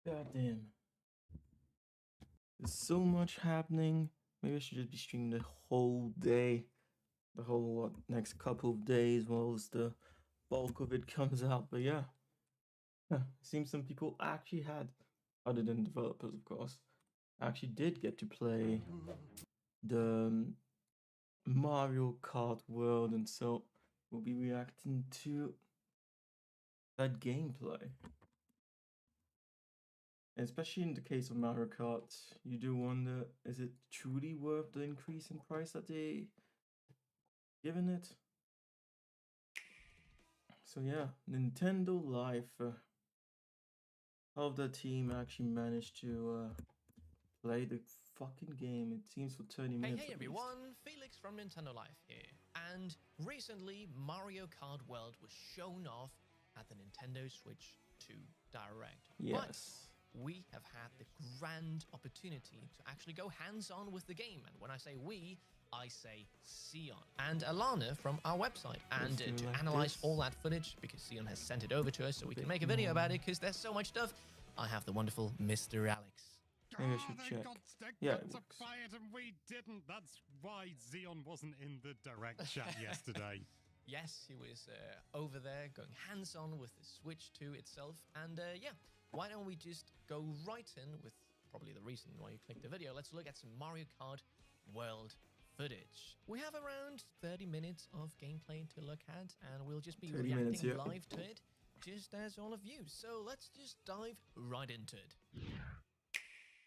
God damn. There's so much happening. Maybe I should just be streaming the whole day. The whole next couple of days while the bulk of it comes out. But yeah. It seems some people actually had, other than developers of course, actually did get to play the Mario Kart world, and so we'll be reacting to that gameplay. And especially in the case of Mario Kart, you do wonder, is it truly worth the increase in price that they given it? So yeah, Nintendo Life. How the team actually managed to play the fucking game. It seems for 30 minutes. Hey everyone, Felix from Nintendo Life here. And recently, Mario Kart World was shown off at the Nintendo Switch 2 Direct. Yes. But we have had the grand opportunity to actually go hands-on with the game. And when I say we, I say Sion and Alana from our website. And to like analyze all that footage, because Sion has sent it over to us so we can make a video about it, because there's so much stuff, I have the wonderful Mr. Alex. Maybe I should check. Yeah, it works. Buy it and we didn't. That's why Sion wasn't in the direct chat yesterday. Yes, he was over there going hands-on with the Switch 2 itself. And yeah, why don't we just go right in with probably the reason why you clicked the video. Let's look at some Mario Kart World footage. We have around 30 minutes of gameplay to look at, and we'll just be reacting live to it, just as all of you. So let's just dive right into it.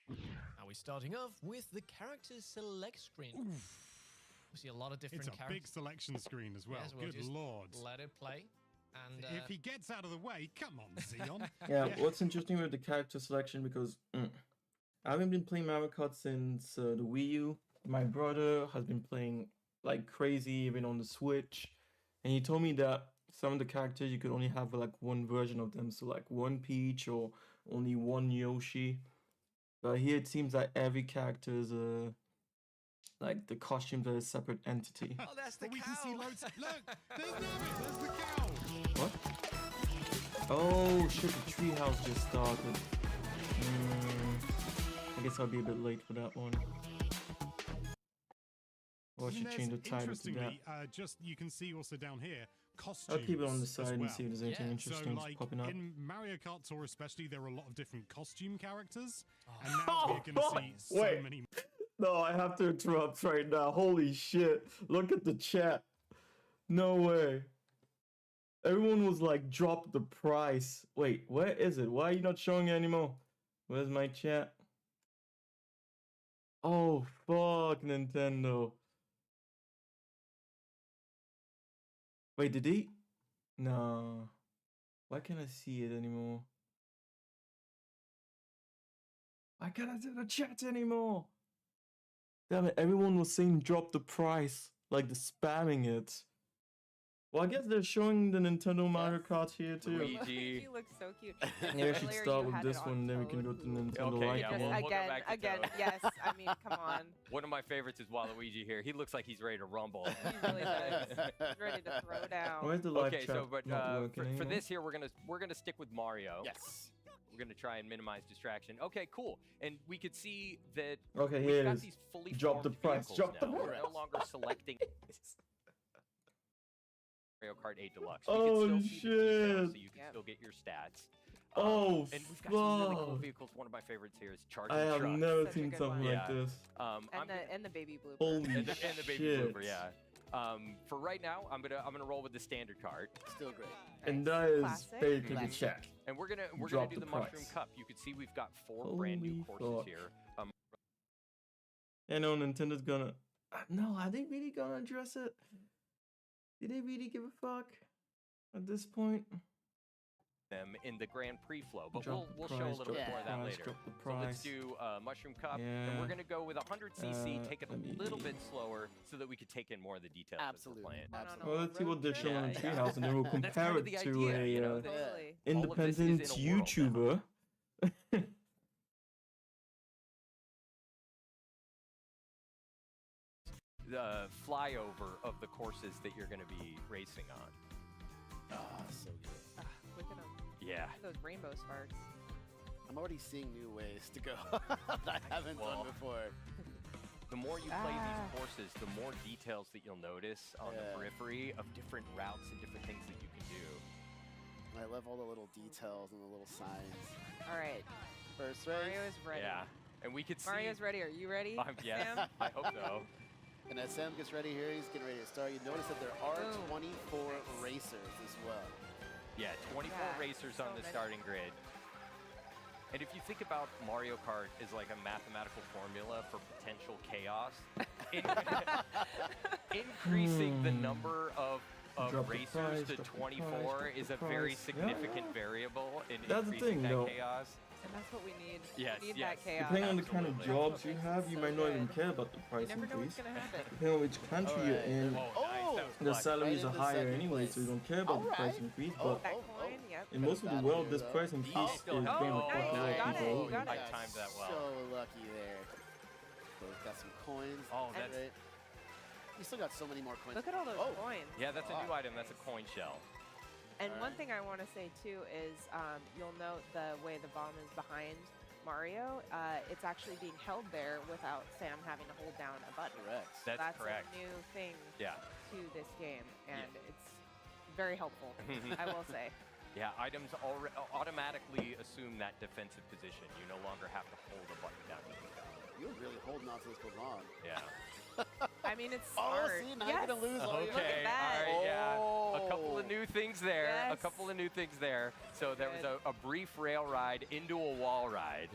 Now we're starting off with the character select screen. Oof. We see a lot of different characters. It's a big selection screen as well. Yes, Good lord. Let it play. And if he gets out of the way, come on, Sion. Yeah, what's interesting with the character selection, because I haven't been playing Mario Kart since the Wii U. My brother has been playing like crazy, even on the Switch. And he told me that some of the characters, you could only have like one version of them. So like one Peach or only one Yoshi. But here it seems like every character is like the costumes are a separate entity. Oh, that's the cow. We can see loads. Look, there's the cow. What? Oh shit! The treehouse just started. I guess I'll be a bit late for that one. Or I should change the title to that. Just you can see also down here costumes. I'll keep it on the side and see if there's anything interesting so, like, popping up. In Mario Kart Tour especially, there are a lot of different costume characters. And now we're going to see so many... No, I have to interrupt right now. Holy shit. Look at the chat. No way. Everyone was like, drop the price. Wait, where is it? Why are you not showing it anymore? Where's my chat? Oh, fuck, Nintendo. Wait, did he? No. Why can't I see it anymore? Why can't I see the chat anymore? Damn it, everyone was saying drop the price. Like, they're spamming it. Well, I guess they're showing the Nintendo Mario Kart here too. Luigi. You look so cute. Maybe I should start with this one, then we can go to Nintendo Life. Yeah, again, yes. I mean, come on. One of my favorites is Waluigi here. He looks like he's ready to rumble. He really does. He's ready to throw down. Where's the live okay, chat? So but for this here, we're gonna stick with Mario. Yes. We're gonna try and minimize distraction. Okay, cool. And we could see that. Okay, we've here got it is. These fully Drop the price. Drop the price. We're no longer selecting Mario Kart 8 Deluxe. Oh shit! So you can still get your stats. Oh, and we've got some really cool vehicles. One of my favorites here is Charging I have Truck. never seen something like this. And the baby blooper. Holy and the baby shit. blooper, yeah. For right now, I'm gonna roll with the standard card. Still great. And that is fake in the chat. And we're gonna do the Mushroom Cup. You can see we've got 4 brand new courses here. I know Nintendo's gonna. No, are they really gonna address it? Do they really give a fuck at this point? Them in the Grand Prix flow, but we'll show a little bit more of that later. So let's do Mushroom Cup, and we're gonna go with 100cc, take it a little bit slower so that we could take in more of the details. Absolutely. Well, let's see what they're showing in Treehouse, and then we'll compare it to a independent YouTuber. The flyover of the courses that you're going to be racing on. Ah, so good. Look at them. Yeah. Those rainbow sparks. I'm already seeing new ways to go that I haven't done before. The more you play these courses, the more details that you'll notice on the periphery of different routes and different things that you can do. I love all the little details and the little signs. All right. First race. Mario is ready. Yeah, and we could see. Mario's ready. Are you ready? Yes, Sam? I hope so. And as Sam gets ready here, he's getting ready to start. You notice that there are Boom. 24 racers as well. Yeah, 24 racers on the starting grid. And if you think about Mario Kart as like a mathematical formula for potential chaos, increasing the number of racers to 24 is a very significant variable in increasing that chaos. And that's what we need. Yes, we need yes. that chaos. Depending on the kind of jobs you have, you might not even care about the price You never know what's increase. going to happen. Depending on which country you're in, the salaries are Right into higher second anyway, place. so you don't care about the price increase. But That coin, yep. in most of the world, this price increase is going to fuck a lot of people over. I timed that well. So lucky there. So we've got some coins. Oh, that's right. We still got so many more coins. Look at all those coins. Yeah, that's a new item. That's a coin shell. And one thing I want to say too is you'll note the way the bomb is behind Mario. It's actually being held there without Sam having to hold down a button. Correct. That's correct. A new thing Yeah. to this game, and it's very helpful, I will say. Yeah, items automatically assume that defensive position. You no longer have to hold a button down to pick up. You're really holding on to this for long. Yeah. I mean, it's Oh, smart. see, now you're gonna lose all your Look at that. All right, yeah. A couple Oh. of new things there. A Yes. couple of new things there. So there was Good. a brief rail ride into a wall ride.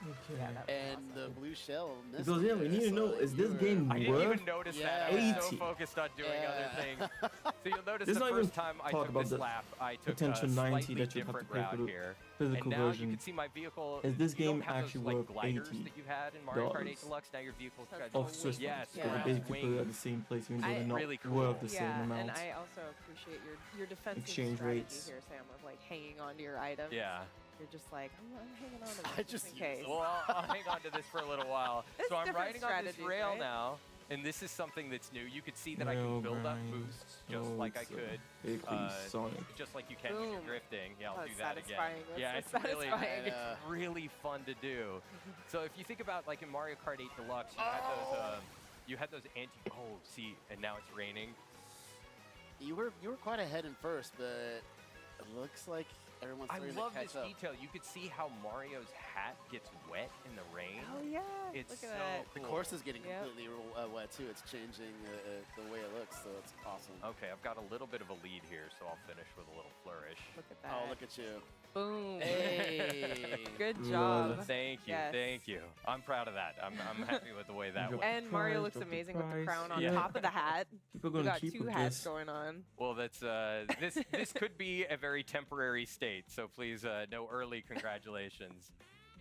Okay. Yeah, that was And awesome. the blue shell missed. Because yeah, we need to know, is this game I didn't worth even notice that. I was so 80? focused on doing other things. So you'll notice There's the not even first time I talk took about this the lap, I took a potential 90 slightly that you have to different pay for route the here. physical And now you version. can see my vehicle. Is this you don't game have actually those, worth like, gliders $80? that you had in Mario Kart 8 Deluxe? Now your vehicle's got Of Swiss Yeah, ones, yeah. because they basically put it at Wings. the same place, even though I- they're not Really cool. worth the same Yeah, amount. and I also appreciate your defensive Exchange strategy rates. here, Sam, of like hanging on to your items. Yeah. You're just like, I'm hanging on to this I just just in use case. Well, I'll hang on to this for a little while. It's So I'm different riding on this strategies, rail right? now, and this is something that's new. You could see that I Rail can build up grind. boosts just like I it's, could. basically Sonic. Just like you can when you're Boom. drifting. Yeah, I'll Oh, do it's that satisfying. again. That's Yeah, so it's really, satisfying. it's really fun to do. So if you think about like in Mario Kart 8 Deluxe, you had those see, and now it's raining. You were quite ahead in first, but it looks like everyone's I starting love to catch this up. detail. You could see how Mario's hat gets wet in the rain. Oh yeah, It's look at so that. The cool. course is getting Yep. completely wet too. It's changing the way it looks, so it's awesome. Okay, I've got a little bit of a lead here, so I'll finish with a little flourish. Look at that. Oh, look at you. Boom. Hey. Good Love job. it. Thank you, Yes. thank you. I'm proud of that. I'm happy with the way that Drop went. And Mario prize, looks drop the amazing with the prize. crown on Yeah. top of the hat. People are We going to got keep two with hats this. going on. Well, that's this could be a very temporary state, so please no early congratulations.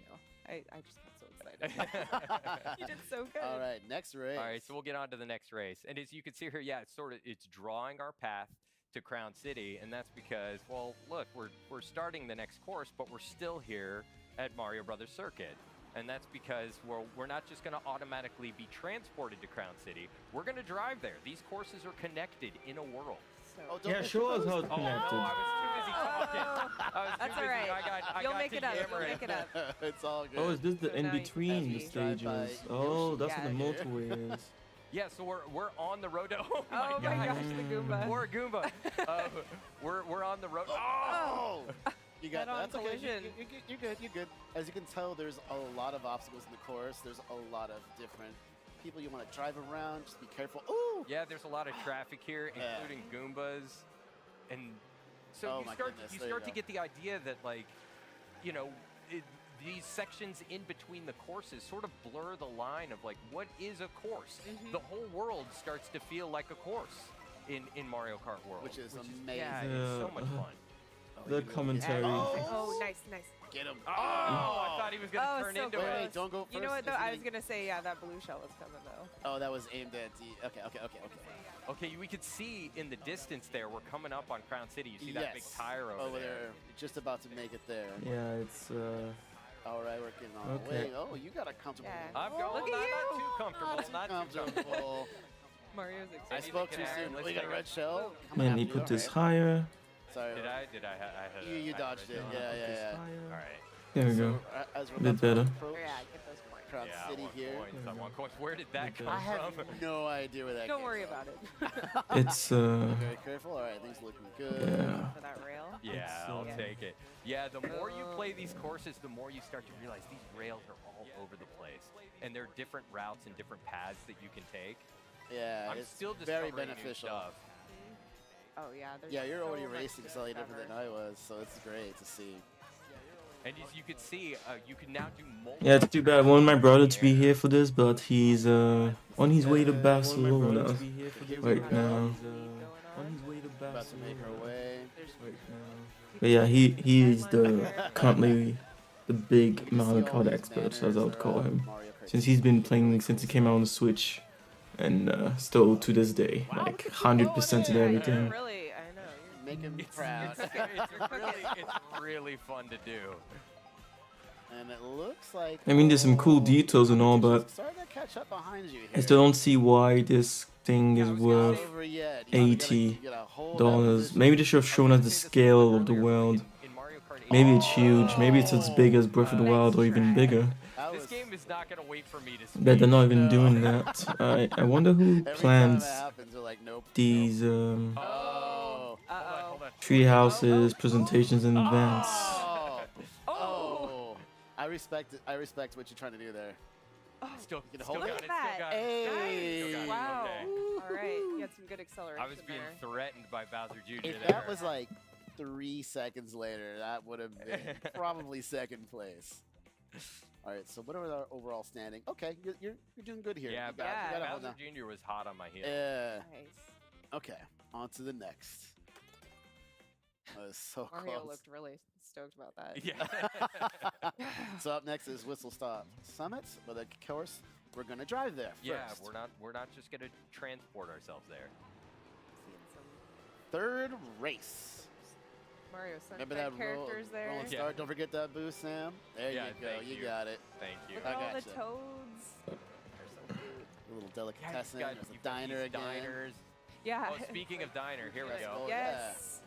No, I just got so excited. You did so good. All right, next race. All right, so we'll get on to the next race. And as you can see here, yeah, it's drawing our path to Crown City, and that's because, well, look, we're starting the next course, but we're still here at Mario Brothers Circuit. And that's because we're not just going to automatically be transported to Crown City. We're going to drive there. These courses are connected in a world. So, Oh, don't Yeah, miss show the us how post. it's Oh, no, connected. I was too busy talking. I was too That's all busy. right. I You'll got make to it up. yammer You'll it. make it up. It's all good. Oh, is this the So in now you- between as the we drive by stages? Oh, Yoshi. that's Yeah. what the motorway is. Yeah, so we're on the road. Oh my Oh god. my gosh, the Goomba. Poor Goomba. We're on the road. Oh! You got Head-on that's okay. collision. You're good. You're good. As you can tell, there's a lot of obstacles in the course. There's a lot of different people you want to drive around. Just be careful. Ooh! Yeah, there's a lot of traffic here, Yeah. including Goombas, and so Oh you my start goodness, you there you start to go. get the idea that like, you know, these sections in between the courses sort of blur the line of like what is a course. Mhm. The whole world starts to feel like a course in Mario Kart World, Which is amazing. Yeah, it's so much fun. The commentary. Oh, nice, nice. Get him. Oh, I thought he was gonna Oh, turn so into Wait, it. wait, don't go first. You know what though? Is I he was gonna say, yeah, that blue shell was coming though. Oh, that was aimed at D. Okay. Okay, we could see in the distance there, we're coming up on Crown City. You see that big Yes. tire over there. there. Just about to make it there. Yeah, it's All right, we're getting on the Okay. way. Oh, you got a comfortable. Yeah. I'm Oh, going Look at not you. too comfortable. Not too comfortable. comfortable. Mario's I excited. spoke get too Aaron, soon. let's We got a take red shell. Coming man, after he you. put All this right. higher. Sorry. Did I? I had You I had dodged red it. on. Yeah. Put this Yeah. higher. All right. There we So, go. as we're Bit about to better. approach Yeah, get those points. Crown Yeah, I City want here. coins. I want coins. Where did that come I have from? no idea where that Don't came worry from. about it. It's Very careful. All right, things looking good. yeah. For that rail. Yeah, I'll Yeah. take it. Yeah, the more you play these courses, the more you start to realize these rails are all over the place. And there are different routes and different paths that you can take. Yeah, I'm it's still very discovering new beneficial. stuff. Oh yeah. There's Yeah, you're so already much racing to slightly different discover. than I was, so it's great to see. And as you can see, you can now do multiple. Yeah, it's too bad. I wanted my brother to be here for this, but he's on his way to Barcelona right now. On his way to About to make our way. But yeah, he is the currently the big Mario Kart expert, as I would call him, since he's been playing since he came out on the Switch, and still to this day, like 100% in everything. Really, I know. You're Make him It's, proud. it's really fun to do. And it looks like. I mean, there's some cool details and all, but Starting to catch up behind you I here. still don't see why this thing is Not worth over yet. You gotta hold that $80. position. Maybe they should have shown us the scale of the world. In Mario Kart 8, Maybe it's huge. Maybe it's as big as Breath of the Wild or even bigger. That this was- game is not going to wait for me to speak. But they're not even No. doing that. I wonder who every plans time it happens, they're like, nope. these Oh. Hold on, Uh-oh. hold on. tree houses, presentations, and events. Oh. Oh. Oh. I respect it. I respect what you're trying to do there. Still, You can still hold got it. it, still got it. Hey. Still got it. Wow. Okay. All right. You had some good acceleration I was being there. threatened by Bowser Jr. If there. that was like 3 seconds later, that would have been probably second place. All right, so what are our overall standing? Okay, you're doing good here. yeah, You gotta hold Bowser on. Jr. was hot on my heel. Yeah. Nice. Okay, on to the next. That was so Mario close. looked really stoked about that. Yeah. So up next is Whistle Stop Summit, but of course we're gonna drive there first. Yeah, we're not just gonna transport ourselves there. Seeing some Third race. Mario Remember Sunshine that characters there. rolling Yeah. start? Don't forget that boost, Sam. There Yeah, you go. thank You you. got it. Thank you. Look I at all the gotcha. toads. They're so cute. A little Yeah, delicatessen. you've got There's a these diner again. Diners. Yeah. Oh, speaking of diner, here we Let's go. go. Yes.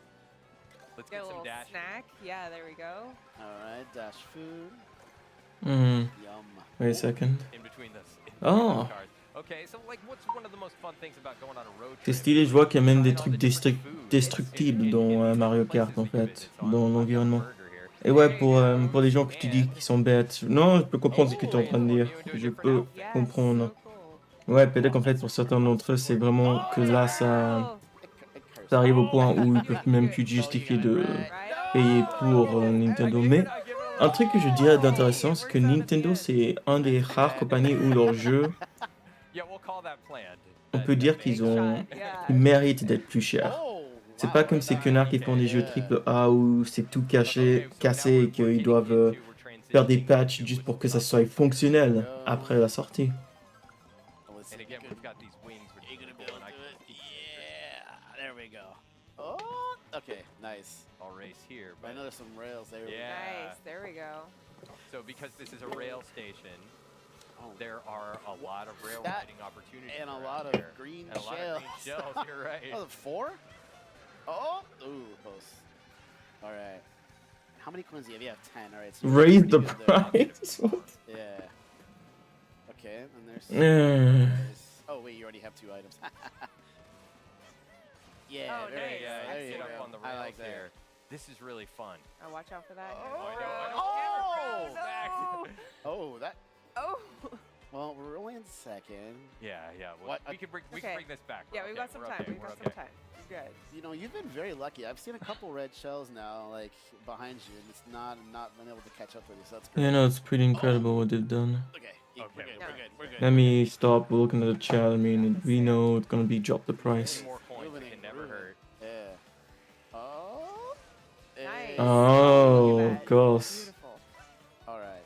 Let's Get get a some little dash. snack. Yeah, there we go. All right, dash food. Hmm. Yum. Wait a second. In between this. Oh. Cars. Okay, so like, what's one of the most fun things about going on a road C'est trip? stylé, je vois qu'il y a même des Trying all trucs the different foods destructibles in dans these Mario places Kart en we've been. fait, So I've dans got a l'environnement. burger here. Et ouais, There you pour les gens que tu dis qui sont bêtes. Non, je peux comprendre ce que tu es en train de dire. Je peux Yes, comprendre. so cool. Ouais, peut-être qu'en fait, pour certains d'entre eux, c'est vraiment que là, ça arrive au point où ils peuvent même plus justifier de payer pour Nintendo. Mais un truc que je dirais d'intéressant, c'est que Nintendo, c'est un des rares compagnies où leurs jeux, Yeah, we'll call that planned. on peut dire qu'ils ont, Yeah. ils méritent d'être plus chers. Oh, C'est pas comme ces connards qui font des jeux AAA où c'est tout cassé et qu'ils doivent faire des patchs juste pour que ça soit fonctionnel après la sortie. And again, we've got these wings, which You're are gonna be cool, able and to I do can it. Yeah, there we go. Oh, okay, nice. I'll race here. I But know there's some rails there. Yeah. Nice. There we go. so because this is a rail station, Oh. there are a lot of rail That- riding opportunities. And a around lot of here. green And a lot shells. of green shells. You're right. Oh, 4? Oh, ooh, close. All right. How many coins do you have? You have 10. All right. So you're Raise pretty the good there. price. Yeah. Okay, and there's. Yeah. Nice. Oh wait, you already have 2 items. Yeah, Oh, there nice. you go. Yeah, There you you get go. up on the I rails like that. here. This is really fun. Oh, watch out for that. Oh! Oh, Oh, that. oh. Well, we're only in second. Yeah, yeah. Well, What? we can bring Okay. this back. Yeah, We're we've okay, got some we're time. okay, We've we're got okay. some time. Good. You know, you've been very lucky. I've seen a couple red shells now, like behind you, and it's not been able to catch up with you. So that's great. Yeah, no, it's pretty incredible what they've done. Okay. Yeah, Okay, we're good. yeah. We're good. We're good. Let me stop looking at the chat. I mean, we know it's gonna be drop the price. Any more coins Moving can it, never moving it. hurt. Yeah. Oh. Nice. Oh, Look at that. of course. Beautiful. All right.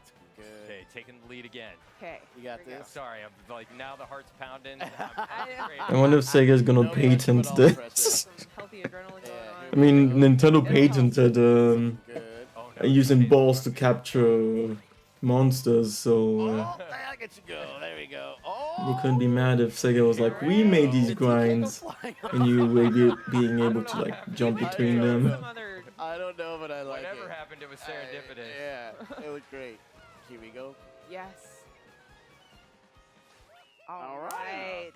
It's good. Okay, taking the lead again. Okay. You got here we go. this. Sorry, I'm like now the heart's pounding. I'm I- concentrating. I wonder if Sega's gonna No pressure, patent but all this. pressure. Some healthy adrenaline going Yeah, I on. mean, Nintendo patented Good. Oh, no, using okay. balls to capture monsters, so Oh, there get you go. There we go. Oh. you couldn't be mad if Sega was like, we made these Did TK go grinds, flying? and you were being able to like jump We between went through them. some other I don't know, but I like it. Whatever happened, it was serendipitous. Yeah, it looked great. Here we go. Yes. All right. right.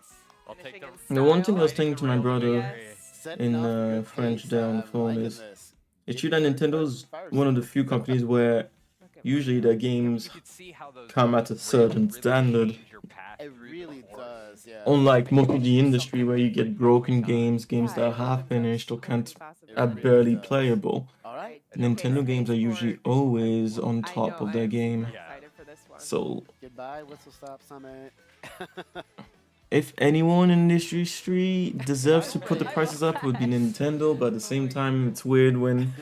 I'll take Finishing the. in The one thing I was style. saying to my brother Yes. Setting in off a good French pace. downfall liking is this. it's true that Nintendo's one of the few companies where Look at usually their You games could see how those come at a really, certain really standard. change your path It through the really course. does, yeah. Unlike most of the industry where you get broken games Yeah, that are it half opens up finished or so can't many possibilities. It are really barely does. playable. All right. Nintendo games are usually always on I top know, of their I am game. super Yeah. excited for this one. So Goodbye, Whistle Stop Summit. if anyone in this industry deserves to put the prices up, it would be Nintendo. But at the same time, it's weird when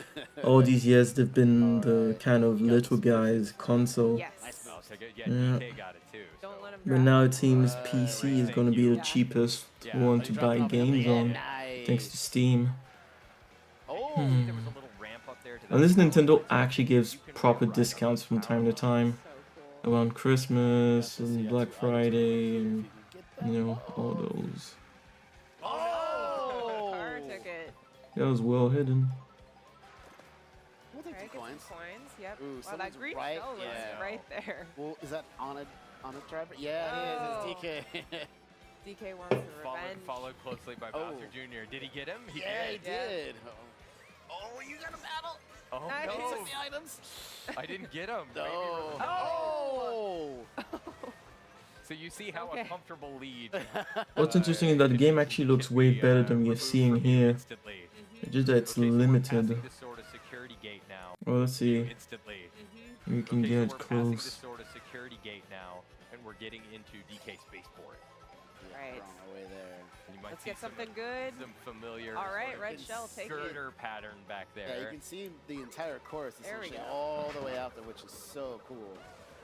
all these years they've been the Alright. kind of little guys console. Yes. Nice I'll take it. Yeah, Yeah. DK got it too. Don't so. let him But drop now it. it seems Right. PC is going to be the Yeah. cheapest Yeah. one Oh, to you buy dropped it off. games Yeah, on, nice. thanks to Steam. Oh, There was a little ramp up there to And this the Nintendo tower. actually gives You can proper ride up discounts the from tower. time to time So cool. around Christmas Let's see, and I Black got two items Friday if and you can get them. you know all those. Oh! Car ticket. That was well hidden. We'll take Alright, two get coins. some coins. Yep. Ooh, Wow, that someone's green right- shell was yeah. right there. Well, is that on a driver? Yeah, it is. It's DK. DK wants the revenge. Followed closely by Oh. Bowser Jr. Did he get him? He Yeah, he did. Yeah. did. Oh, you got a battle. Oh Nice. He no! took the items. I didn't get him. Maybe No. we're- Oh. So you see how Okay. a comfortable lead. What's interesting is that the game actually looks way better than we're seeing here. Instantly. It's just that it's Okay, so we're limited. passing the sort of security gate now. Well, let's see. Instantly. We can Okay, so get we're passing the close. sort of security gate now, and we're getting into DK Spaceport. Right. We're on our way there. And you might Let's see get something good. some familiar All right, sort of red shell, take it. girder pattern back Yeah, there. you can see the entire course There we essentially go. all the way out there, which is so cool.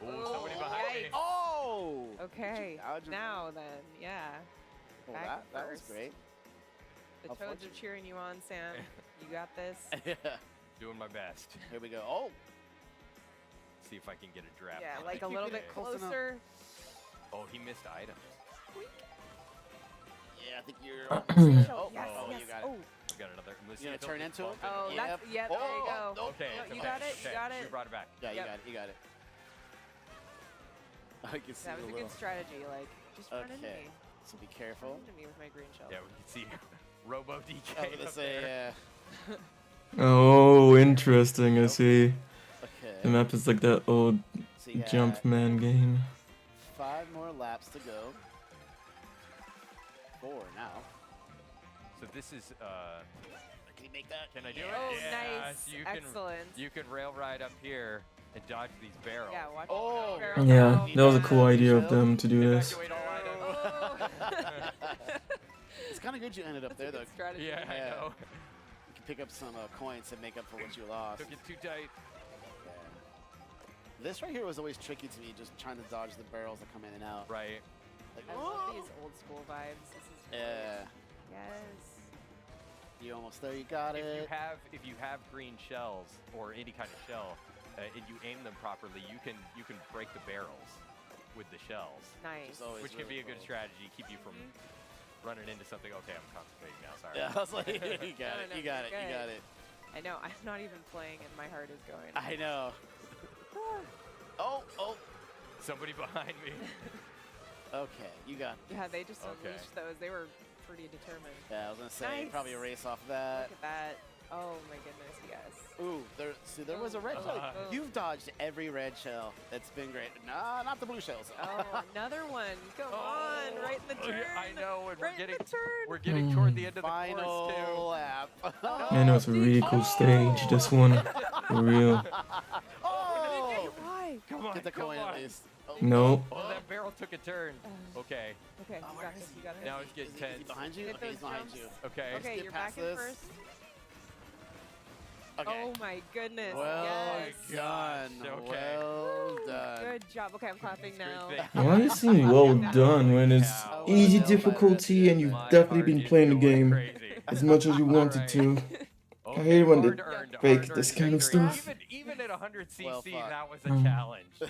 Ooh, somebody behind me. Yikes. Oh! Okay. dodge him? Now then, yeah. Well, back that was first. great. The How Toads are fortunate. cheering you on, Sam. You got this. Yeah. Doing my best. Here we go. Oh! See if I can get a draft. Yeah, on like it. a little bit Close enough. closer. Oh, he missed items. Yeah, I think you're. Oh, yes, you yes. got it. Oh, We got another. You gonna turn into him? oh, Yep. that's yeah. There you go. Oh, Okay, No, it's you okay, got it. okay. You got You it. brought it back. Yeah, you Yep. got it. You got it. I can see That was the a little. good strategy. Like, just run into Okay. me. So be Run careful. into me with my green shell. Yeah, we can see Robo DK. I was gonna up say, there. Oh, interesting. I see. Okay. The map is like that old So you got Jumpman game. 5 more laps to go. 4 now. So this is. Can you make that? Can I do Yeah. it? Oh, Yeah, nice. so you can Excellent. you can rail ride up here and dodge these barrels. Yeah, watch Oh. barrel Yeah, down. that was a cool idea of Shell? them to do this. Evacuate all items. Oh. It's kind of good you ended up That's there, a though. good strategy. Yeah, I Yeah. know. You can pick up some coins to make up for what you lost. Took it too tight. Yeah. This right here was always tricky to me, just trying to dodge the barrels that come in and out. Right. Like, I love these old school vibes. This is great. Yeah. Yes. You almost there. You got If it. you have green shells or any kind of shell, and you aim them properly, you can break the barrels with the shells, Nice. Just always which can be really a good cool. strategy, keep you from running into something. Okay, I'm concentrating now. Sorry. Yeah, I was like, you got No, it. no, You got it. you're You good. got it. I know. I'm not even playing, and my heart is going. I know. Oh. Somebody behind me. Okay, you got. Yeah, they just Okay. unleashed those. They were pretty determined. Yeah, I was gonna say Nice. probably erase off that. Look at that. Oh my goodness, yes. Ooh, there was a red Oh, shell. oh. You've dodged every red shell. That's been great. Nah, not the blue shells. Oh, another one. Come on, right in the Oh, turn. yeah, I know, and Right in the turn. we're getting toward the end of the course Final lap. I know it's a really cool stage. This one, for real. Oh! Why? Come on, Get the come coin on. at least. Oh. No. Oh, that barrel took a turn. Okay, Okay, Oh, you where got is this. he? You got this. now it's Is getting he tense. behind you? Hit Okay, he's those behind jumps. you. Okay. Okay, Get you're past back in this. first. Okay. Oh my goodness. Well yes. done. Okay. Well Woo, done. Good job. Okay, I'm clapping now. Why does it seem well done when it's Cow. easy Well, difficulty and you've My definitely heart been is playing the going game crazy. as much as you wanted Alright. to? Okay, I hate when they hard-earned fake this kind of victory. stuff. Even at 100 cc, Well fought. that was a Mm. challenge.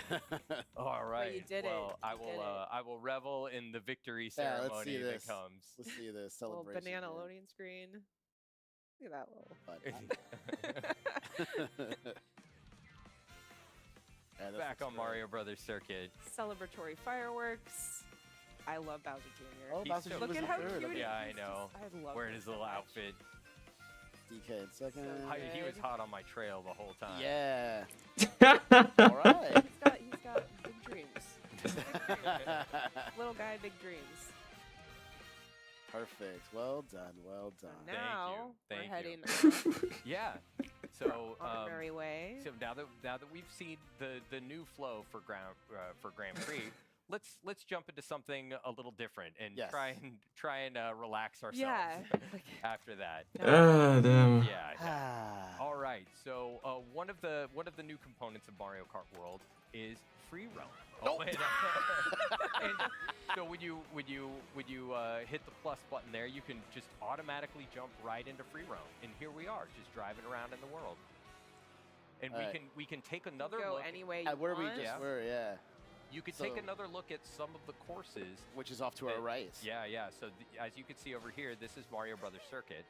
All right. you did it. well, I You will. did it. I will revel in the victory Yeah, let's ceremony see that this. comes. Let's see this Little celebration. banana here. loading screen. Look at that little. Back on Mario Brothers Circuit. Celebratory fireworks. I love Bowser Jr. Oh, He's Bowser so Jr. Look was at the how third. cute Okay. Yeah, I he's know. Just, I love Wearing him his so little much. outfit. DK in second. He was Good. hot on my trail the whole time. Yeah. All right. He's got big dreams. Little guy, big dreams. Perfect. Well done. Well So done. now Thank you. we're heading Yeah. So on our merry way. so now that we've seen the new flow for Grand Prix, let's jump into something a little different and Yes. try and relax ourselves. Yeah. Like, After that. Ah, damn. Yeah. All right. So one of the new components of Mario Kart World is free roam. Nope. And so when you hit the plus button there, you can just automatically jump right into free roam. And here we are, just driving around in the world. And we can take another go look. any way you Where we want. just Yeah. were, yeah. You could So- take another look at some of the courses. Which is off to our right. Yeah. So as you can see over here, this is Mario Brothers Circuit,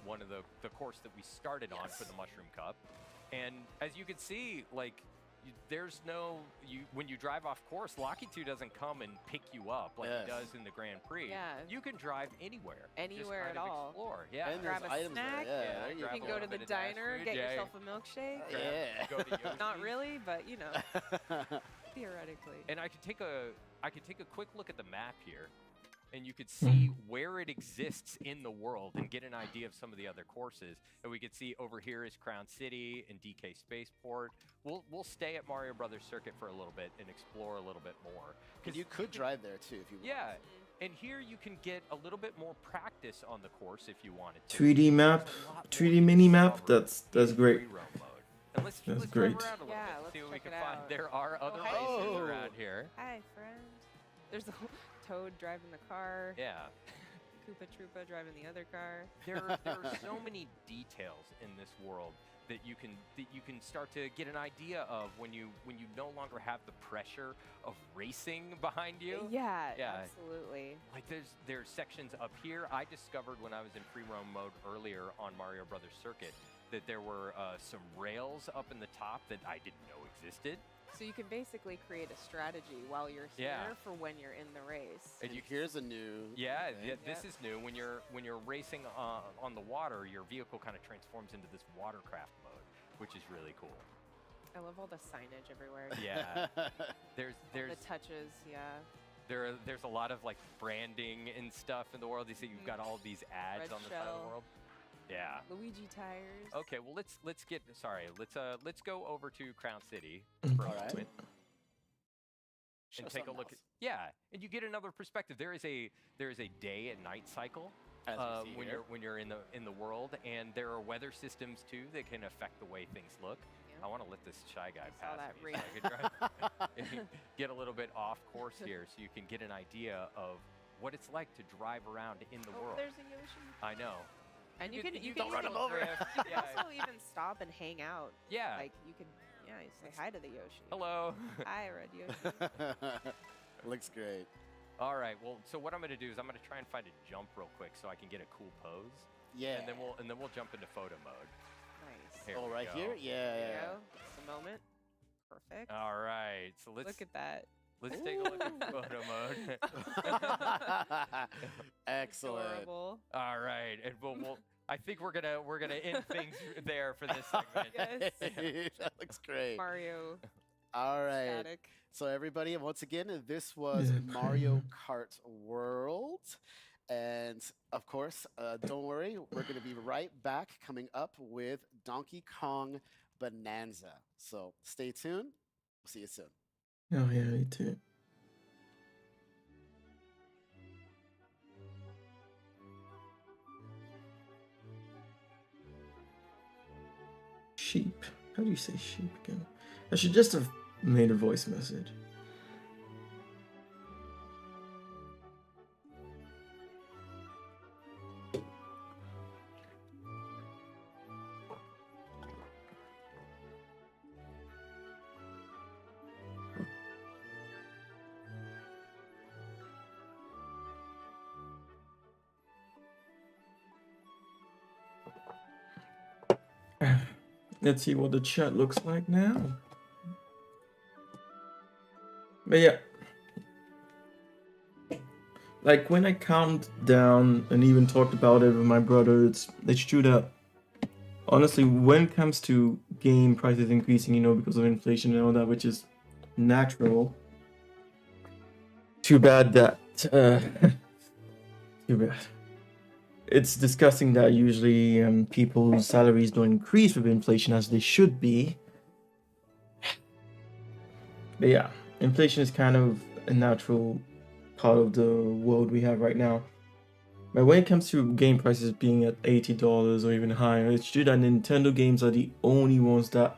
one of the course that we started on for the Mushroom Cup. And as you can see, like, there's no when you drive off course, Locky 2 doesn't come and pick you up like he does in the Grand Prix. Yeah. You can drive anywhere. Anywhere just at kind of all. Explore. Yeah. And there's Grab a items snack. there. Yeah. Yeah, there you You grab can a go little to the bit of dash diner, food, get yeah. yourself a milkshake. Yeah. Go to Yoshi's. Not really, but you know, theoretically. And I could take a quick look at the map here, and you could see where it exists in the world and get an idea of some of the other courses. And we could see over here is Crown City and DK Spaceport. We'll stay at Mario Brothers Circuit for a little bit and explore a little bit more. Because you could drive there too if you want. Yeah, and here you can get a little bit more practice on the course if you wanted to. 3D map, There's a lot more 3D to mini map. discover That's in great. free roam mode. And let's That's drive great. around a little Yeah, bit, let's see what we check can it find. out. There are other hi. races Oh. around here. Hi, friend. There's the Toad driving the car. Yeah. Koopa Troopa driving the other car. There are so many details in this world that you can start to get an idea of when you no longer have the pressure of racing behind you. Yeah, Yeah. absolutely. Like there's sections up here. I discovered when I was in free roam mode earlier on Mario Brothers Circuit that there were some rails up in the top that I didn't know existed. So you can basically create a strategy while you're here Yeah. for when you're in the race. And And here's a new. Yeah, thing. this is new. When you're racing on the water, your vehicle kind of transforms into this watercraft mode, which is really cool. I love all the signage everywhere. Yeah, there's The touches, yeah. there's a lot of like branding and stuff in the world. You see, you've got all these ads Red on the side of shell. the world. Yeah. Luigi tires. Okay, well let's go over to Crown City Mm. for a All right. moment Show and take a something look at else. and you get another perspective. There is a day and night cycle. As we see When here. you're in the world, and there are weather systems too that can affect the way things look. Yeah. I want to let this shy guy I saw pass that me so I can drive, get a little bit off course here, so you can get an idea of what it's like to drive around in the Oh, world. there's a Yoshi. I know. And you can don't run even, him over. you can Yeah. also even stop and hang out. Yeah. Like you could, you say hi to the Yoshi. Hello. Hi, Red Yoshi. Looks great. All right. Well, so what I'm going to do is I'm going to try and find a jump real quick so I can get a cool pose. Yeah. And then we'll jump into photo mode. Nice. Here Oh, we right go. here? Yeah. There you go. Just a moment. Perfect. All right. So Look at that. let's take a look at photo mode. Excellent. Adorable. All right, and we'll I think we're gonna end things there for this segment. Yes. That looks great. Mario All right. static. So everybody, once again, this was Yeah, Mario Kart World. And of course, don't worry, we're going to be right back coming up with Donkey Kong Bonanza. So stay tuned. We'll see you soon. Oh yeah, me too. Sheep. How do you say sheep again? I should just have made a voice message. Let's see what the chat looks like now. But yeah. Like when I count down and even talked about it with my brother, it's true that honestly, when it comes to game prices increasing, you know, because of inflation and all that, which is natural. Too bad that too bad. It's disgusting that usually people's salaries don't increase with inflation as they should be. But yeah, inflation is kind of a natural part of the world we have right now. But when it comes to game prices being at $80 or even higher, it's true that Nintendo games are the only ones that...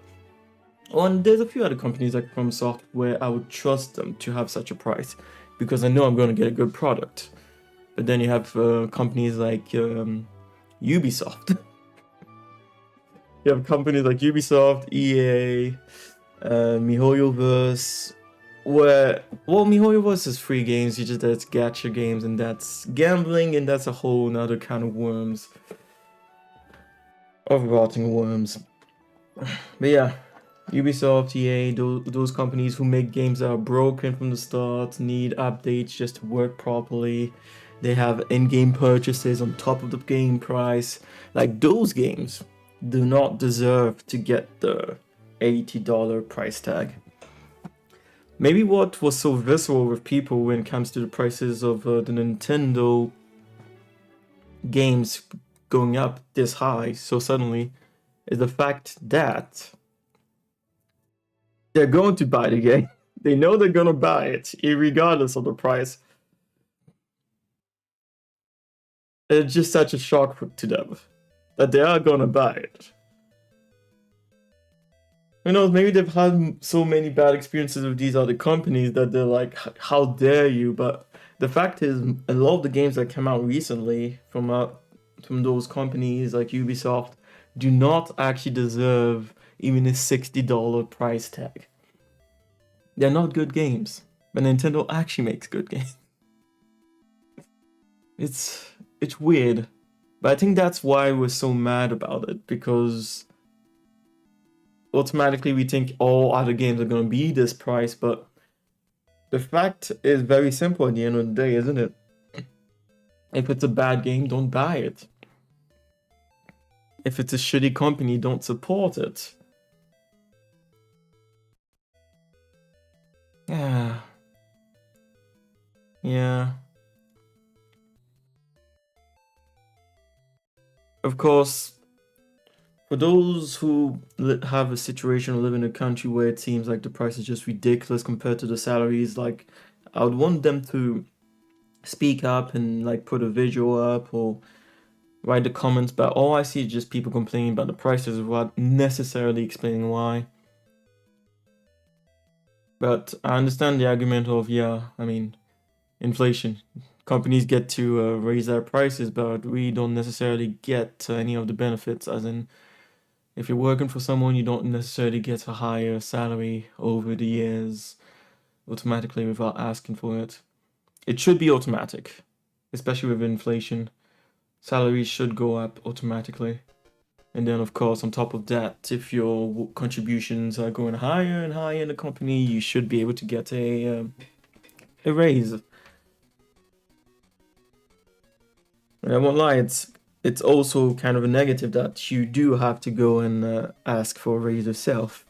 and there's a few other companies like FromSoft where I would trust them to have such a price because I know I'm going to get a good product. But then you have companies like Ubisoft. You have companies like Ubisoft, EA, MiHoYoverse, where, well, MiHoYoverse is free games, that's gacha games, and that's gambling, and that's a whole nother kind of worms. Of rotting worms. But yeah, Ubisoft, EA, those companies who make games that are broken from the start, need updates just to work properly. They have in-game purchases on top of the game price. Like, those games do not deserve to get the $80 price tag. Maybe what was so visceral with people when it comes to the prices of the Nintendo games going up this high so suddenly is the fact that they're going to buy the game. They know they're gonna buy it, regardless of the price. It's just such a shock to them that they are gonna buy it. Who knows, maybe they've had so many bad experiences with these other companies that they're like, how dare you? But the fact is, a lot of the games that came out recently from those companies like Ubisoft do not actually deserve even a $60 price tag. They're not good games, but Nintendo actually makes good games. It's weird, but I think that's why we're so mad about it, because automatically we think all other games are going to be this price, but the fact is very simple at the end of the day, isn't it? If it's a bad game, don't buy it. If it's a shitty company, don't support it. Yeah. Yeah. Of course, for those who have a situation or live in a country where it seems like the price is just ridiculous compared to the salaries, like, I would want them to speak up and like put a visual up or write the comments, but all I see is just people complaining about the prices without necessarily explaining why. But I understand the argument of, yeah, I mean, inflation. Companies get to raise their prices, but we don't necessarily get any of the benefits, as in, if you're working for someone, you don't necessarily get a higher salary over the years automatically without asking for it. It should be automatic, especially with inflation. Salaries should go up automatically. And then, of course, on top of that, if your contributions are going higher and higher in the company, you should be able to get a raise. And I won't lie, it's also kind of a negative that you do have to go and ask for a raise yourself.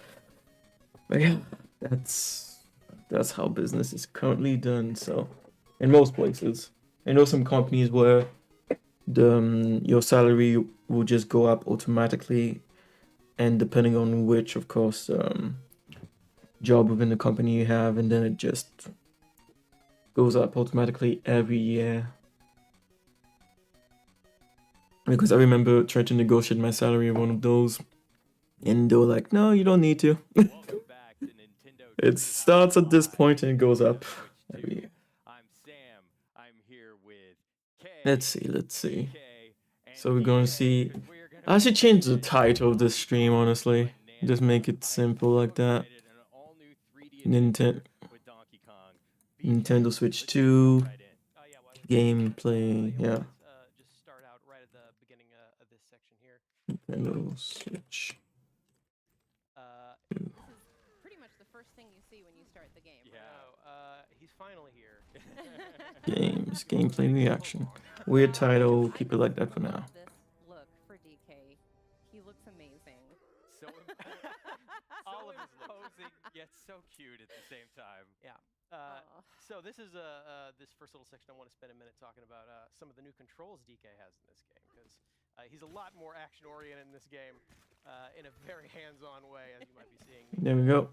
But yeah, that's how business is currently done. So, in most places, I know some companies where your salary will just go up automatically, and depending on which, of course, job within the company you have, and then it just goes up automatically every year. Because I remember trying to negotiate my salary in one of those, and they were like, no, you don't need to. It starts at this point and it goes up every year. I'm Sam. I'm here with Kay. Let's see. So we're going to see... I should change the title of this stream, honestly. Just make it simple like that. Nintendo Switch 2 gameplay, yeah. Just start out right at the beginning of this section here. Nintendo Switch first thing you see when you start the game. Yeah. He's finally here. Games, gameplay reaction. Weird title. Keep it like that for now. This look for DK. He looks amazing. So all of his posing, yet so cute at the same time. Yeah. So this is this first little section. I want to spend a minute talking about some of the new controls DK has in this game, because he's a lot more action-oriented in this game, in a very hands-on way, as you might be seeing. There we go.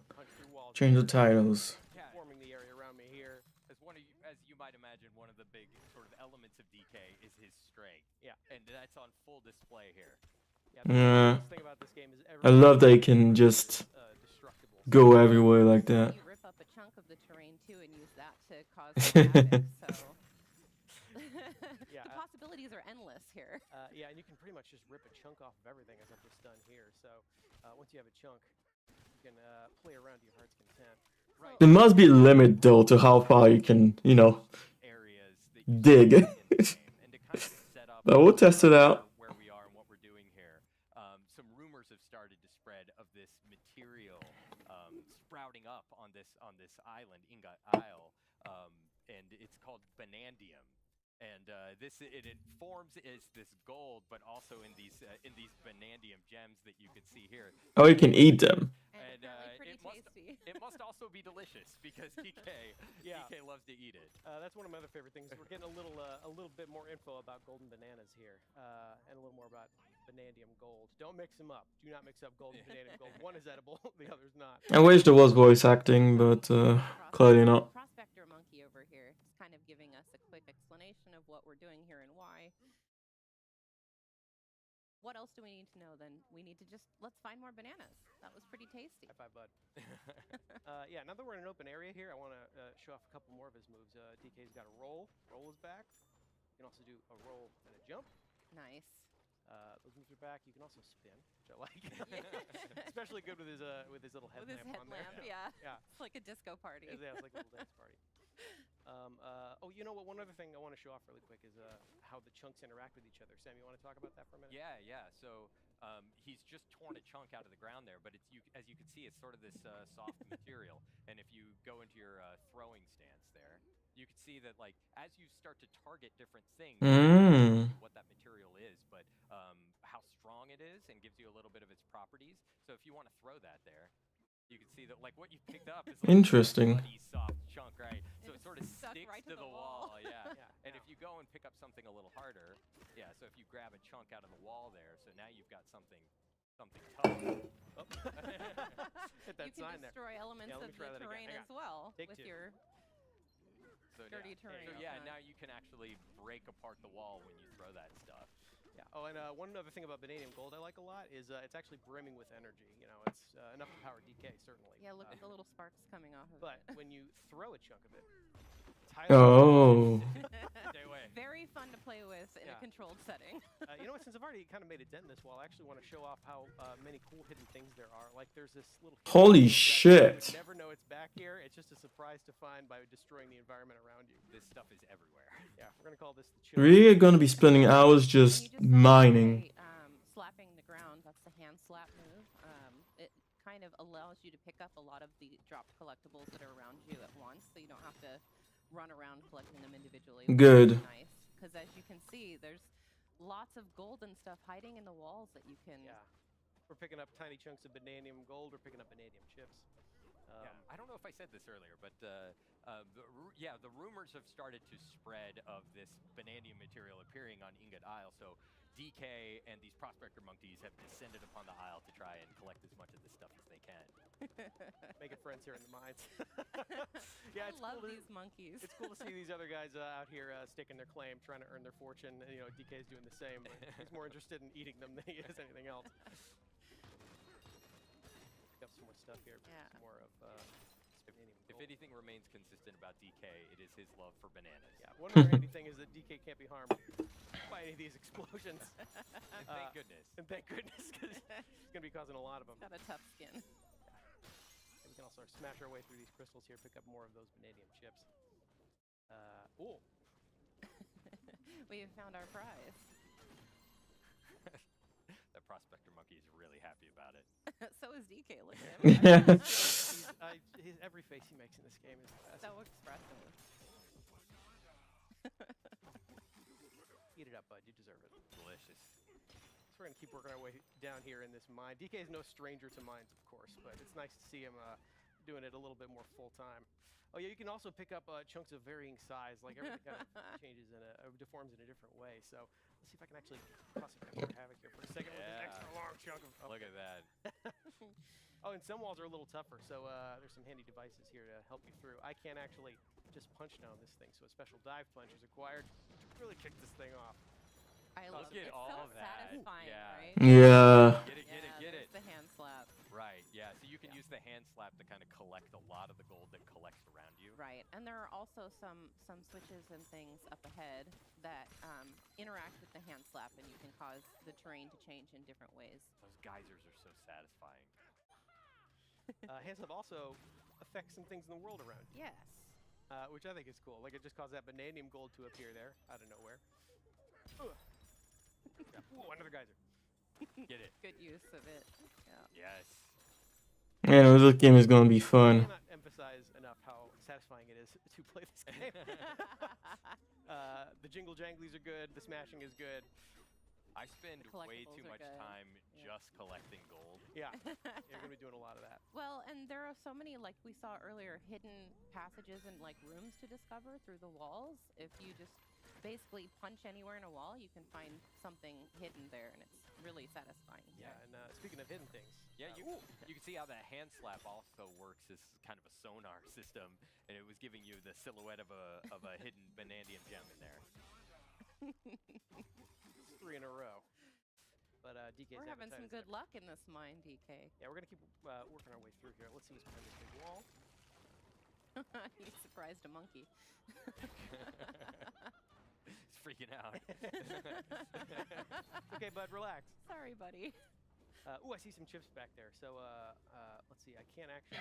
Change the titles. Forming the area around me here. As you might imagine, one of the big sort of elements of DK is his strength. Yeah. And that's on full display here. Yeah. The thing about this game is I love that you can just go everywhere like that. You rip up a chunk of the terrain too and use that to cause havoc. So yeah, the possibilities are endless here. Yeah, and you can pretty much just rip a chunk off of everything, as I've just done here. So once you have a chunk, you can play around to your heart's content. Right. There must be a limit though to how far you can, Areas that you dig. and to kind of set up But we'll test it out. where we are and what we're doing here. Some rumors have started to spread of this material sprouting up on this island, Ingot Isle, and it's called Banandium. And it forms as this gold, but also in these Banandium gems that you can see here. Oh, you can eat them. And pretty tasty. It must also be delicious because DK loves to eat it. That's one of my other favorite things. We're getting a little bit more info about golden bananas here, and a little more about Banandium gold. Don't mix them up. Do not mix up gold and Banandium gold. One is edible, the other's not. I wish there was voice acting, but clearly not. Prospector Monkey over here is kind of giving us a quick explanation of what we're doing here and why. What else do we need to know then? We need to let's find more bananas. That was pretty tasty. High five, bud. Yeah, now that we're in an open area here, I want to show off a couple more of his moves. DK's got a roll. Roll is back. You can also do a roll and a jump. Nice. Those moves are back. You can also spin, which I like. Especially good with his little headlamp on there. Yeah. Yeah. It's like a disco party. Yeah, it's like a little dance party. Oh, you know what? One other thing I want to show off really quick is how the chunks interact with each other. Sam, you want to talk about that for a minute? Yeah. So he's just torn a chunk out of the ground there, but as you can see, it's sort of this soft material. And if you go into your throwing stance there, you can see that as you start to target different things, what that material is, but how strong it is, and gives you a little bit of its properties. So if you want to throw that there, you can see that what you picked up is Interesting. a bloody, soft chunk, right? So it sort of sticks right to the wall. Yeah. And Yeah. if you go and pick up something a little harder, so if you grab a chunk out of the wall there, so now you've got something tough. Oh. Hit that You can sign there. destroy elements Yeah, let of me try the that again. terrain Hang as well Take with two. your So dirty terrain. So Okay. now you can actually break apart the wall when you throw that stuff. Yeah. Oh, and one other thing about Banandium Gold I like a lot is it's actually brimming with energy. It's enough to power DK, certainly. Yeah, look at the little sparks coming off of But it. when you throw a chunk of it, Oh. Stay away. Very fun to play with in a controlled setting. You know what? Since I've already kind of made a dent in this wall, I actually want to show off how many cool hidden things there are. Like there's this little. Holy that shit. You would never know it's back here. It's just a surprise to find by destroying the environment around you. This stuff is everywhere. Yeah, we're gonna call this the. Chill. We're gonna be spending hours And you just saw mining. DK, slapping the ground. That's the hand slap move. It kind of allows you to pick up a lot of the dropped collectibles that are around you at once, so you don't have to run around collecting them individually. Good. Nice, because as you can see, there's lots of gold and stuff hiding in the walls that you can. Yeah, we're picking up tiny chunks of Banandium Gold. We're picking up Banandium chips. I don't know if I said this earlier, but the rumors have started to spread of this Banandium material appearing on Ingot Isle. So DK and these prospector monkeys have descended upon the isle to try and collect as much of this stuff as they can. Making friends here in the mines. I it's love cool these monkeys. It's cool to see these other guys out here staking their claim, trying to earn their fortune. And, DK's doing the same. But he's more interested in eating them than he is anything else. Pick up some more stuff here. Yeah. Some more of Banandium If Gold. anything remains consistent about DK, it is his love for bananas. Yeah, one more handy thing is that DK can't be harmed by any of these explosions. And thank goodness. And thank goodness, because he's going to be causing a lot of them. Got a tough skin. And we can also smash our way through these crystals here, pick up more of those Banandium chips. Ooh. We have found our prize. The prospector monkey is really happy about it. So is DK. Look at him. face he makes in this game is the best. So expressive. Eat it up, bud. You deserve it. Delicious. So we're gonna keep working our way down here in this mine. DK is no stranger to mines, of course, but it's nice to see him doing it a little bit more full time. Oh yeah, you can also pick up chunks of varying size. Like everything kind of changes deforms in a different way. So let's see if I can actually cause some more havoc here for a second with this extra long chunk of. Look at that. Oh, and some walls are a little tougher, so there's some handy devices here to help you through. I can't actually just punch down this thing, so a special dive punch is required to really kick this thing off. I love Look at it. It's all so that. satisfying, Yeah. right? Yeah. Get it. The hand slap. Right, yeah. So you can use the hand slap to kind of collect a lot of the gold that collects around you. Right, and there are also some switches and things up ahead that interact with the hand slap, and you can cause the terrain to change in different ways. Those geysers are so satisfying. Hand slap also affects some things in the world around you, Yes. which I think is cool. Like it just caused that vanadium gold to appear there out of nowhere. Ugh. Ooh, another geyser. Get it. Good use of it. Yeah. Yes. Man, this game is gonna be I fun. cannot emphasize enough how satisfying it is to play this game. The jingle janglies are good. The smashing is good. I spend way Collectibles too are much good. time Yeah. just collecting gold. Yeah, you're gonna be doing a lot of that. Well, and there are so many, like we saw earlier, hidden passages and like rooms to discover through the walls. If you just basically punch anywhere in a wall, you can find something hidden there, and it's really satisfying. Yeah, and speaking of hidden things, Yeah, you can see how that hand slap also works as kind of a sonar system, and it was giving you the silhouette of a hidden vanadium gem in there. 3 in a row. But DK's We're having some advertising good luck in this mine, DK. Yeah, we're gonna keep working our way through here. Let's see what's behind this big wall. You surprised a monkey. He's freaking out. Okay, bud, relax. Sorry, buddy. Ooh, I see some chips back there. So let's see. I can't actually.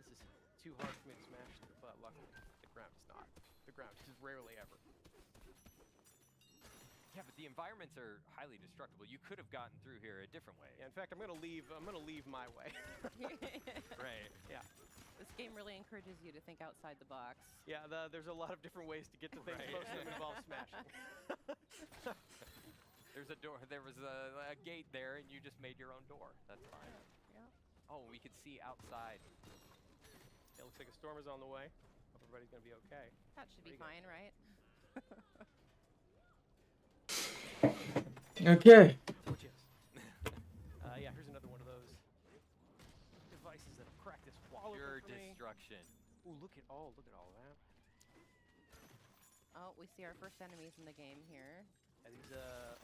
This is too hard for me to smash through, but luckily the ground is not. The ground is rarely ever. Yeah, but the environments are highly destructible. You could have gotten through here a different way. Yeah, in fact, I'm gonna leave my way. Right. Yeah. This game really encourages you to think outside the box. Yeah, there's a lot of different ways to get to things. Right. Most of them involve smashing. There's a door. There was a gate there, and you just made your own door. That's fine. Yeah. Oh, we could see outside. It looks like a storm is on the way. Hope everybody's gonna be okay. That should be Pretty good. fine, right? Okay. Oh, yes. Yeah, here's another one of those devices that have cracked this wall Pure open for me. destruction. Ooh, look at all that. Oh, we see our first enemies in the game here. And these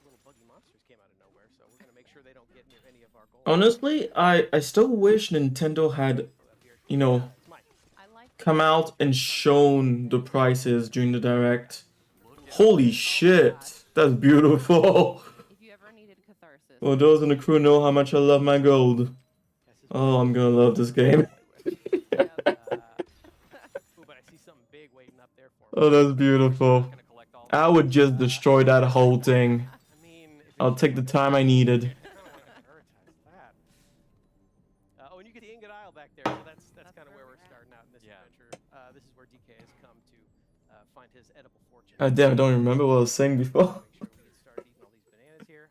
little buggy monsters came out of nowhere, so we're gonna make sure they don't get near any of our gold. Honestly, I still wish Nintendo had, you know, It's mine. I like come out and shown the prices during the direct. Holy shit, that's beautiful. If you ever needed catharsis. Well, those in the crew know how much I love my gold. This is Oh, I'm gonna love this game. Ooh, but I see something big waiting up there for me. Oh, that's beautiful. Gonna collect all I would just destroy that whole thing. I mean, if I'll take the time I needed. I kind of want to prioritize that. Oh, and you get the ingot aisle back there, so that's kind of where we're starting out in this Yeah. adventure. This is where DK has come to find his edible fortune. Damn, I don't remember what I was saying before. Make sure we get started eating all these bananas here.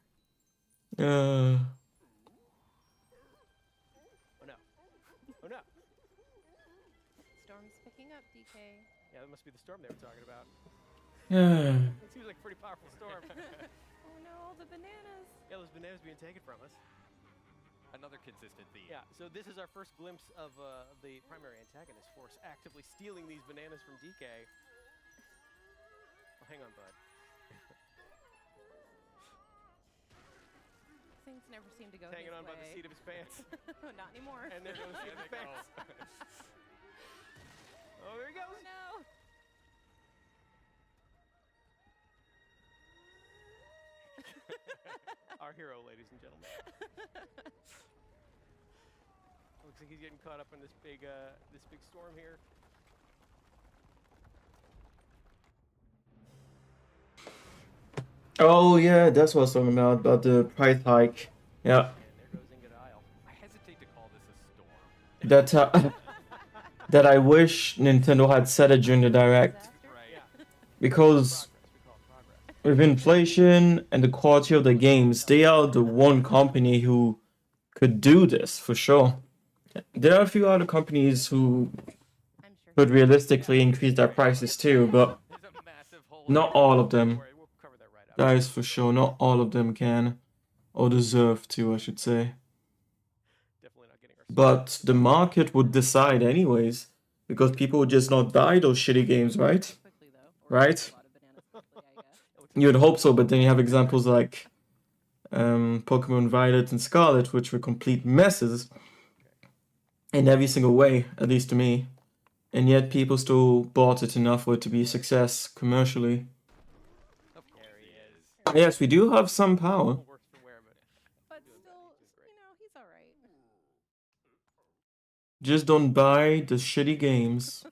Uh, Oh no! Oh no! Storm's picking up, DK. Yeah, that must be the storm they were talking about. yeah. It seems like a pretty powerful storm. Oh no, the bananas. Yeah, those bananas being taken from us. Another consistent theme. Yeah, so this is our first glimpse of the primary antagonist force actively stealing these bananas from DK. Oh, hang on, bud. Things never seem to go Hanging his on by the way. seat of his pants. Not anymore. And there goes the seat of his pants. Oh, there he Oh goes. no. Our hero, ladies and gentlemen. Looks like he's getting caught up in this big storm here. Oh yeah, that's what I was talking about the price hike. Yeah, And there goes Ingot Isle. I hesitate to call this a storm. that's how. that I wish Nintendo had said it during the direct. Because with inflation and the quality of the games, they are the one company who could do this for sure. There are a few other companies who could realistically increase their prices too, but not all of them. That is for sure. Not all of them can, or deserve to, I should say. But the market would decide anyways, because people would just not buy those shitty games, right? Right? You'd hope so, but then you have examples like Pokemon Violet and Scarlet, which were complete messes in every single way, at least to me. And yet people still bought it enough for it to be a success commercially. Yes, we do have some power. But still, you know, he's alright. Just don't buy the shitty games.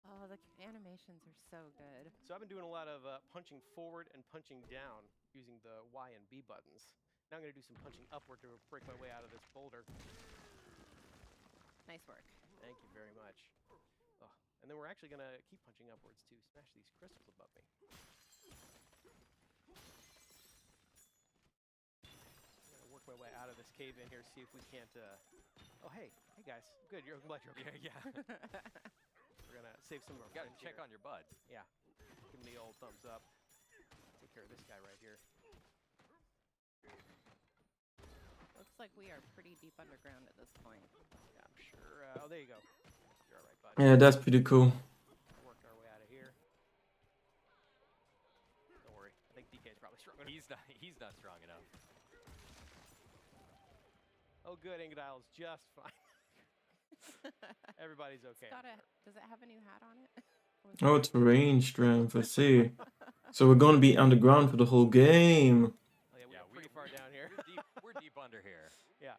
Oh, the animations are so good. So I've been doing a lot of punching forward and punching down using the Y and B buttons. Now I'm going to do some punching upward to break my way out of this boulder. Nice work. Thank you very much. Oh, and then we're actually going to keep punching upwards to smash these crystals above me. I'm going to work my way out of this cave in here, see if we can't... Oh, hey guys. Good, I'm glad you're okay. Yeah. We're going to save some of our... Gotta check on your bud. Yeah. Give him the old thumbs up. Take care of this guy right here. Looks like we are pretty deep underground at this point. Yeah, I'm sure. Oh, there you go. You're all right, bud. Yeah, that's pretty cool. Work our way out of here. Don't worry. I think DK is probably strong enough. He's not strong enough. Oh, good. Ingodile's just fine. Everybody's okay. Does it have a new hat on it? Oh, it's range strength, I see. So we're gonna be underground for the whole game. Oh, yeah, we're pretty far down here. We're deep under here. Yeah.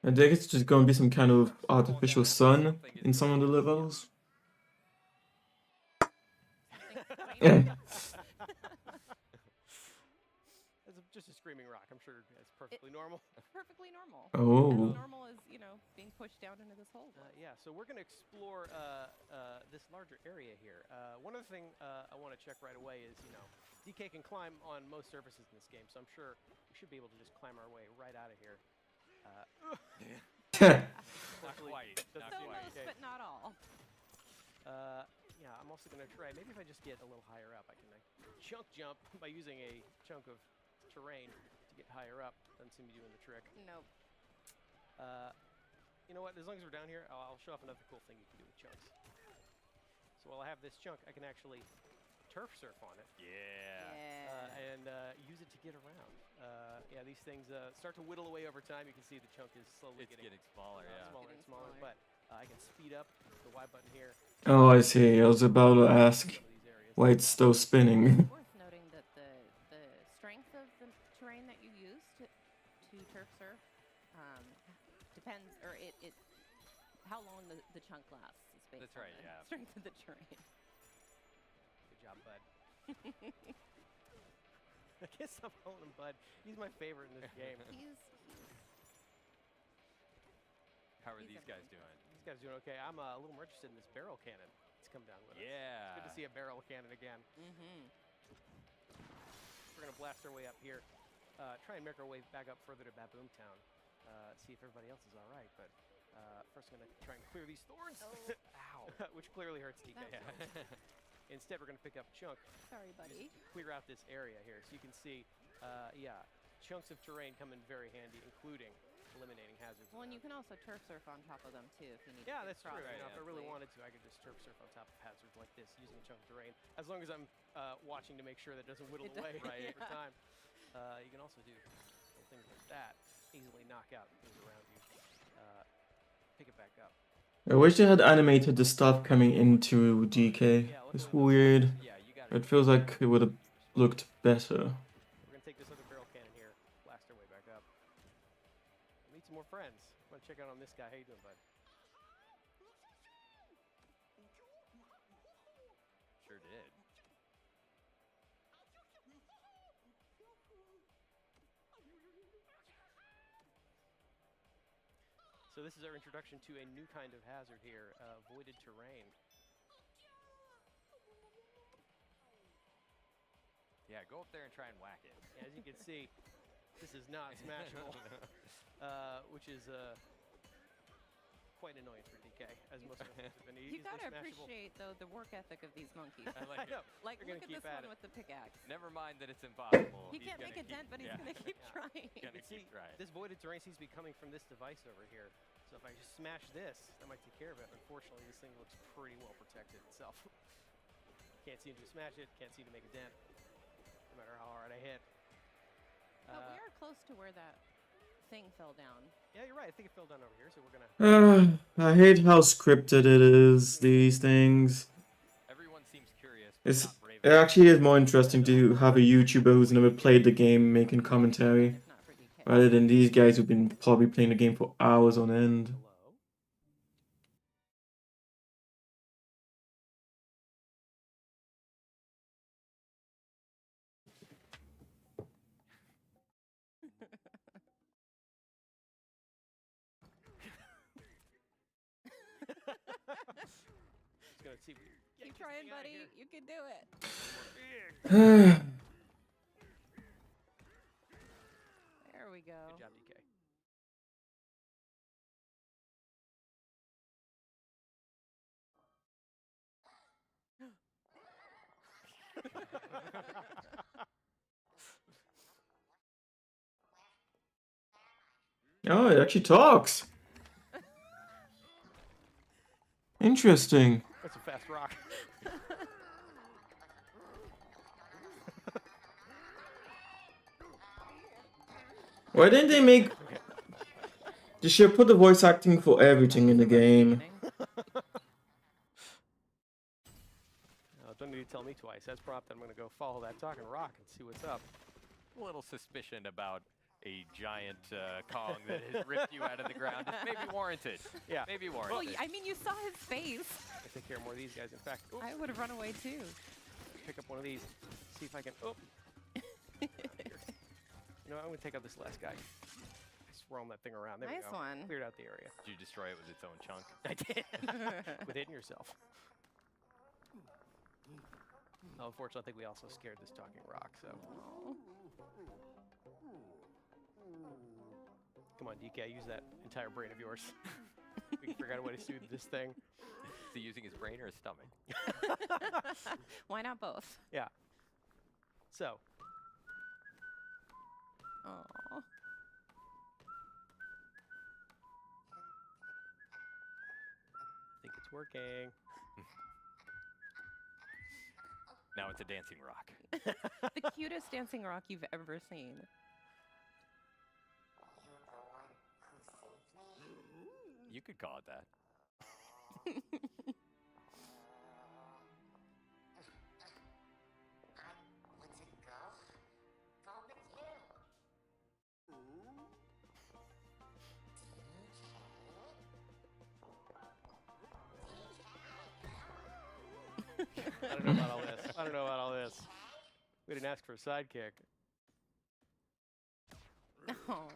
I think it's just gonna be some kind of artificial sun in some of the levels. Yeah. It's just a screaming rock. I'm sure it's perfectly normal. Perfectly normal. Oh. As normal as, you know, being pushed down into this hole. Yeah, so we're going to explore this larger area here. One other thing I want to check right away is, you know, DK can climb on most surfaces in this game, so I'm sure we should be able to just climb our way right out of here. Not quite. Not So quite. most, but not all. Yeah, I'm also going to try, maybe if I just get a little higher up, I can chunk jump by using a chunk of terrain to get higher up. Doesn't seem to be doing the trick. Nope. You know what, as long as we're down here, I'll show off another cool thing you can do with chunks. So while I have this chunk, I can actually turf surf on it. Yeah. And use it to get around. Yeah, these things start to whittle away over time. You can see the chunk is slowly getting smaller, yeah. Smaller and smaller, but I can speed up the Y button here. Oh, I see. I was about to ask why it's still spinning. Worth noting that the strength of the terrain that you use to turf surf depends, or it how long the chunk lasts is based That's on right, the yeah. strength of the terrain. Good job, bud. I guess I'm calling him Bud. He's my favorite in this game. How are these guys doing? These guys are doing okay. I'm a little more interested in this barrel cannon. It's come down with us. Yeah. It's good to see a barrel cannon again. Mm-hmm. We're going to blast our way up here. Try and make our way back up further to Baboom Town. See if everybody else is all right. But first, I'm going to try and clear these thorns. Oh. Ow. Which clearly hurts DK. Instead, we're going to pick up Chunk. Sorry, buddy. Clear out this area here. So you can see, yeah, chunks of terrain come in very handy, including eliminating hazards. Well, and you can also turf surf on top of them, too, if you need to. Yeah, that's true. Right, You know, if I really wanted to, I could just turf surf on top of hazards like this using a chunk of terrain. As long as I'm watching to make sure that it doesn't whittle away over time. You can also do little things like that. Easily knock out things around you. Pick it back up. I wish they had animated the stuff coming into DK. It's weird. It feels like it would have looked better. We're going to take this other barrel cannon here, blast our way back up. Meet some more friends. I want to check out on this guy. How you doing, bud? Sure did. So this is our introduction to a new kind of hazard here, voided terrain. Yeah, go up there and try and whack it. As you can see, this is not smashable, which is quite annoying for DK, as most of them have been You easily gotta smashable. appreciate, though, the work ethic of these monkeys. I like it. Like, They're look gonna at keep this at one it. with the pickaxe. Never mind that it's impossible. He can't make a dent, but he's gonna keep trying. Gonna See, keep trying. this voided terrain seems to be coming from this device over here. So if I just smash this, that might take care of it. Unfortunately, this thing looks pretty well protected itself. Can't seem to smash it, can't seem to make a dent, no matter how hard I hit. But we are close to where that thing fell down. Yeah, you're right. I think it fell down over here, so we're gonna... I hate how scripted it is, these things. Everyone seems curious. But It's, not brave it enough. actually is more interesting to have a YouTuber who's never played the game making commentary, If not for DK. rather than these guys who've been probably playing the game for hours on end. Hello? Just gonna see if we can get Keep this trying, thing outta buddy. here. You can do it. There we go. Good job, DK. Oh, it actually talks. Interesting. That's a fast rock. Why didn't they make... They should put the voice acting for everything in the game. Don't need to tell me twice. That's prompted. I'm going to go follow that talking rock and see what's up. A little suspicion about a giant Kong that has ripped you out of the ground is maybe warranted. Yeah. Maybe Well, warranted. I mean, you saw his face. I take care of more of these guys. In fact, oops, I would have run away too. pick up one of these. See if I can. Oh. You know, I'm going to take out this last guy. I swirl that thing around. There Nice we go. one. Cleared out the area. Did you destroy it with its own chunk? I did. With hitting yourself. Oh, unfortunately, I think we also scared this talking rock, so. Come on, DK, use that entire brain of yours. We can figure out a way to soothe this thing. Is he using his brain or his stomach? Why not both? Yeah. So, Oh. I think it's working. Now it's a dancing rock. The cutest dancing rock you've ever seen. You could call it that. I don't know about all this. I don't know about all this. We didn't ask for a sidekick. Oh.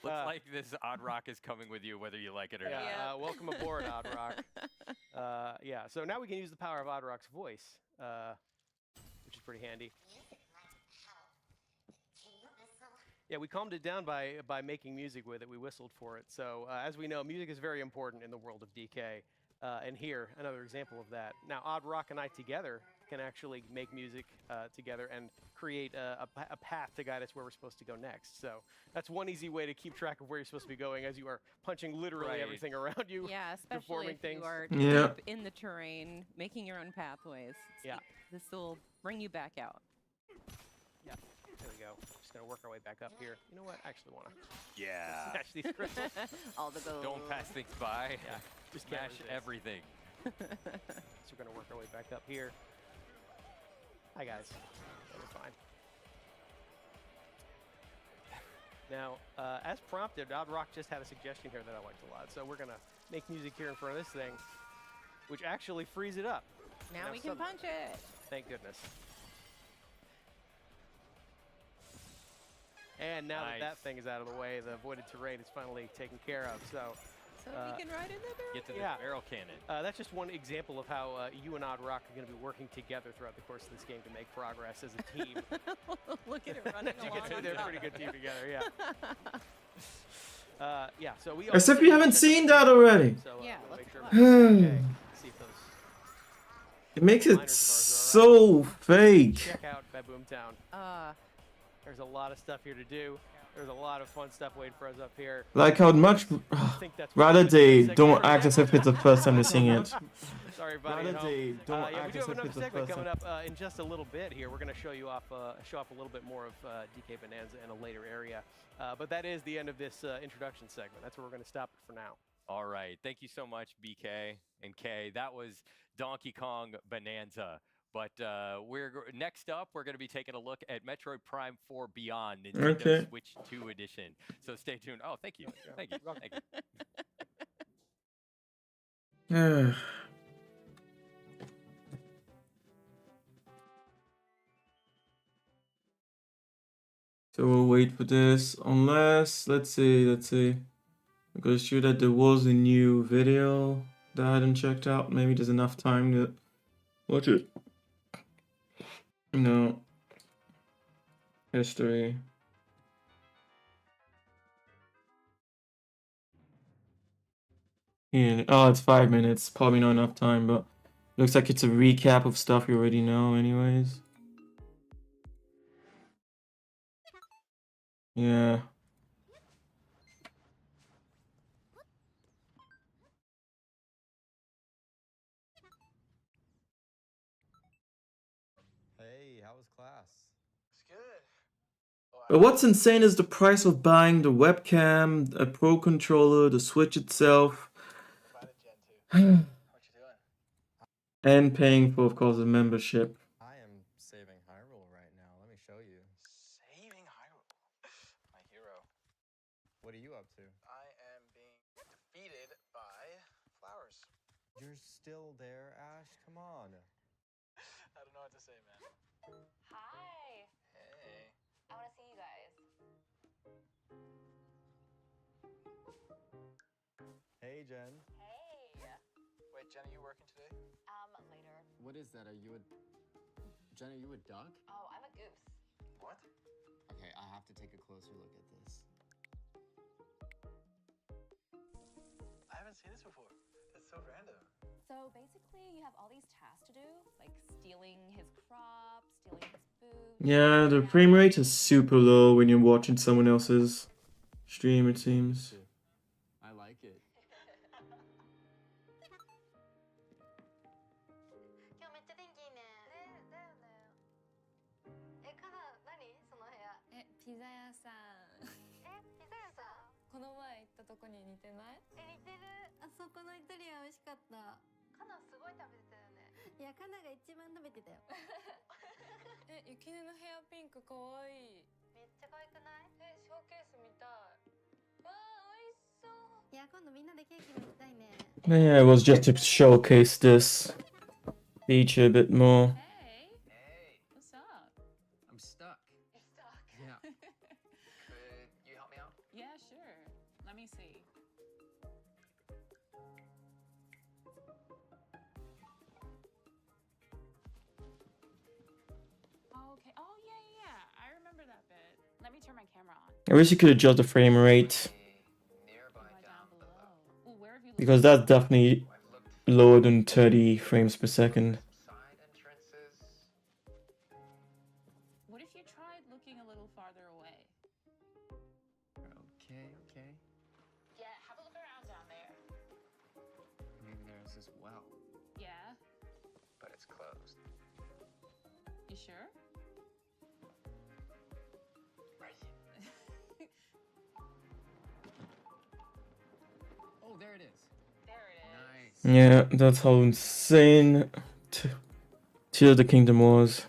Looks like this odd rock is coming with you whether you like it or Yeah, not. Yeah. welcome aboard, Odd Rock. Yeah, so now we can use the power of Odd Rock's voice, which is pretty handy. Yeah, we calmed it down by making music with it. We whistled for it. So as we know, music is very important in the world of DK. And here, another example of that. Now, Odd Rock and I together can actually make music together and create a path to guide us where we're supposed to go next. So that's one easy way to keep track of where you're supposed to be going as you are punching literally Right. everything around you. Yeah, especially deforming if things. you are Yeah. deep in the terrain, making your own pathways. Yeah. This will bring you back out. Yeah, there we go. Just gonna work our way back up here. You know what? I actually wanna Yeah. smash these crystals. All the gold. Don't pass things by. Yeah, just can't Smash resist. everything. So we're gonna work our way back up here. Hi guys. We're fine. Now, as prompted, Odd Rock just had a suggestion here that I liked a lot. So we're gonna make music here in front of this thing, which actually frees it up. Now Now we can suddenly- punch it. Thank goodness. And now that thing is out of the way, the avoided terrain is finally taken care of. So we can ride in the barrel. Get to the barrel cannon. That's just one example of how you and Odd Rock are going to be working together throughout the course of this game to make progress as a team. Look at it running along. They're a pretty good team together, yeah. Yeah, so we As if you haven't seen that already. So, Yeah, we'll let's make sure go. see if those It makes it so fake. check out Baboom Town. There's a lot of stuff here to do. There's a lot of fun stuff waiting for us up here. Like how much rather they don't act as if it's the first time they're seeing it. Sorry, buddy. Rather they don't Yeah, we act do as have if another it's the segment first coming time. up in just a little bit here. We're going to show you off, show off a little bit more of DK Bonanza in a later area. But that is the end of this introduction segment. That's where we're going to stop it for now. All right. Thank you so much, BK and K. That was Donkey Kong Bonanza. But next up, we're going to be taking a look at Metroid Prime 4 Beyond Nintendo Switch 2 Edition. So stay tuned. Oh, thank you. Thank you. Thank you. So we'll wait for this, unless, let's see. I'm gonna show that there was a new video that I hadn't checked out. Maybe there's enough time to watch it. No. History. Yeah. Oh, it's 5 minutes. Probably not enough time, but looks like it's a recap of stuff you already know anyways. Yeah. Hey, how was class? It's good. But what's insane is the price of buying the webcam, a pro controller, the Switch itself, What you doing? and paying for, of course, a membership. I am saving Hyrule right now. Let me show you. Saving Hyrule. My hero. What are you up to? I am being defeated by flowers. You're still there, Ash? Come on. I don't know what to say, man. Hi. Hey. I want to see you guys. Hey, Jen. Hey. Wait, Jen, are you working today? Later. What is that? Are you a... Jen, are you a duck? Oh, I'm a goose. What? Okay, I have to take a closer look at this. I haven't seen this before. It's so random. So basically, you have all these tasks to do, like stealing his crop, stealing his food. Yeah, the frame rate is super low when you're watching someone else's stream, it seems. I like it. 今日めっちゃ天気いいね。ね、だよね。カナ、何その部屋。ピザ屋さん。ピザ屋さん。この前行ったとこに似てない？似てる。あそこのイタリアン美味しかった。カナすごい食べてたよね。いや、カナが一番食べてたよ。ゆきねのヘアピンクかわいい。めっちゃ可愛くない？ショーケース見たい。わあ、美味しそう。いや、今度みんなでケーキ食べたいね。Yeah, it was just to showcase this feature a bit more. Hey. Hey. What's up? I'm stuck. You're stuck. Yeah. Could you help me out? Yeah, sure. Let me see. Okay. Oh, yeah. I remember that bit. Let me turn my camera on. I wish you could adjust the frame rate, Nearby down below. Well, where have you because that's definitely I've looked lower than 30 frames per second. side entrances. What if you tried looking a little farther away? Okay. Yeah, have a look around down there. Maybe there's this well. Yeah? But it's closed. You sure? Right. Oh, there it is. There it is. Nice. Yeah, that's how insane Tears of the Kingdom was.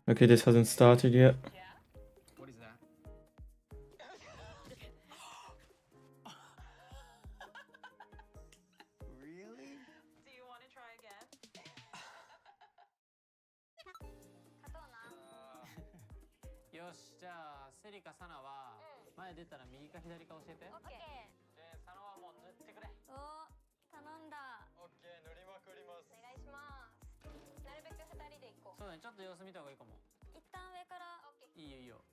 Okay, this hasn't started yet. Yeah? What is that? Really? Do you want to try again? よし、じゃあセリかサナは前出たら右か左か教えて。オッケー。佐野はもう塗ってくれ。お、頼んだ。オッケー、塗りまくります。お願いします。なるべく2人で行こう。そうだね、ちょっと様子見た方がいいかも。一旦上から。オッケー。いいよいいよ。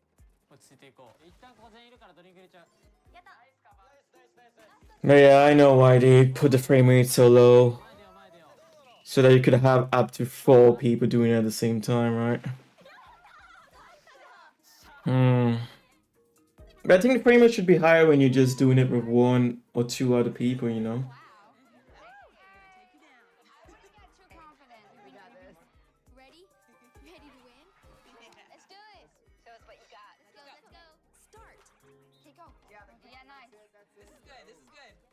落ち着いていこう。一旦ここ全員いるからドリンク入れちゃう。やった。 But yeah, I know why they put the frame rate so low. So that you could have up to 4 people doing it at the same time, right? But I think the frame rate should be higher when you're just doing it with 1 or 2 other people, you know? Ready? Ready to win? Let's do it. Show us what you got. Let's go. Start. Okay, go. Yeah, nice. This is good.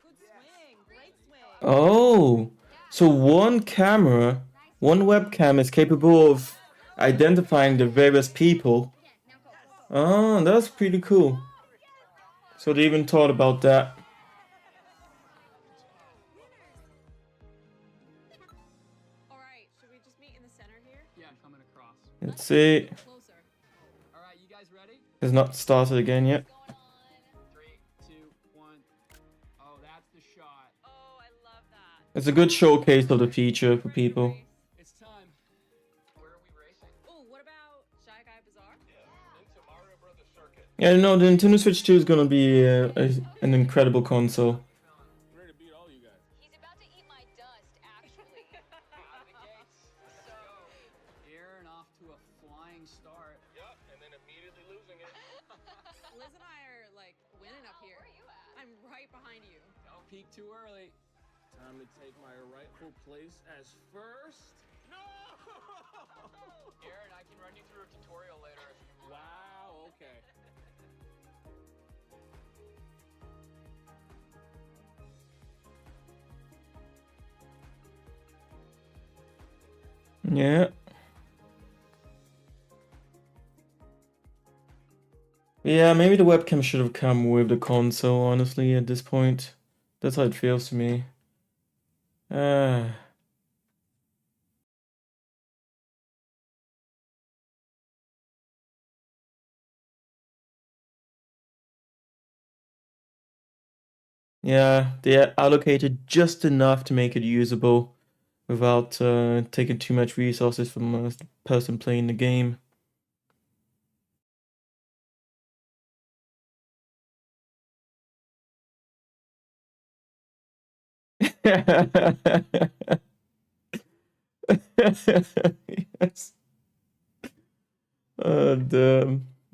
Good swing. Great swing. Oh, so one camera, one webcam is capable of identifying the various people. Oh, that's pretty cool. So they even thought about that. All right, should we just meet in the center here? Yeah, coming across. Let's see. Closer. All right, you guys ready? It's not started again yet. 3, 2, 1. Oh, that's the shot. Oh, I love that. It's a good showcase of the feature for people. It's time. Where are we racing? Oh, what about Shy Guy Bazaar? Into Mario Brothers Circuit. Yeah, no, the Nintendo Switch 2 is gonna be an incredible console. Ready to beat all you guys. He's about to eat my dust, actually. Out of the gates. Let's go. Here and off to a flying start. Yup, and then immediately losing it. Liz and I are like winning up here. Where are you at? I'm right behind you. Don't peek too early. Time to take my rightful place as first. No! Aaron, I can run you through a tutorial later. Wow, okay. Yeah. Yeah, maybe the webcam should have come with the console, honestly, at this point. That's how it feels to me. Yeah, they allocated just enough to make it usable without taking too much resources from the person playing the game. Yes.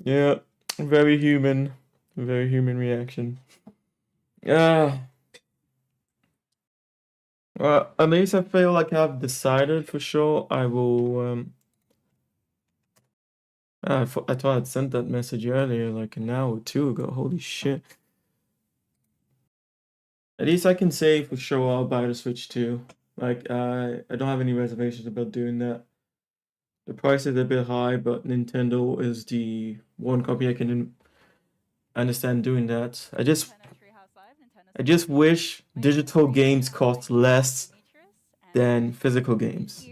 Yeah, very human reaction. Yeah. Well, at least I feel like I've decided for sure I will. I thought I'd sent that message earlier, like an hour or 2 ago. Holy shit. At least I can say for sure I'll buy the Switch 2. Like, I don't have any reservations about doing that. The price is a bit high, but Nintendo is the one company I can understand doing that. I just wish digital games cost less than physical games.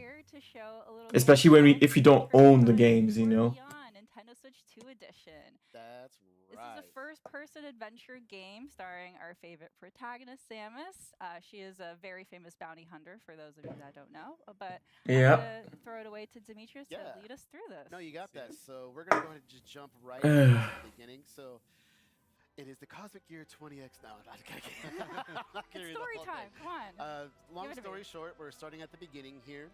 Especially if you don't own the games, you know. Nintendo Switch 2 edition. That's This right. is a first-person adventure game starring our favorite protagonist, Samus. She is a very famous bounty hunter, for those of you that don't know. But Yeah. I'm going to throw it away to Demetrius to lead us through this. No, you got that. So we're going to go ahead and just jump right into the beginning. So it is the Cosmic Gear 20X. No, I'm not going to It's story time. Come on. Long Give it to story me. short, we're starting at the beginning here.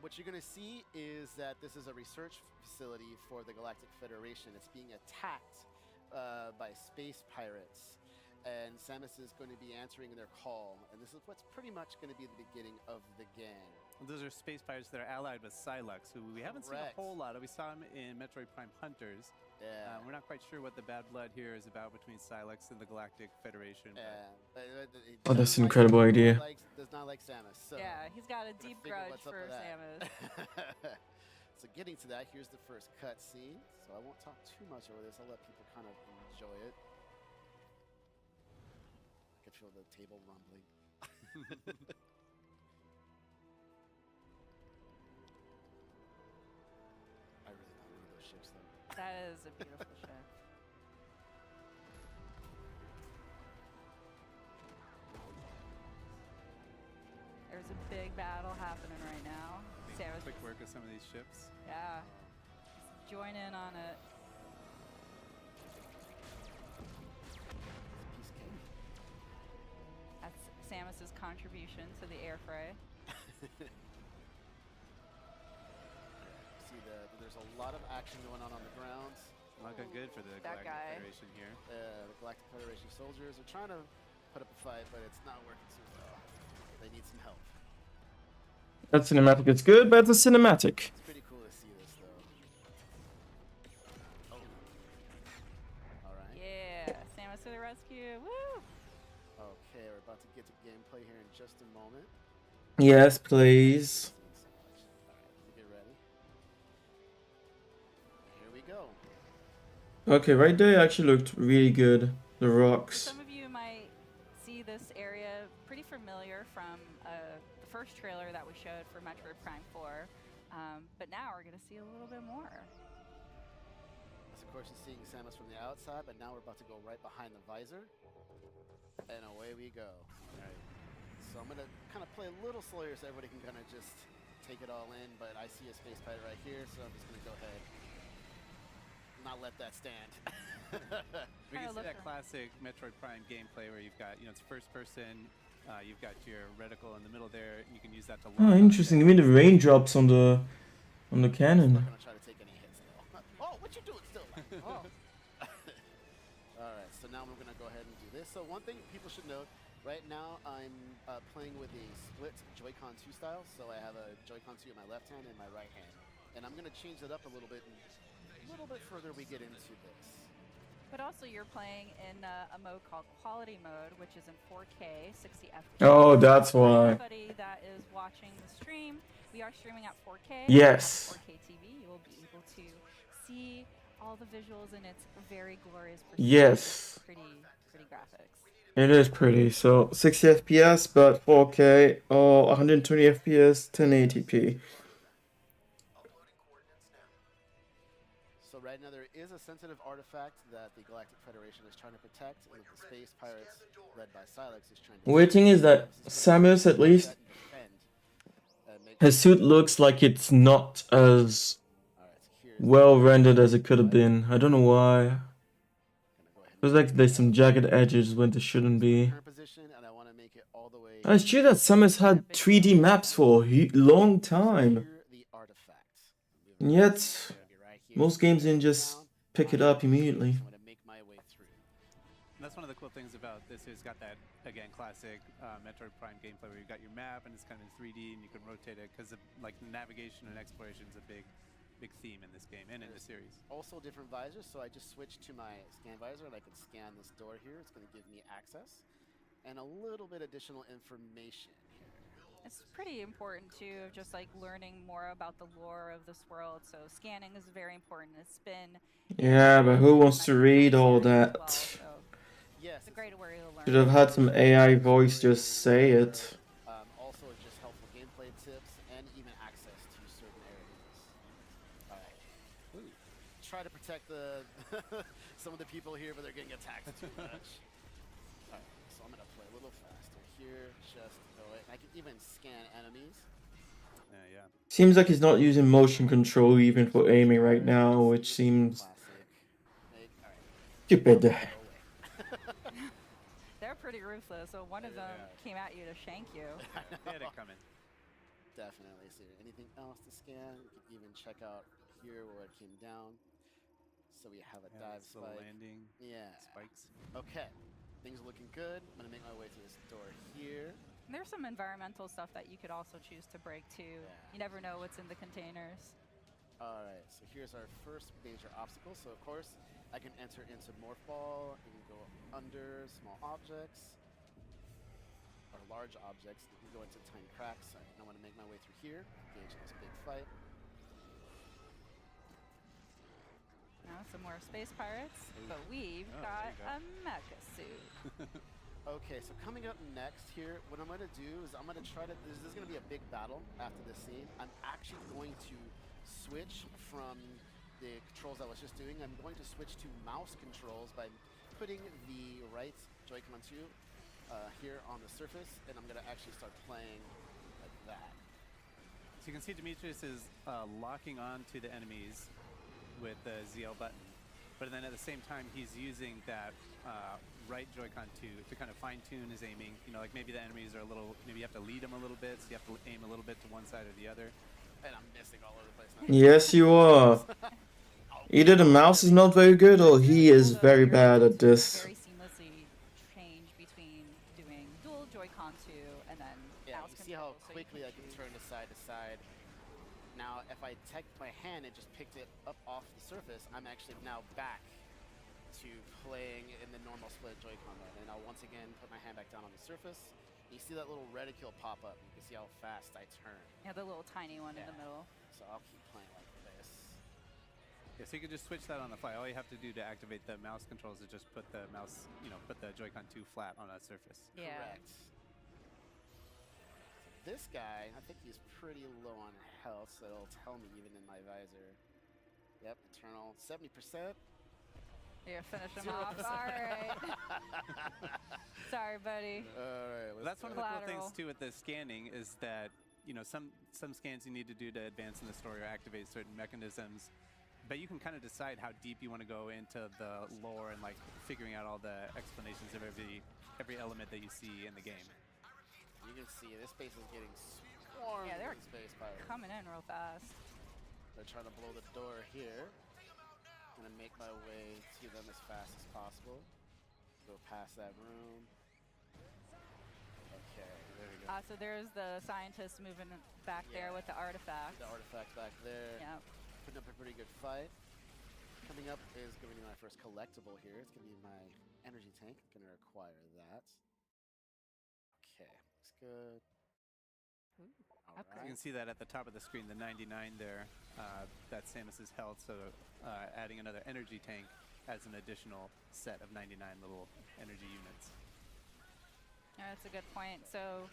What you're going to see is that this is a research facility for the Galactic Federation. It's being attacked by space pirates. And Samus is going to be answering their call. And this is what's pretty much going to be the beginning of the game. Those are space pirates that are allied with Psylux, who we haven't seen a whole lot of. We saw him in Metroid Prime Hunters. Yeah. We're not quite sure what the bad blood here is about between Psylux and the Galactic Federation. Oh, that's an incredible idea. Does not like Samus. So Yeah, he's got a deep figure grudge what's up for with that. Samus. So getting to that, here's the first cutscene. So I won't talk too much over this. I'll let people kind of enjoy it. I can feel the table rumbling. I really don't need those ships though. That is a beautiful ship. There's a big battle happening right now. Sarah's quick work of some of these ships. Yeah. Join in on it. That's Samus's contribution to the air fray. See, there's a lot of action going on the ground. Looking good for the Galactic Federation here. The Galactic Federation soldiers are trying to put up a fight, but it's not working too well. They need some help. That cinematic is good, but it's a cinematic. It's pretty cool to see this, though. Oh. All right. Yeah, Samus to the rescue. Woo! Okay, we're about to get to gameplay here in just a moment. Yes, please. All right, get ready. Here we go. Okay, right there actually looked really good. The rocks. Some of you might see this area pretty familiar from the first trailer that we showed for Metroid Prime 4, but now we're going to see a little bit more. As of course, you're seeing Samus from the outside, but now we're about to go right behind the visor, and away we go. All right. So I'm going to kind of play a little slower so everybody can kind of just take it all in, but I see a space pirate right here, so I'm just going to go ahead. Not let that stand. We can see that classic Metroid Prime gameplay where you've got, it's first person, you've got your reticle in the middle there, and you can use that to Oh, interesting. You mean the raindrops on the cannon? I'm not gonna try to take any hits though. Oh, what you doing still? Oh. All right, so now we're gonna go ahead and do this. So one thing people should note, right now I'm playing with a split Joy-Con 2 style. So I have a Joy-Con 2 in my left hand and my right hand, and I'm gonna change it up a little bit further we get into this. But also you're playing in a mode called Quality Mode, which is in 4K, 60 FPS. Oh, that's why. Everybody that is watching the stream, we are streaming at 4K. Yes. 4K TV, you will be able to see all the visuals in its very glorious Yes. pretty graphics. It is pretty. So 60 FPS, but 4K or 120 FPS, 1080p. So right now there is a sensitive artifact that the Galactic Federation is trying to protect, and the Space Pirates, led by Silex, is trying to... Weird thing is that Samus, at least, his suit looks like it's not as well rendered as it could have been. I don't know why. Feels like there's some jagged edges when there shouldn't be. It's true that Samus had 3D maps for a long time. And yet, most games didn't just pick it up immediately. And that's one of the cool things about this. It's got that, again, classic Metroid Prime gameplay where you've got your map and it's kind of 3D and you can rotate it because like navigation and exploration is a big theme in this game and in the series. Also different visors, so I just switched to my scan visor and I can scan this door here. It's going to give me access and a little bit additional information here. It's pretty important too, just like learning more about the lore of this world. So scanning is very important. It's been Yeah, but who wants to read all that? Yes, it's a great way to learn. Should have had some AI voice just say it. Also, just helpful gameplay tips and even access to certain areas. All right. Try to protect the some of the people here, but they're getting attacked too much. All right, so I'm gonna play a little faster here. Just go it. I can even scan enemies. Yeah. Seems like he's not using motion control even for aiming right now, which seems stupid. They're pretty ruthless, so one of them came at you to shank you. They had it coming. Definitely. Is there anything else to scan? We can even check out here where it came down. So we have a dive spike. Landing. Yeah. Spikes. Okay. Things are looking good. I'm going to make my way through this door here. There's some environmental stuff that you could also choose to break too. Yeah. You never know what's in the containers. Alright, so here's our first major obstacle. So of course, I can enter into Morph Ball, I can go under small objects, or large objects, I can go into tiny cracks. I want to make my way through here, engage in this big fight. Now some more space pirates, but we've got a mecha suit. Okay, so coming up next here, what I'm going to do is I'm going to try to, this is going to be a big battle after this scene. I'm actually going to switch from the controls I was just doing, I'm going to switch to mouse controls by putting the right Joy-Con 2 here on the surface, and I'm going to actually start playing like that. So you can see Demetrius is locking on to the enemies with the ZL button, but then at the same time he's using that right Joy-Con to kind of fine-tune his aiming. You know, like maybe the enemies are a little, maybe you have to lead them a little bit, so you have to aim a little bit to one side or the other. And I'm missing all over the place now. Yes, you are. Either the mouse is not very good, or he is very bad at this. Very seamlessly change between doing dual Joy-Con 2 and then mouse you see how quickly I can turn to side. Now, if I take my hand and just picked it up off the surface, I'm actually now back to playing in the normal split Joy-Con mode. And I'll once again put my hand back down on the surface. You see that little reticule pop up. You can see how fast I turn. Yeah, the little tiny one in the middle. So I'll keep playing like this. Yeah, so you can just switch that on the fly. All you have to do to activate the mouse controls is just put the mouse, put the Joy-Con 2 flat on that surface. Yeah. Correct. This guy, I think he's pretty low on health, so it'll tell me even in my visor. Yep, Eternal, 70%. Yeah, finish him off. All right. Sorry, buddy. All right. That's one of the cool things too with the scanning is that some scans you need to do to advance in the story or activate certain mechanisms, but you can kind of decide how deep you want to go into the lore and like figuring out all the explanations of every element that you see in the game. You can see this space is getting swarmed. Yeah, they're space pirates coming in real fast. They're trying to blow the door here. I'm gonna make my way to them as fast as possible. Go past that room. Okay, there we go. So there's the scientist moving back there with the artifact. The artifact back there. Yep. Putting up a pretty good fight. Coming up is going to be my first collectible here. It's going to be my energy tank. I'm going to require that. Okay, looks good. All right. You can see that at the top of the screen, the 99 there. That's Samus's health, so adding another energy tank adds an additional set of 99 little energy units. Yeah, that's a good point. So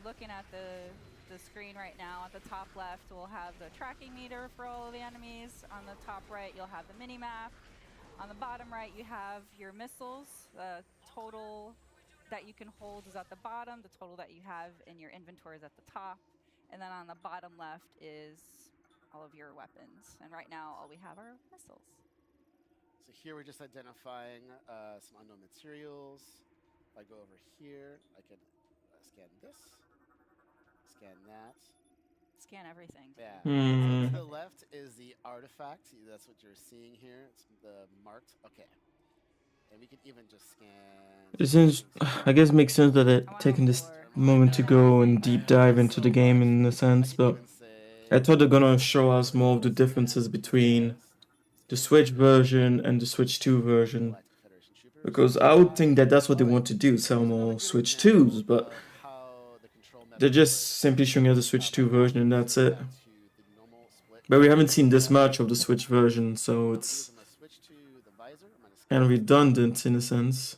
looking at the screen right now, at the top left, we'll have the tracking meter for all of the enemies. On the top right, you'll have the mini-map. On the bottom right, you have your missiles. The total that you can hold is at the bottom. The total that you have in your inventory is at the top. And then on the bottom left is all of your weapons. And right now, all we have are missiles. So here we're just identifying some unknown materials. If I go over here, I can scan this, scan that. Scan everything. Yeah. Hmm. So to the left is the artifact. That's what you're seeing here. It's the marked. Okay. And we can even just scan. It seems, I guess, it makes sense that it taking this moment to go and deep dive into the game in a sense, but I thought they're gonna show us more of the differences between the Switch version and the Switch 2 version, because I would think that that's what they want to do, sell more Switch 2s, but they're just simply showing us the Switch 2 version and that's it. But we haven't seen this much of the Switch version, so it's kind of redundant in a sense.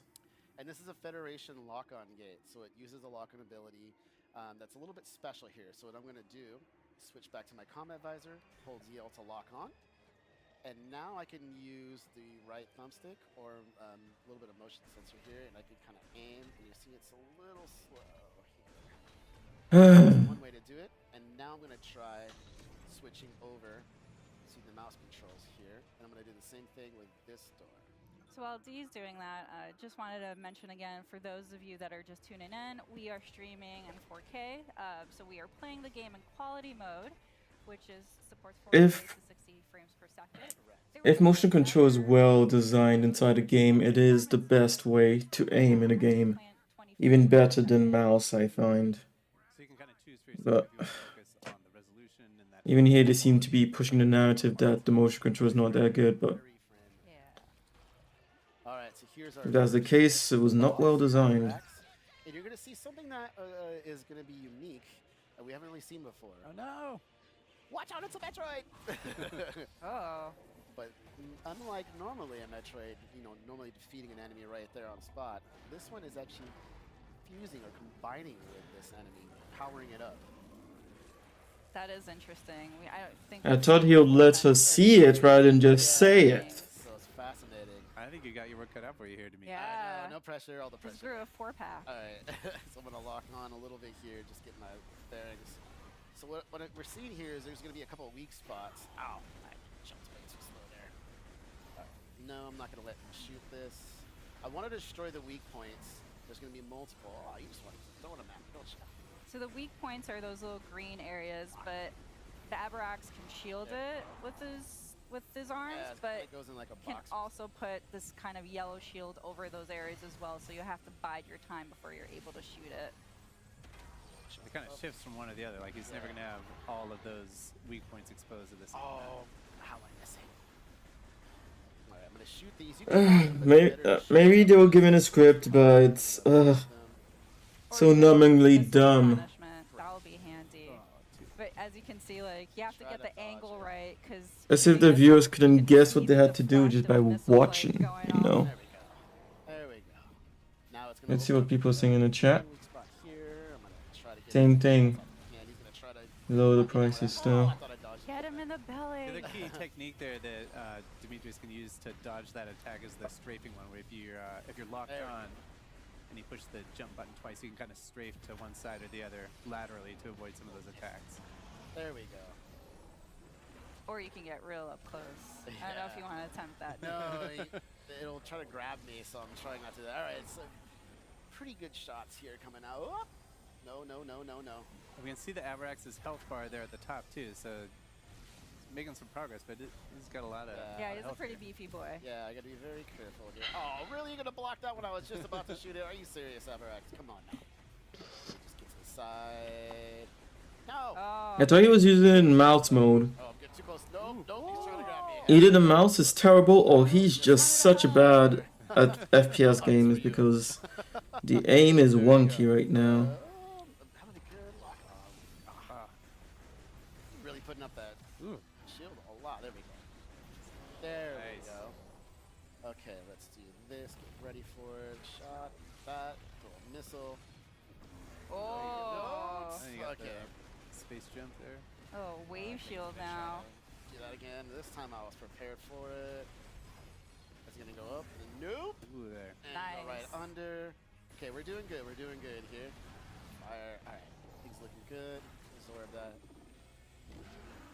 And this is a Federation lock-on gate, so it uses a lock-on ability that's a little bit special here. So what I'm going to do, switch back to my combat visor, hold ZL to lock on, and now I can use the right thumbstick or a little bit of motion sensor here, and I can kind of aim, and you see it's a little slow here. That's one way to do it, and now I'm going to try switching over to the mouse controls here, and I'm going to do the same thing with this door. So while Dee's doing that, I just wanted to mention again, for those of you that are just tuning in, we are streaming in 4K. So we are playing the game in quality mode, which supports 4K to 60 frames per second. If motion control is well designed inside a game, it is the best way to aim in a game. Even better than mouse, I find. But even here they seem to be pushing the narrative that the motion control is not that good, but if that's the case, it was not well designed. And you're going to see something that is going to be unique that we haven't really seen before. Oh no! Watch out, it's a Metroid! Oh. But unlike normally a Metroid, normally defeating an enemy right there on spot, this one is actually fusing or combining with this enemy, powering it up. That is interesting. I don't think. I thought he would let her see it rather than just say it. So it's fascinating. I think you got your work cut out for you here to me. Yeah. No pressure, all the Just pressure. grew a 4-pack. All right, so I'm gonna lock on a little bit here, just get my bearings. So what we're seeing here is there's gonna be a couple of weak spots. Ow, I jumped way too slow there. No, I'm not gonna let him shoot this. I want to destroy the weak points. There's gonna be multiple. Oh, you just want to throw a map, don't you? So the weak points are those little green areas, but the Abrax can shield it with his arms, but it goes in like a can box. also put this kind of yellow shield over those areas as well. So you have to bide your time before you're able to shoot it. It kind of shifts from one to the other. Like he's never gonna have all of those weak points exposed at the same time. How am I missing? All right, I'm gonna shoot these. You can Maybe they were given a script, but it's so numbingly dumb. That will be handy. But as you can see, like you have to get the angle right, because As if the viewers couldn't guess what they had to do just by watching, you know. There we go. Now it's gonna Let's see what people are saying in the chat. spot here. I'm gonna try to get Same thing. Yeah, he's gonna try to Lower the prices still. get him in the belly. The other key technique there that Demetrius can use to dodge that attack is the strafing one, where if you're locked on and you push the jump button twice, you can kind of strafe to one side or the other laterally to avoid some of those attacks. There we go. Or you can get real up close. I don't know if you want to attempt that. No, it'll try to grab me, so I'm trying not to do that. All right, so pretty good shots here coming out. Oh, no. We can see the Avarax's health bar there at the top too, so he's making some progress, but he's got a lot of Yeah, he's a health pretty here. beefy boy. Yeah, I gotta be very careful here. Oh, really? You're gonna block that when I was just about to shoot it? Are you serious, Avarax? Come on now. Just get to the side. No! I thought he was using it in mouse mode. Oh, I'm getting too close. No, he's trying to grab me. Either the mouse is terrible or he's just such a bad at FPS games because the aim is wonky right now. Having a good lock on. Really putting up that shield a lot. There we go. There we go. Okay, let's do this. Get ready for it. Shot. That. Throw a missile. Oh. And you got Okay. the space jump there. Oh, wave shield now. Do that again. This time I was prepared for it. It's gonna go up. Nope. Ooh, there. And Nice. go right under. Okay, we're doing good. We're doing good here. Fire. All right. Things looking good. Absorb that.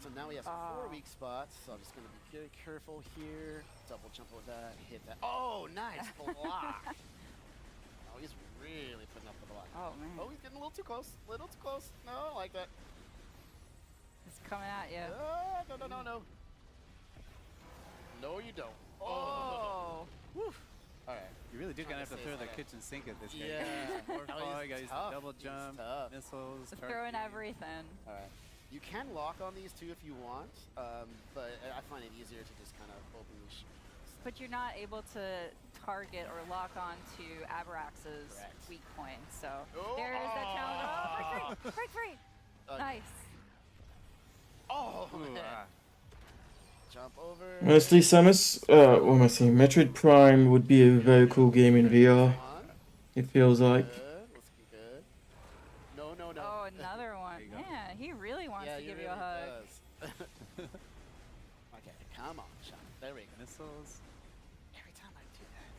So now we have some 4 weak spots. So I'm just gonna be very careful here. Double jump with that. Hit that. Oh, nice block. Oh, he's really putting up the block. Oh man. Oh, he's getting a little too close. Little too close. No, I don't like that. It's coming at you. No. No, you don't. Oh. Woo. All right. You really do Trying kind of to have to say throw the something. kitchen sink at this guy. Yeah. More No, fall, he's you got his tough. double He's jump, tough. missiles, Throwing targeting. everything. All right. You can lock on these too if you want, but I find it easier to just kind of openly shoot. But you're not able to target or lock on to Avarax's weak point. So there is that challenge. Oh, break free. Nice. Oh, Ooh, man. Jump over. Honestly, Samus, what am I saying? Metroid Prime would be a very cool game in VR. It feels like. Good. Let's be good. No. Oh, another one. Yeah, he really wants to give you a hug. Does. Okay, come on, shot. There we go. Missiles. Every time I do that.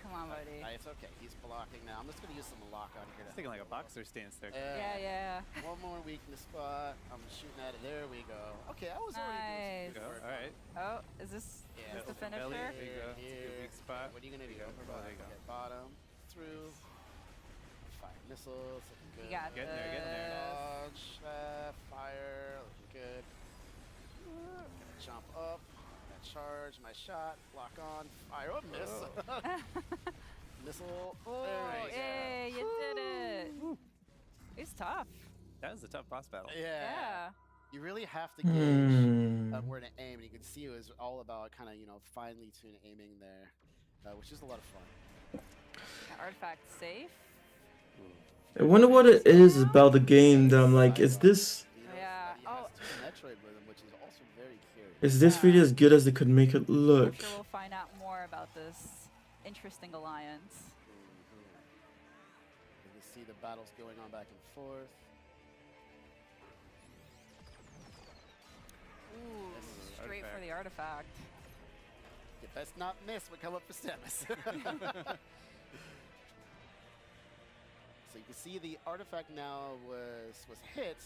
Come on, buddy. It's okay. He's blocking now. I'm just gonna use some lock on here. He's taking like a boxer stance there. Yeah. One more weakness spot. I'm shooting at it. There we go. Okay, I was already doing some good work. All right. Oh, is this the finisher? There you go. It's a good weak spot. What are you gonna do? Oh, there you go. Okay, bottom through. Fire missiles. Looking good. You got Getting there. Dodge. Fire. Looking good. Gonna jump up. Gonna charge my shot. Lock on. Fire. Oh, miss. Missile. Oh, hey, you did it. It's tough. That was a tough boss battle. Yeah. You really have to gauge where to aim, and you can see it was all about kind of, finely tuned aiming there, which is a lot of fun. Artifact safe. I wonder what it is about the game that I'm like, is this Yeah. Oh. Metroid rhythm, which is also very curious. is this really as good as they could make it look? I'm sure we'll find out more about this interesting alliance. You can see the battles going on back and forth. Ooh, straight for the artifact. You best not miss what come up for Samus. So you can see the artifact now was hit,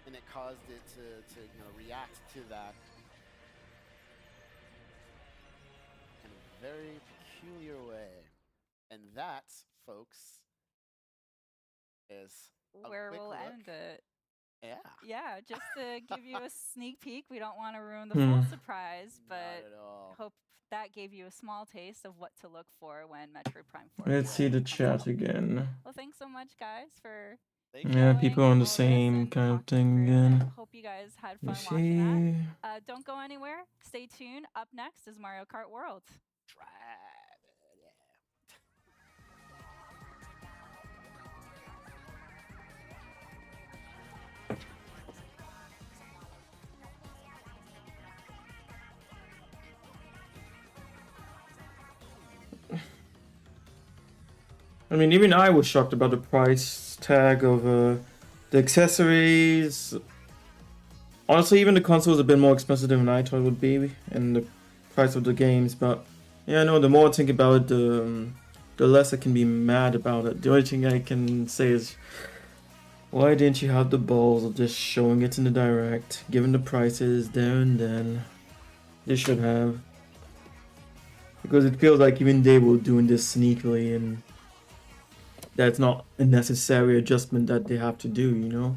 and it caused it to react to that in a very peculiar way. And that, folks, is where we'll end it. Yeah. Yeah, just to give you a sneak peek. We don't want to ruin the full surprise, but hope that gave you a small taste of what to look for when Metroid Prime 4. Let's see the chat again. Well, thanks so much, guys, for people on the same kind of thing again. Hope you guys had fun watching that. Don't go anywhere. Stay tuned. Up next is Mario Kart World. I mean, even I was shocked about the price tag of the accessories. Honestly, even the console is a bit more expensive than I thought it would be, and the price of the games. But yeah, no, the more I think about it, the less I can be mad about it. The only thing I can say is, why didn't you have the balls of just showing it in the direct, given the prices there and then? They should have. Because it feels like even they were doing this sneakily, and that's not a necessary adjustment that they have to do, you know?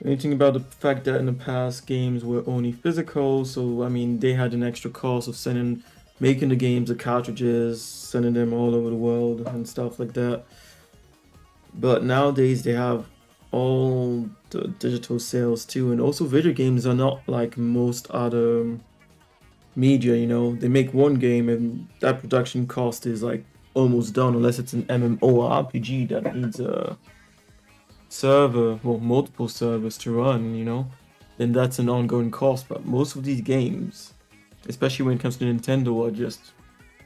Anything about the fact that in the past games were only physical, so I mean they had an extra cost of making the games, the cartridges, sending them all over the world and stuff like that. But nowadays they have all the digital sales too, and also video games are not like most other media, you know? They make one game and that production cost is like almost done, unless it's an MMORPG that needs a server, well, multiple servers to run, you know, then that's an ongoing cost. But most of these games, especially when it comes to Nintendo, are just,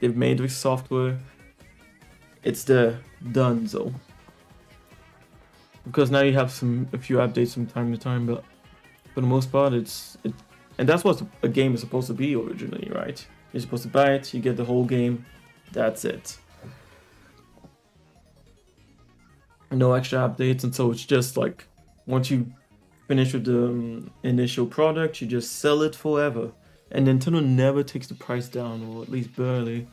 they've made the software, it's the donezo. Because now you have a few updates from time to time, but for the most part, and that's what a game is supposed to be originally, right? You're supposed to buy it, you get the whole game, that's it. No extra updates, and so it's just like once you finish with the initial product, you just sell it forever. And Nintendo never takes the price down, or at least barely,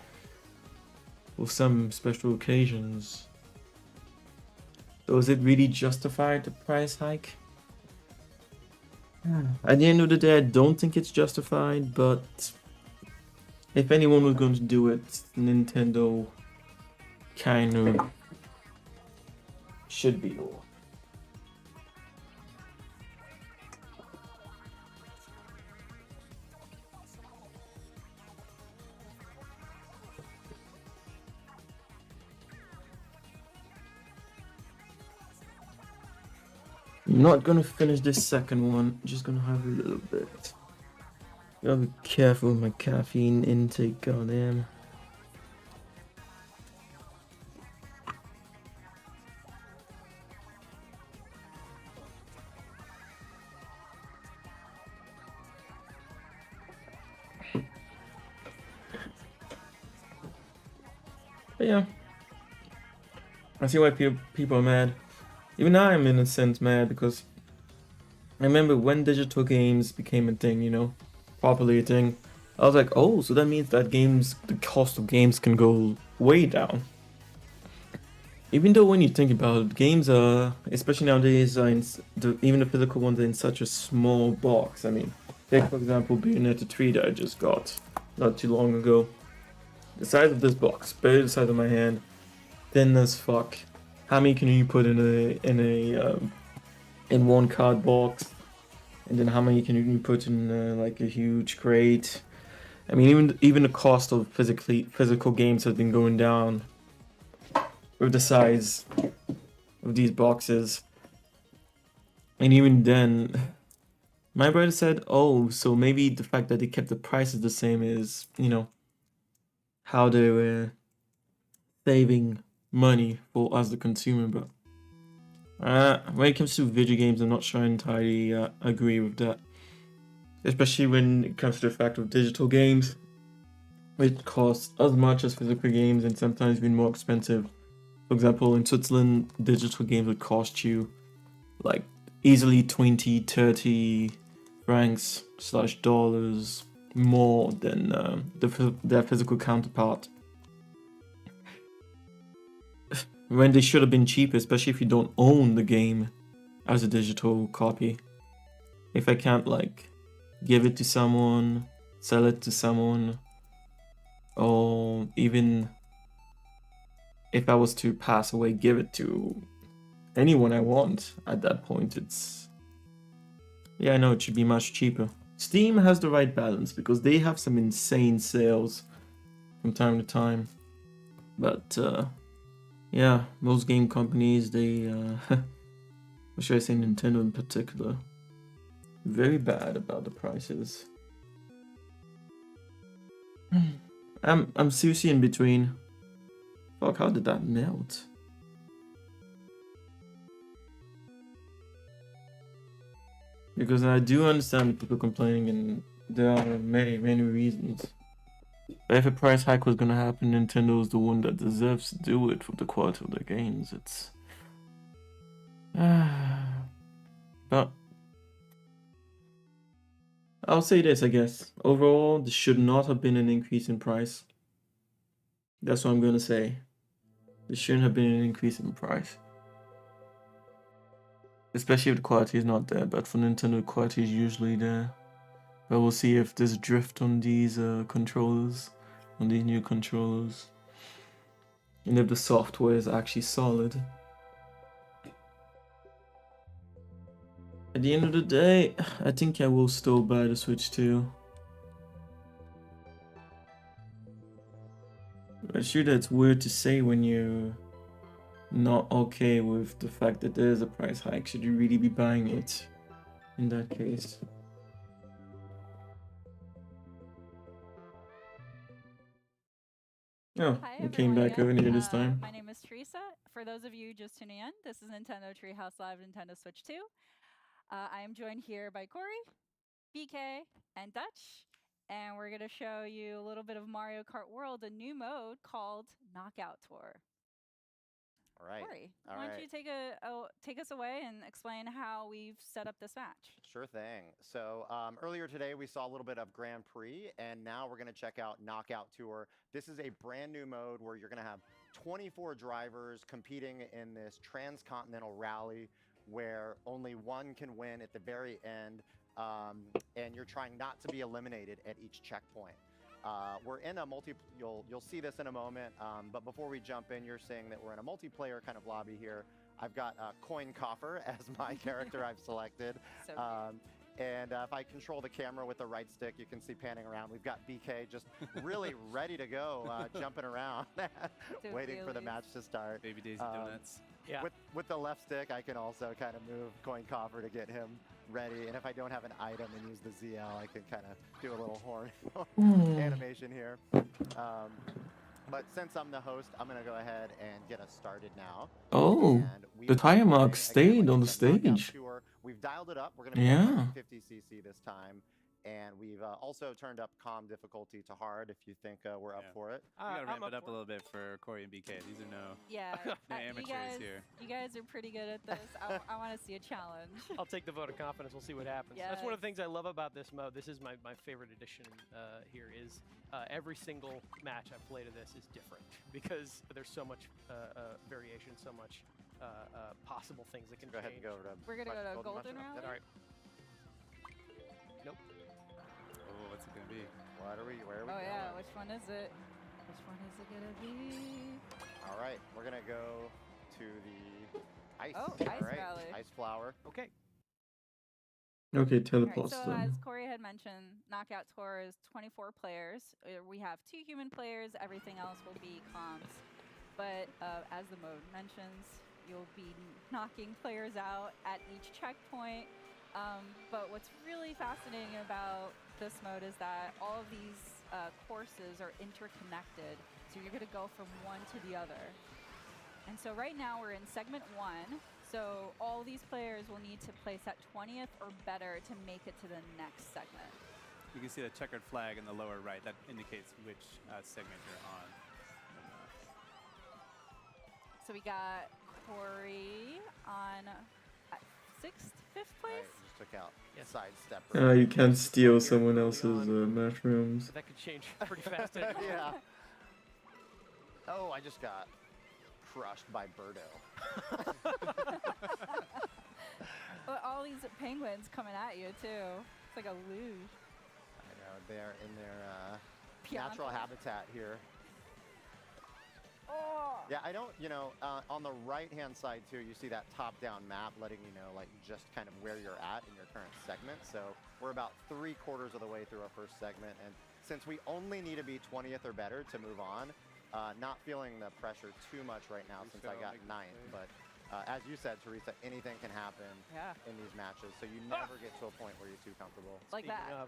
for some special occasions. So is it really justified, the price hike? At the end of the day, I don't think it's justified, but if anyone was going to do it, Nintendo kind of should be the one. I'm not gonna finish this second one, I'm just gonna have a little bit. Gotta be careful with my caffeine intake, goddamn. But yeah, I see why people are mad. Even I am in a sense mad, because I remember when digital games became a thing, you know, properly a thing, I was like, oh, so that means that the cost of games can go way down. Even though when you think about it, games are, especially nowadays, even the physical ones are in such a small box. I mean, take for example Bayonetta 3 that I just got not too long ago. The size of this box, barely the size of my hand, thin as fuck. How many can you put in one card box? And then how many can you put in like a huge crate? I mean, even the cost of physical games has been going down with the size of these boxes. And even then, my brother said, oh, so maybe the fact that they kept the prices the same is, you know, how they were saving money for us, the consumer. But When it comes to video games, I'm not sure I entirely agree with that. Especially when it comes to the fact of digital games, it costs as much as physical games and sometimes even more expensive. For example, in Switzerland, digital games would cost you like easily 20, 30 francs / dollars more than their physical counterpart. When they should have been cheaper, especially if you don't own the game as a digital copy. If I can't like give it to someone, sell it to someone, or even if I was to pass away, give it to anyone I want at that point, it's... Yeah, I know it should be much cheaper. Steam has the right balance because they have some insane sales from time to time. But, yeah, most game companies, they, what should I say, Nintendo in particular, very bad about the prices. I'm seriously in between. Fuck, how did that melt? Because I do understand people complaining, and there are many reasons. But if a price hike was gonna happen, Nintendo is the one that deserves to do it for the quality of their games. It's... But... I'll say this, I guess. Overall, there should not have been an increase in price. That's what I'm gonna say. There shouldn't have been an increase in price. Especially if the quality is not there, but for Nintendo, the quality is usually there. But we'll see if there's a drift on these controllers, on these new controllers. And if the software is actually solid. At the end of the day, I think I will still buy the Switch 2. I'm sure that's weird to say when you're not okay with the fact that there's a price hike. Should you really be buying it in that case? Oh, Hi, we came back again. earlier this time. My name is Teresa. For those of you just tuning in, this is Nintendo Treehouse Live Nintendo Switch 2. I am joined here by Corey, BK, and Dutch. And we're going to show you a little bit of Mario Kart World, a new mode called Knockout Tour. All right. Corey, why don't you take us away and explain how we've set up this match? Sure thing. So earlier today we saw a little bit of Grand Prix, and now we're going to check out Knockout Tour. This is a brand new mode where you're going to have 24 drivers competing in this transcontinental rally where only one can win at the very end, and you're trying not to be eliminated at each checkpoint. We're in a you'll see this in a moment, but before we jump in, you're seeing that we're in a multiplayer kind of lobby here. I've got Coin Coffer as my character I've selected. So and if I control the camera with the right stick, you can see panning around. We've got BK just really ready to go, jumping around, waiting for the match to start. Baby Daisy Donuts. Yeah. With the left stick, I can also kind of move Coin Coffer to get him ready. And if I don't have an item and use the ZL, I can kind of do a little horn animation here. But since I'm the host, I'm going to go ahead and get us started now. Oh, the tire mark stayed on the stage. We've dialed it up. We're going to be 150cc this time. And we've also turned up calm difficulty to hard if you think we're up for it. We gotta ramp it up a little bit for Corey and BK. These are no amateurs here. You guys are pretty good at this. I want to see a challenge. I'll take the vote of confidence. We'll see what happens. Yes. That's one of the things I love about this mode. This is my favorite addition here is every single match I've played of this is different because there's so much variation, so much possible things that can go ahead and go over to We're going to go to Golden Rally? All right. Nope. Oh, what's it gonna be? Where are we going? Yeah, which one is it? Which one is it gonna be? All right, we're gonna go to the ice. Ice Valley. Ice flower. Okay. Okay, teleport. So as Corey had mentioned, Knockout Tour is 24 players. We have 2 human players. Everything else will be comms. But as the mode mentions, you'll be knocking players out at each checkpoint. But what's really fascinating about this mode is that all of these courses are interconnected. So you're going to go from one to the other. And so right now we're in segment 1. So all these players will need to place at 20th or better to make it to the next segment. You can see the checkered flag in the lower right. That indicates which segment you're on. So we got Corey on 5th place. Right, just took out sidestep. You can't steal someone else's mushrooms. That could change pretty fast. Yeah. Oh, I just got crushed by Birdo. But all these penguins coming at you too. It's like a luge. I know, they're in their natural habitat here. Oh. Yeah, I don't, on the right-hand side too, you see that top-down map letting you know, like, just kind of where you're at in your current segment. So we're about 3/4 of the way through our first segment, and since we only need to be 20th or better to move on, not feeling the pressure too much right now since I got 9th, but as you said, Teresa, anything can happen in these matches, so you never get to a point where you're too comfortable. Like that.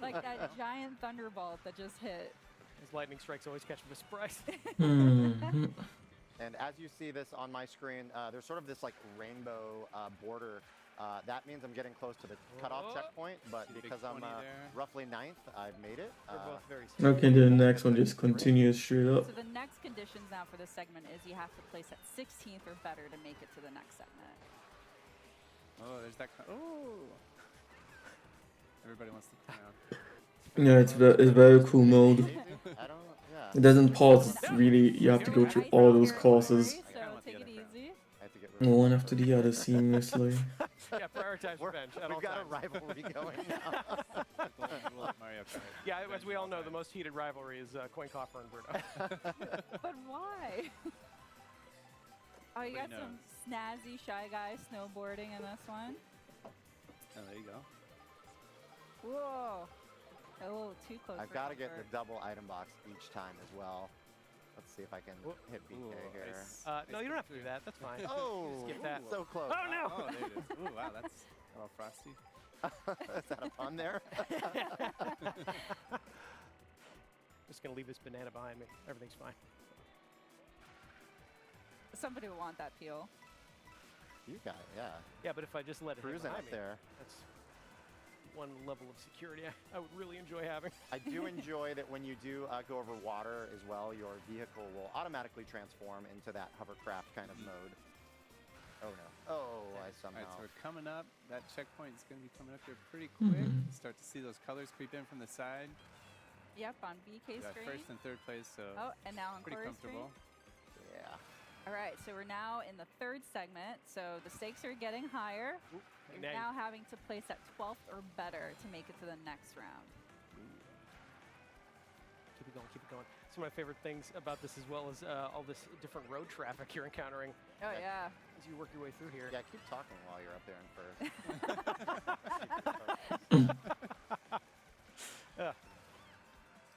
Like that giant thunderbolt that just hit. Those lightning strikes always catch me by surprise. And as you see this on my screen, there's sort of this like rainbow border. That means I'm getting close to the cutoff checkpoint, but because I'm roughly 9th, I've made it. Okay, the next one just continues straight up. So the next conditions now for this segment is you have to place at 16th or better to make it to the next segment. Oh, there's that. Oh! Everybody wants to come out. Yeah, it's a very cool mode. It doesn't pause, it's really, you have to go through all those courses, So take it easy. one after the other seamlessly. Yeah, prioritize revenge at all We've got times. a rivalry going now. Mario Kart. Yeah, as we all know, the most heated rivalry is Coin Coffer and Birdo. But why? Oh, you got some snazzy Shy Guy snowboarding in this one. Oh, there you go. Whoa. A little too close. I've got to get the double item box each time as well. Let's see if I can hit BK here. No, you don't have to do that. That's fine. Oh, skip that. So close. Oh no! Oh, there it is. Ooh, wow, that's a little frosty. Is that a pun there? Just gonna leave this banana behind me. Everything's fine. Somebody will want that peel. You got it, yeah. Yeah, but if I just let it hit Cruising behind up me, there. that's one level of security I would really enjoy having. I do enjoy that when you do go over water as well, your vehicle will automatically transform into that hovercraft kind of mode. Oh no. Oh, I somehow. Alright, so we're coming up. That checkpoint is going to be coming up here pretty quick. Start to see those colors creep in from the side. Yep, on BK screen. First and third place, so and now on pretty Corey's comfortable. Screen. Yeah. All right, so we're now in the third segment. So the stakes are getting higher. You're now having to place at 12th or better to make it to the next round. Keep it going, keep it going. Some of my favorite things about this as well is all this different road traffic you're encountering. Oh, yeah. As you work your way through here. Yeah, keep talking while you're up there in first.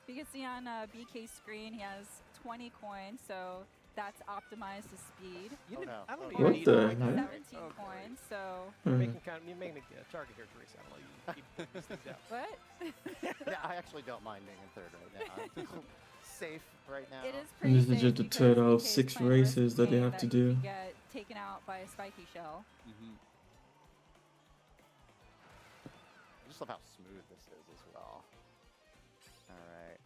You can see on BK's screen he has 20 coins, so that's optimized to speed. You didn't, I don't know. What You the need 17 coins, so... You're making a target here, Teresa. I don't know. You keep putting these things out. What? Yeah, I actually don't mind being in third right now. I'm safe right now. It is pretty This is safe just the because third out of BK's 6 playing races versus that they game have to you do. can get taken out by a spiky shell. I just love how smooth this is as well. All right.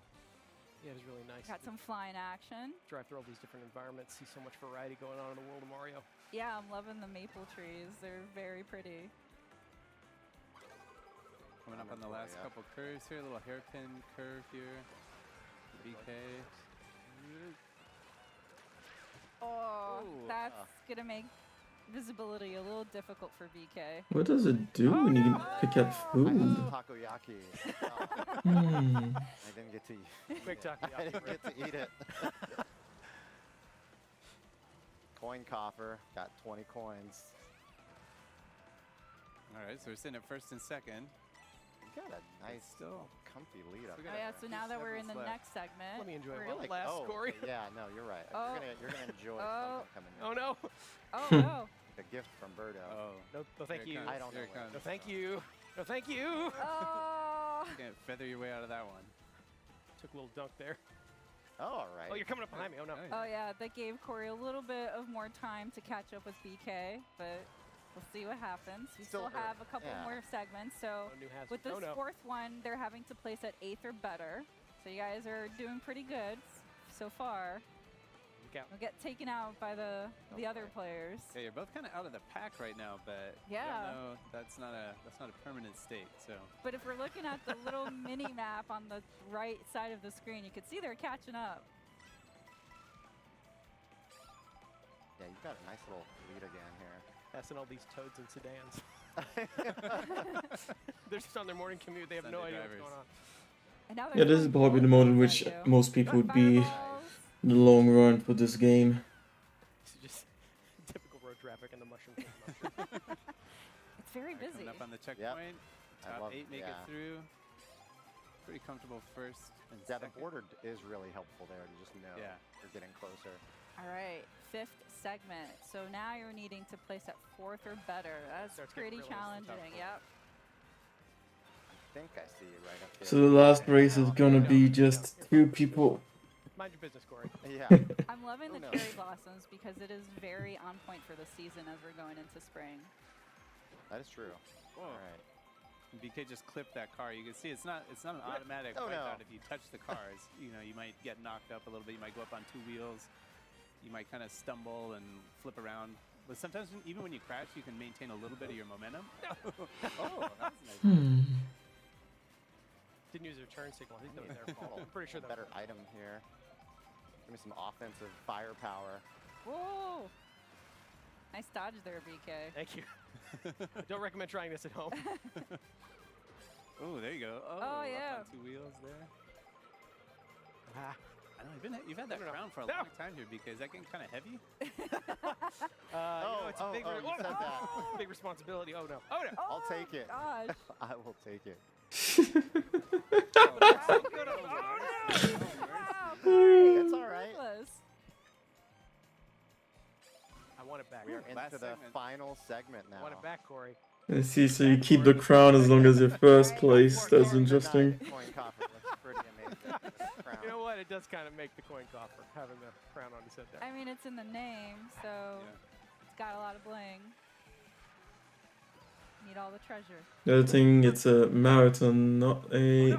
Yeah, it was really nice. Got some flying action. Drive through all these different environments, see so much variety going on in the world of Mario. Yeah, I'm loving the maple trees. They're very pretty. Coming up on the last couple curves here, a little hairpin curve here. BK. Oh, that's gonna make visibility a little difficult for BK. What does it do when you pick up food? Takoyaki. I didn't get to eat. Quick takoyaki. I didn't get to eat it. Coin coffer, got 20 coins. All right, so we're sitting at first and second. You got a nice, comfy lead up Oh there. yeah, so now that we're in the next segment, Let me enjoy we're one last Corey. Yeah, no, you're right. Oh. You're gonna enjoy something coming in. Oh no. Oh no. Like a gift from Birdo. Oh. No, thank you. I don't know. No, thank you. No, thank you. Oh. You can't feather your way out of that one. Took a little dunk there. Oh, all right. Oh, you're coming up behind me. Oh, no. Oh, yeah, that gave Corey a little bit of more time to catch up with BK, but we'll see what happens. We still have a couple more segments. So with this fourth one, they're having to place at 8th or better. So you guys are doing pretty good so far. You'll get taken out by the other players. Yeah, you're both kind of out of the pack right now, but no, that's not a permanent state. So. But if we're looking at the little mini map on the right side of the screen, you can see they're catching up. Yeah, you've got a nice little lead again here. Passing all these toads and sedans. They're just on their morning commute. They have no idea what's going on. Yeah, this is probably the mode in which most people would be in the long run for this game. It's just typical road traffic in the mushroom. It's very busy. Coming up on the checkpoint. Top 8 make it through. Pretty comfortable first and second. The border is really helpful there to just know you're getting closer. All right, 5th segment. So now you're needing to place at 4th or better. That's pretty challenging. Yep. I think I see you right up here. So the last race is gonna be just 2 people. Mind your business, Corey. Yeah. I'm loving the cherry blossoms because it is very on point for the season as we're going into spring. That is true. Whoa. All right. BK just clipped that car. You can see it's not an automatic wipe out if you touch the cars. You know, you might get knocked up a little bit. You might go up on 2 wheels. You might kind of stumble and flip around. But sometimes even when you crash, you can maintain a little bit of your momentum. Oh, that was nice. Didn't use their turn signal. I think that was their fault. I'm pretty sure better item here. Give me some offensive firepower. Whoa! Nice dodge there, BK. Thank you. I don't recommend trying this at home. Oh, there you go. Oh yeah. Up on 2 wheels there. I know you've had that crown for a long time here, BK. Is that getting kind of heavy? It's a big, you said that. Big responsibility. Oh no! Oh no! I'll take it. Gosh. I will take it. It's all right. I want it back. We are into the final segment now. I want it back, Corey. I see, so you keep the crown as long as you're first place. That's interesting. Coin coffer looks pretty amazing. You know what? It does kind of make the coin coffer, having the crown on his head there. I mean, it's in the name, so it's got a lot of bling. Need all the treasure. The other thing, it's a marathon, not a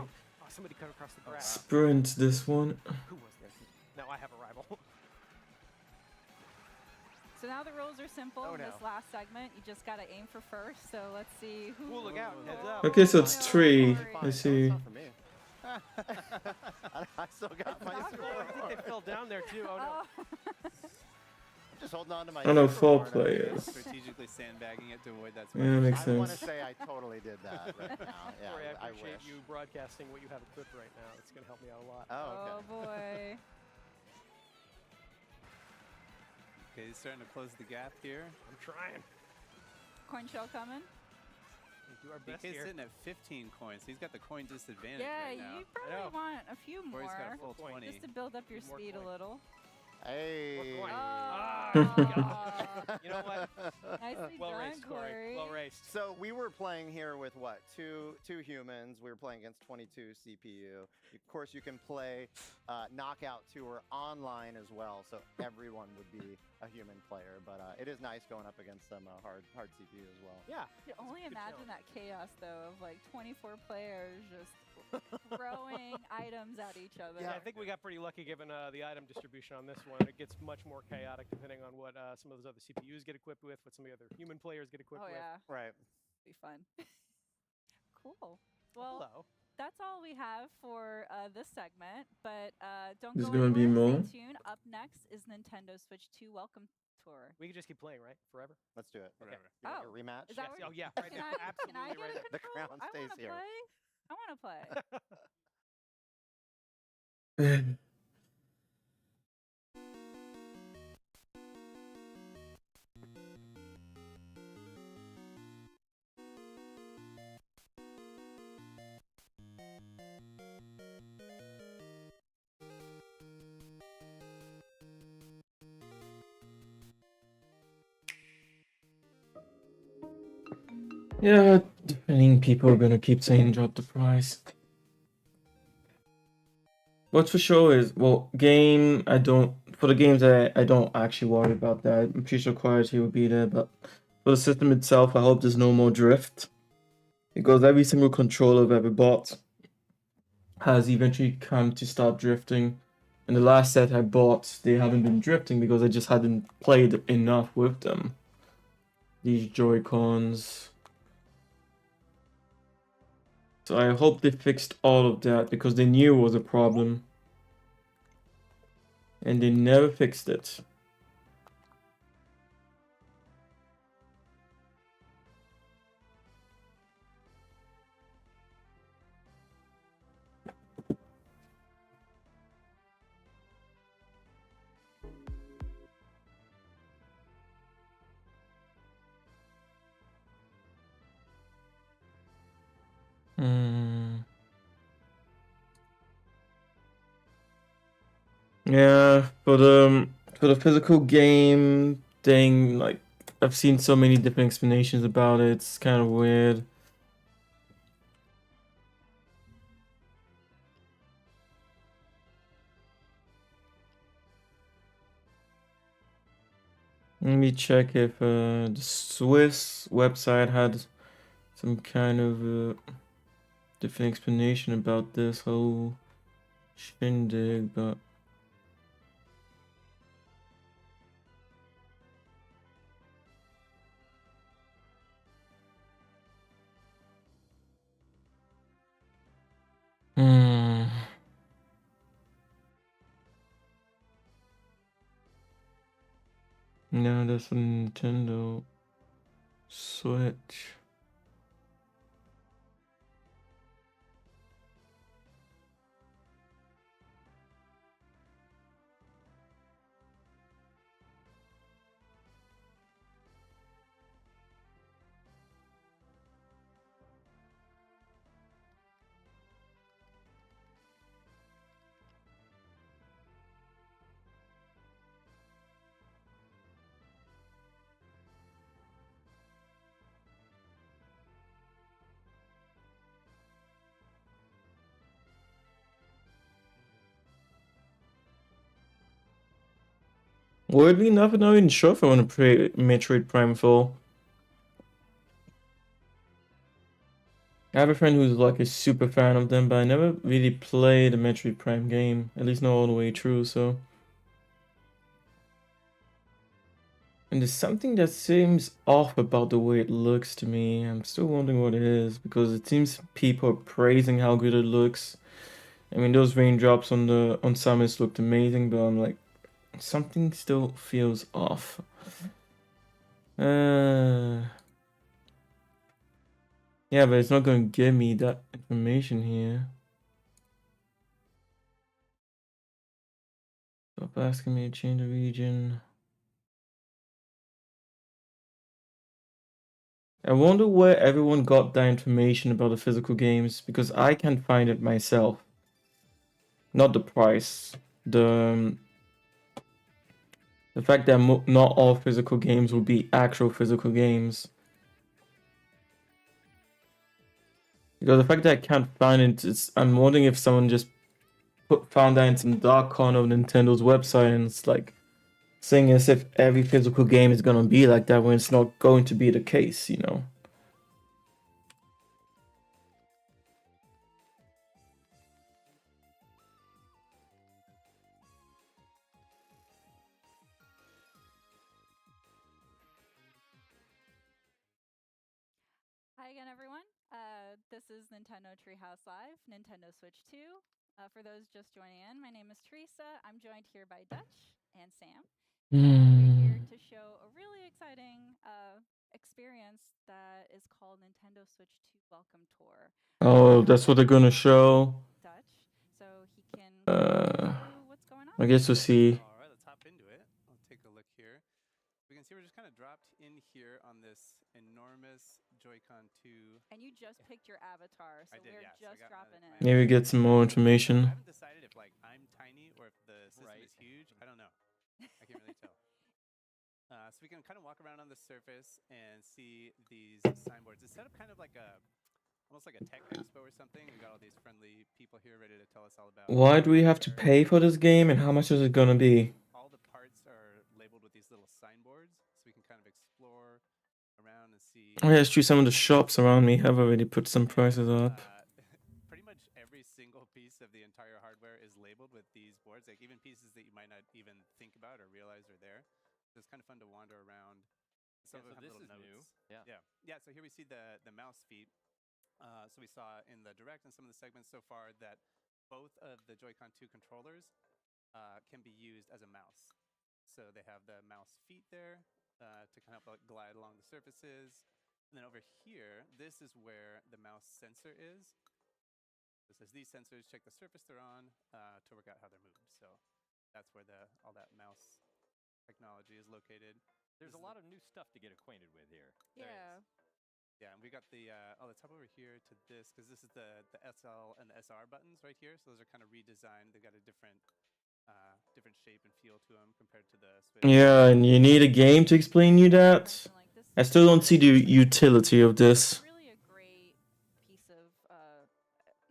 somebody cut across the grass. Sprint, this one. Who was this? Now I have a rival. So now the rules are simple. In this last segment, you just gotta aim for first. So let's see who. Look out! Heads up. Okay, so it's 3. I see. Not for me. I still got my I think they fell down there too. Oh no! Just holding on to my. Oh no, 4 players. Strategically sandbagging it to avoid that. Yeah, makes I sense. want to say I totally did that right now. Yeah, Corey, I I appreciate wish. you broadcasting what you have equipped right now. It's going to help me out a lot. Oh, okay. Oh boy. Okay, he's starting to close the gap here. I'm trying. Coin shell coming. We do our best BK's here. sitting at 15 coins. He's got the coin disadvantage Yeah, right now. you probably want a few more. Corey's got a full 20. Just to build up your speed a little. Hey. You know what? Nicely Well done, raced, Corey. Well raced. So we were playing here with what? Two humans. We were playing against 22 CPU. Of course, you can play Knockout Tour online as well, so everyone would be a human player. But it is nice going up against some hard CPU as well. Yeah. You can only imagine that chaos though of like 24 players just throwing items at each other. Yeah, I think we got pretty lucky given the item distribution on this one. It gets much more chaotic depending on what some of those other CPUs get equipped with, what some of the other human players get equipped with. Yeah. Right. Be fun. Cool. Well, hello. That's all we have for this segment, but don't There's go gonna be anywhere. more? Stay tuned. Up next is Nintendo Switch 2 Welcome Tour. We can just keep playing, right? Forever? Let's do it. Okay. You want a rematch? Is that Yes. what- Oh, yeah. Right Can now. I Absolutely get right a now. The crown I stays wanna here. play. I want to play. Yeah, I think people are gonna keep saying drop the price. What's for sure is, well, game, I don't, for the games I don't actually worry about that. I'm pretty sure quality will be there, but for the system itself, I hope there's no more drift. Because every single controller I've ever bought has eventually come to start drifting. And the last set I bought, they haven't been drifting because I just hadn't played enough with them. These Joy-Cons. So I hope they fixed all of that because they knew it was a problem. And they never fixed it. Yeah, for the physical game thing, like I've seen so many different explanations about it. It's kind of weird. Let me check if the Swiss website had some kind of different explanation about this whole shindig, but no, that's a Nintendo Switch. Weirdly enough, I'm not even sure if I want to play Metroid Prime 4. I have a friend who's like a super fan of them, but I never really played a Metroid Prime game, at least not all the way through, so. And there's something that seems off about the way it looks to me. I'm still wondering what it is, because it seems people are praising how good it looks. I mean, those raindrops on Samus looked amazing, but I'm like, something still feels off. Yeah, but it's not going to give me that information here. Stop asking me to change the region. I wonder where everyone got that information about the physical games, because I can't find it myself. Not the price. The fact that not all physical games will be actual physical games. Because the fact that I can't find it, I'm wondering if someone just found that in some dark corner of Nintendo's website and it's like saying as if every physical game is gonna be like that when it's not going to be the case, you know? Hi again, everyone. This is Nintendo Treehouse Live, Nintendo Switch 2. For those just joining in, my name is Teresa. I'm joined here by Dutch and Sam. We're here to show a really exciting experience that is called Nintendo Switch 2 Welcome Tour. Oh, that's what they're gonna show. Dutch, so he can what's going on. I guess we'll see. All right, let's hop into it. I'll take a look here. We can see we're just kind of dropped in here on this enormous Joy-Con 2. And you just picked your avatar, so we're just dropping in. Maybe get some more information. I haven't decided if like I'm tiny or if the system is huge. I don't know. I can't really tell. So we can kind of walk around on the surface and see these signboards. It's set up kind of like a almost like a tech expo or something. We got all these friendly people here ready to tell us all about. Why do we have to pay for this game, and how much is it gonna be? All the parts are labeled with these little signboards, so we can kind of explore around and see. Oh yeah, it's true. Some of the shops around me have already put some prices up. Pretty much every single piece of the entire hardware is labeled with these boards, like even pieces that you might not even think about or realize are there. So it's kind of fun to wander around. Some of them have little notes. Yeah. So here we see the mouse feet. So we saw in the direct and some of the segments so far that both of the Joy-Con 2 controllers can be used as a mouse. So they have the mouse feet there to kind of like glide along the surfaces. And then over here, this is where the mouse sensor is. It says these sensors check the surface they're on to work out how they're moved. So that's where all that mouse technology is located. There's a lot of new stuff to get acquainted with here. Yeah. Yeah, and we got the, let's hop over here to this, because this is the SL and the SR buttons right here. So those are kind of redesigned. They've got a different shape and feel to them compared to the Switch. Yeah, and you need a game to explain you that? I still don't see the utility of this. Really a great piece of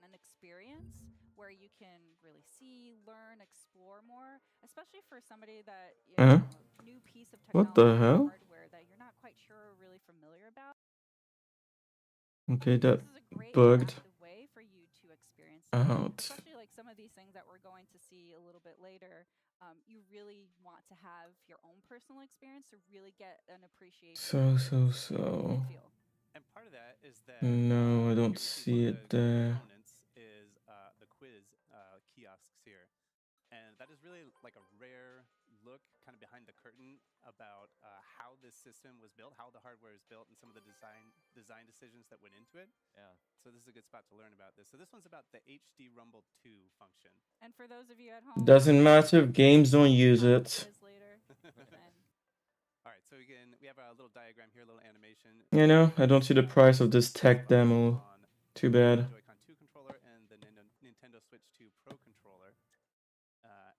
an experience where you can really see, learn, explore more, especially for somebody that new piece of technology What the hell? hardware that you're not quite sure or really familiar about. Okay, that This is a great bugged way for you to experience out. especially like some of these things that we're going to see a little bit later. You really want to have your own personal experience to really get an appreciation. So. And part of that is that No, I don't see it there. Components is the quiz kiosks here, and that is really like a rare look kind of behind the curtain about how this system was built, how the hardware is built, and some of the design decisions that went into it. Yeah. So this is a good spot to learn about this. So this one's about the HD Rumble 2 function. And for those of you at home, Doesn't matter if games don't use it. All right, so again, we have a little diagram here, a little animation. You know, I don't see the price of this tech demo. Too bad. Joy-Con 2 controller and the Nintendo Switch 2 Pro controller.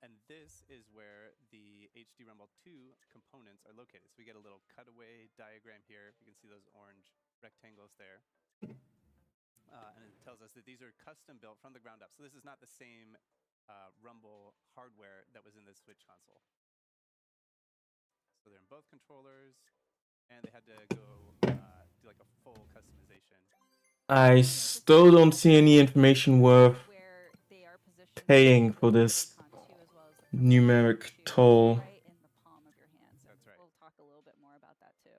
And this is where the HD Rumble 2 components are located. So we get a little cutaway diagram here. You can see those orange rectangles there. And it tells us that these are custom built from the ground up. So this is not the same Rumble hardware that was in the Switch console. So they're in both controllers, and they had to go do like a full customization. I still don't see any information worth paying for this numeric toll. That's right. We'll talk a little bit more about that too.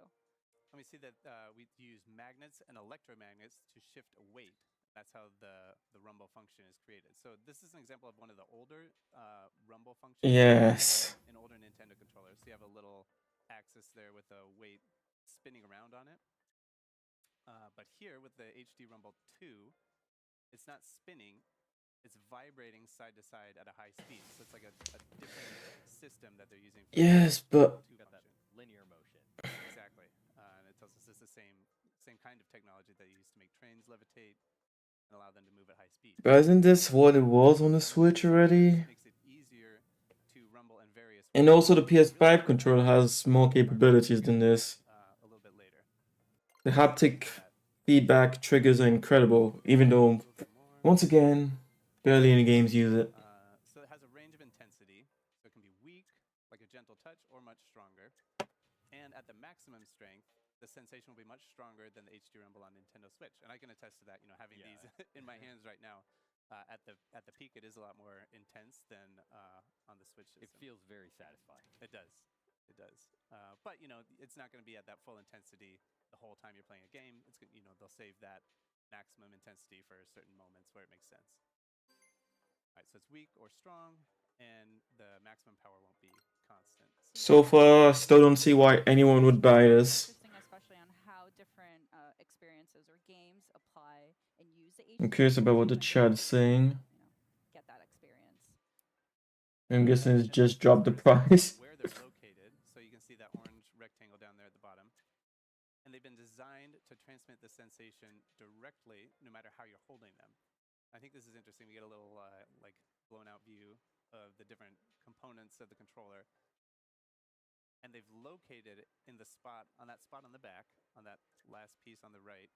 Let me see that we use magnets and electromagnets to shift weight. That's how the rumble function is created. So this is an example of one of the older rumble functions. Yes. In older Nintendo controllers. So you have a little axis there with a weight spinning around on it. But here with the HD Rumble 2, it's not spinning. It's vibrating side to side at a high speed. So it's like a different system that they're using. For yes, but got that linear motion. Exactly. And it tells us it's the same kind of technology that you use to make trains levitate and allow them to move at high speed. But isn't this what it was on the Switch already? Makes it easier to rumble in various And also the PS5 controller has more capabilities than this. A little bit later. The haptic feedback triggers are incredible, even though, once again, barely any games use it. So it has a range of intensity. So it can be weak, like a gentle touch, or much stronger. And at the maximum strength, the sensation will be much stronger than the HD Rumble on Nintendo Switch. And I can attest to that, having these in my hands right now. At the peak, it is a lot more intense than on the Switch system. It feels very satisfying. It does. It does. But, it's not going to be at that full intensity the whole time you're playing a game. It's they'll save that maximum intensity for certain moments where it makes sense. All right, so it's weak or strong, and the maximum power won't be constant. So far, I still don't see why anyone would buy this. Especially on how different experiences or games apply and use the I'm curious about what the chat's saying. Get that experience. I'm guessing it's just dropped the price. Where they're located, so you can see that orange rectangle down there at the bottom. And they've been designed to transmit the sensation directly, no matter how you're holding them. I think this is interesting. We get a little like blown out view of the different components of the controller. And they've located in the spot, on that spot on the back, on that last piece on the right,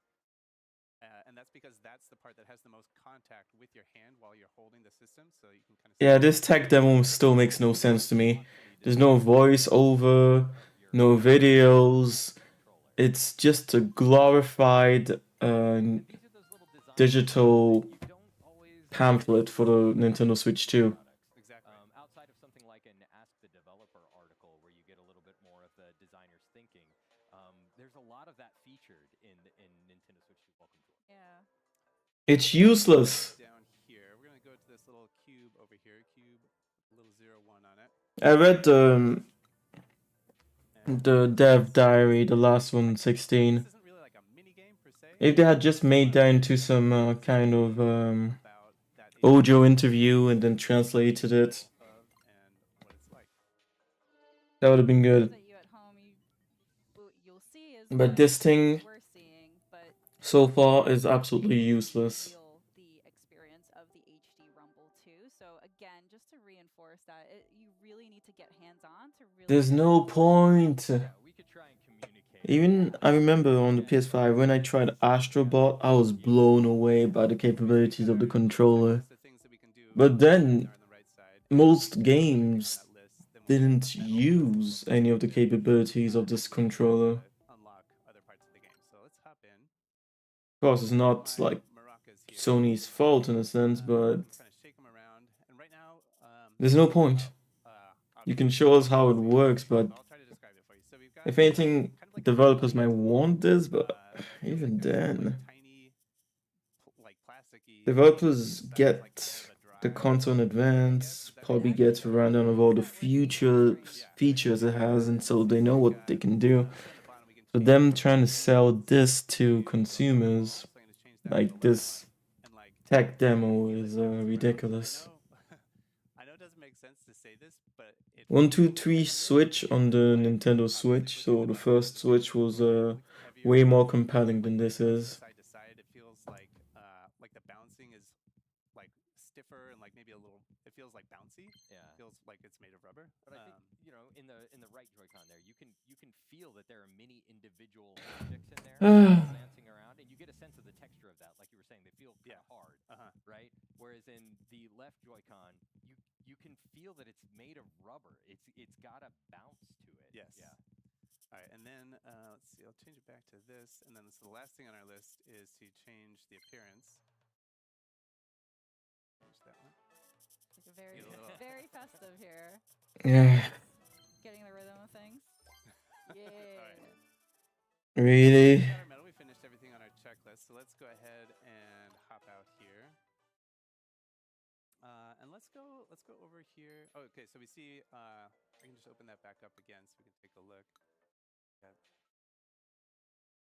And that's because that's the part that has the most contact with your hand while you're holding the system, so you can kind of. Yeah, this tech demo still makes no sense to me. There's no voiceover, no videos. It's just a glorified digital pamphlet for the Nintendo Switch 2. Exactly. Outside of something like an Ask the Developer article where you get a little bit more of the designer's thinking, there's a lot of that featured in Nintendo Switch 2 Welcome to It. Yeah. It's useless. Down here, we're gonna go to this little cube over here, cube, little 01 on it. I read the dev diary, the last one, 16. This isn't really like a mini game per se. If they had just made that into some kind of audio interview and then translated it, that would have been good. But this thing, so far, is absolutely useless. The experience of the HD Rumble 2. So again, just to reinforce that, you really need to get hands-on to really. There's no point. Even I remember on the PS5 when I tried Astrobot, I was blown away by the capabilities of the controller. But then most games didn't use any of the capabilities of this controller. Of course, it's not like Sony's fault in a sense, but there's no point. You can show us how it works, but if anything, developers might want this, but even then, developers get the console in advance, probably get a rundown of all the future features it has, and so they know what they can do. So them trying to sell this to consumers, like this tech demo, is ridiculous. 1, 2, 3 Switch on the Nintendo Switch. So the first Switch was way more compelling than this is. Side to side, it feels like the bouncing is like stiffer and like maybe a little. It feels like bouncy. Yeah. It feels like it's made of rubber. But I think in the right Joy-Con there, you can feel that there are many individual objects in there dancing around, and you get a sense of the texture of that. Like you were saying, they feel kind of hard, right? Whereas in the left Joy-Con, you can feel that it's made of rubber. It's got a bounce to it. Yes. Yeah. All right, and then let's see. I'll change it back to this, and then the last thing on our list is to change the appearance. Change that one. Like very festive here. Yeah. Getting the rhythm of things. Yeah. Right. Really? We finished everything on our checklist, so let's go ahead and hop out here. And let's go over here. Oh, okay, so we see, I can just open that back up again so we can take a look. Got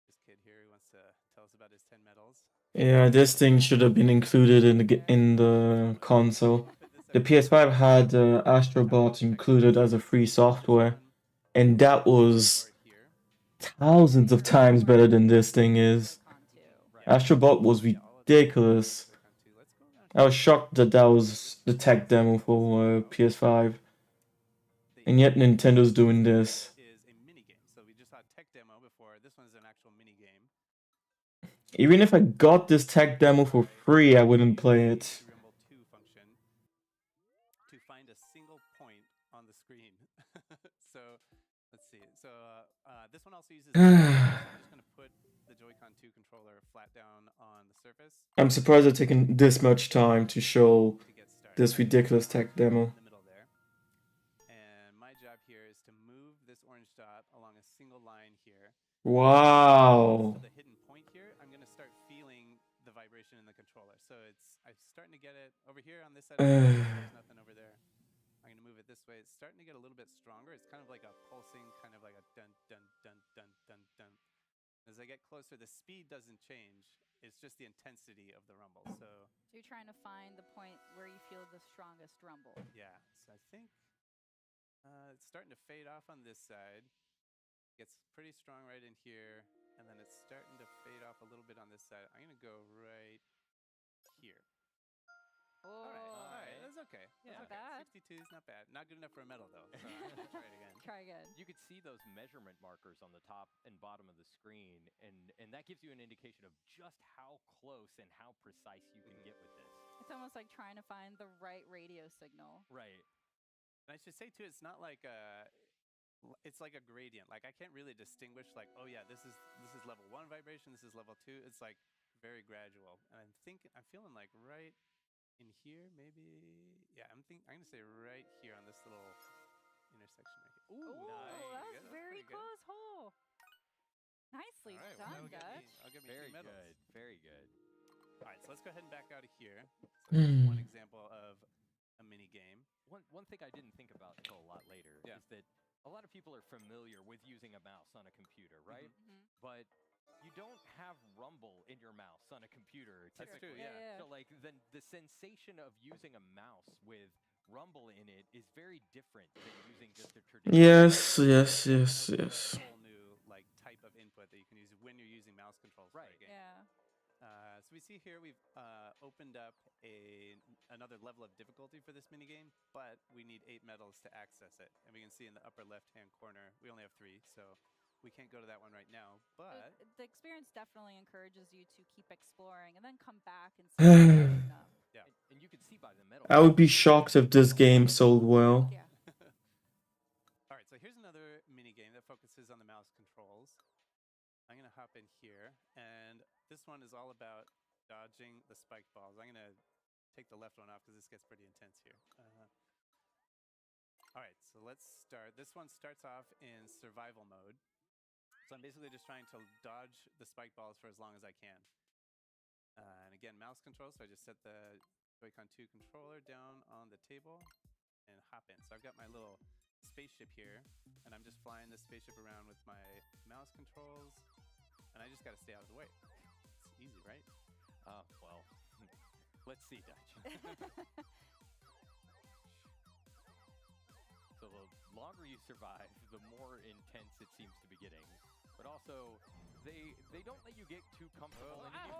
this kid here who wants to tell us about his 10 medals. Yeah, this thing should have been included in the console. The PS5 had Astrobot included as a free software, and that was thousands of times better than this thing is. Astrobot was ridiculous. I was shocked that was the tech demo for PS5, and yet Nintendo's doing this. Is a mini game. So we just saw a tech demo before. This one's an actual mini game. Even if I got this tech demo for free, I wouldn't play it. Rumble 2 function to find a single point on the screen. So let's see. So this one also uses. I'm just going to put the Joy-Con 2 controller flat down on the surface. I'm surprised it's taken this much time to show this ridiculous tech demo. In the middle there. And my job here is to move this orange dot along a single line here. Wow. So the hidden point here, I'm going to start feeling the vibration in the controller. So I'm starting to get it over here on this side. There's nothing over there. I'm going to move it this way. It's starting to get a little bit stronger. It's kind of like a pulsing, kind of like a dun, dun, dun, dun, dun, dun. As I get closer, the speed doesn't change. It's just the intensity of the rumble. So you're trying to find the point where you feel the strongest rumble. Yeah. So I think it's starting to fade off on this side. Gets pretty strong right in here, and then it's starting to fade off a little bit on this side. I'm gonna go right here. Oh. All right, that's okay. Yeah. That's okay. Bad. 62 is not bad. Not good enough for a medal though. So I'm gonna try it again. Try again. You could see those measurement markers on the top and bottom of the screen, and that gives you an indication of just how close and how precise you can get with this. It's almost like trying to find the right radio signal. Right. And I should say too, it's not like it's like a gradient. Like I can't really distinguish like, oh yeah, this is level 1 vibration, this is level 2. It's like very gradual. And I'm feeling like right in here, maybe. Yeah, I'm gonna say right here on this little intersection right here. Ooh, nice. That was That's very pretty good. close hole. Nicely All right, well, done, that'll Dutch. I'll get me Very 2 medals. good. Very good. All right, so let's go ahead and back out of here. So that's one example of a mini game. One thing I didn't think about until a lot later Yeah. is that a lot of people are familiar with using a mouse on a computer, right? But you don't have rumble in your mouse on a computer. That's true, typically. yeah. So like the sensation of using a mouse with rumble in it is very different than using just a traditional. Yes. A whole new like type of input that you can use when you're using mouse controls for a game. Yeah. So we see here we've opened up another level of difficulty for this minigame, but we need 8 medals to access it. And we can see in the upper left-hand corner, we only have 3, so we can't go to that one right now. But The experience definitely encourages you to keep exploring and then come back and see stuff. Yeah. And you can see by the medal. I would be shocked if this game sold well. Yeah. All right, so here's another minigame that focuses on the mouse controls. I'm going to hop in here, and this one is all about dodging the spike balls. I'm going to take the left one off because this gets pretty intense here. All right, so let's start. This one starts off in survival mode. So I'm basically just trying to dodge the spike balls for as long as I can. And again, mouse control, so I just set the Joy-Con 2 controller down on the table and hop in. So I've got my little spaceship here, and I'm just flying this spaceship around with my mouse controls, and I just got to stay out of the way. It's easy, right? Well, let's see, Dutch. So the longer you survive, the more intense it seems to be getting. But also, they don't let you get too comfortable in any.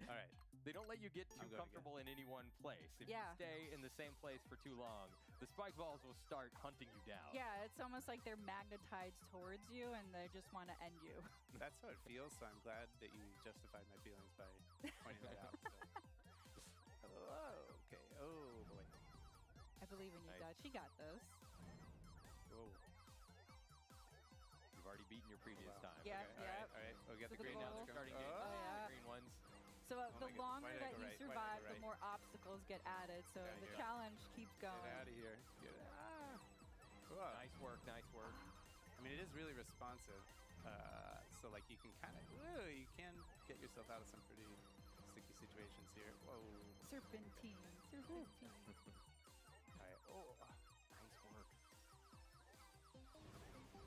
All right. They don't let you get too comfortable in any one place. If you stay in the same place for too long, the spike balls will start hunting you down. Yeah, it's almost like they're magnetized towards you and they just want to end you. That's how it feels, so I'm glad that you justified my feelings by pointing it out. So. Oh, okay. Oh, boy. I believe in you, Dutch. You got this. Whoa. You've already beaten your previous time. Yeah, okay, yeah. All right. We'll get So the green the now. goal- Starting Oh, games, yeah. green ones. So the longer Why did I that go you right? survive, Why did I the go more right? obstacles get added. So Gotta the get- challenge keeps going. Get out of here. Whoa. Nice work, nice work. I mean, it is really responsive. So, like, you can kind of, you can get yourself out of some pretty sticky situations here. Whoa. Serpentine. All right. Oh, Nice work.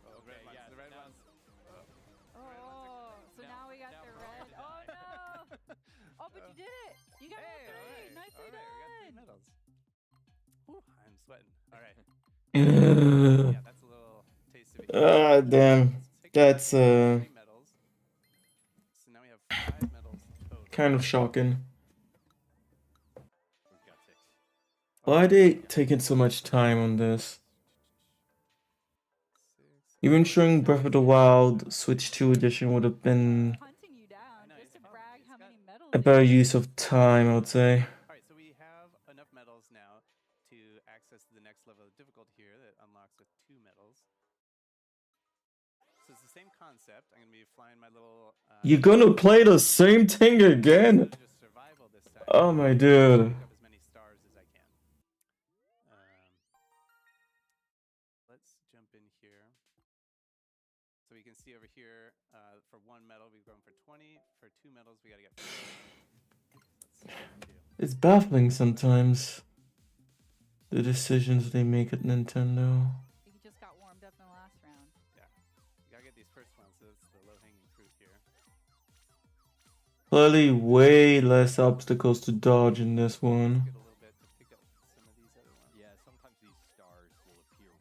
oh, Okay, red ones. yeah, The red now- ones. Oh, so now we got now the we're red. on to Oh that. no! Oh, but you did it! You got all 3. All Nicely right, we got 3 done. medals. Whew, I'm sweating. All right. Yeah, Yeah, that's a little taste of it. damn. That's 3 medals. So now we have 5 medals total. kind of shocking. We've got 6. Why are they taking so much time on this? Even showing Breath of the Wild Switch 2 edition would have been Hunting you down just to brag how many medals. a better use of time, I would say. All right, so we have enough medals now to access the next level of difficulty here that unlocks with 2 medals. So it's the same concept. I'm going to be flying my little... You're gonna play the same thing again? just survival this time. Oh my dude. Pick up as many stars as I can. Let's jump in here. So we can see over here, for 1 medal, we've gone for 20. For 2 medals, we got to get 50. Let's see what we do. It's baffling sometimes, the decisions they make at Nintendo. You just got warmed up in the last round. Yeah. You got to get these first ones, so that's the low-hanging fruit here. Clearly way less obstacles to dodge in this one. Get a little bit to pick up some of these other ones. Yeah, sometimes these stars will appear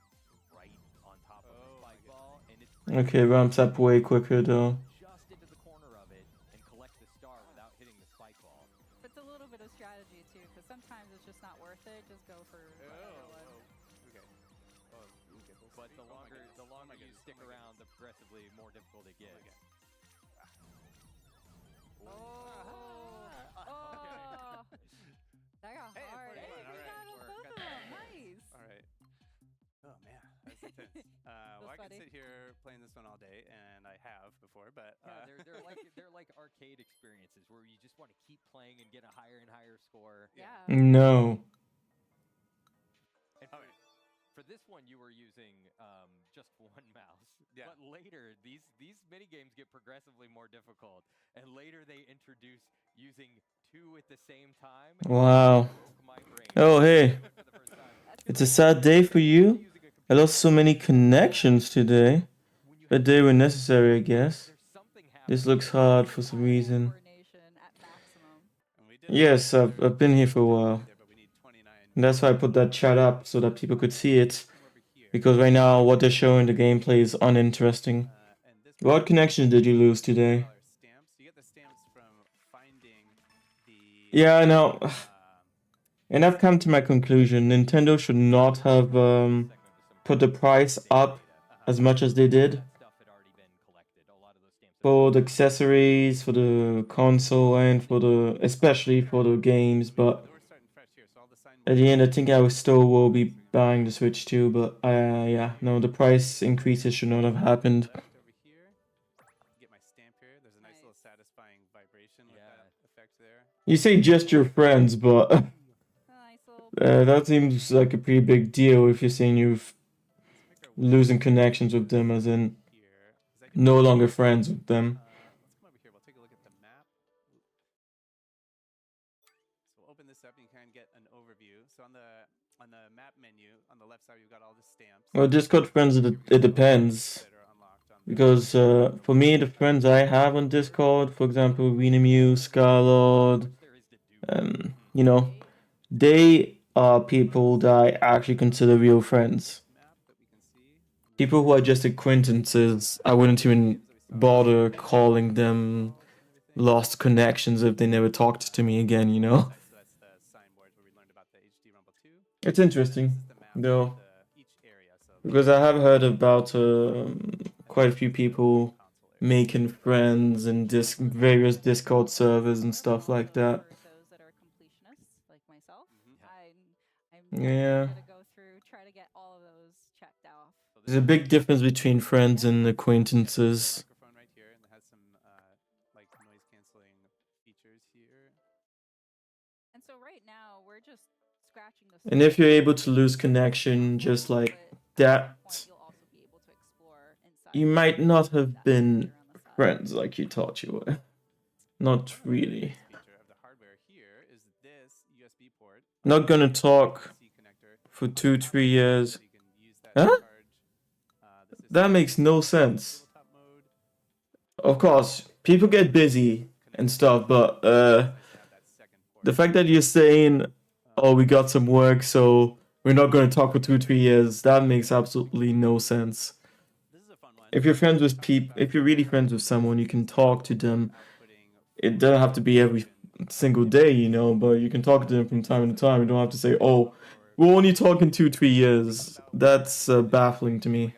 right on top of the spike ball, and it's Okay, ramps up way quicker though. just into the corner of it and collect the star without hitting the spike ball. But it's a little bit of strategy too, because sometimes it's just not worth it. Just go for. but the longer you stick around, the progressively more difficult it gets. That got hard. Hey, we got both of them. Nice. All right. Oh man, that's intense. Well, I could sit here playing this one all day, and I have before, but they're like arcade experiences where you just want to keep playing and get a higher and higher score. Yeah. No. And for this one, you were using just one mouse. Yeah. But later, these mini games get progressively more difficult, and later they introduce using two at the same time. Wow. Oh, hey. It's a sad day for you. I lost so many connections today. But they were necessary, I guess. This looks hard for some reason. Yes, I've been here for a while. And that's why I put that chat up, so that people could see it. Because right now, what they're showing the gameplay is uninteresting. What connection did you lose today? Yeah, I know. And I've come to my conclusion. Nintendo should not have put the price up as much as they did. For the accessories, for the console, and especially for the games, but at the end I think I still will be buying the Switch too, but yeah, no, the price increases should not have happened. You say just your friends, but that seems like a pretty big deal if you're saying you're losing connections with them, as in no longer friends with them. Let's come over here. We'll take a look at the map. So we'll open this up and you can get an overview. So on the map menu, on the left side, you've got all the stamps. Well, Discord friends, it depends. Because for me, the friends I have on Discord, for example, Venomue, Scarlord, you know, they are people that I actually consider real friends. People who are just acquaintances, I wouldn't even bother calling them lost connections if they never talked to me again, you know? It's interesting, though. Because I have heard about quite a few people making friends in various Discord servers and stuff like that. Yeah. There's a big difference between friends and acquaintances. Right here, and it has some like noise canceling features here. And so right now we're just scratching the. And if you're able to lose connection just like that, you might not have been friends like you thought you were. Not really. Not gonna talk for 2-3 years. Huh? That makes no sense. Of course, people get busy and stuff, but the fact that you're saying, oh, we got some work, so we're not going to talk for 2-3 years, that makes absolutely no sense. If you're friends with if you're really friends with someone, you can talk to them. It doesn't have to be every single day, you know, but you can talk to them from time to time. You don't have to say, oh, we're only talking 2-3 years. That's baffling to me.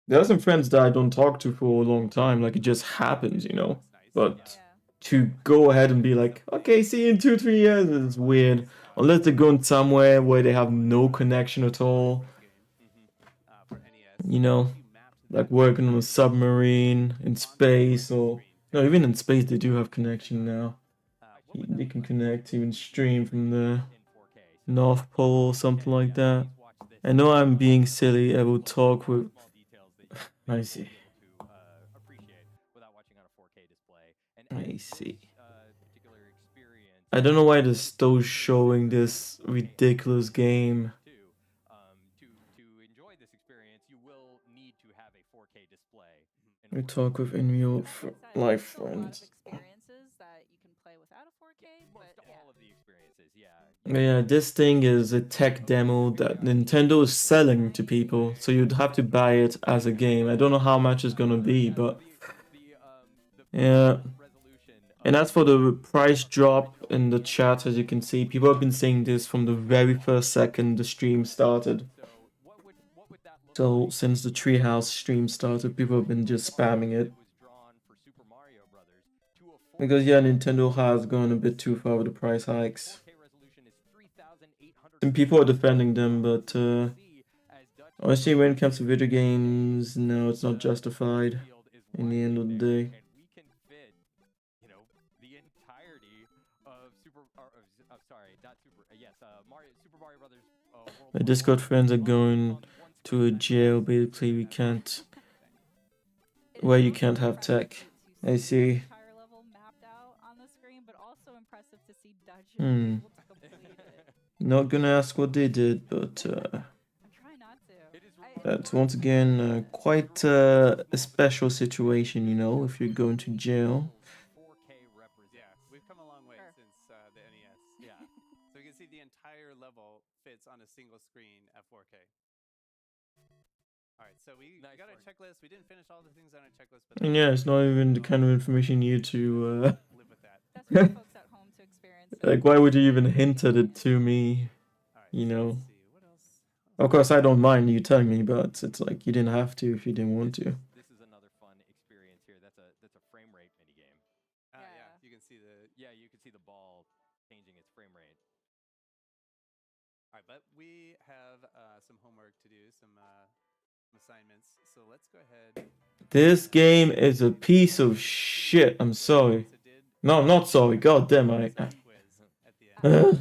There are some friends that I don't talk to for a long time, like it just happens, you know. But to go ahead and be like, okay, see you in 2-3 years is weird. Unless they're going somewhere where they have no connection at all. You know, like working on a submarine in space, or no, even in space they do have connection now. They can connect, even stream from the North Pole or something like that. I know I'm being silly. I will talk with. I see. I see. I don't know why they're still showing this ridiculous game. We talk with in real life friends. Yeah, this thing is a tech demo that Nintendo is selling to people, so you'd have to buy it as a game. I don't know how much it's gonna be, but yeah. And as for the price drop in the chat, as you can see, people have been saying this from the very first second the stream started. So since the Treehouse stream started, people have been just spamming it. Because yeah, Nintendo has gone a bit too far with the price hikes. Some people are defending them, but honestly, when it comes to video games, no, it's not justified in the end of the day. My Discord friends are going to a jail. Basically, we can't. Where you can't have tech. I see. Not gonna ask what they did, but that's once again quite a special situation, you know, if you're going to jail. Yeah, we've come a long way since the NES. Yeah. So you can see the entire level fits on a single screen at 4K. All right, so we got a checklist. We didn't finish all the things on our checklist, but And yeah, it's not even the kind of information you need to live with that. That's for folks at home to experience. Like, why would you even hint at it to me? You know. Of course, I don't mind you telling me, but it's like you didn't have to if you didn't want to. This is another fun experience here. That's a frame rate minigame. Yeah, you can see you can see the ball changing its frame rate. All right, but we have some homework to do, some assignments. So let's go ahead. This game is a piece of shit. I'm sorry. No, I'm not sorry. God damn, I. So we're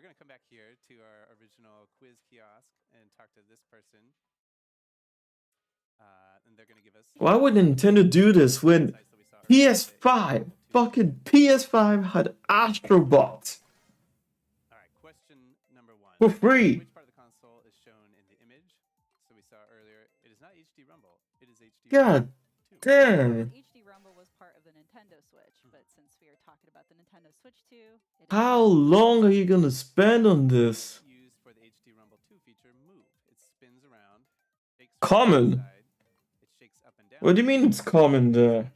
going to come back here to our original quiz kiosk and talk to this person. And they're going to give us... Why would Nintendo do this when PS5, fucking PS5 had Astrobot? Alright, question number 1. For free. Which part of the console is shown in the image? So we saw earlier, it is not HD Rumble, it is HD God damn. HD Rumble was part of the Nintendo Switch, but since we are talking about the Nintendo Switch 2, How long are you gonna spend on this? Used for the HD Rumble 2 feature, move. It spins around. Common? It shakes up and down. What do you mean it's common there?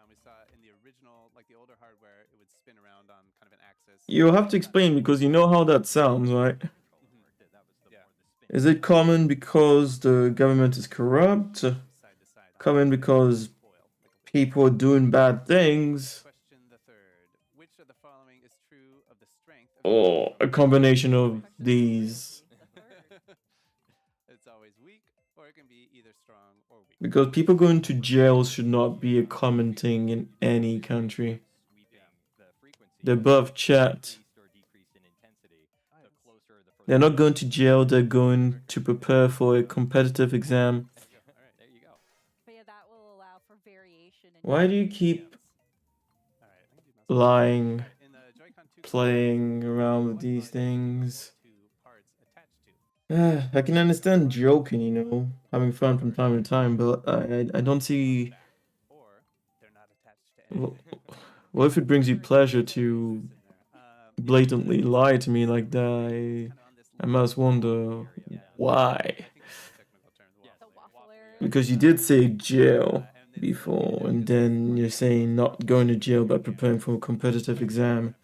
We saw in the original, like the older hardware, it would spin around on kind of an axis. You'll have to explain because you know how that sounds, right? Is it common because the government is corrupt? Common because people are doing bad things? Or a combination of these? It's always weak, or it can be either strong or weak. Because people going to jail should not be a common thing in any country. The above chat. They're not going to jail, they're going to prepare for a competitive exam. Why do you keep lying, playing around with these things? I can understand joking, you know, having fun from time to time, but I don't see... What if it brings you pleasure to blatantly lie to me like that? I must wonder why. Because you did say jail before, and then you're saying not going to jail but preparing for a competitive exam.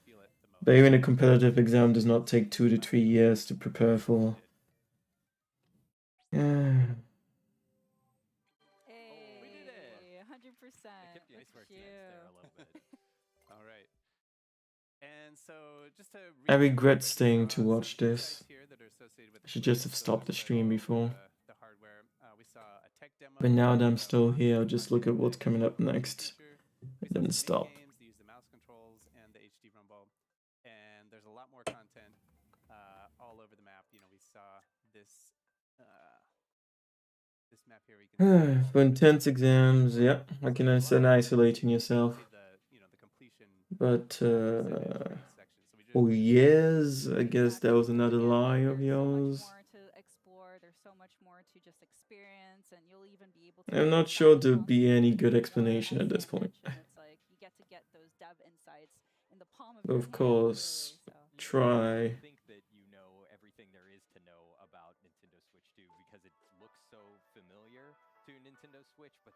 But even a competitive exam does not take 2 to 3 years to prepare for. Yeah. Hey, 100%. All right. And so just to I regret staying to watch this. I should just have stopped the stream before. But now that I'm still here, I'll just look at what's coming up next. And then stop. They use the mouse controls and the HD Rumble. And there's a lot more content all over the map. You know, we saw this this map here. We can For intense exams, yeah, I can understand isolating yourself. But, oh yes, I guess that was another lie of yours. I'm not sure there'd be any good explanation at this point. But of course, try. I think that you know everything there is to know about Nintendo Switch 2 because it looks so familiar to Nintendo Switch, but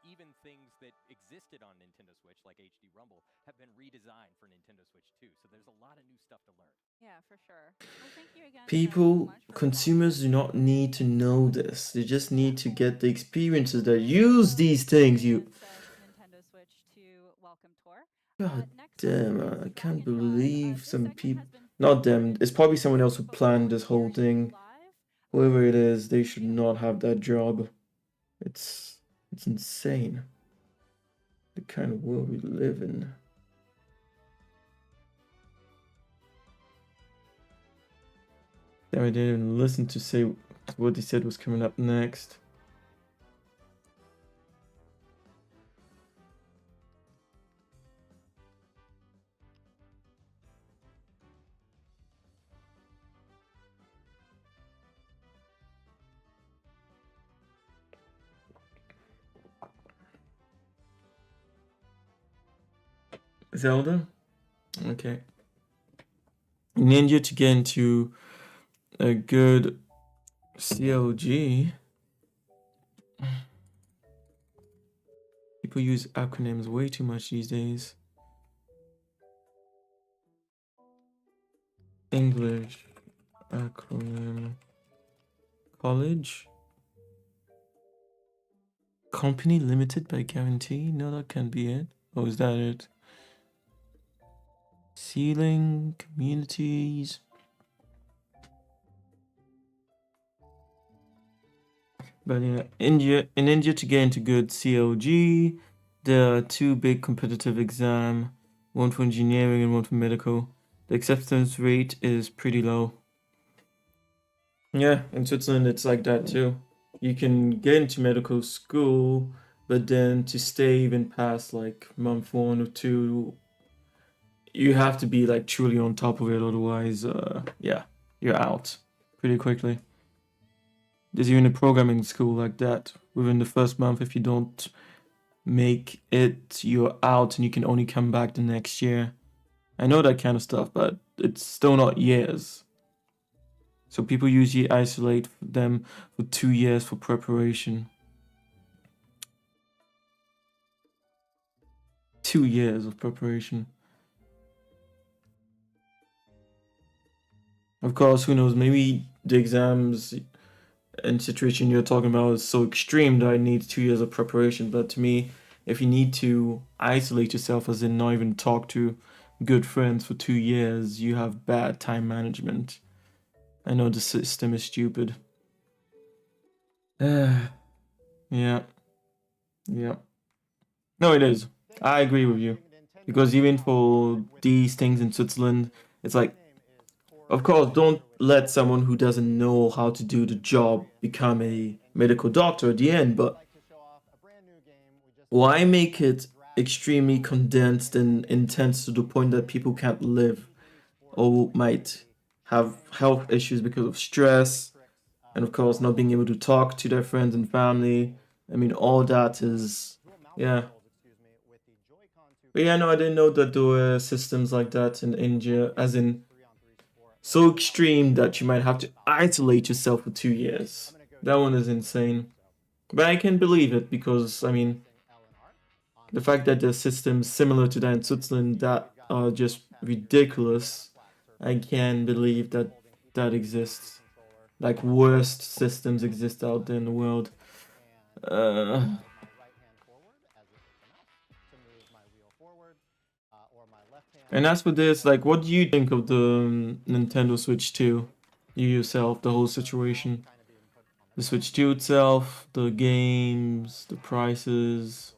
even things that existed on Nintendo Switch, like HD Rumble, have been redesigned for Nintendo Switch too. So there's a lot of new stuff to learn. Yeah, for sure. Well, thank you again. People, consumers do not need to know this. They just need to get the experiences that use these things. Nintendo Switch to Welcome Tour. God damn, I can't believe some people. Not them. It's probably someone else who planned this whole thing. Whoever it is, they should not have that job. It's insane. The kind of world we live in. Damn, I didn't even listen to say what they said was coming up next. Zelda? Okay. In India, to get into a good CLG, people use acronyms way too much these days. English acronym. College? Company limited by guarantee? No, that can't be it. Oh, is that it? Ceiling, communities. But yeah, in India to get into good CLG, there are two big competitive exams, one for engineering and one for medical. The acceptance rate is pretty low. Yeah, in Switzerland it's like that too. You can get into medical school, but then to stay even past like month 1 or 2, you have to be like truly on top of it, otherwise yeah, you're out pretty quickly. There's even a programming school like that. Within the first month, if you don't make it, you're out and you can only come back the next year. I know that kind of stuff, but it's still not years. So people usually isolate them for 2 years for preparation. 2 years of preparation. Of course, who knows, maybe the exams and situation you're talking about is so extreme that it needs 2 years of preparation. But to me, if you need to isolate yourself, as in not even talk to good friends for 2 years, you have bad time management. I know the system is stupid. Yeah. No, it is. I agree with you. Because even for these things in Switzerland, it's like, of course, don't let someone who doesn't know how to do the job become a medical doctor at the end, but why make it extremely condensed and intense to the point that people can't live or might have health issues because of stress and, of course, not being able to talk to their friends and family? I mean, all that is, yeah. But yeah, no, I didn't know that there were systems like that in India, as in so extreme that you might have to isolate yourself for 2 years. That one is insane. But I can believe it because, I mean, the fact that there's systems similar to that in Switzerland that are just ridiculous, I can believe that that exists. Like, worst systems exist out there in the world. And as for this, like, what do you think of the Nintendo Switch 2? You yourself, the whole situation? The Switch 2 itself, the games, the prices.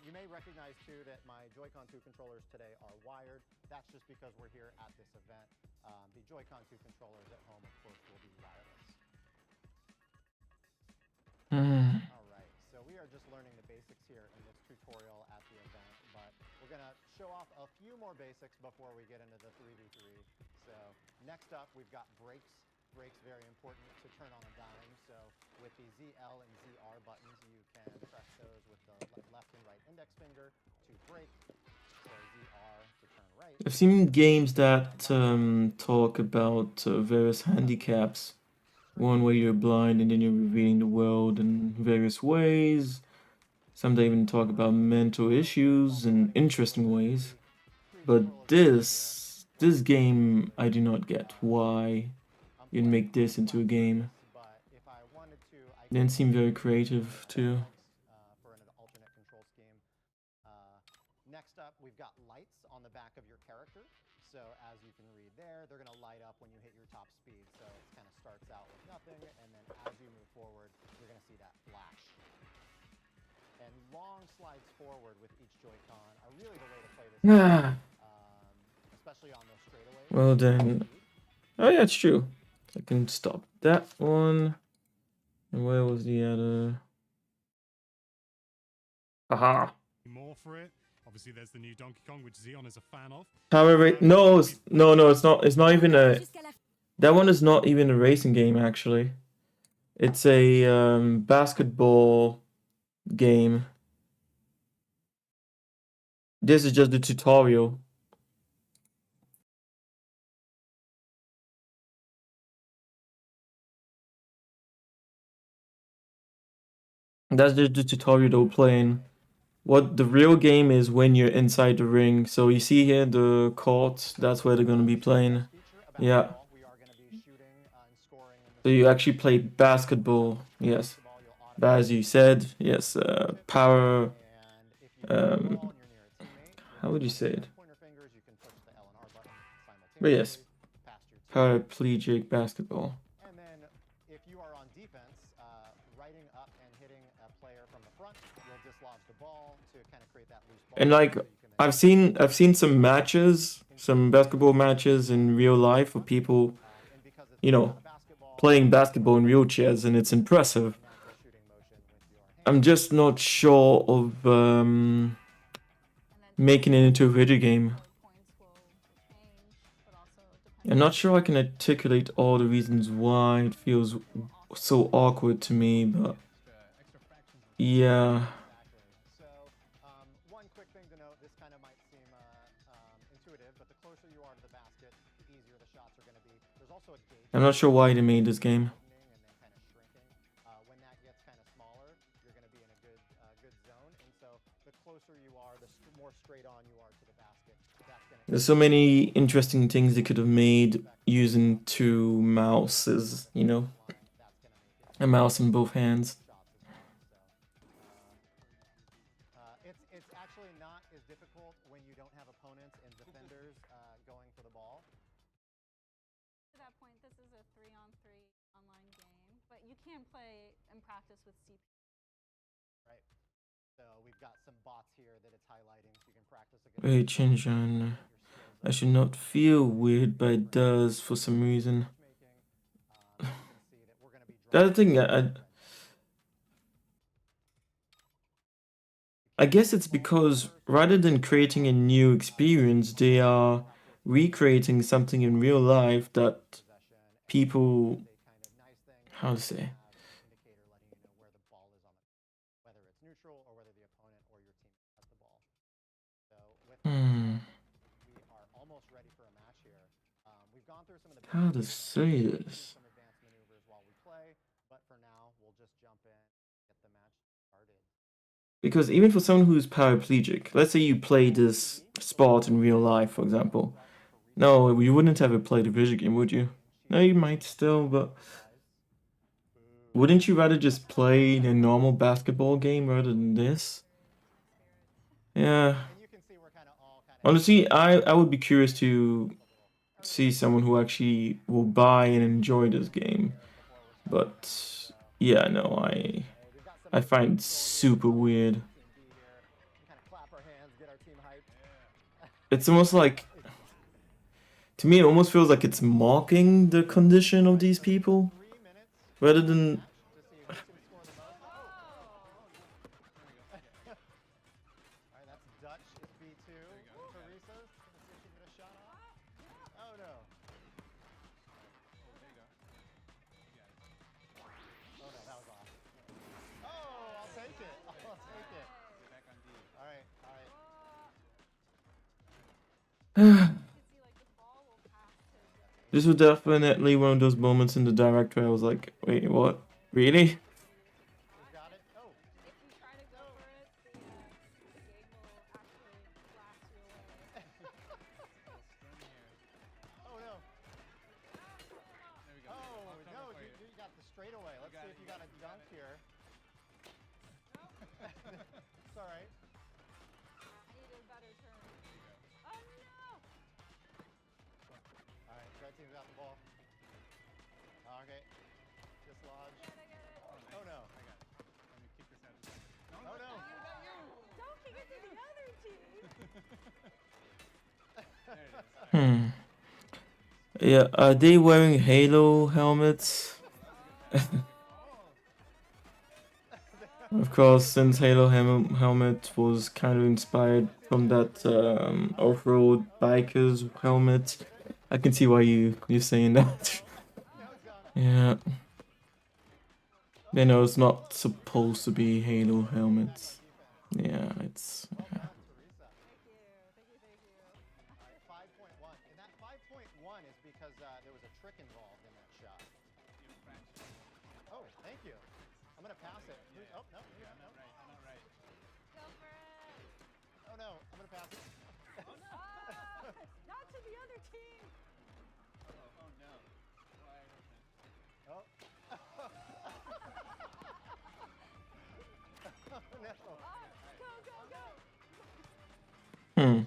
You may recognize too that my Joy-Con 2 controllers today are wired. That's just because we're here at this event. The Joy-Con 2 controllers at home, of course, will be wireless. All right, so we are just learning the basics here in this tutorial at the event, but we're gonna show off a few more basics before we get into the 3v3. So next up, we've got brakes brake's very important to turn on a dime. So with the ZL and ZR buttons, you can press those with the left and right index finger to brake. So ZR to turn right. I've seen games that talk about various handicaps. One where you're blind and then you're revealing the world in various ways. Some they even talk about mental issues in interesting ways. But this game, I do not get why you'd make this into a game. Didn't seem very creative too. For an alternate control scheme. Next up, we've got lights on the back of your character. So as you can read there, they're going to light up when you hit your top speed. So it kind of starts out with nothing, and then as you move forward, you're going to see that flash. And long slides forward with each Joy-Con are really the way to play this game, especially on those straightaways. Well then, oh yeah, it's true. I can stop that one. And where was the other? Aha. More for it. Obviously, there's the new Donkey Kong, which Xeon is a fan of. However, no, it's not. It's not even a. That one is not even a racing game. Actually, it's a basketball game. This is just the tutorial. That's just the tutorial they're playing. What the real game is when you're inside the ring. So you see here the court, that's where they're going to be playing. Yeah. So you actually play basketball, yes. But as you said, yes, power... how would you say it? But yes, paraplegic basketball. And like I've seen some matches, some basketball matches in real life of people, you know, playing basketball in wheelchairs, and it's impressive. I'm just not sure of making it into a video game. I'm not sure I can articulate all the reasons why it feels so awkward to me, but yeah. I'm not sure why they made this game. When that gets kind of smaller, you're going to be in a good zone, and so the closer you are, the more straight on you are to the basket. There's so many interesting things they could have made using two mouses, you know, a mouse in both hands. It's actually not as difficult when you don't have opponents and defenders going for the ball. To that point, this is a 3-on-3 online game, but you can play and practice with CPU. Right. So we've got some bots here that it's highlighting, so you can practice against. Wait, change on. I should not feel weird, but it does for some reason. The other thing, I guess it's because rather than creating a new experience, they are recreating something in real life that people, how to say, how to say this? Because even for someone who's paraplegic, let's say you play this sport in real life, for example. No, you wouldn't ever play the video game, would you? No, you might still, but wouldn't you rather just play a normal basketball game rather than this? Yeah. Honestly, I would be curious to see someone who actually will buy and enjoy this game. But yeah, no, I find it super weird. It's almost like, to me, it almost feels like it's mocking the condition of these people, rather than. This was definitely one of those moments in the direct where I was like, wait, what? Really? Straightaway. Let's see if you got a dunk here. It's all right. I needed a better turn. Oh no! All right, red team's got the ball. Okay, dislodge. I get it. Oh no! I got it. Let me kick this out. Oh no! Don't kick it to the other team. There it is. Yeah, are they wearing Halo helmets? Of course, since Halo helmet was kind of inspired from that off-road biker's helmet, I can see why you're saying that. Yeah. You know, it's not supposed to be Halo helmets. Yeah, it's... Yeah. 5.1. And that 5.1 is because there was a trick involved in that shot. Oh, thank you. I'm going to pass it. Oh, no. I'm not right. Go for it. Oh, no. I'm going to pass it. Oh no! Not to the other team. Oh no. Wide open. Oh. Oh, no.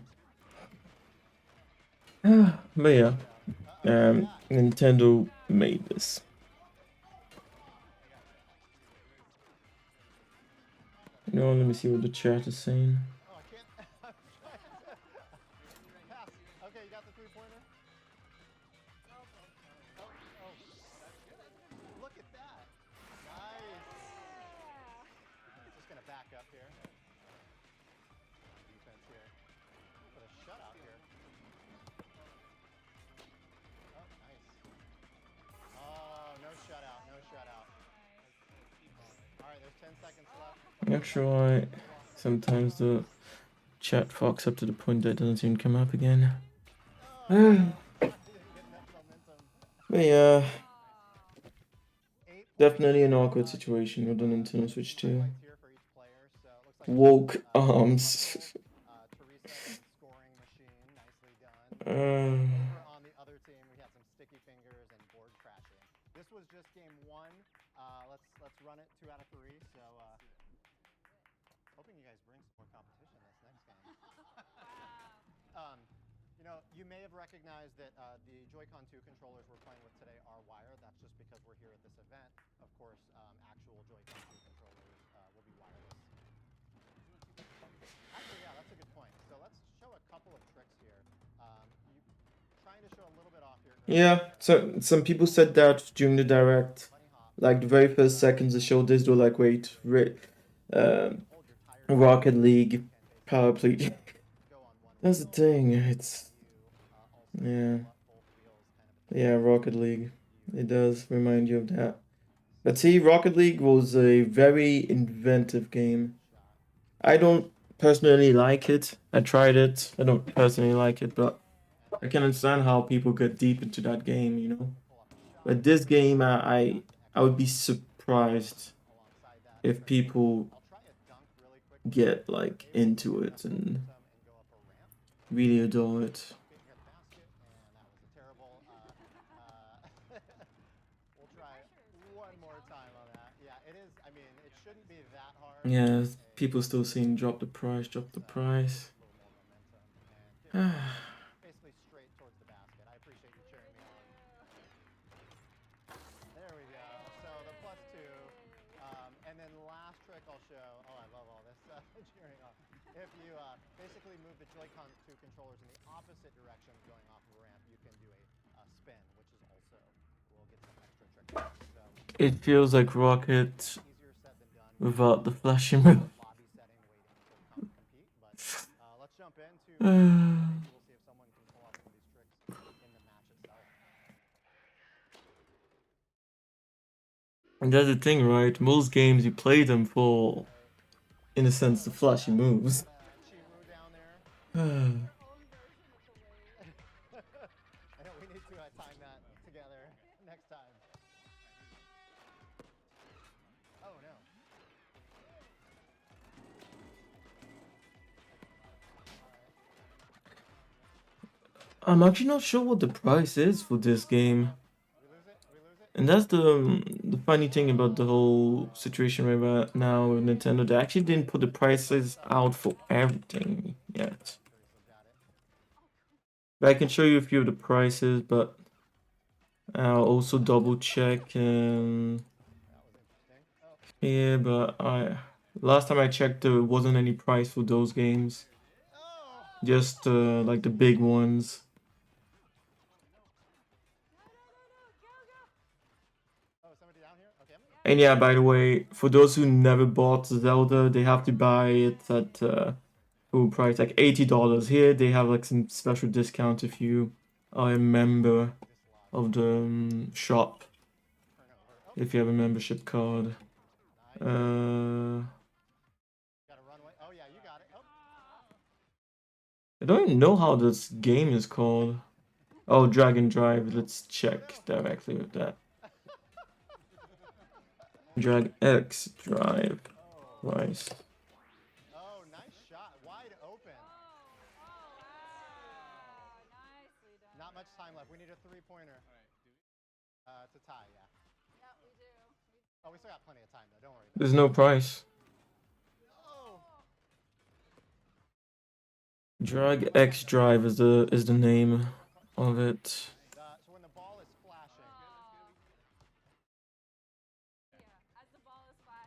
Go. But yeah, Nintendo made this. You know, let me see what the chat is saying. Oh, I can't. I'm trying to pass. Okay, you got the three-pointer? Oh. Look at that. Nice. Just going to back up here. Defense here. Put a shutout here. Oh, nice. Oh, no shutout. All right, there's 10 seconds left. Not sure why sometimes the chat fucks up to the point that it doesn't even come up again. But yeah, definitely an awkward situation with the Nintendo Switch 2. Woke arms. On the other team, we had some sticky fingers and board crashing. This was just game one. Let's run it 2 out of 3. So hoping you guys bring some more competition this next game. You know, you may have recognized that the Joy-Con 2 controllers we're playing with today are wired. That's just because we're here at this event. Of course, actual Joy-Con 2 controllers will be wireless. Actually, yeah, that's a good point. So let's show a couple of tricks here. Trying to show a little bit off here. Yeah, so some people said that during the direct. Like the very first seconds they showed this, they were like, wait, Rocket League, Power Play. That's the thing, it's... Yeah, Rocket League. It does remind you of that. But see, Rocket League was a very inventive game. I don't personally like it. I tried it. I don't personally like it, but I can understand how people get deep into that game, you know? But this game, I would be surprised if people get like into it and really adore it. We'll try one more time on that. Yeah, it is. I mean, it shouldn't be that hard. Yeah, people still saying drop the price, drop the price. Basically straight towards the basket. I appreciate you cheering me on. There we go. So the +2. And then last trick I'll show. Oh, I love all this cheering on. If you basically move the Joy-Con 2 controllers in the opposite direction going off of a ramp, you can do a spin, which is also, we'll get some extra tricks. So, It feels like Rocket without the flashing move. lobby setting waiting to compete. But let's jump into we'll see if someone can pull off some of these tricks in the match itself. And that's the thing, right? Most games you play them for, in a sense, the flashy moves. I know we need to time that together next time. Oh no. I'm actually not sure what the price is for this game. And that's the funny thing about the whole situation right now with Nintendo. They actually didn't put the prices out for everything yet. But I can show you a few of the prices, but I'll also double check. Yeah, but last time I checked, there wasn't any price for those games. Just like the big ones. And yeah, by the way, for those who never bought Zelda, they have to buy it at full price, like $80. Here they have like some special discount if you are a member of the shop. If you have a membership card. I don't even know how this game is called. Oh, Dragon Drive. Let's check directly with that. Drag X Drive. Price. Oh, nice shot. Wide open. Not much time left. We need a three-pointer. To tie, yeah. Yeah, we do. Oh, we still got plenty of time, though. Don't worry. There's no price. Drag X Drive is the name of it. So when the ball is flashing.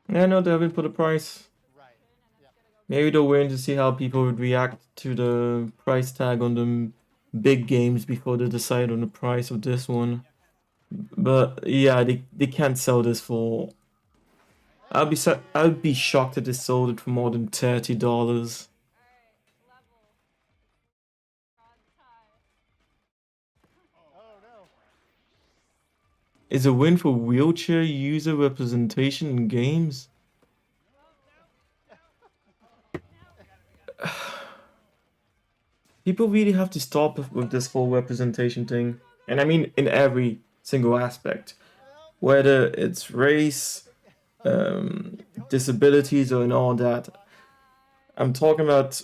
Yeah, no, they haven't put a price. Right. Yeah. Maybe they're waiting to see how people would react to the price tag on the big games before they decide on the price of this one. But yeah, they can't sell this for. I'd be shocked if they sold it for more than $30. Is a win for wheelchair user representation in games? People really have to stop with this whole representation thing. And I mean in every single aspect. Whether it's race, disabilities, or in all that. I'm talking about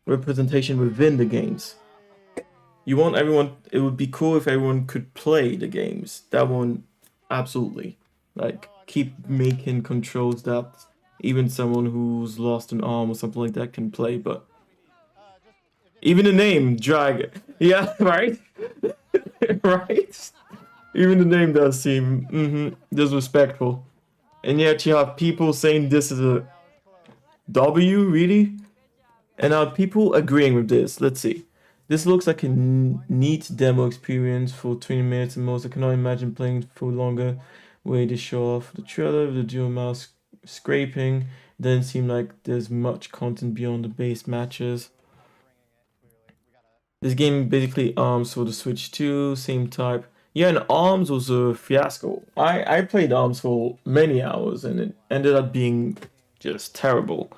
representation within the games. You want everyone, it would be cool if everyone could play the games. That one, absolutely. Like, keep making controls that even someone who's lost an arm or something like that can play, but even the name, Drag, yeah, right? Right? Even the name does seem disrespectful. And yet you have people saying this is a W, really? And are people agreeing with this? Let's see. This looks like a neat demo experience for 20 minutes at most. I cannot imagine playing for longer. Way to show off the trailer with the dual mouse scraping. Doesn't seem like there's much content beyond the base matches. This game basically ARMS for the Switch 2, same type. Yeah, and ARMS was a fiasco. I played ARMS for many hours and it ended up being just terrible.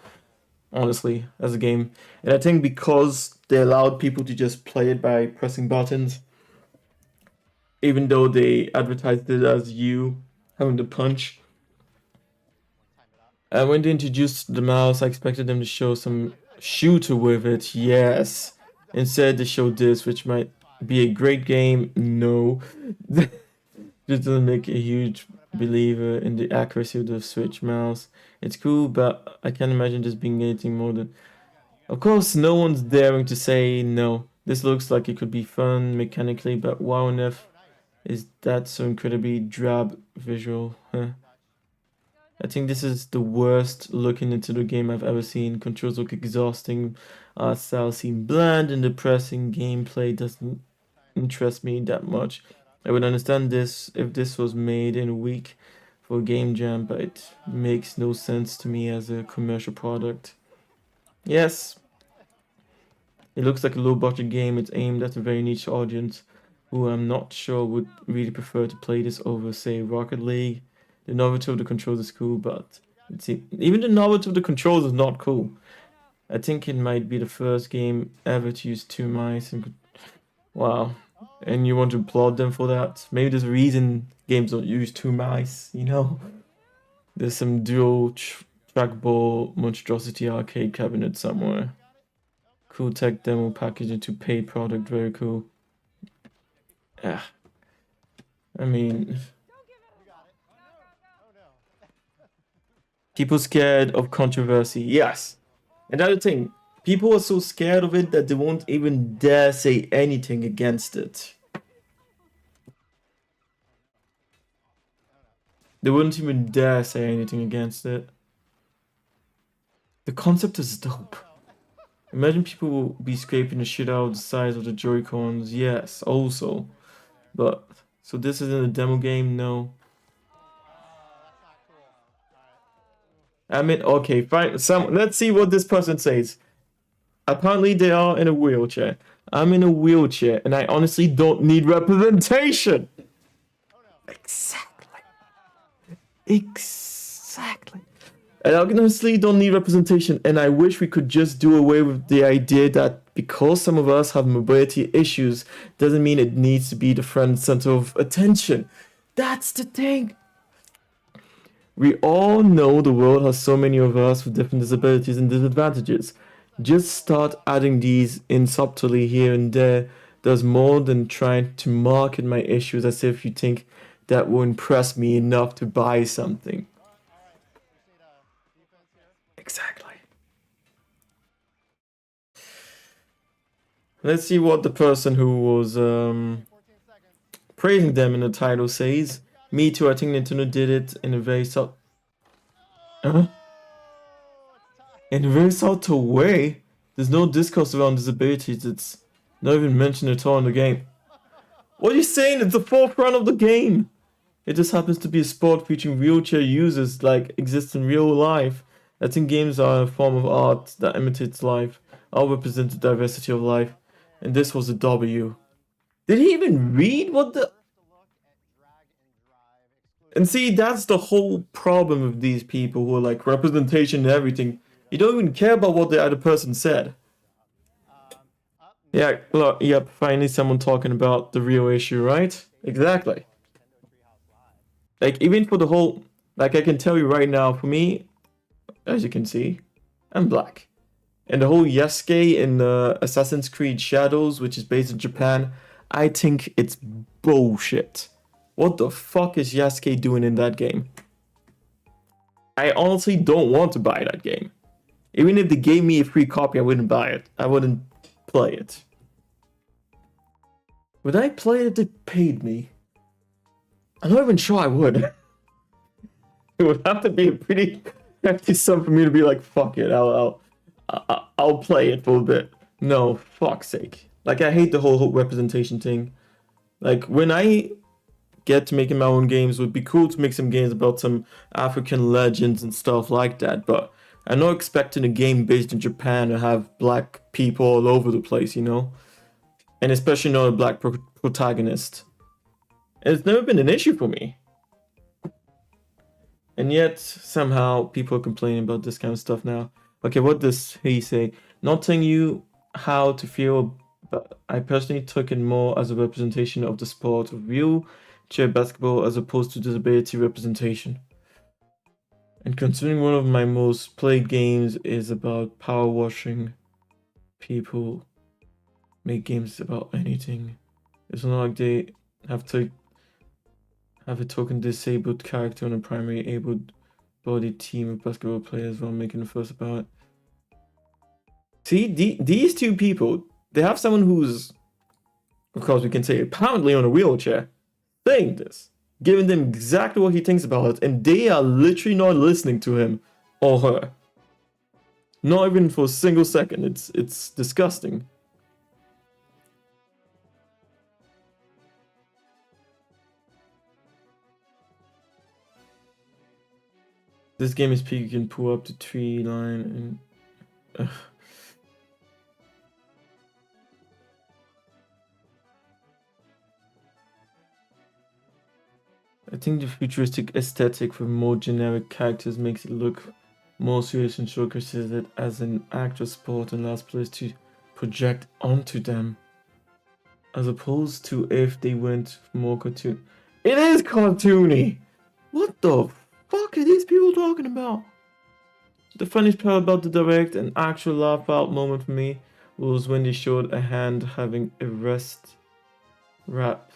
Honestly, as a game. And I think because they allowed people to just play it by pressing buttons, even though they advertised it as you having to punch. And when they introduced the mouse, I expected them to show some shooter with it, yes. Instead, they showed this, which might be a great game. No. This doesn't make a huge believer in the accuracy of the Switch mouse. It's cool, but I can't imagine this being anything more than... Of course, no one's daring to say no. This looks like it could be fun mechanically, but wow on earth is that so incredibly drab visual, huh? I think this is the worst looking into the game I've ever seen. Controls look exhausting, art style seem bland and depressing, gameplay doesn't interest me that much. I would understand this if this was made in a week for a game jam, but it makes no sense to me as a commercial product. Yes, it looks like a low budget game. It's aimed at a very niche audience who I'm not sure would really prefer to play this over, say, Rocket League. The novelty of the controls is cool, but even the novelty of the controls is not cool. I think it might be the first game ever to use two mice and Wow. And you want to applaud them for that? Maybe there's a reason games don't use two mice, you know? There's some dual trackball monstrosity arcade cabinet somewhere. Cool tech demo package into paid product, very cool. Yeah. I mean... People scared of controversy, yes. Another thing, people are so scared of it that they won't even dare say anything against it. They wouldn't even dare say anything against it. The concept is dope. Imagine people will be scraping the shit out of the size of the Joy-Cons. Yes, also. But, so this isn't a demo game? No. I mean, okay, fine. Let's see what this person says. Apparently they are in a wheelchair. I'm in a wheelchair, and I honestly don't need representation. Exactly. Exactly. And I honestly don't need representation, and I wish we could just do away with the idea that because some of us have mobility issues, doesn't mean it needs to be the front and center of attention. That's the thing. We all know the world has so many of us with different disabilities and disadvantages. Just start adding these in subtly here and there does more than trying to market my issues as if you think that will impress me enough to buy something. Exactly. Let's see what the person who was praising them in the title says. Me too, I think Nintendo did it in a very in a very subtle way. There's no discourse around disabilities. It's not even mentioned at all in the game. What are you saying? It's the forefront of the game. It just happens to be a sport featuring wheelchair users like exist in real life. I think games are a form of art that imitates life. All represent the diversity of life. And this was a W. Did he even read what the... And see, that's the whole problem with these people who are like representation and everything. You don't even care about what the other person said. Yeah, look, yep, finally someone talking about the real issue, right? Exactly. Like, even for the whole... Like, I can tell you right now, for me, as you can see, I'm black. And the whole Yasuke in Assassin's Creed Shadows, which is based in Japan, I think it's bullshit. What the fuck is Yasuke doing in that game? I honestly don't want to buy that game. Even if they gave me a free copy, I wouldn't buy it. I wouldn't play it. Would I play it if they paid me? I'm not even sure I would. It would have to be a pretty hefty sum for me to be like, fuck it, I'll play it for a bit. No, fuck's sake. Like, I hate the whole representation thing. Like, when I get to making my own games, it would be cool to make some games about some African legends and stuff like that, but I'm not expecting a game based in Japan to have black people all over the place, you know? And especially not a black protagonist. And it's never been an issue for me. And yet, somehow, people are complaining about this kind of stuff now. Okay, what does he say? Not telling you how to feel, but I personally took it more as a representation of the sport of wheelchair basketball as opposed to disability representation. And considering one of my most played games is about power washing, people make games about anything. It's not like they have to have a token disabled character on a primary able-bodied team of basketball players while making a fuss about it. See, these two people, they have someone who's, of course we can say, apparently on a wheelchair, saying this, giving them exactly what he thinks about it, and they are literally not listening to him or her. Not even for a single second. It's disgusting. This game is peak. You can pull up the tree line and... I think the futuristic aesthetic with more generic characters makes it look more serious and showcases it as an actual sport and allows players to project onto them. as opposed to if they went more cartoon. It is cartoony! What the fuck are these people talking about? The funniest part about the direct and actual laugh out moment for me was when they showed a hand having a wrist wrap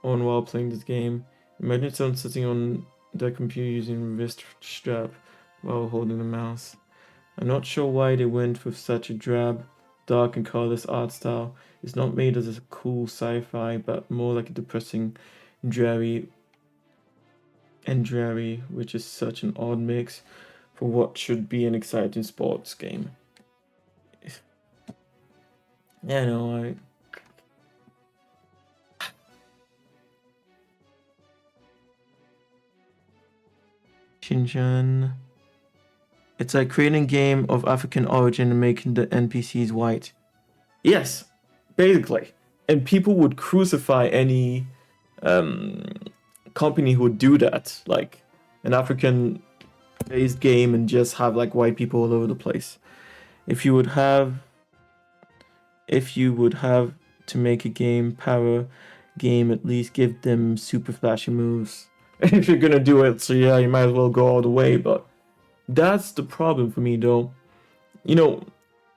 on while playing this game. Imagine someone sitting on their computer using a wrist strap while holding the mouse. I'm not sure why they went with such a drab, dark and colorless art style. It's not made as a cool sci-fi, but more like a depressing, dreary, which is such an odd mix for what should be an exciting sports game. Yeah, no, Xinjiang. It's like creating a game of African origin and making the NPCs white. Yes, basically. And people would crucify any company who would do that. Like an African-based game and just have like white people all over the place. If you would have to make a power game, at least give them super flashy moves. If you're gonna do it, so yeah, you might as well go all the way, but that's the problem for me though. You know,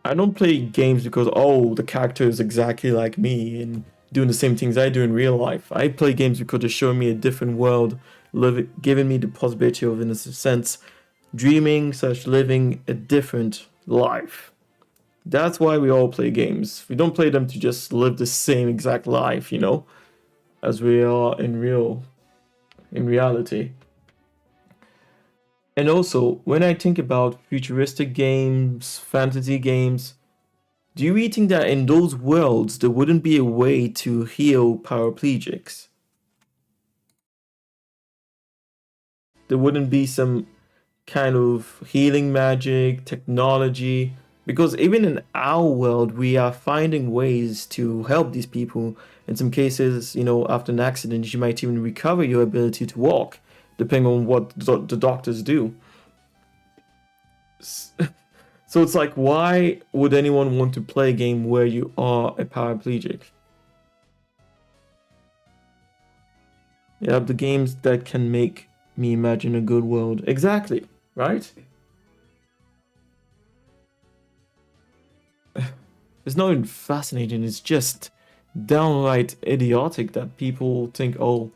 I don't play games because, oh, the character is exactly like me and doing the same things I do in real life. I play games because they're showing me a different world, giving me the possibility of, in a sense, dreaming / living a different life. That's why we all play games. We don't play them to just live the same exact life, you know, as we are in reality. And also, when I think about futuristic games, fantasy games, do you really think that in those worlds there wouldn't be a way to heal paraplegics? There wouldn't be some kind of healing magic, technology? Because even in our world, we are finding ways to help these people. In some cases, you know, after an accident, you might even recover your ability to walk, depending on what the doctors do. So it's like, why would anyone want to play a game where you are a paraplegic? You have the games that can make me imagine a good world. Exactly, right? It's not even fascinating, it's just downright idiotic that people think, oh,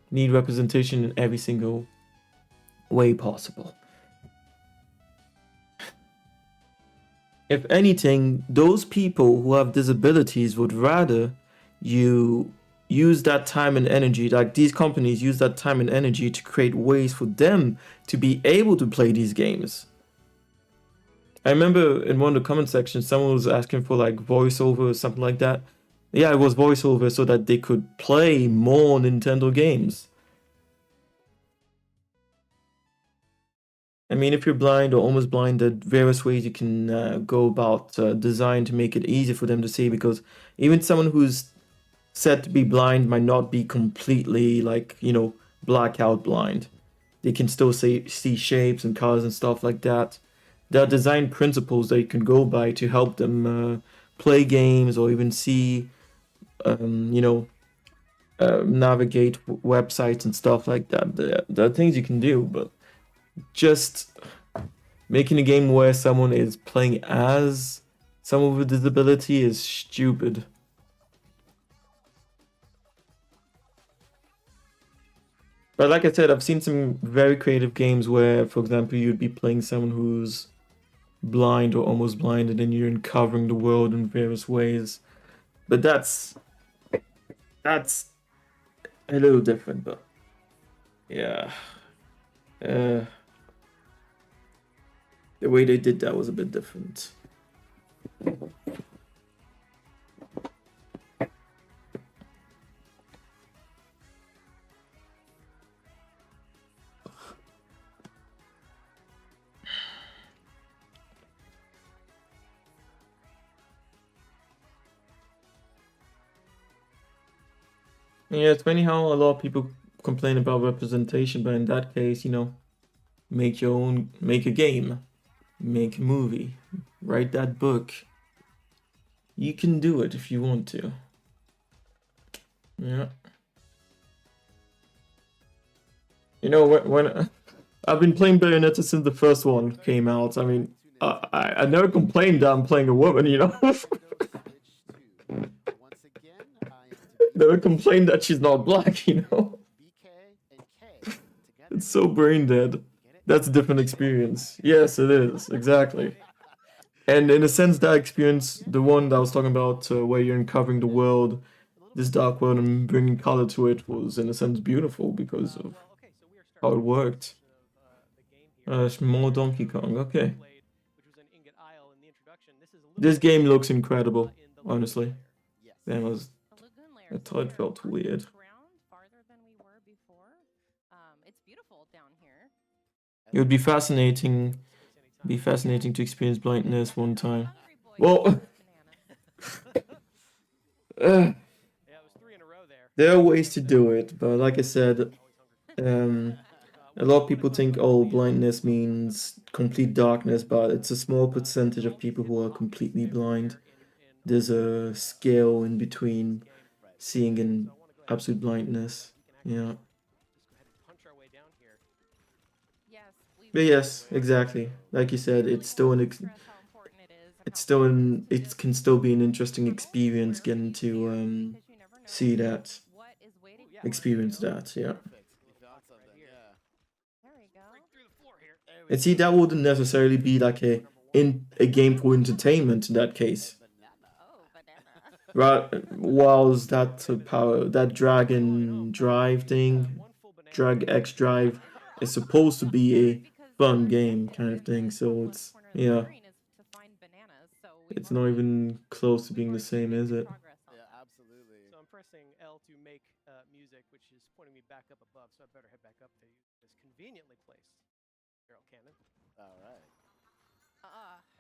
need representation in every single way possible. If anything, those people who have disabilities would rather you use that time and energy, like these companies use that time and energy to create ways for them to be able to play these games. I remember in one of the comment sections, someone was asking for like voiceover or something like that. Yeah, it was voiceover so that they could play more Nintendo games. I mean, if you're blind or almost blind, there are various ways you can go about design to make it easy for them to see, because even someone who's said to be blind might not be completely, like, you know, blackout blind. They can still see shapes and colors and stuff like that. There are design principles that you can go by to help them play games or even see, you know, navigate websites and stuff like that. There are things you can do, but just making a game where someone is playing as someone with a disability is stupid. But like I said, I've seen some very creative games where, for example, you'd be playing someone who's blind or almost blind, and then you're uncovering the world in various ways. But that's a little different, but yeah. The way they did that was a bit different. Yeah, it's funny how a lot of people complain about representation, but in that case, you know, make a game, make a movie, write that book. You can do it if you want to. Yeah. You know, when I've been playing Bayonetta since the first one came out. I mean, I never complained that I'm playing a woman, you know? Never complained that she's not black, you know? It's so brain dead. That's a different experience. Yes, it is. Exactly. And in a sense, that experience, the one that I was talking about, where you're uncovering the world, this dark world, and bringing color to it, was in a sense beautiful because of how it worked. More Donkey Kong, okay. This game looks incredible, honestly. That was... I thought it felt weird. It would be fascinating to experience blindness one time. Well, there are ways to do it, but like I said, a lot of people think, oh, blindness means complete darkness, but it's a small percentage of people who are completely blind. There's a scale in between seeing and absolute blindness. Yeah. But yes, exactly. Like you said, it can still be an interesting experience getting to see that, experience that. Yeah. And see, that wouldn't necessarily be like a game for entertainment in that case. Right, whilst that Dragon Drive thing, Drag X Drive, is supposed to be a fun game kind of thing, so it's, yeah. It's not even close to being the same, is it? Yeah, absolutely. So I'm pressing L to make music, which is pointing me back up above, so I better head back up to this conveniently placed barrel cannon. All right.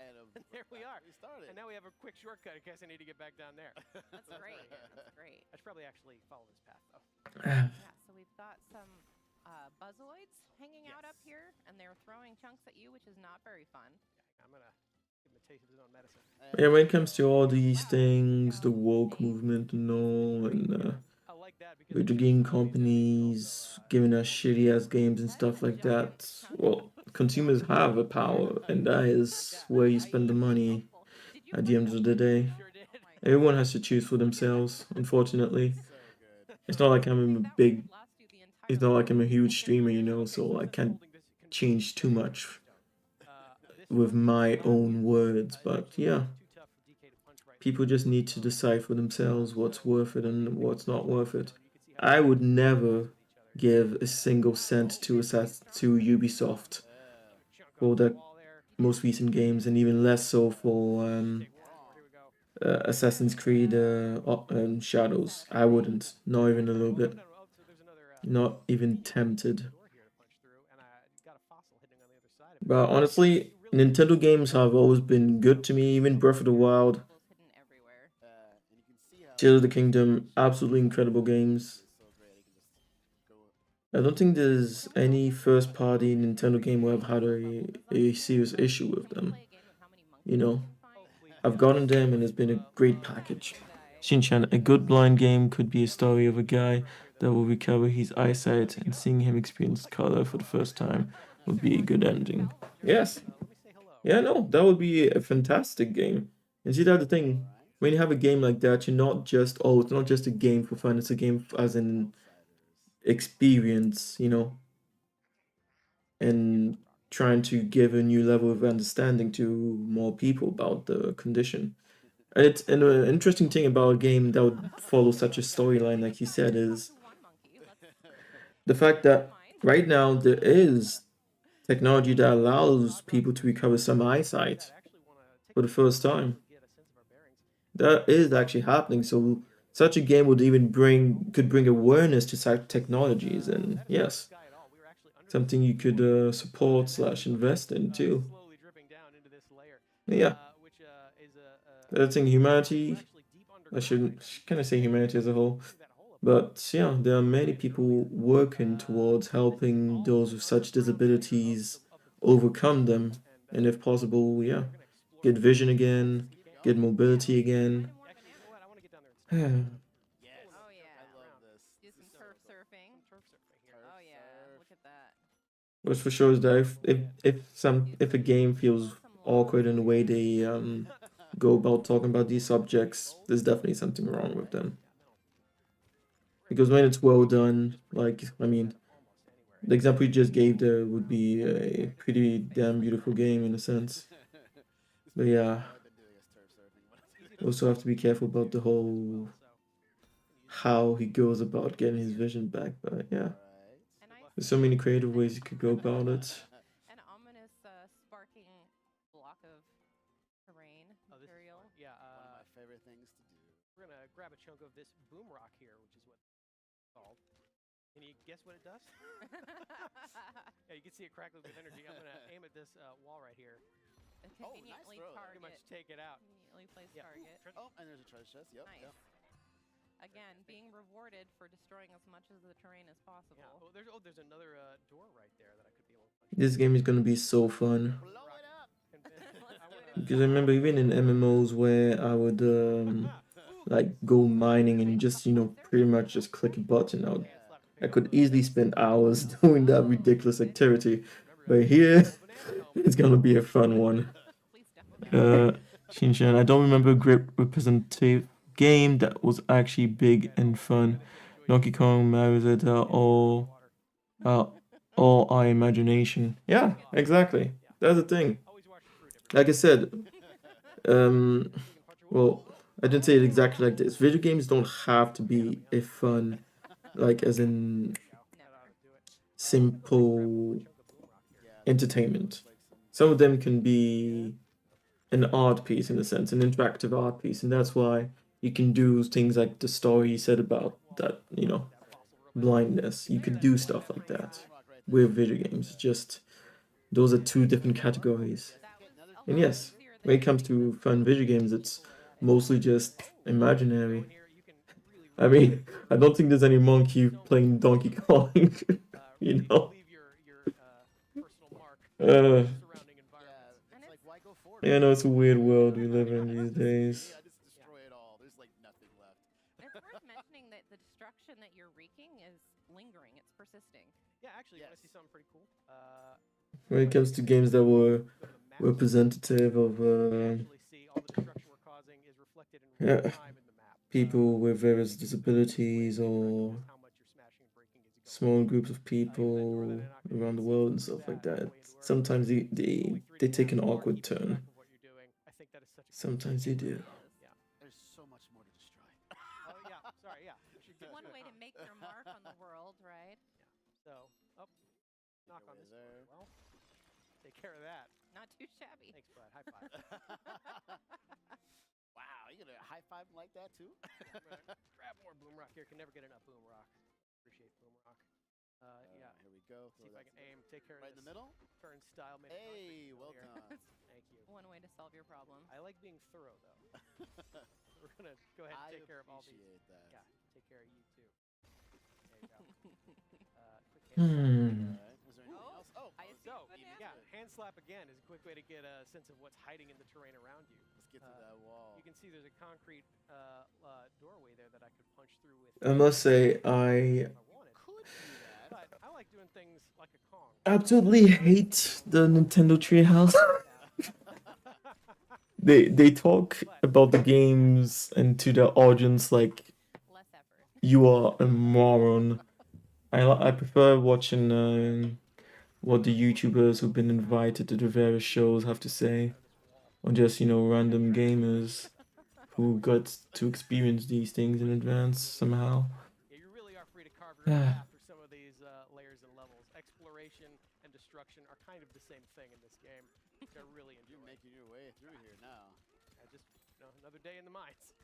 And there we are. We started. And now we have a quick shortcut in case I need to get back down there. That's great. That's great. I should probably actually follow this path, though. Yeah, so we've got some buzzoids hanging out up here, and they're throwing chunks at you, which is not very fun. Yeah, I'm going to give him a taste of his own medicine. Yeah, when it comes to all these things, the woke movement and all, and video game companies giving us shitty-ass games and stuff like that, well, consumers have a power, and that is where you spend the money at the end of the day. Everyone has to choose for themselves, unfortunately. It's not like I'm a huge streamer, you know, so I can't change too much with my own words, but yeah. People just need to decide for themselves what's worth it and what's not worth it. I would never give a single cent to Ubisoft for their most recent games, and even less so for Assassin's Creed Shadows. I wouldn't. Not even a little bit. Not even tempted. But honestly, Nintendo games have always been good to me, even Breath of the Wild. Tears of the Kingdom, absolutely incredible games. I don't think there's any first-party Nintendo game where I've had a serious issue with them. You know, I've gotten them and it's been a great package. Shinchan, a good blind game could be a story of a guy that will recover his eyesight, and seeing him experience color for the first time would be a good ending. Yes. Yeah, no, that would be a fantastic game. And see, that's the thing. When you have a game like that, you're not just, oh, it's not just a game for fun, it's a game as an experience, you know, and trying to give a new level of understanding to more people about the condition. And it's an interesting thing about a game that would follow such a storyline, like you said, is the fact that right now there is technology that allows people to recover some eyesight for the first time. That is actually happening, so such a game would even could bring awareness to such technologies, and yes, something you could support / invest in too. Yeah. The other thing, humanity, I shouldn't kind of say humanity as a whole, but yeah, there are many people working towards helping those with such disabilities overcome them, and if possible, yeah, get vision again, get mobility again. yeah, look at that. Which for sure is that if a game feels awkward in the way they go about talking about these subjects, there's definitely something wrong with them. Because when it's well done, like I mean, the example you just gave there would be a pretty damn beautiful game in a sense. But yeah, also have to be careful about the whole how he goes about getting his vision back. But yeah, there's so many creative ways you could go about it. An ominous sparking block of terrain material. Yeah, one of my favorite things to do. We're gonna grab a chunk of this boom rock here, which is what it's called. Can you guess what it does? Yeah, you can see it crackling with energy. I'm gonna aim at this wall right here. Conveniently target. Pretty much take it out. Conveniently placed target. Oh, and there's a treasure chest. Yep. Nice. Yep. Again, being rewarded for destroying as much of the terrain as possible. Yeah. There's another door right there that I could be able to punch. This game is gonna be so fun. Blow it up. Because I remember even in MMOs where I would like go mining and just pretty much just click a button out. I could easily spend hours doing that ridiculous activity. But here it's gonna be a fun one. Shinshan, I don't remember a great representative game that was actually big and fun. Donkey Kong, Mario Zeta, all our imagination. Yeah, exactly. That's the thing. Like I said, well, I didn't say it exactly like this. Video games don't have to be a fun, like as in simple entertainment. Some of them can be an art piece in a sense, an interactive art piece, and that's why you can do things like the story you said about that, blindness. You could do stuff like that with video games. Just those are two different categories. And yes, when it comes to fun video games, it's mostly just imaginary. I mean, I don't think there's any monkey playing Donkey Kong, Yeah, no, it's a weird world we live in these days. Yeah, just destroy it all. There's like nothing left. It's worth mentioning that the destruction that you're wreaking is lingering. It's persisting. Yeah, actually, you want to see something pretty cool? When it comes to games that were representative of people with various disabilities or small groups of people around the world and stuff like that. Sometimes they take an awkward turn. Sometimes they do. There's so much more to destroy. Oh yeah, sorry, yeah. One way to make your mark on the world, right? Yeah. So, knock on this door. Well, take care of that. Not too shabby. Thanks, bud. High five. Wow, you gonna high five like that too? Grab more boom rock here. Can never get enough boom rock. Appreciate boom rock. Yeah. Here we go. See if I can aim. Take care of right in the middle. Turnstile. Hey, well done. Thank you. One way to solve your problem. I like being thorough, though. We're gonna go ahead and take care of all these. That. Yeah, take care of you too. There you go. Quick Was there anything else? hand slap again is a quick way to get a sense of what's hiding in the terrain around you. Let's get through that wall. You can see there's a concrete doorway there that I could punch through with. I must say, I like doing things like a Kong. absolutely hate the Nintendo Treehouse. They talk about the games and to the audience like you are a moron. I prefer watching what the YouTubers who've been invited to the various shows have to say, or just random gamers who got to experience these things in advance somehow. Yeah, you really are free to carve your own path through some of these layers and levels. Exploration and destruction are kind of the same thing in this game, which I really enjoy. You're making your way through here now. Just another day in the mines.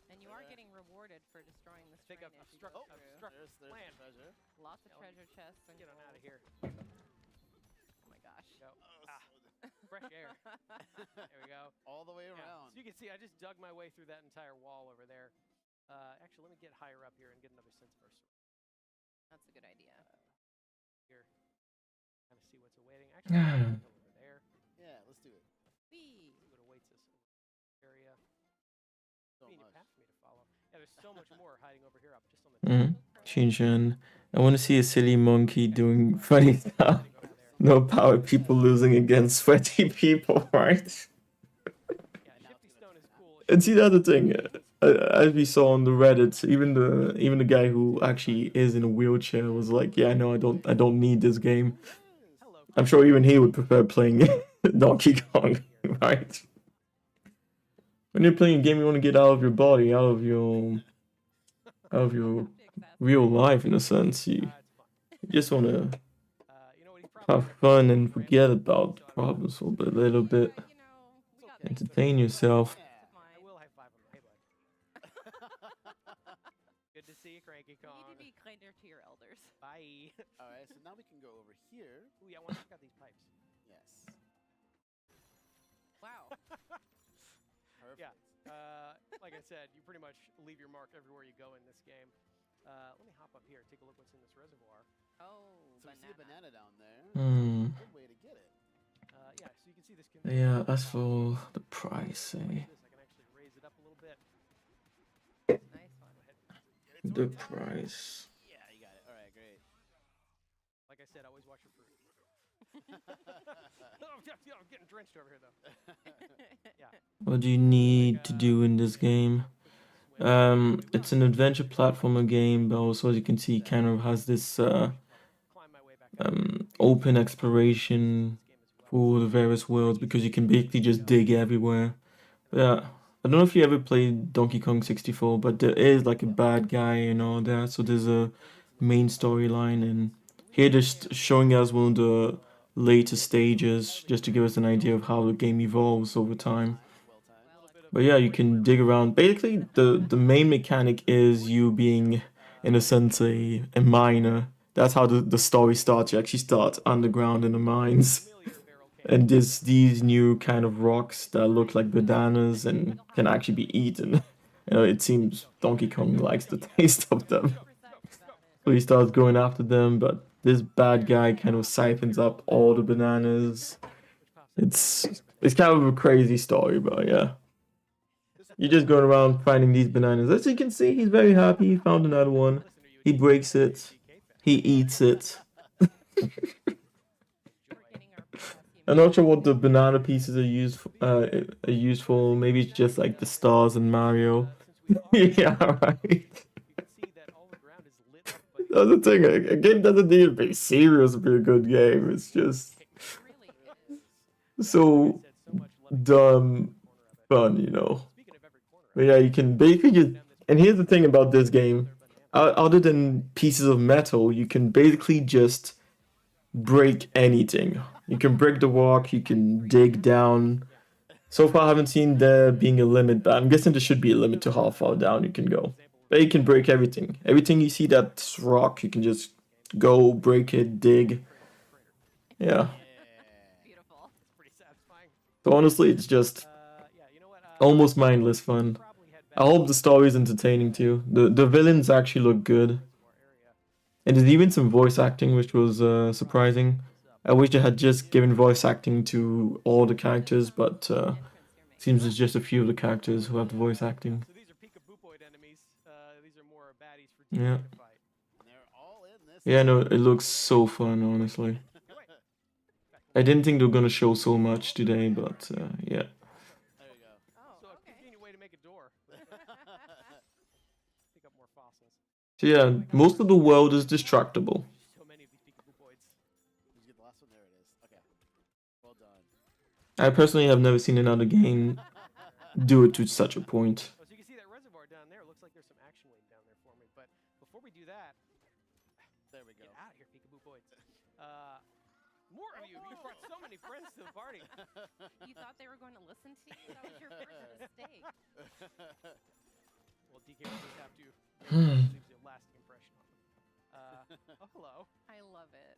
And you are getting rewarded for destroying this Think train of as you go through. There's treasure. Lots of treasure chests and Get on out of here. Oh my gosh. Go. Fresh air. There we go. All the way around. So you can see I just dug my way through that entire wall over there. Actually, let me get higher up here and get another sense of our story. That's a good idea. Here. Kind of see what's awaiting. Actually, over there. Yeah, let's do it. See what awaits us over this area. So Convenient much. path for me to follow. there's so much more hiding over here up just on the Shinshan. I want to see a silly monkey doing funny stuff. No power people losing against sweaty people, right? And see, the other thing, as we saw on the Reddit, even the guy who actually is in a wheelchair was like, "Yeah, no, I don't need this game." I'm sure even he would prefer playing Donkey Kong, right? When you're playing a game, you want to get out of your body, out of your real life, in a sense. You just want to have fun and forget about the problems for a little bit. Entertain yourself. I will high five him. Hey, bud. Good to see you, Cranky Kong. You need to be kinder to your elders. Bye. All right, so now we can go over here. Ooh, yeah, I want to check out these pipes. Yes. Wow. Perfect. Yeah. Like I said, you pretty much leave your mark everywhere you go in this game. Let me hop up here and take a look what's in this reservoir. Oh, so we see a banana down there. Good way to get it. Yeah, so you can see this. Yeah, as for the price, eh? I can actually raise it up a little bit. Nice one. The price. Yeah, you got it. All right, great. Like I said, always watch your fruit. I'm getting drenched over here, though. Yeah. What do you need to do in this game? It's an adventure platformer game, but also, as you can see, kind of has this open exploration for the various worlds, because you can basically just dig everywhere. Yeah, I don't know if you ever played Donkey Kong 64, but there is like a bad guy and all that, so there's a main storyline, and here they're just showing us one of the later stages, just to give us an idea of how the game evolves over time. But yeah, you can dig around. Basically, the main mechanic is you being, in a sense, a miner. That's how the story starts. You actually start underground in the mines. And there's these new kind of rocks that look like bananas and can actually be eaten. It seems Donkey Kong likes the taste of them. So he starts going after them, but this bad guy kind of siphons up all the bananas. It's kind of a crazy story, but yeah. You're just going around finding these bananas. As you can see, he's very happy. He found another one. He breaks it. He eats it. I'm not sure what the banana pieces are used for. Maybe it's just like the stars in Mario. Yeah, right. That's the thing. A game doesn't need to be serious to be a good game. It's just so dumb fun, you know. But yeah, you can basically just. And here's the thing about this game. Other than pieces of metal, you can basically just break anything. You can break the rock, you can dig down. So far, I haven't seen there being a limit, but I'm guessing there should be a limit to how far down you can go. But you can break everything. Everything you see that's rock, you can just go, break it, dig. Yeah. Beautiful. Pretty satisfying. So honestly, it's just almost mindless fun. I hope the story is entertaining too. The villains actually look good. And there's even some voice acting, which was surprising. I wish they had just given voice acting to all the characters, but seems there's just a few of the characters who have the voice acting. So these are peekaboopoid enemies. These are more baddies for Yeah. DK to fight. Yeah, no, it looks so fun, honestly. I didn't think they were gonna show so much today, but yeah. There you go. So a convenient way to make a door. Pick up more fossils. So yeah, most of the world is destructible. So many of these peekaboopoids. Did you get the last one? There it is. Okay. Well done. I personally have never seen another game do it to such a point. Oh, so you can see that reservoir down there. It looks like there's some action waiting down there for me. But before we do that, there we go. Get out of here, peekaboopoids. More of you. You brought so many friends to the party. You thought they were going to listen to you? That was your first mistake. Well, DK will just have to leave a lasting impression on them. Oh, hello. I love it.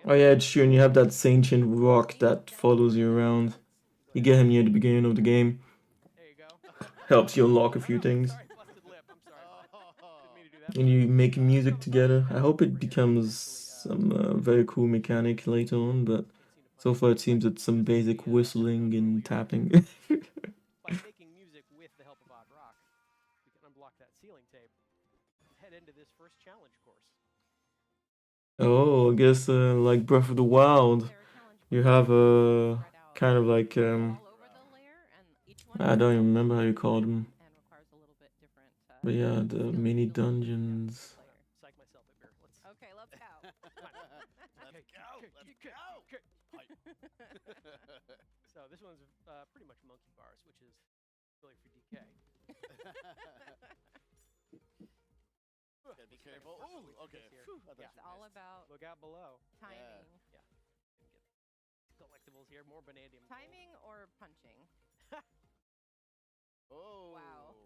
Oh yeah, it's true, and you have that sentient rock that follows you around. You get him near the beginning of the game. There you go. Helps you unlock a few things. Sorry, busted lip. I'm sorry. Didn't mean to do that. And you make music together. I hope it becomes some very cool mechanic later on, but so far it seems it's some basic whistling and tapping. By making music with the help of odd rock, we can unblock that ceiling tape. Let's head into this first challenge course. Oh, I guess like Breath of the Wild, you have a kind of like I don't even remember how you called them. But yeah, the mini dungeons. Psych myself up here. Okay, let's go. Let's go. So this one's pretty much monkey bars, which is really for DK. Gotta be careful. Ooh, okay. It's all about look out below. Timing. Yeah. Get collectibles here. More vanadium. Timing or punching? Oh. Wow.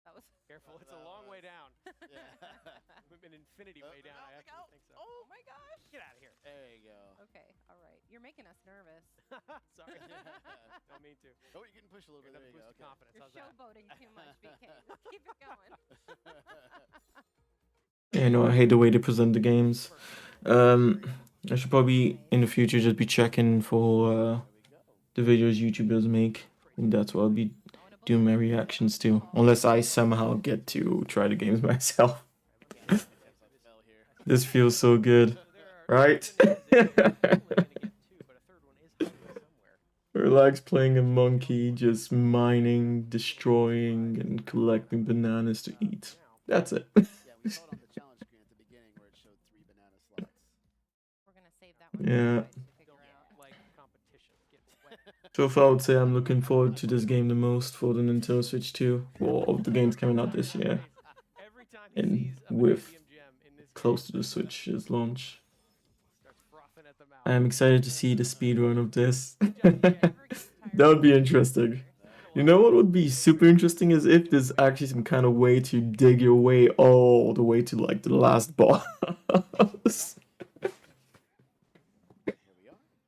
That was careful. It's a long way down. Yeah. An infinity way down. I actually think so. Oh my gosh. Get out of here. There you go. Okay. All right. You're making us nervous. Sorry. Don't mean to. Oh, you can push a little bit. There you go. Boost of confidence. You're How's that? showboating too much, BK. Let's keep it going. Yeah, no, I hate the way they present the games. I should probably in the future just be checking for the videos YouTubers make. And that's what I'll be doing my reactions to, unless I somehow get to try the games myself. This feels so good, right? Relax playing a monkey, just mining, destroying, and collecting bananas to eat. That's it. Yeah, we saw it on the challenge screen at the beginning where it showed 3 banana slots. We're gonna save that one. Yeah. Like competition. So far, I would say I'm looking forward to this game the most for the Nintendo Switch 2, or of the games coming out this year, and with close to the Switch's launch. I am excited to see the speedrun of this. That would be interesting. You know what would be super interesting is if there's actually some kind of way to dig your way all the way to like the last boss.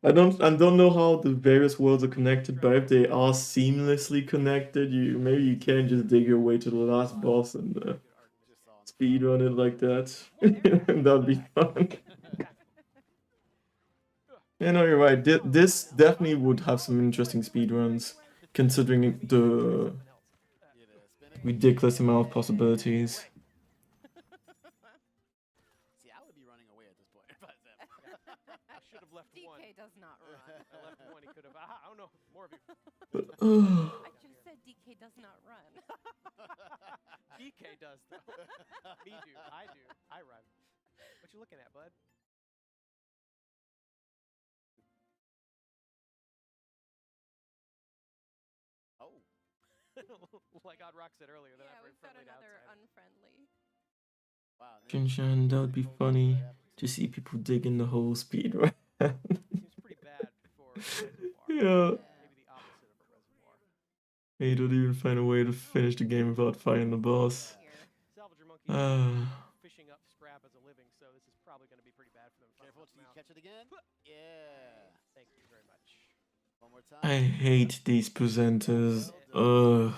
I don't know how the various worlds are connected, but if they are seamlessly connected, maybe you can just dig your way to the last boss and speedrun it like that. That'd be fun. Yeah, no, you're right. This definitely would have some interesting speedruns, considering the ridiculous amount of possibilities. See, I would be running away at this point. I should have left one. DK does not run. I left one. He could have. I don't know. More of you. I just said DK does not run. DK does though. Me do. I do. I run. What you looking at, bud? Oh. Like Odd Rock said earlier, they're Yeah, not very we've got friendly to another outsiders. unfriendly. Wow. Shinshan, that would be funny to see people digging the whole speedrun. Seems pretty bad for a reservoir. Yeah. Maybe the opposite of a reservoir. They don't even find a way to finish the game without fighting the boss. Salvager monkeys fishing up scrap as a living, so this is probably going to be pretty bad for them. Careful till you catch it again. Yeah. Thank you very much. One more time. I hate these presenters. Ugh.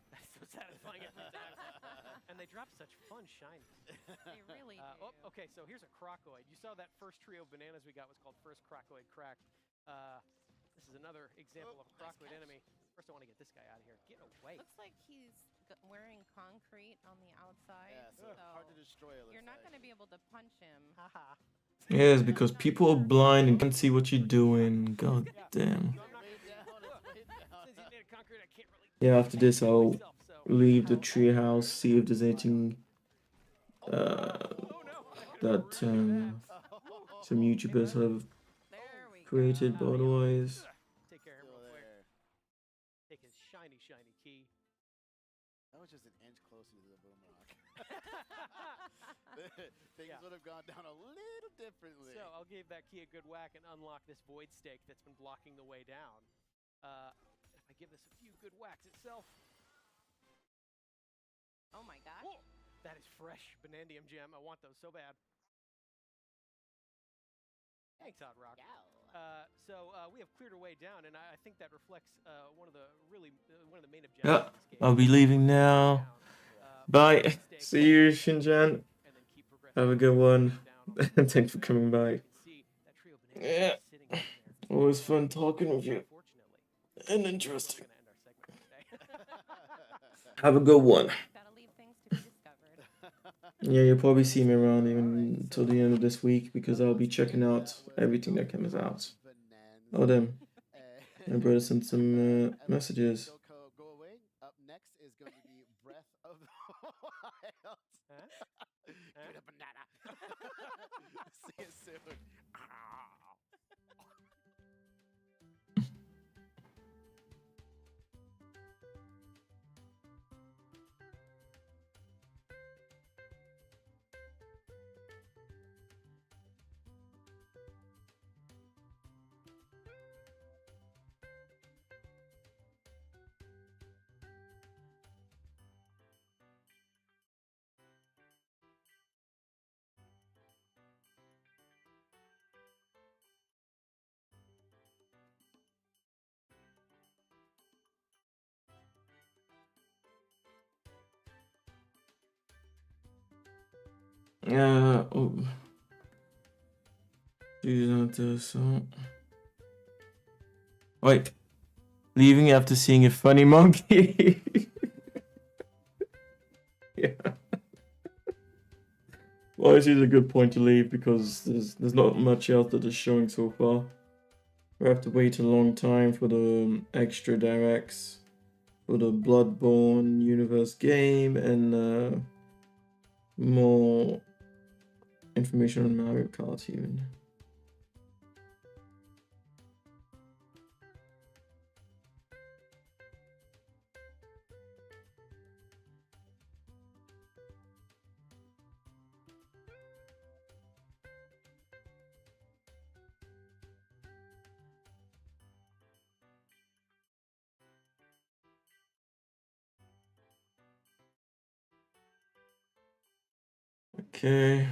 That's so satisfying every time. And they drop such fun shiny. They really do. Oh, okay, so here's a crocoid. You saw that first trio of bananas we got was called First Crocoid Crack. This is another example of a crocoid enemy. First, I want to get this guy out of here. Get away. Looks like he's wearing concrete on the outside, Yeah, so hard to destroy. You're not going to be able to punch him. Haha. Yes, because people are blind and can't see what you're doing. God damn. Yeah, after this I'll leave the treehouse, see if there's anything that some YouTubers have created, but otherwise. Take care of him real quick. Take his shiny, shiny key. That was just an inch closer to the boom rock. Things would have gone down a little differently. So I'll give that key a good whack and unlock this void stake that's been blocking the way down. If I give this a few good whacks itself. Oh my gosh. Whoa, that is fresh Banandium gem. I want those so bad. Thanks, Odd Rock. So we have cleared our way down, and I think that reflects one of the main objectives. Yeah, of this game. I'll be leaving now. Bye. See you, Shinjan. Have a good one. Thanks for coming by. Yeah. Always fun talking with you. And interesting. Have a good one. Gotta leave things to be discovered. Yeah, you'll probably see me around even till the end of this week because I'll be checking out everything that comes out. Oh, damn. My brother sent some messages. Go away. Up next is going to be Breath of the Wild. Give me a banana. See you soon. Oh. Wait. Leaving after seeing a funny monkey. Yeah. Well, this is a good point to leave because there's not much else that is showing so far. We have to wait a long time for the extra directs, for the Bloodborne universe game, and more information on Mario Kart even. Okay.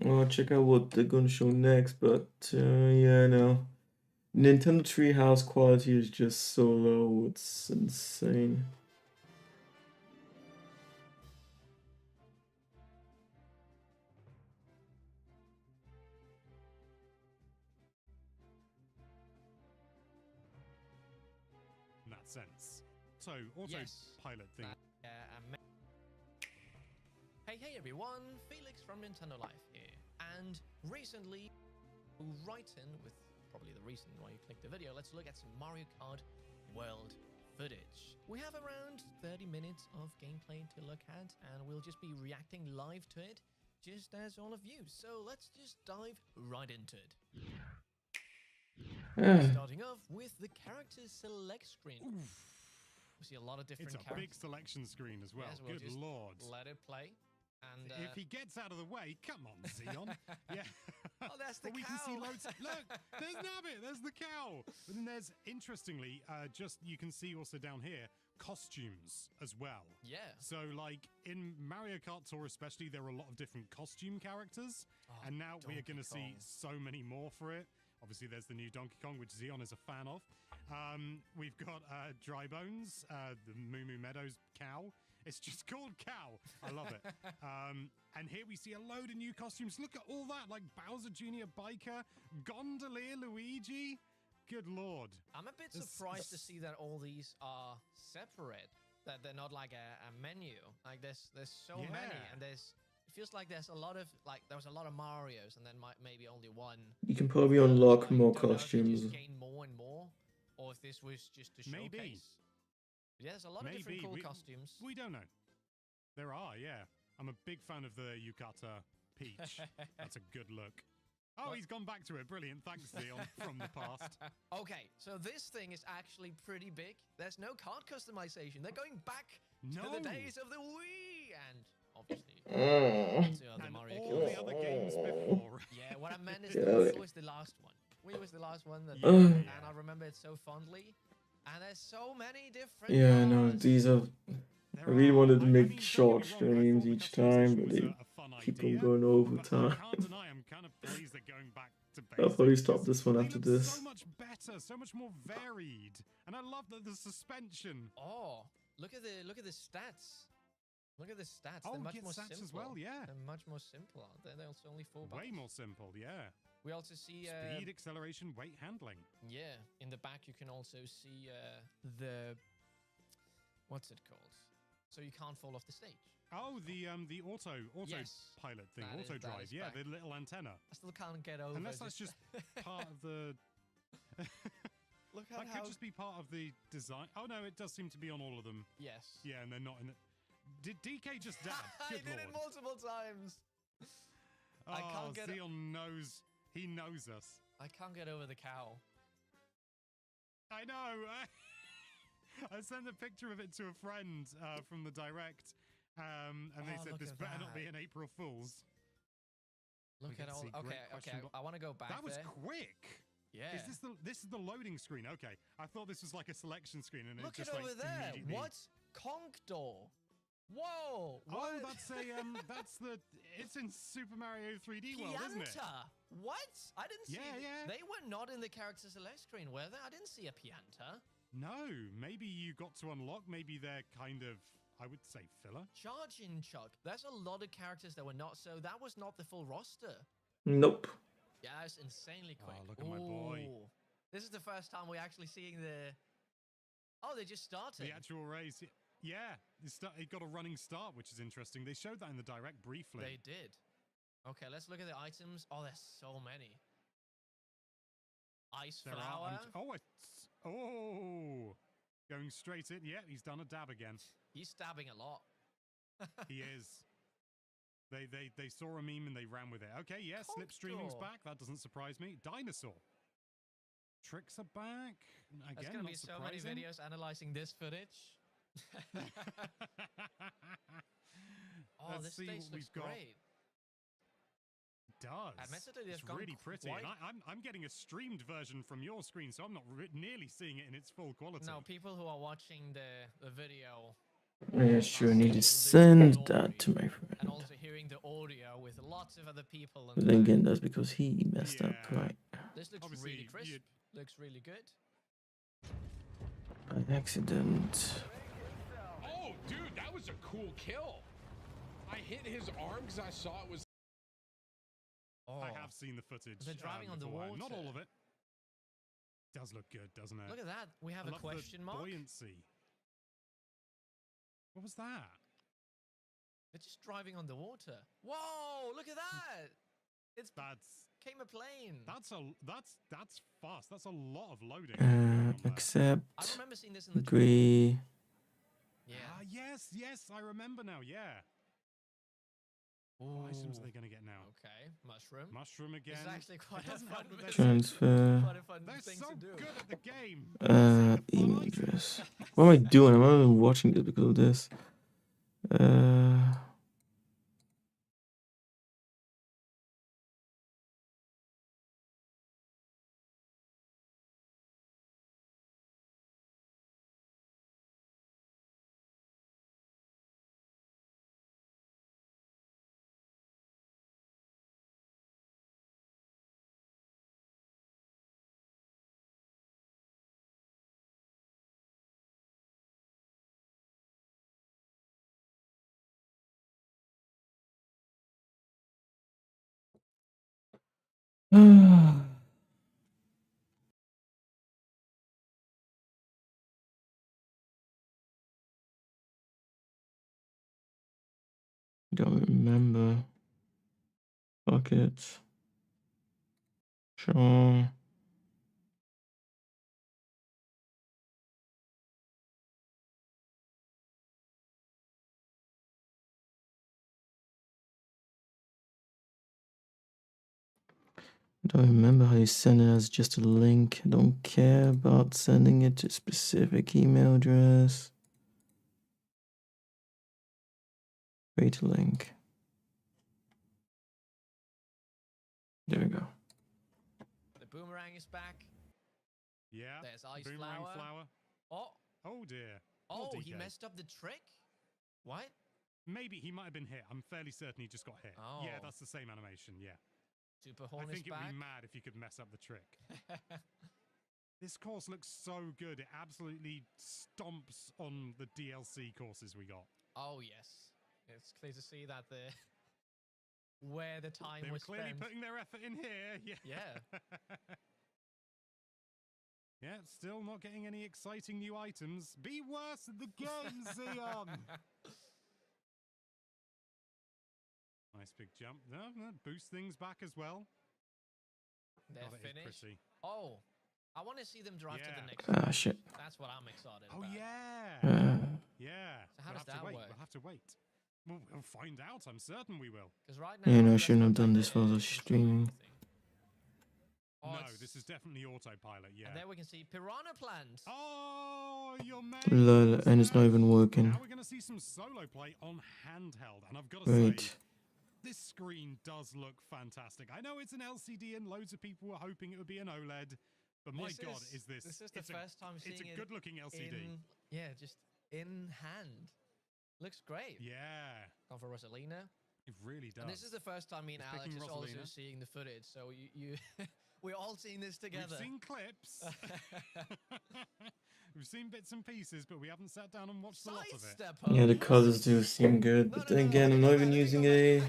Well, check out what they're gonna show next, but yeah, no. Nintendo Treehouse quality is just so low, it's insane. In that sense. So, autopilot thing. Hey everyone, Felix from Nintendo Life here. And recently, right in with probably the reason why you clicked the video, let's look at some Mario Kart World footage. We have around 30 minutes of gameplay to look at, and we'll just be reacting live to it, just as all of you. So let's just dive right into it. Starting off with the character select screen. We see a lot of different characters. It's a big selection screen as well. Yes, we'll Good lord. Let it play. And if he gets out of the way, come on, Xeon. Yeah. Oh, that's the cow. We can see loads. Look, there's Nabbit. There's the cow. But then there's, interestingly, you can see also down here, costumes as well. Yeah. So, like, in Mario Kart Tour especially, there are a lot of different costume characters. And now we are going to see so many more for it. Obviously, there's the new Donkey Kong, which Xeon is a fan of. We've got Dry Bones, the Moo Moo Meadows cow. It's just called Cow. I love it. And here we see a load of new costumes. Look at all that, like Bowser Jr. Biker, Gondolier Luigi. Good lord. I'm a bit surprised to see that all these are separate, that they're not like a menu. Like there's so many, and it feels like there's a lot of, like there was a lot of Marios and then maybe only one. You can probably unlock more costumes. Just gain more and more, or if this was just to showcase. Maybe. Yeah, there's a lot of different cool costumes. We don't know. There are, yeah. I'm a big fan of the Yukata Peach. That's a good look. Oh, he's gone back to it. Brilliant. Thanks, Xeon, from the past. Okay, so this thing is actually pretty big. There's no card customization. They're going back to the days of the Wii and obviously to the Mario all the other games before. Yeah, what I meant is Wii was the last one. Wii was the last one that and I remember it so fondly. And there's so many different Yeah, no, these are... I really wanted to make short streams each time, but they keep on going over time. I'll probably stop this one after this. So much better, so much more varied. And I love the suspension. Oh, look at the stats. Look at the stats. Oh, They're much more stats simple as well, yeah. They're much more simple, aren't they? They're also only 4 buttons. Way more simple, yeah. We also see speed, acceleration, weight handling. Yeah, in the back you can also see the What's it called? So you can't fall off the stage. Oh, the auto Yes, pilot thing, that auto is drive. Yeah, back. the little antenna. I still can't get over. Unless that's just part of the. Look that could just be part of the design. Oh no, it does seem to be on all of them. Yes. Yeah, and they're not in it. Did DK just dab? I Good did it lord. multiple times. I Oh, can't get. Xeon knows. He knows us. I can't get over the cow. I know. I sent a picture of it to a friend from the direct, and they said this better not be an April Fool's. Look at all. Okay. I want to go back. That was there. quick. Yeah. Is this is the loading screen? Okay, I thought this was like a selection screen, and Look it just at over like there. immediately... What? Conch door. Whoa. What? Oh, that's a that's the. It's in Super Mario 3D World, isn't it? Pianta. What? I didn't see. Yeah. They were not in the character select screen, were they? I didn't see a Pianta. No, maybe you got to unlock. Maybe they're kind of, I would say, filler. Charging Chuck. There's a lot of characters that were not. So that was not the full roster. Nope. Yeah, it's insanely quick. Oh, look at my boy. This is the first time we're actually seeing the. Oh, they just started. The actual race. Yeah, it got a running start, which is interesting. They showed that in the direct briefly. They did. Okay, let's look at the items. Oh, there's so many. Ice flower. Going straight in. Yeah, he's done a dab again. He's stabbing a lot. He is. They saw a meme and they ran with it. Okay, yeah, slipstreaming's back. That doesn't surprise me. Dinosaur. Tricks are back. Again, There's going to be so many videos analyzing this footage. Oh, this stage looks great. It does. Admittedly, it's really pretty. And I'm getting a streamed version from your screen, so I'm not nearly seeing it in its full quality. No, people who are watching the video. I sure need to send that to my friend. And also hearing the audio with lots of other people. But then again, that's because he messed up, right? This looks really crisp. Looks really good. By accident. Oh, dude, that was a cool kill. I hit his arm because I saw it was. Oh. I have seen the footage. They're driving on the water. Not all of it. Does look good, doesn't it? Look at that. We have a question mark. Buoyancy. What was that? They're just driving on the water. Whoa! Look at that. Came a plane. That's fast. That's a lot of loading. Accept. I remember seeing this in the agree. Yeah. Yes, I remember now. Yeah. What items are they going to get now? Okay, mushroom. Mushroom again. It's actually quite a fun Transfer. Quite a fun They're thing so to do. good at the game. Email address. What am I doing? I'm not even watching this because of this. Don't remember. Fuck it. Sure. Don't remember how you send it as just a link. I don't care about sending it to a specific email address. Create a link. There we go. The boomerang is back. Yeah. There's ice boomerang flower. Oh dear. Oh, he messed up the trick? What? Maybe he might have been hit. I'm fairly certain he just got hit. Oh. Yeah, that's the same animation. Yeah. Super Horn I think is back. it'd be mad if you could mess up the trick. This course looks so good. It absolutely stomps on the DLC courses we got. Oh yes, it's clear to see that where the time they was were clearly spent. putting their effort in here. Yeah. Yeah. Yeah, still not getting any exciting new items. Be worse at the game, Zeon! Nice big jump. No, boost things back as well. They're God, it is finished. pretty. Oh, I want to see them drive to the next Ah, one. shit. That's what I'm excited Oh, about. yeah. Yeah. So how does that work? We'll have to wait. We'll find out. I'm certain we will. Because right now, You know, I that's shouldn't not have done like this while I was controlling streaming. anything. Oh, No, this is definitely autopilot, yeah. And there we can see Piranha Plant. Oh, your man. Lol, and it's not even working. Now we're going to see some solo play on handheld. And I've got to say, this screen does look fantastic. I know it's an LCD and loads of people were hoping it would be an OLED. But my God, is this... This is the first time seeing it. It's a good-looking LCD. Just in hand. Looks great. Yeah. Gone for Rosalina. It really does. And this is the first time me and Alex is also seeing the footage. So you we're all seeing this together. We've seen clips. We've seen bits and pieces, but we haven't sat down and watched a lot of it. Yeah, the colors do seem good, but then again, I'm not even using a...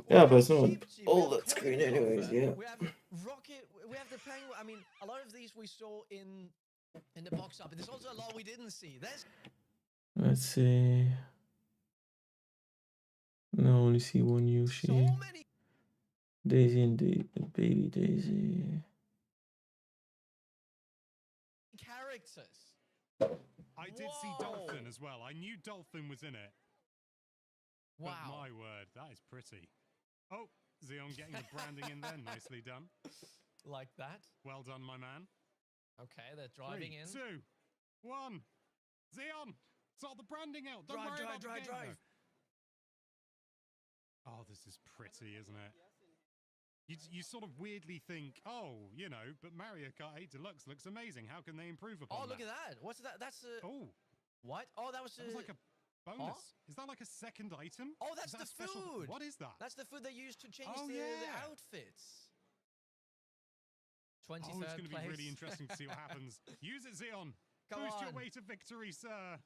Yeah, but it's not all that screen anyways, yeah. We have Rocket, we have the Penguin. I mean, a lot of these we saw in the box up, but there's also a lot we didn't see. Let's see... No, I only see one Yoshi. So many Daisy and Baby Daisy. characters. I did see Dolphin as well. I knew Dolphin was in it. Wow. But my word, that is pretty. Oh, Zeon getting the branding in there. Nicely done. Like that. Well done, my man. Okay, they're driving 3, 2, 1. Zeon, sort the branding out. Don't worry about the game, drive. though. Oh, this is pretty, isn't it? You sort of weirdly think, oh, you know, but Mario Kart 8 Deluxe looks amazing. How can they improve upon that? Oh, look at that. What's that? That's a... Oh. What? Oh, that was like a bonus. Is that like a second item? Oh, that's the food. What is that? That's the food they use to change Oh, the yeah. outfits. 23rd Oh, it's going to be place. really interesting to see what happens. Use it, Zeon. Come Boost your on. way to victory, sir.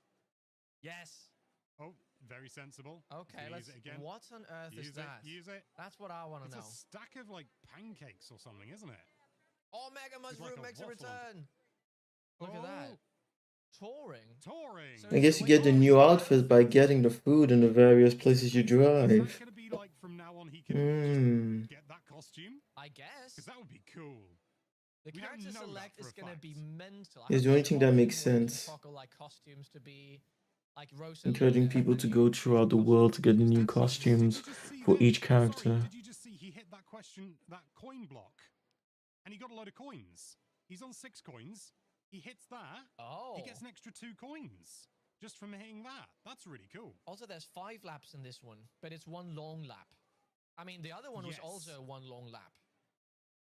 Yes. Oh, very sensible. Okay, use let's... it again. What on earth is that? Use it. That's what I want to know. It's a stack of, like, pancakes or something, isn't it? Oh, Mega Mushroom like a makes a waffle. return. Look at that. Touring. Touring. So I guess you get the new outfits by getting the food in the various places you Is that drive. going to be like from now on he can just get that costume? I guess. Because that would be cool. The We don't character know that select for is a going to fact. be mental. Is the only thing that makes sense. Like costumes to be like Encouraging people to go throughout the world to get the new costumes for each character. Did you just see he hit that coin block? And he got a load of coins. He's on 6 coins. He hits that. Oh. He gets an extra 2 coins just from hitting that. That's really cool. Also, there's 5 laps in this one, but it's 1 long lap. I mean, the other one was also 1 long lap.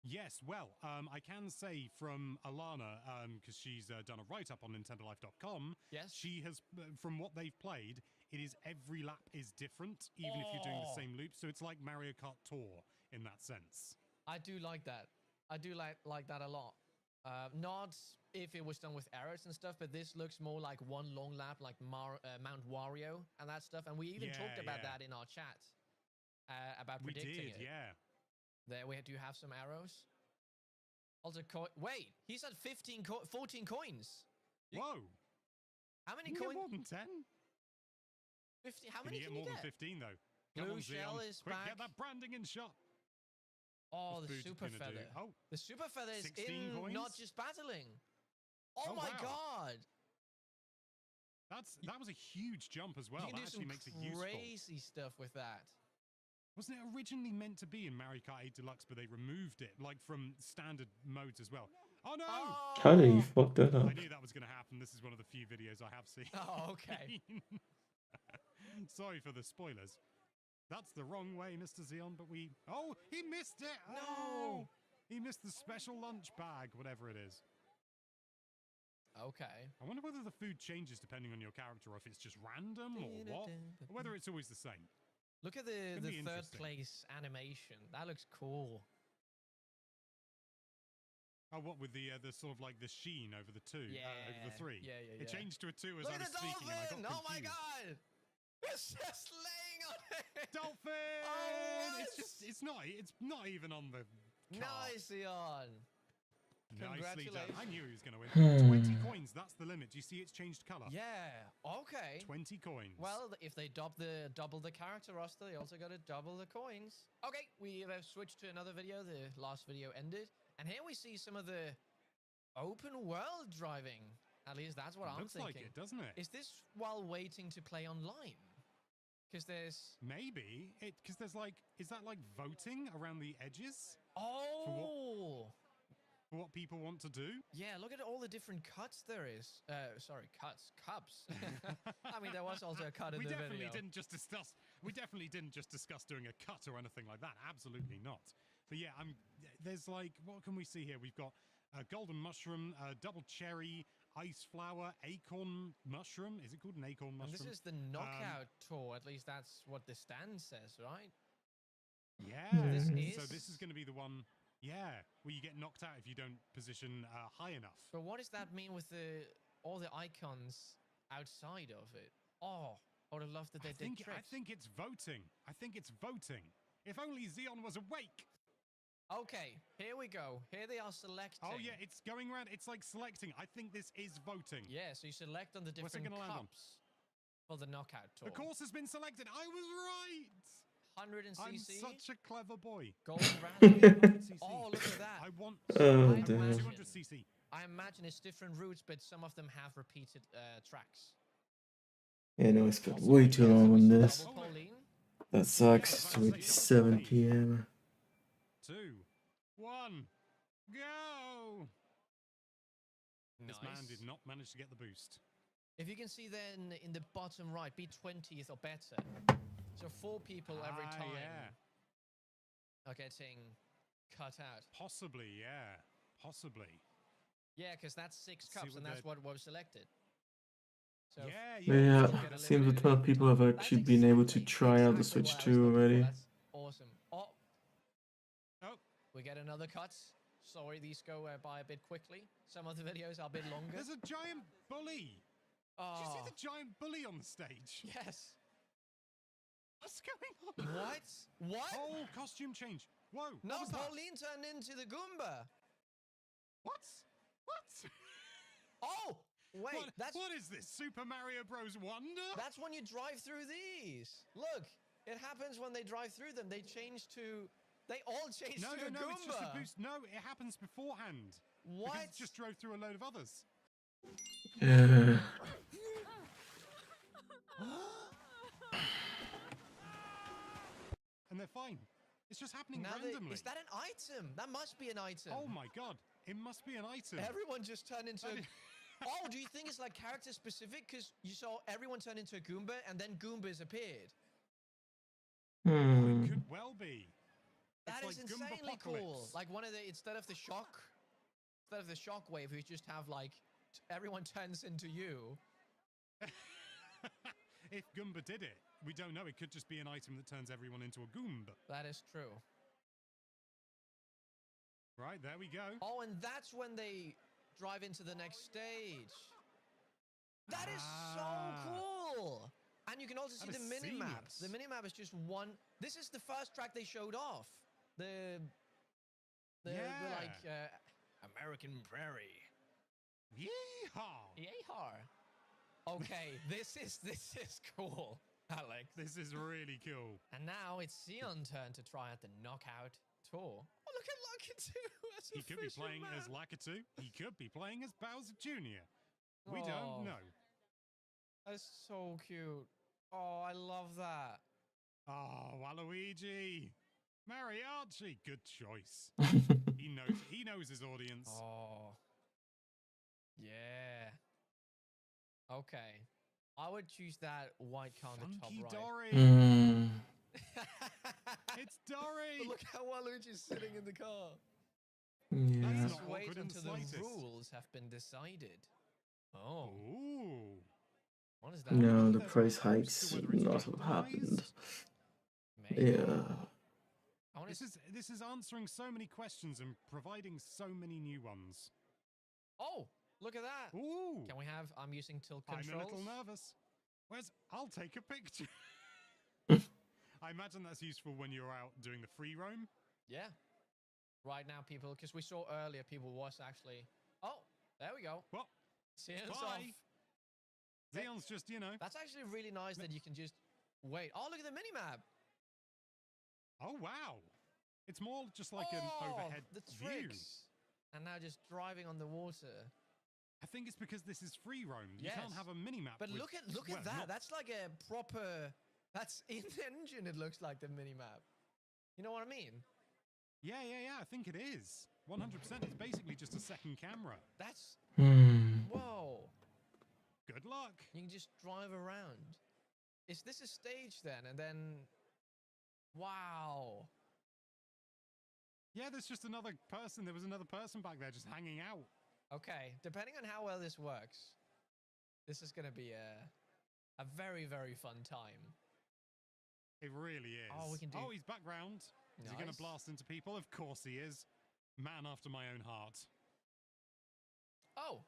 Yes, well, I can say from Alana, because she's done a write-up on NintendoLife.com, yes, she has, from what they've played, it is every lap is different, even if you're doing the same loop. So it's like Mario Kart Tour in that sense. I do like that. I do like that a lot. Not if it was done with arrows and stuff, but this looks more like 1 long lap, like Mount Wario and that stuff. And we even talked about that in our chat, about predicting it. Yeah. There we do have some arrows. Also, wait, he's at 14 coins. Whoa. How many coins? coins? More than 10? 50. How many can can you get more get? than 15 though? Blue Come on, shell Zeon. is Quick, back. get that branding in shot. Oh, What's the Food super gonna feather. do? Oh, the super feather is 16 in, coins? not just battling. Oh, Oh, my wow. God. That was a huge jump as well. You can That do actually some makes it useful. crazy stuff with that. Wasn't it originally meant to be in Mario Kart 8 Deluxe, but they removed it, like from standard modes as well? Oh no! How did you fuck that up? I knew that was going to happen. This is one of the few videos I have seen. Oh, okay. Sorry for the spoilers. That's the wrong way, Mr. Zeon, but we... Oh, he missed it! No! Oh, he missed the special lunch bag, whatever it is. Okay. I wonder whether the food changes depending on your character, or if it's just random, or what? Or whether it's always the same. Look at the Could be third interesting. place animation. That looks cool. Oh, what with the sort of like the sheen over the 2, over the 3? Yeah. It changed to a 2 as Look I at was the speaking, and I dolphin! got Oh my confused. God! It's just laying on it. Dolphin! Oh, it's not even on the card. Nice, Eon. Nicely done. I Congratulations. knew he was going to win. 20 Hmm. coins, that's the limit. Do you see it's changed color? Yeah. Okay. 20 coins. Well, if they double the character roster, they also got to double the coins. Okay, we have switched to another video. The last video ended, and here we see some of the open world driving. At least that's what I'm Looks thinking. like it, doesn't it? Is this while waiting to play online? Because there's Maybe because there's like, is that like voting around the edges? Oh. For what people want to do? Yeah, look at all the different cuts there is. Sorry, cups. I mean, there was also a cut in the video. We definitely didn't just discuss doing a cut or anything like that. Absolutely not. But yeah, there's like, what can we see here? We've got golden mushroom, double cherry, ice flower, acorn mushroom. Is it called an acorn mushroom? And this is the knockout tour. At least that's what the stand says, right? Yeah. So this is going to be the one. Yeah, where you get knocked out if you don't position high enough. But what does that mean with all the icons outside of it? Oh, I would have loved that they did tricks. I think it's voting. If only Xeon was awake. Okay, here we go. Here they are selecting. Oh yeah, it's going around. It's like selecting. I think this is voting. Yeah, so you select on the different cups for the knockout tour. The course has been selected. I was right. 100 cc. I'm such a clever boy. Golden round. Oh, look at that. I want. Oh, I damn. want 200 cc. I imagine it's different routes, but some of them have repeated tracks. Yeah, no, I spent way too long on this. Double Pauline. That sucks. It's 7 p.m. 2, 1, go! This man did not manage to get the boost. If you can see then in the bottom right, be 20th or better. So 4 people every time are getting cut out. Possibly, yeah. Possibly. Yeah, because that's 6 cups, and that's what was selected. So Yeah, it seems that 12 people have actually been able to try out the Switch 2 already. That's awesome. Oh, we get another cut. Sorry, these go by a bit quickly. Some of the videos are a bit longer. There's a giant bully. Oh. Did you see the giant bully on the stage? Yes. What's going on? What? Oh, costume change. Whoa. No, what was that? Pauline turned into the Goomba. What? Oh, wait. What is this? Super Mario Bros. Wonder? That's when you drive through these. Look, it happens when they drive through them. They all change to a Goomba. It's just a boost. No, it happens beforehand. What? Because it just drove through a load of others. And they're fine. It's just happening randomly. Is that an item? That must be an item. Oh my god. It must be an item. Everyone just turned into Oh, do you think it's like character specific? Because you saw everyone turn into a Goomba and then Goombas appeared. It could well be. That it's is like insanely cool. Goombapocalypse. Like one of the instead of the shock wave, we just have like everyone turns into you. If Goomba did it, we don't know. It could just be an item that turns everyone into a Goomba. That is true. Right, there we go. Oh, and that's when they drive into the next stage. That is so cool. And you can also see the mini-map. The mini-map is just one. This is the first track they showed off. The American Prairie. Yeehaw! Yeehaw. Okay, this is cool, Alex. This is really cool. And now it's Sion's turn to try out the knockout tour. Oh, look at Lakitu as a He could be playing as Lakitu. He could be playing as Bowser Jr. We don't know. That's so cute. Oh, I love that. Oh, Waluigi. Mariachi. Good choice. He knows his audience. Oh. Yeah. Okay. I would choose that white car on the top Funky right. Dory. It's Dory. But look how Waluigi's sitting in the car. Yeah. Let's wait until the rules have been decided. Oh. Ooh. What is that? No, the price hikes seem not have happened. Maybe. Yeah. This is answering so many questions and providing so many new ones. Oh, look at that. Ooh. Can we have, I'm using tilt controls. I'm a little nervous. I'll take a picture. I imagine that's useful when you're out doing the free roam. Yeah. right now, people, because we saw earlier people was actually... Oh, there we go. Well, Zeon's off. Zeon's just, you know. That's actually really nice that you can just wait. Oh, look at the mini-map. Oh, wow. It's more just like an overhead the view. tricks. And now just driving on the water. I think it's because this is free roam. You Yes. can't have a mini-map. But look at that. not- That's like a proper... That's in the engine, it looks like the mini-map. You know what I mean? Yeah. I think it is. 100%. It's basically just a second camera. That's... Hmm. Whoa. Good luck. You can just drive around. Is this a stage then? And then... Wow. Yeah, there's just another person. There was another person back there just hanging out. Okay, depending on how well this works, this is going to be a very, very fun time. It really is. Oh, we can do... Oh, he's back round. Is he going to blast into people? Of course he is. Man after my own heart. Oh.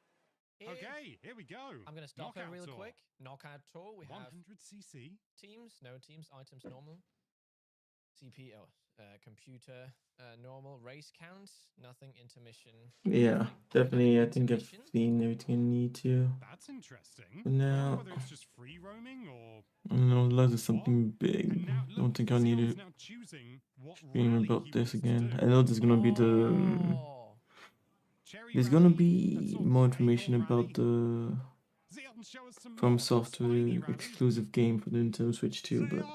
Okay, here we go. I'm going to stop here real tour. quick. Knockout tour. We have 100cc. teams, no teams, items normal. CP, computer, normal. Race count, nothing. Intermission. Yeah, nothing. definitely. I think I've seen everything I need to. That's interesting. For now, whether it's just free roaming or... I don't know, unless it's something big. Now, I don't think I need to now choosing what stream rally about he this wants to again. do. I know there's gonna be the... There's gonna be more information about the From Software exclusive game for the Nintendo Switch 2, but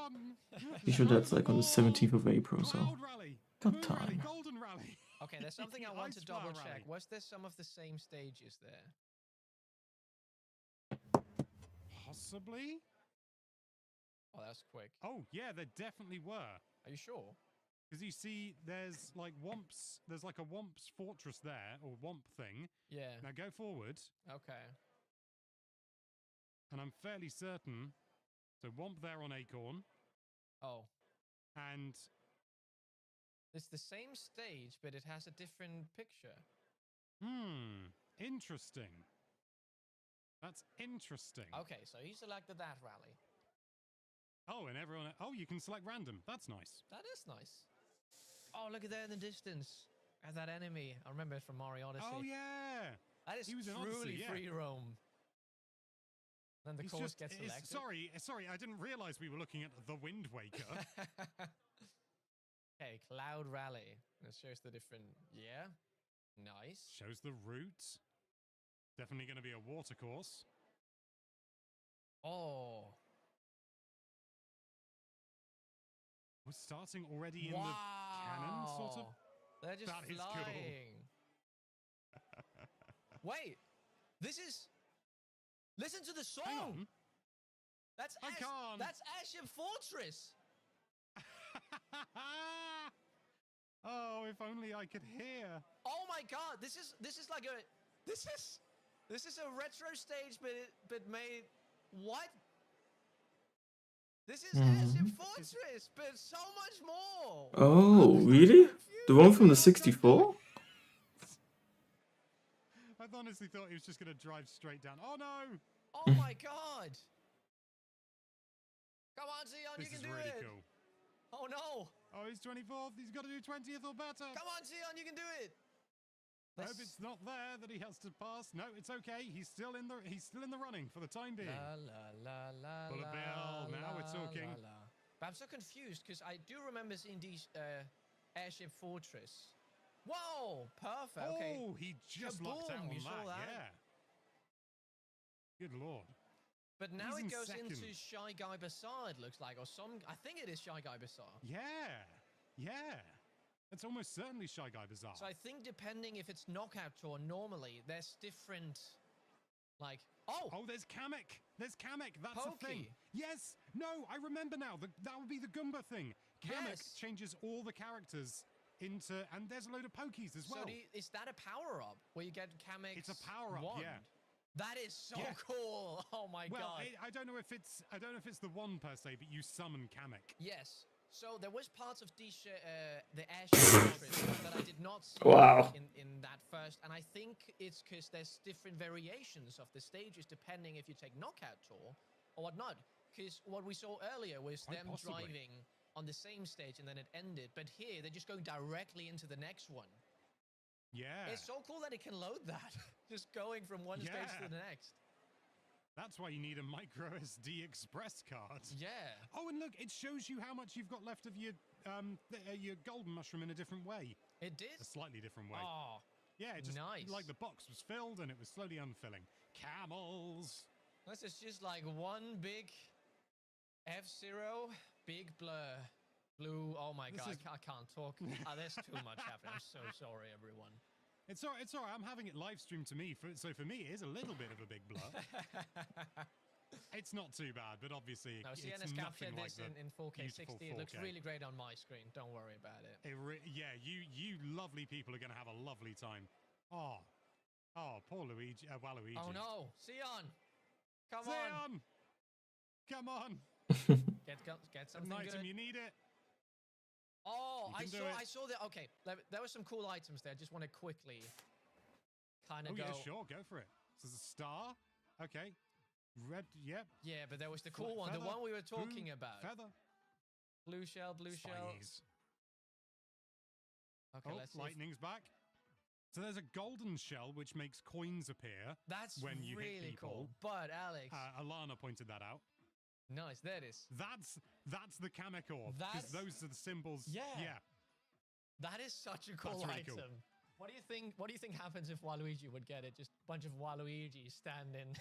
I'm sure that's like on the 17th of April, so got time. Okay, there's something I want to Ice Flower double check. Rally. Was there some of the same stages there? Possibly? Oh, that's quick. Oh, yeah, there definitely were. Are you sure? Because you see, there's like Womps, there's like a Womps fortress there, or Womp thing. Yeah. Now go forward. Okay. And I'm fairly certain. So Womp there on Acorn. Oh. And it's the same stage, but it has a different picture. Interesting. That's interesting. Okay, so he selected that rally. Oh, and everyone... Oh, you can select random. That's nice. That is nice. Oh, look at there in the distance. At that enemy. I remember it from Mario Odyssey. Oh, yeah. That is He was in truly Odyssey, yeah. free roam. Then the He's course just- gets it's- selected. Sorry, I didn't realize we were looking at the Wind Waker. Okay, Cloud Rally. It shows the different... Yeah. Nice. Shows the route. Definitely going to be a water course. Oh. We're starting already in the cannon, sort of. They're just That is flying. Wait. This is... Listen to the song. Hang on. That's I can't. That's Airship Fortress. Oh, if only I could hear. Oh my God! This is like a this is a retro stage, but made what? This is Airship Fortress, but so much more. Oh, really? The one from the 64? I honestly thought he was just going to drive straight down. Oh no! Oh my God! Come on, Zeon, This you is can do really it. cool. Oh no! Oh, he's 24th. He's got to do 20th or better. Come on, Zeon, you can do it. I hope it's not there that he has to pass. No, it's okay. He's still in the running for the time being. La la la la. Bullet Bill, now we're talking. But I'm so confused because I do remember seeing these Airship Fortress. Whoa! Perfect. Okay. Oh, he just lucked out Kaboom, on you saw that? Yeah. Good lord. But now He's it in goes second. into Shy Guy Bazaar, it looks like, or some. I think it is Shy Guy Bazaar. Yeah. It's almost certainly Shy Guy Bazaar. So I think depending if it's Knockout Tour, normally there's different, like, Oh, there's Kamek. That's Pokey. a thing. Yes. No, I remember now. That would be the Goomba thing. Kamek Yes. changes all the characters into, and there's a load of Pokies as well. So is that a power-up where you get Kamek's It's a power-up, wand? yeah. That is so Yeah. cool. Oh my Well, God. I don't know if it's the one per se, but you summon Kamek. Yes. So there was parts of the Airship Fortress that I did not see Wow. in that first, and I think it's because there's different variations of the stages depending if you take Knockout Tour or whatnot. Because what we saw earlier was Quite them possibly. driving on the same stage and then it ended. But here, they're just going directly into the next one. Yeah. It's so cool that it can load that. Just going from one stage to the next. That's why you need a micro SD express card. Yeah. Oh, and look, it shows you how much you've got left of your golden mushroom in a different way. It did? A slightly different way. Oh, yeah, it just nice. Like the box was filled and it was slowly unfilling. Camels. This is just like one big F-Zero, big blur. Blue, oh my god, I can't talk. There's too much happening. I'm so sorry, everyone. It's all right. I'm having it live streamed to me, so for me, it is a little bit of a big blur. It's not too bad, but obviously, no, it's captured nothing like this in 4K 60. 4K. It looks really great on my screen. Don't worry about it. Yeah, you lovely people are going to have a lovely time. Oh, poor Luigi. Waluigi. Oh no, Sion, come on. Come on. Get something an item, good. you need it. Oh, I saw that. Okay, there were some cool items there. I just want to quickly kind of go. Yeah, sure, go for it. So there's a star. Okay. Red, yep. Yeah, but there was the cool one, the one we were talking about. Feather. Blue shell, blue shell. Okay, let's see. Lightning's back. So there's a golden shell which makes coins appear. That's when you really hit people. cool. But Alex, Alana pointed that out. Nice, there it is. That's the Kamek orb. Because those are the symbols. Yeah. Yeah. That is such a cool really item. Cool. What do you think? What do you think happens if Waluigi would get it? Just a bunch of Waluigi standing.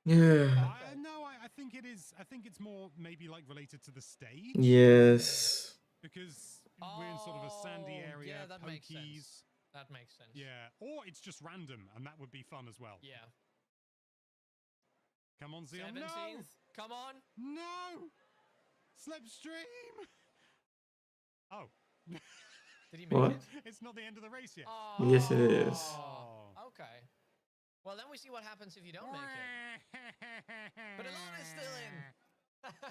Yeah. I think it is. I think it's more maybe like related to the stage. Yes. Because we're in sort of a sandy area. Yeah, that makes sense. Pokies. That makes sense. Yeah. Or it's just random, and that would be fun as well. Yeah. Come on, Zion. 17th. No! Come on. No! Slipstream! Oh. Did he make it? It's not the end of the race yet. Oh. Yes, it is. Okay. Well, then we see what happens if you don't make it. But Alana's still in.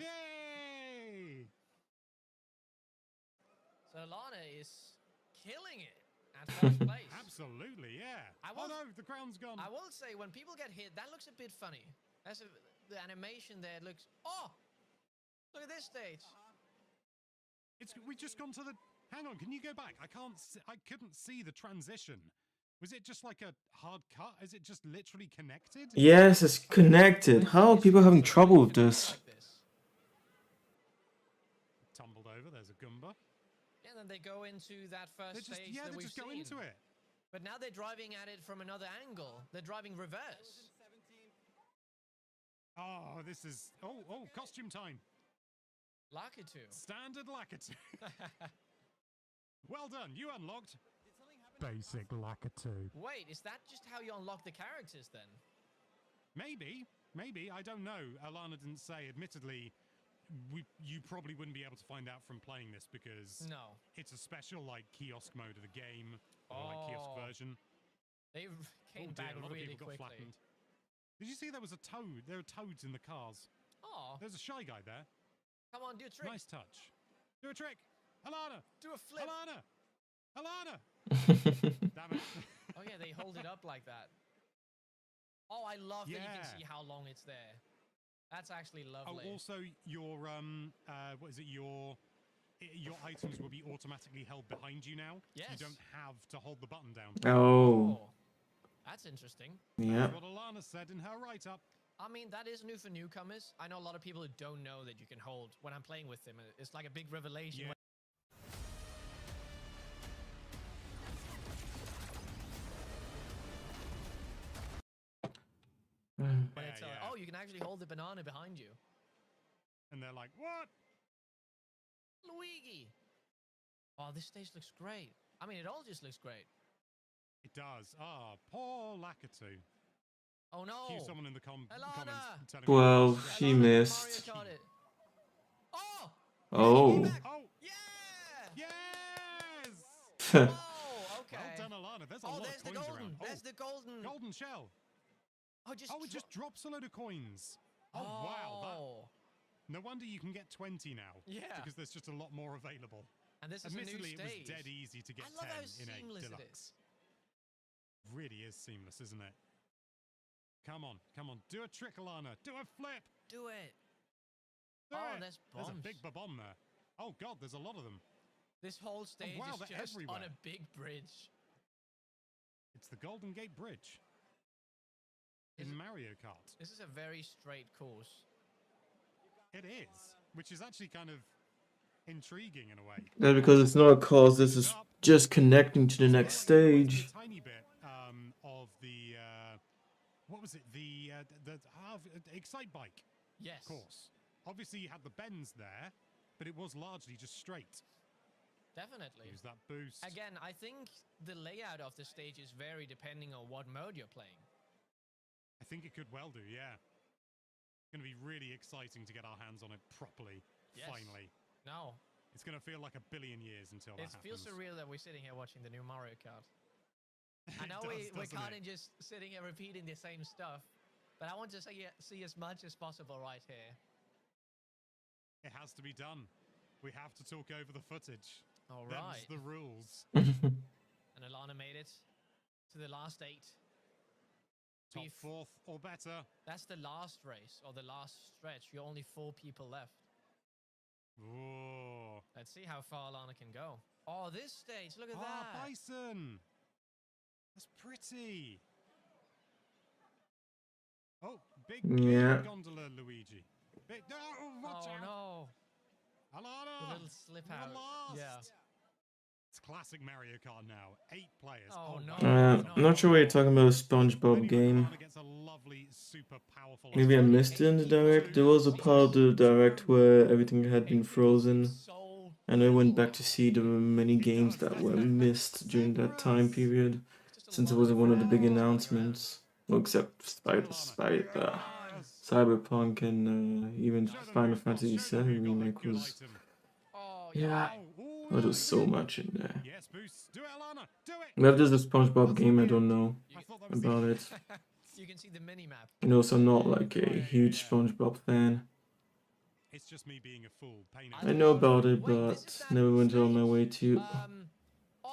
Yay! So Alana is killing it at first place. Absolutely, yeah. Oh no, the crown's gone. I will say, when people get hit, that looks a bit funny. The animation there looks... Oh! Look at this stage. We've just gone to the... Hang on, can you go back? I couldn't see the transition. Was it just like a hard cut? Is it just literally connected? Yes, it's connected. How are people having trouble with this? Tumbled over, there's a Goomba. Yeah, then they go into that first stage they that we've just go seen. into it. But now they're driving at it from another angle. They're driving reverse. Oh, this is... Oh, costume time. Lakitu. Standard Lakitu. Well done, you unlocked basic Lakitu. Wait, is that just how you unlock the characters then? Maybe, I don't know. Alana didn't say. Admittedly, you probably wouldn't be able to find out from playing this because it's a special like kiosk mode of the game or like kiosk version. They came back a lot really of people got quickly. flattened. Did you see there was a toad? There are toads in the cars. Oh. There's a Shy Guy there. Come on, do a trick. Nice touch. Do a trick. Alana. Do a flip. Alana. Damn it. Oh yeah, they hold it up like that. Oh, I love that you can see how long it's there. That's actually lovely. Oh, also your what is it? Your items will be automatically held behind you now. Yes. You don't have to hold the button down. Oh. That's interesting. Yeah. That's what Alana said in her write-up. I mean, that is new for newcomers. I know a lot of people who don't know that you can hold when I'm playing with them. It's like a big revelation. Yeah. When it's oh, you can actually hold the banana behind you. And they're like, what? Luigi! Oh, this stage looks great. I mean, it all just looks great. It does. Ah, poor Lakitu. Oh no! Cue someone in the comments. Telling well, she missed. Oh! Oh. Oh! Yeah! Yes! Oh, okay. Well done, Alana. There's a lot of coins around. There's the golden shell. Oh, it just drops a load of coins. Oh, wow. No wonder you can get 20 now. Yeah. Because there's just a lot more available. And this is Admittedly, a new stage. It was dead easy to get 10 in a deluxe. Really is seamless, isn't it? Come on. Do a trick, Alana. Do a flip. Do it. Oh, there's bombs. There's a big bomb there. Oh god, there's a lot of them. This whole stage wow, is they're just everywhere. on a big bridge. It's the Golden Gate Bridge in Mario Kart. This is a very straight course. It is, which is actually kind of intriguing in a way. Yeah, because it's not a course. This is just connecting to the next stage. A tiny bit of the what was it? The Excite Bike. Yes. Course. Obviously, you had the bends there, but it was largely just straight. Definitely. Use that boost. Again, I think the layout of the stages vary depending on what mode you're playing. I think it could well do, yeah. It's going to be really exciting to get our hands on it properly, finally. No. It's going to feel like a billion years until that happens. It feels surreal that we're sitting here watching the new Mario Kart. I know we're kind of just sitting here repeating the same stuff, but I want to see as much as possible right here. It has to be done. We have to talk over the footage. All right. Them's the rules. And Alana made it to the last 8. Top 4th or better. That's the last race or the last stretch. You're only 4 people left. Ooh. Let's see how far Alana can go. Oh, this stage. Look at that. Ah, Bison. That's pretty. Oh, big gondola, Luigi. Big, watch out. No. Alana. The little slip out. Yeah. It's classic Mario Kart now. 8 players. Oh, no. I'm not sure what you're talking about. A SpongeBob game. Gets a lovely, super powerful. Maybe I missed it in the direct. There was a part of the direct where everything had been frozen, and I went back to see the many games that were missed during that time period, since it was one of the big announcements. Well, except Cyberpunk and even Final Fantasy VII Remake was. Yeah, oh, there was so much in there. Maybe there's a SpongeBob game, I don't know about it. You can see the mini-map. You know, so I'm not like a huge SpongeBob fan. It's just me being a fool. I know about it, but never went on my way to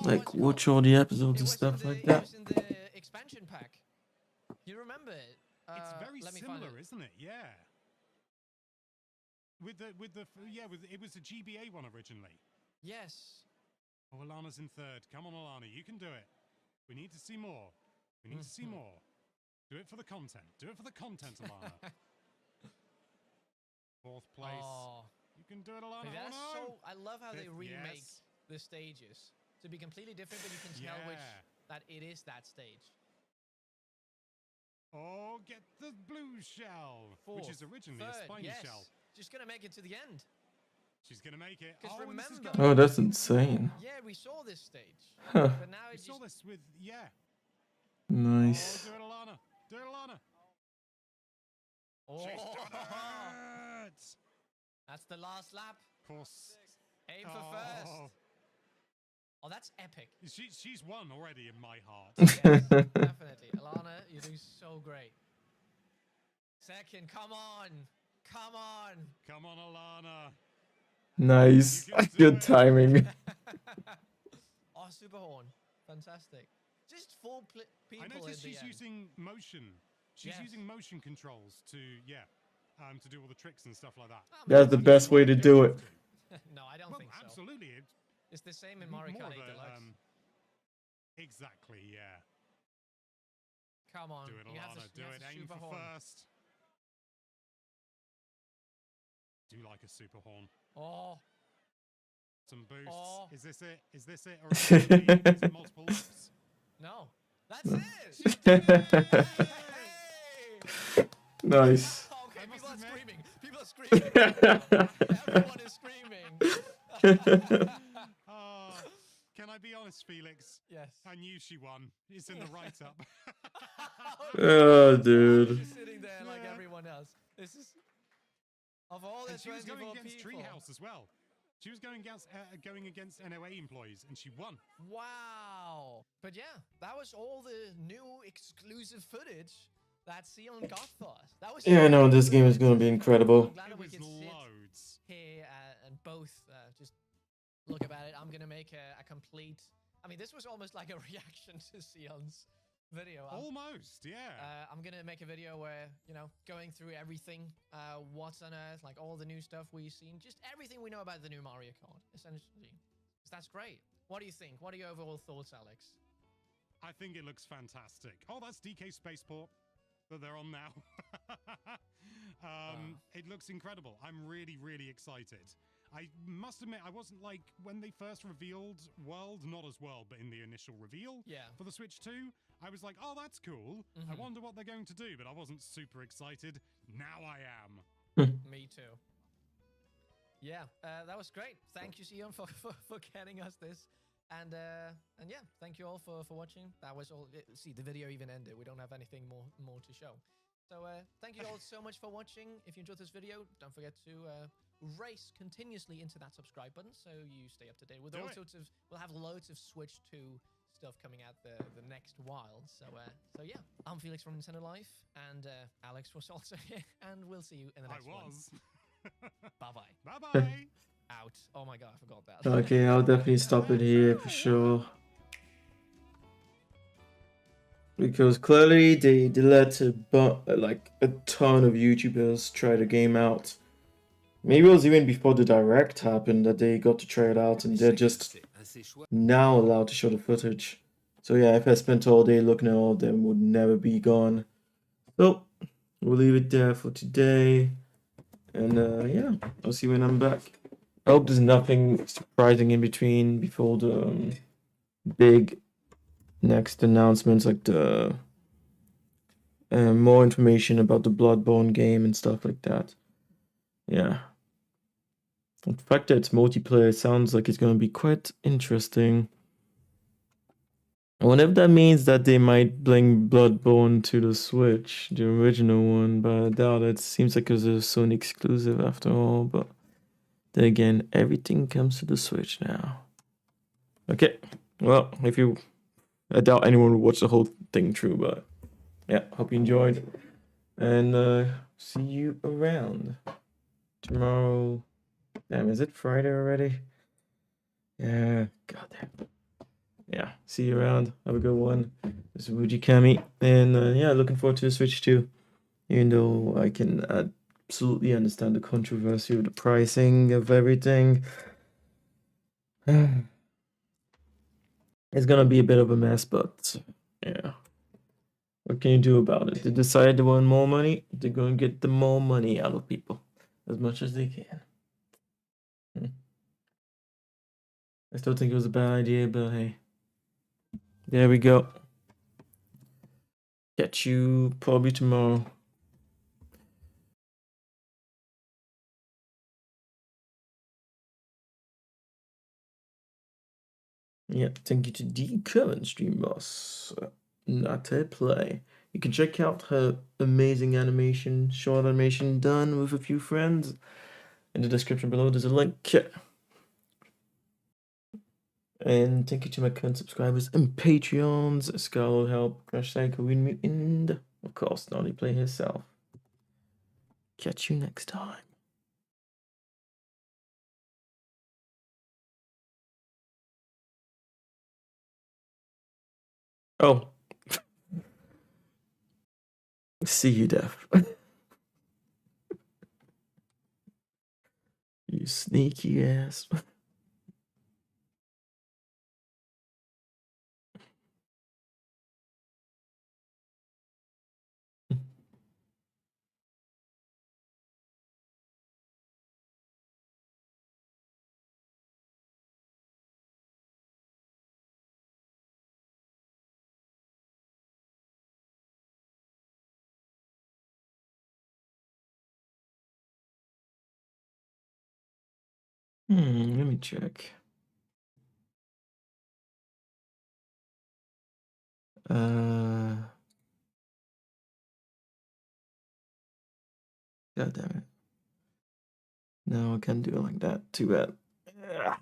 like watch all the episodes and stuff like that. It was in the expansion pack. You remember it? It's very similar, isn't it? Yeah. It was a GBA one originally. Yes. Oh, Alana's in 3rd. Come on, Alana, you can do it. We need to see more. We need to see more. Do it for the content. Do it for the content, Alana. 4th place. Oh. You can do it, Alana. That's no. I love how they remake the stages to be completely different, but you can tell that it is that stage. Oh, get the blue shell, 4th, which is originally 3rd, a spiny shell. Just gonna make it to the end. She's gonna make it. Because remember, oh, that's insane. Yeah, we saw this stage. Huh. But now we saw this with Nice. Oh, do it, Alana. Do it, Alana. Oh. She's done it. That's the last lap. Of course. Aim for 1st. Oh, that's epic. She's won already in my heart. Yes, definitely. Alana, you do so great. 2nd, come on. Come on. Come on, Alana. Nice. Good timing. Oh, super horn. Fantastic. Just 4 people. I noticed in the she's end. using motion. She's using motion controls to do all the tricks and stuff like that. That's the best way to do it. No, I don't think so. Absolutely. It's the same in Mario Kart 8 Deluxe. Exactly, yeah. Come on. Do it, Alana. Do it. Aim for 1st. Do like a super horn. Oh. Some boosts. Oh. Is this it? Is this it? Or is it multiple laps? No. That's it. Hey! Nice. Okay, people are screaming. People are screaming. Everyone is screaming. Can I be honest, Felix? Yes. I knew she won. It's in the write-up. Oh, dude. Just sitting there like everyone else. This is of all the 24 she was going against people. Treehouse as well. She was going against NOA employees, and she won. Wow. But yeah, that was all the new exclusive footage that Sion got for us. That was Yeah, I know this game is going to be incredible. I'm glad that we could sit here and both just look about it. I'm going to make a complete... I mean, this was almost like a reaction to Sion's video. Almost, yeah. I'm gonna make a video where, you know, going through everything, what's on Earth, like all the new stuff we've seen, just everything we know about the new Mario Kart, essentially. So that's great. What do you think? What are your overall thoughts, Alex? I think it looks fantastic. Oh, that's DK Spaceport that they're on now. It looks incredible. I'm really, really excited. I must admit, I wasn't like, when they first revealed World, not as well, but in the initial reveal for the Switch 2, I was like, oh, that's cool. I wonder what they're going to do, but I wasn't super excited. Now I am. Me too. Yeah, that was great. Thank you, Sion, for getting us this. And yeah, thank you all for watching. That was all. See, the video even ended. We don't have anything more to show. So thank you all so much for watching. If you enjoyed this video, don't forget to race continuously into that subscribe button so you stay up to date with all sorts of. We'll have loads of Switch 2 stuff coming out the next while. So yeah, I'm Felix from Nintendo Life, and Alex was also here, and we'll see you in the next one. Bye-bye. Bye-bye. Out. Oh my god, I forgot that. Okay, I'll definitely stop it here for sure. Because clearly they let like a ton of YouTubers try the game out. Maybe it was even before the direct happened that they got to try it out, and they're just now allowed to show the footage. So yeah, if I spent all day looking at all of them, would never be gone. So we'll leave it there for today. And yeah, I'll see you when I'm back. I hope there's nothing surprising in between before the big next announcements, like the more information about the Bloodborne game and stuff like that. Yeah. The fact that it's multiplayer sounds like it's going to be quite interesting. I wonder if that means that they might bring Bloodborne to the Switch, the original one, but I doubt it. Seems like it's a Sony exclusive after all, but then again, everything comes to the Switch now. Okay, well, I doubt anyone will watch the whole thing through, but yeah, hope you enjoyed. And see you around tomorrow. Damn, is it Friday already? Yeah, goddamn. Yeah, see you around. Have a good one. This is Wuji Kami. And yeah, looking forward to the Switch 2. Even though I can absolutely understand the controversy of the pricing of everything. It's gonna be a bit of a mess, but yeah. What can you do about it? They decide they want more money, they're gonna get the more money out of people. As much as they can. I still think it was a bad idea, but hey. There we go. Catch you probably tomorrow. Yeah, thank you to the current stream boss, Nutty Play. You can check out her amazing animation, short animation done with a few friends. In the description below, there's a link. And thank you to my current subscribers and Patreons, Scarlet Help, Crash Psycho, and of course, Nutty Play herself. Catch you next time. Oh. See you, Def. You sneaky ass. Let me check. God damn it. No, I can't do it like that. Too bad. Ugh.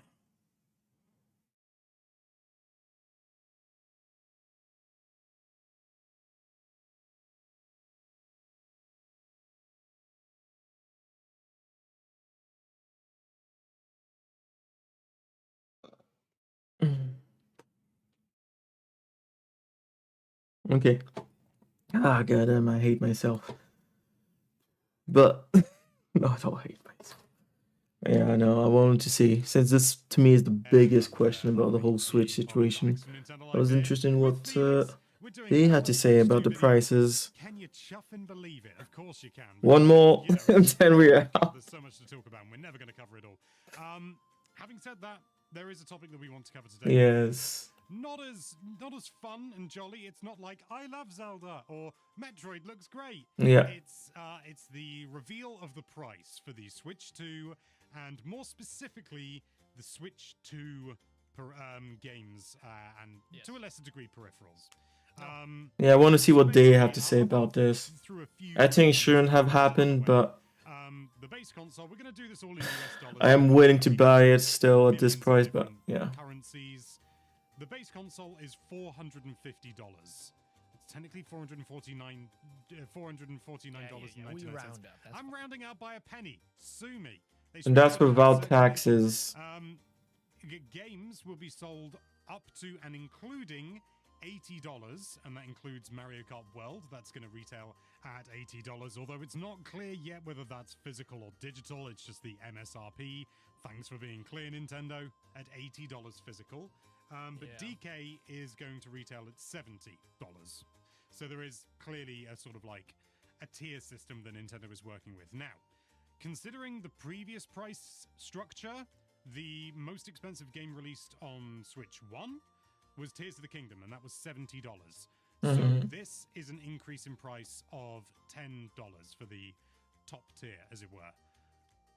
Okay. Ah, goddamn, I hate myself. But no, I don't hate myself. Yeah, I know. I wanted to see, since this to me is the biggest question about the whole Switch situation. I was interested in what they had to say about the prices. Can you chuff and believe it? Of course you can. One more, and then we're out. There's so much to talk about, and we're never going to cover it all. Having said that, there is a topic that we want to cover today. Yes. Not as fun and jolly. It's not like I love Zelda or Metroid looks great. Yeah. It's the reveal of the price for the Switch 2, and more specifically the Switch 2 games and to a lesser degree peripherals. Yeah, I want to see what they have to say about this. I think it shouldn't have happened, but the base console, we're going to do this all in US dollars. I am willing to buy it still at this price, but yeah. Currencies. The base console is $450. It's technically $449. I'm rounding out by a penny. Sue me. And that's without taxes. Games will be sold up to and including $80, and that includes Mario Kart World. That's going to retail at $80, although it's not clear yet whether that's physical or digital. It's just the MSRP. Thanks for being clear, Nintendo, at $80 physical. But DK is going to retail at $70. So there is clearly a sort of like a tier system that Nintendo is working with. Now, considering the previous price structure, the most expensive game released on Switch 1 was Tears of the Kingdom, and that was $70. So this is an increase in price of $10 for the top tier, as it were.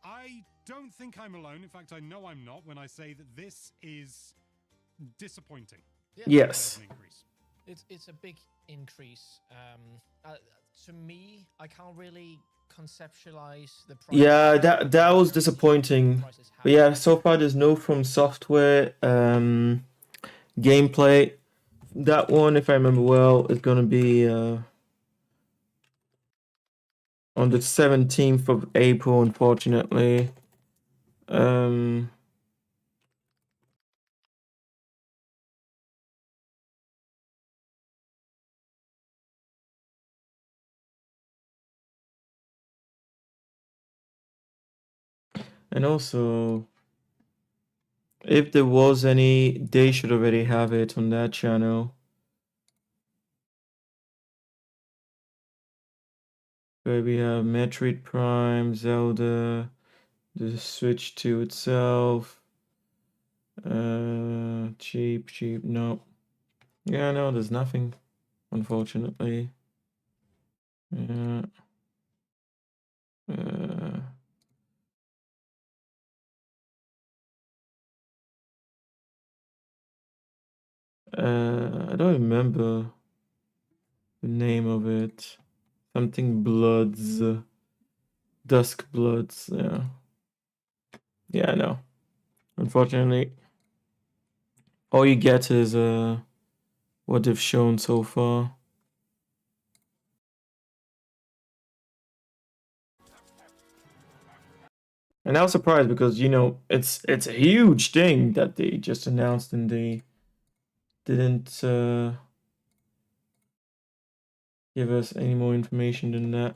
I don't think I'm alone. In fact, I know I'm not when I say that this is disappointing. Yeah. Yes. It's a big increase. To me, I can't really conceptualize the price. Yeah, that was disappointing. But yeah, so far there's no From Software gameplay. That one, if I remember well, is gonna be on the 17th of April, unfortunately. And also, if there was any, they should already have it on that channel. Where we have Metroid Prime, Zelda, the Switch 2 itself. Cheap, no. Yeah, no, there's nothing, unfortunately. Yeah. I don't remember the name of it. Something Bloods. Dusk Bloods, yeah. Yeah, no. Unfortunately, all you get is what they've shown so far. And I was surprised because, you know, it's a huge thing that they just announced and they didn't give us any more information than that.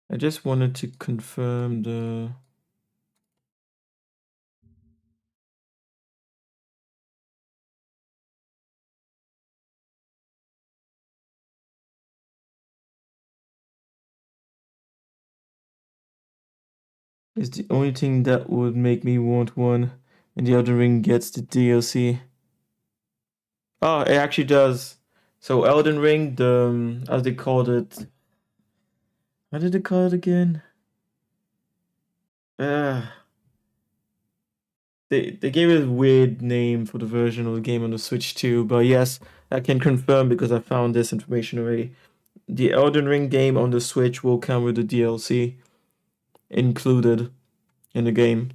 I just wanted to confirm the... It's the only thing that would make me want one, and the Elden Ring gets the DLC. Oh, it actually does. So Elden Ring, the as they called it, what did they call it again? They gave it a weird name for the version of the game on the Switch too, but yes, I can confirm because I found this information already. The Elden Ring game on the Switch will come with the DLC included in the game.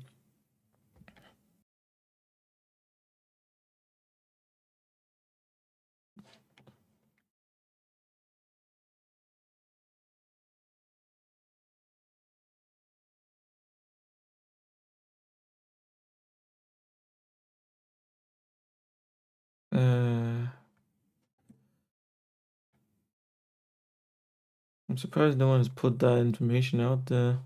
I'm surprised no one has put that information out there.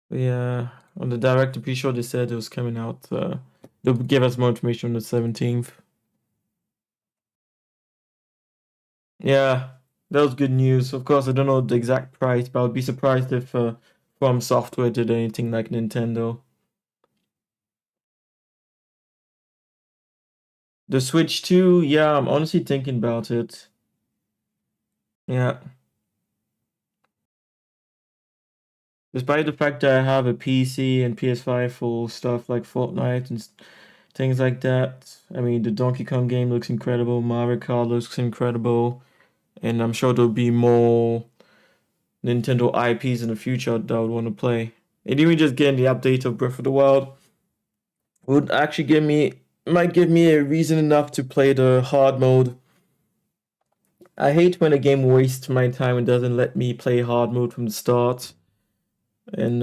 But yeah, on the direct, I'm pretty sure they said it was coming out. They'll give us more information on the 17th. Yeah, that was good news. Of course, I don't know the exact price, but I'd be surprised if From Software did anything like Nintendo. The Switch 2, yeah, I'm honestly thinking about it. Yeah. Despite the fact that I have a PC and PS5 for stuff like Fortnite and things like that. I mean, the Donkey Kong game looks incredible. Mario Kart looks incredible. And I'm sure there'll be more Nintendo IPs in the future that I would want to play. And even just getting the update of Breath of the Wild would actually might give me a reason enough to play the hard mode. I hate when a game wastes my time and doesn't let me play hard mode from the start. And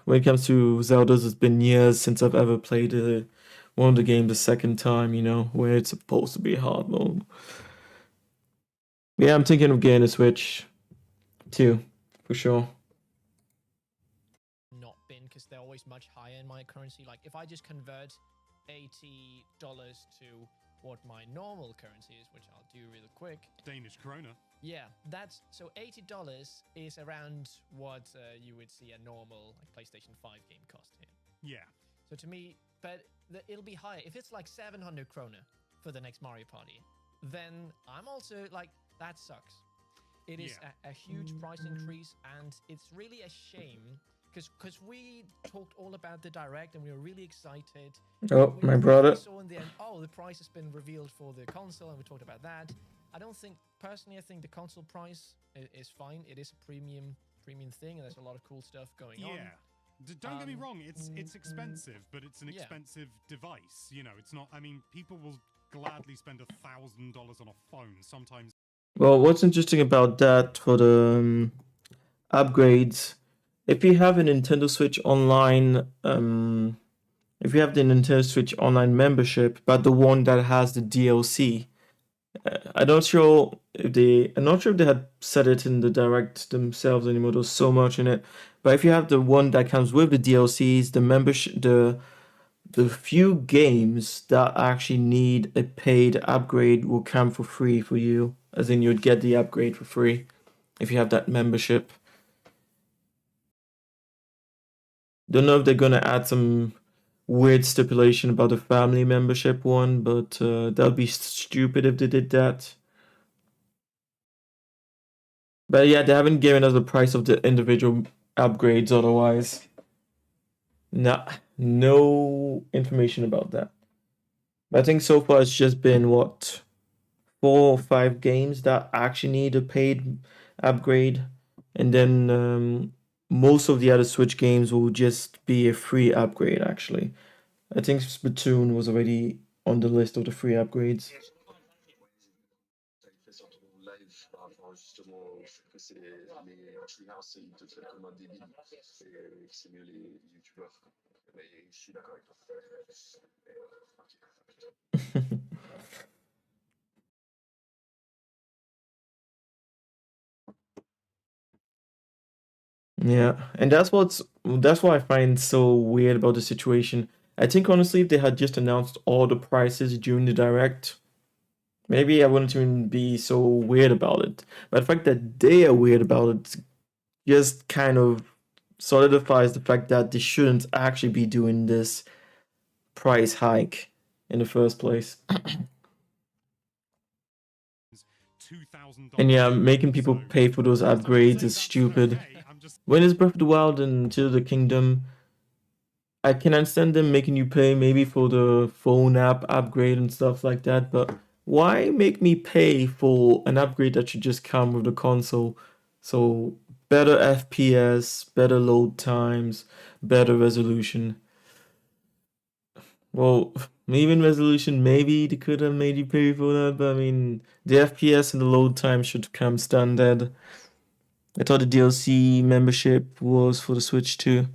when it comes to Zelda's, it's been years since I've ever played one of the games a second time, where it's supposed to be hard mode. Yeah, I'm thinking of getting a Switch too, for sure. Not been, because they're always much higher in my currency. Like if I just convert $80 to what my normal currency is, which I'll do really quick. Danish krona. Yeah, that's so $80 is around what you would see a normal PlayStation 5 game cost here. Yeah. So to me, but it'll be higher. If it's like 700 krona for the next Mario Party, then I'm also like, that sucks. It is a huge price increase, and it's really a shame because we talked all about the Direct and we were really excited. Oh, my brother. Saw in the end, the price has been revealed for the console, and we talked about that. I think the console price is fine. It is a premium thing, and there's a lot of cool stuff going on. Yeah. Don't get me wrong, it's expensive, but it's an expensive device. It's not, people will gladly spend $1,000 on a phone sometimes. Well, what's interesting about that for the upgrades, if you have a Nintendo Switch Online, if you have the Nintendo Switch Online membership, but the one that has the DLC, I'm not sure if they had said it in the Direct themselves anymore. There's so much in it, but if you have the one that comes with the DLCs, the membership, the few games that actually need a paid upgrade will come for free for you. As in, you'd get the upgrade for free if you have that membership. Don't know if they're gonna add some weird stipulation about the family membership one, but that would be stupid if they did that. But yeah, they haven't given us the price of the individual upgrades otherwise. No information about that. But I think so far it's just been, 4 or 5 games that actually need a paid upgrade. And then most of the other Switch games will just be a free upgrade, actually. I think Splatoon was already on the list of the free upgrades. Yeah, and that's what I find so weird about the situation. I think honestly, if they had just announced all the prices during the Direct, maybe I wouldn't even be so weird about it. But the fact that they are weird about it just kind of solidifies the fact that they shouldn't actually be doing this price hike in the first place. And yeah, making people pay for those upgrades is stupid. When it's Breath of the Wild and Tears of the Kingdom, I can understand them making you pay maybe for the phone app upgrade and stuff like that, but why make me pay for an upgrade that should just come with the console? So better FPS, better load times, better resolution. Well, even resolution, maybe they could have made you pay for that, but I mean, the FPS and the load time should come standard. I thought the DLC membership was for the Switch too.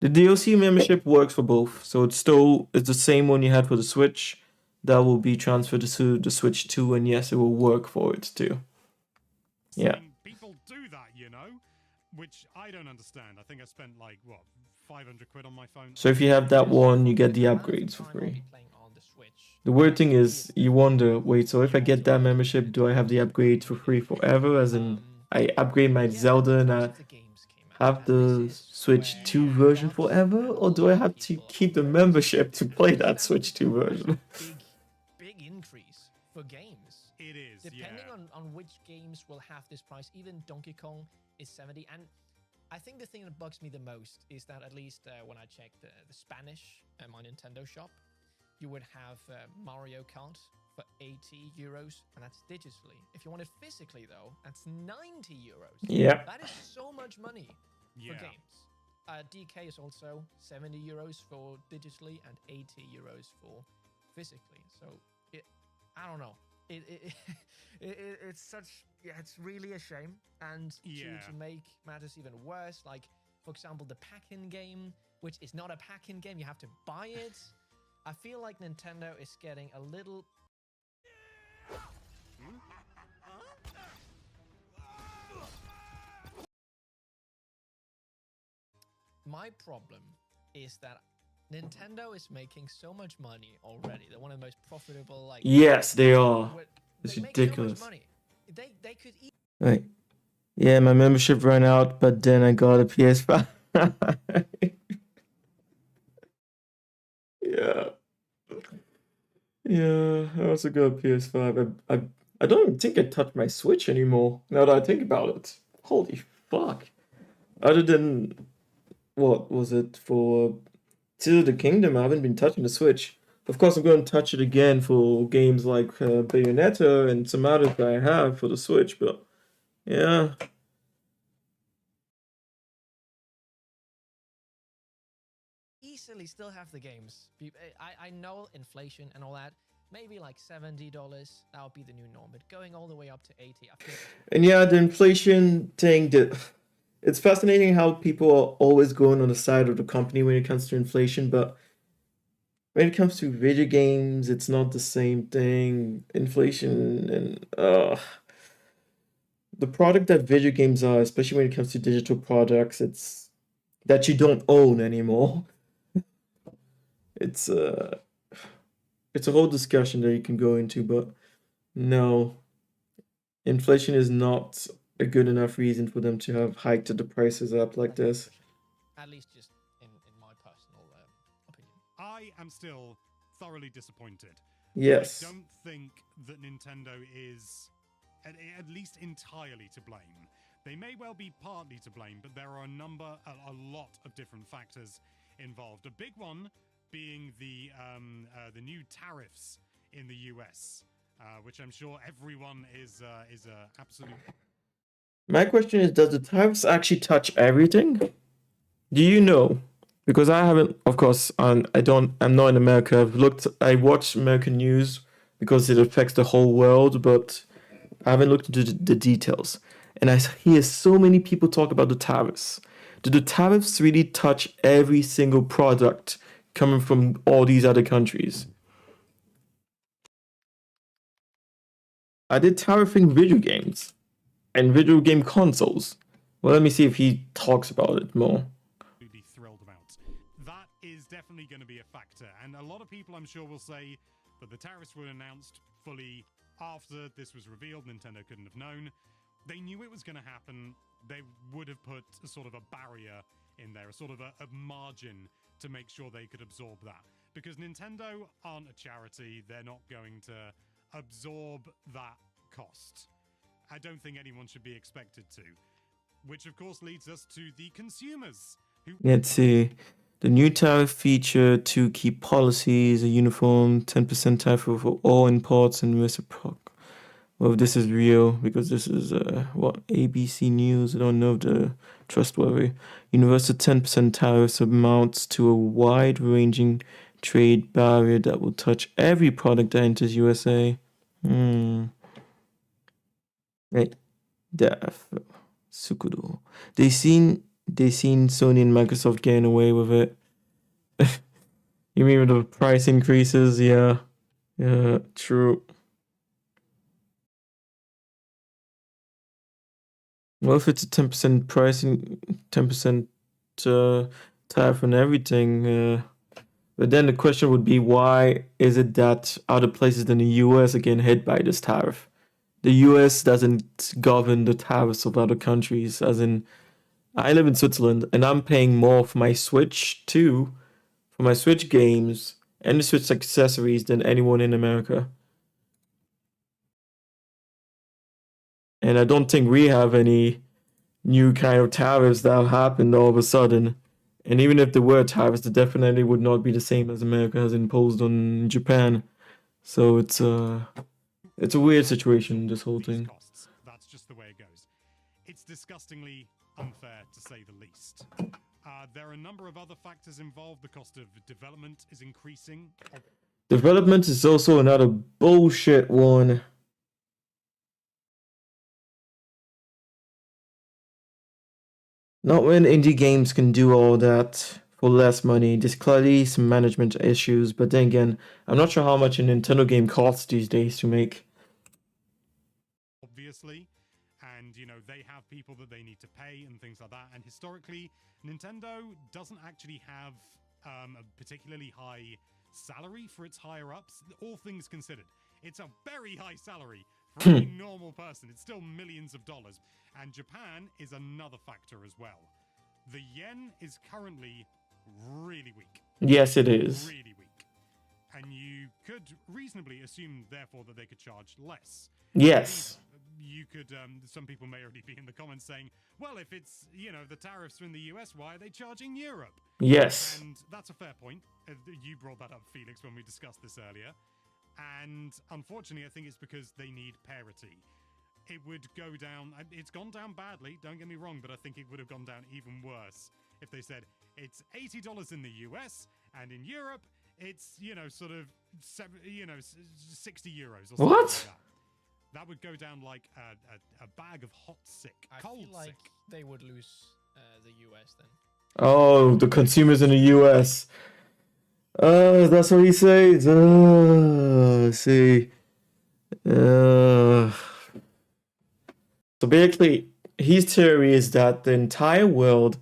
The DLC membership works for both, so it's the same one you had for the Switch. That will be transferred to the Switch 2, and yes, it will work for it too. Yeah. I mean, people do that, you know, which I don't understand. I think I spent like what 500 quid on my phone. So if you have that one, you get the upgrades for free. The weird thing is, you wonder, wait, so if I get that membership, do I have the upgrades for free forever? As in, I upgrade my Zelda and I have the Switch 2 version forever? Or do I have to keep the membership to play that Switch 2 version? Big increase for games. It is, depending on which games will have this price. Even Donkey Kong is 70, and I think the thing that bugs me the most is that at least when I checked the Spanish my Nintendo shop, you would have Mario Kart for 80 euros, and that's digitally. If you want it physically, though, that's 90 euros. Yeah. That is so much money for games. DK is also 70 euros for digitally and 80 euros for physically. So, I don't know. It's such, it's really a shame. And to make matters even worse, like, for example, the pack-in game, which is not a pack-in game, you have to buy it. I feel like Nintendo is getting a little... My problem is that Nintendo is making so much money already. They're one of the most profitable, like... Yes, they are. It's ridiculous. So much money. They could eat... Right. Yeah, my membership ran out, but then I got a PS5. Yeah. Yeah, I also got a PS5. I don't even think I touch my Switch anymore, now that I think about it. Holy fuck. Other than, what was it, for Tears of the Kingdom, I haven't been touching the Switch. Of course, I'm going to touch it again for games like Bayonetta and some others that I have for the Switch, but yeah. Easily still have the games. I know inflation and all that. Maybe like $70, that would be the new norm. But going all the way up to 80, I feel... And yeah, the inflation thing, it's fascinating how people are always going on the side of the company when it comes to inflation, but when it comes to video games, it's not the same thing. Inflation and the product that video games are, especially when it comes to digital products, it's that you don't own anymore. It's a whole discussion that you can go into, but no, inflation is not a good enough reason for them to have hiked the prices up like this. At least just in my personal opinion. I am still thoroughly disappointed. Yes. I don't think that Nintendo is at least entirely to blame. They may well be partly to blame, but there are a lot of different factors involved. A big one being the new tariffs in the US, which I'm sure everyone is absolute. My question is, does the tariffs actually touch everything? Do you know? Because I haven't, of course, I'm not in America. I watch American news because it affects the whole world, but I haven't looked into the details. And I hear so many people talk about the tariffs. Do the tariffs really touch every single product coming from all these other countries? Are they tariffing video games and video game consoles? Well, let me see if he talks about it more. Be thrilled about. That is definitely going to be a factor, and a lot of people, I'm sure, will say that the tariffs were announced fully after this was revealed. Nintendo couldn't have known. They knew it was going to happen. They would have put a sort of a barrier in there, a sort of a margin to make sure they could absorb that. Because Nintendo aren't a charity, they're not going to absorb that cost. I don't think anyone should be expected to. Which, of course, leads us to the consumers. Let's see. The new tariff feature to keep policies a uniform 10% tariff for all imports and reciprocal. Well, if this is real, because this is ABC News. I don't know if they're trustworthy. Universal 10% tariffs amounts to a wide-ranging trade barrier that will touch every product that enters USA. Right. Sukuro. They seem they seen Sony and Microsoft getting away with it. You mean with the price increases? Yeah. Yeah, true. Well, if it's a 10% pricing, 10% tariff on everything, but then the question would be, why is it that other places than the US are getting hit by this tariff? The US doesn't govern the tariffs of other countries, as in, I live in Switzerland and I'm paying more for my Switch 2, for my Switch games and the Switch accessories than anyone in America. And I don't think we have any new kind of tariffs that happened all of a sudden. And even if there were tariffs, they definitely would not be the same as America has imposed on Japan. So it's a weird situation, this whole thing. Costs. That's just the way it goes. It's disgustingly unfair, to say the least. There are a number of other factors involved. The cost of development is increasing. Development is also another bullshit one. Not when indie games can do all that for less money. There's clearly some management issues, but then again, I'm not sure how much a Nintendo game costs these days to make. Obviously, and you know, they have people that they need to pay and things like that. And historically, Nintendo doesn't actually have a particularly high salary for its higher ups, all things considered. It's a very high salary for any normal person. It's still millions of dollars. And Japan is another factor as well. The yen is currently really weak. Yes, it is. Really weak. And you could reasonably assume, therefore, that they could charge less. Yes. You could, some people may already be in the comments saying, well, if it's, you know, the tariffs are in the US, why are they charging Europe? Yes. And that's a fair point. You brought that up, Felix, when we discussed this earlier. And unfortunately, I think it's because they need parity. It would go down, it's gone down badly, don't get me wrong, but I think it would have gone down even worse if they said it's $80 in the US and in Europe it's, you know, sort of 60 euros or something what? Like that. That would go down like a bag of hot sick, cold feel like sick. They would lose the US then. Oh, the consumers in the US. That's what he says. See. So basically, his theory is that the entire world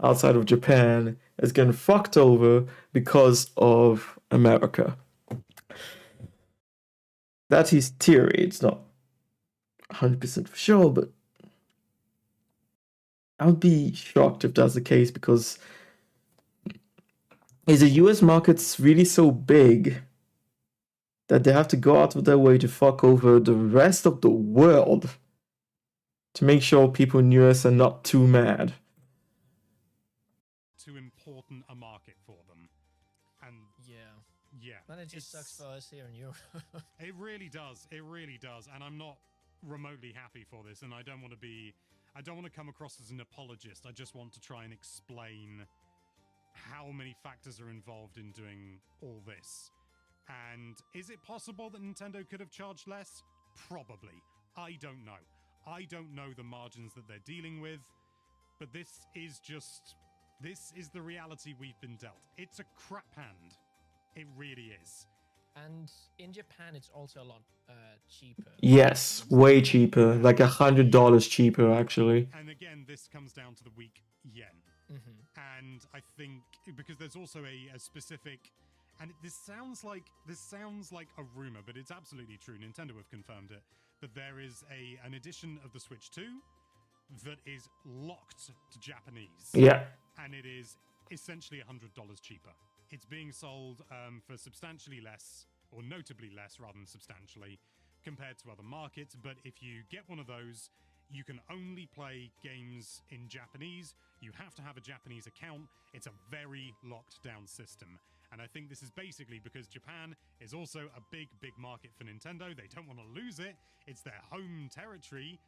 outside of Japan is getting fucked over because of America. That's his theory. It's not 100% for sure, but I would be shocked if that's the case, because is the US markets really so big that they have to go out of their way to fuck over the rest of the world to make sure people in the US are not too mad? Too important a market for them. And yeah. And it just sucks for us here in Europe. It really does. It really does. And I'm not remotely happy for this, and I don't want to come across as an apologist. I just want to try and explain how many factors are involved in doing all this. And is it possible that Nintendo could have charged less? Probably. I don't know. I don't know the margins that they're dealing with, but this is the reality we've been dealt. It's a crap hand. It really is. And in Japan, it's also a lot cheaper. Yes, way cheaper, like $100 cheaper, actually. And again, this comes down to the weak yen. Mm-hmm. And I think because there's also a specific, and this sounds like a rumor, but it's absolutely true. Nintendo have confirmed it, that there is an edition of the Switch 2 that is locked to Japanese. Yeah. And it is essentially $100 cheaper. It's being sold for substantially less, or notably less rather than substantially, compared to other markets. But if you get one of those, you can only play games in Japanese. You have to have a Japanese account. It's a very locked down system. And I think this is basically because Japan is also a big, big market for Nintendo. They don't want to lose it. It's their home territory.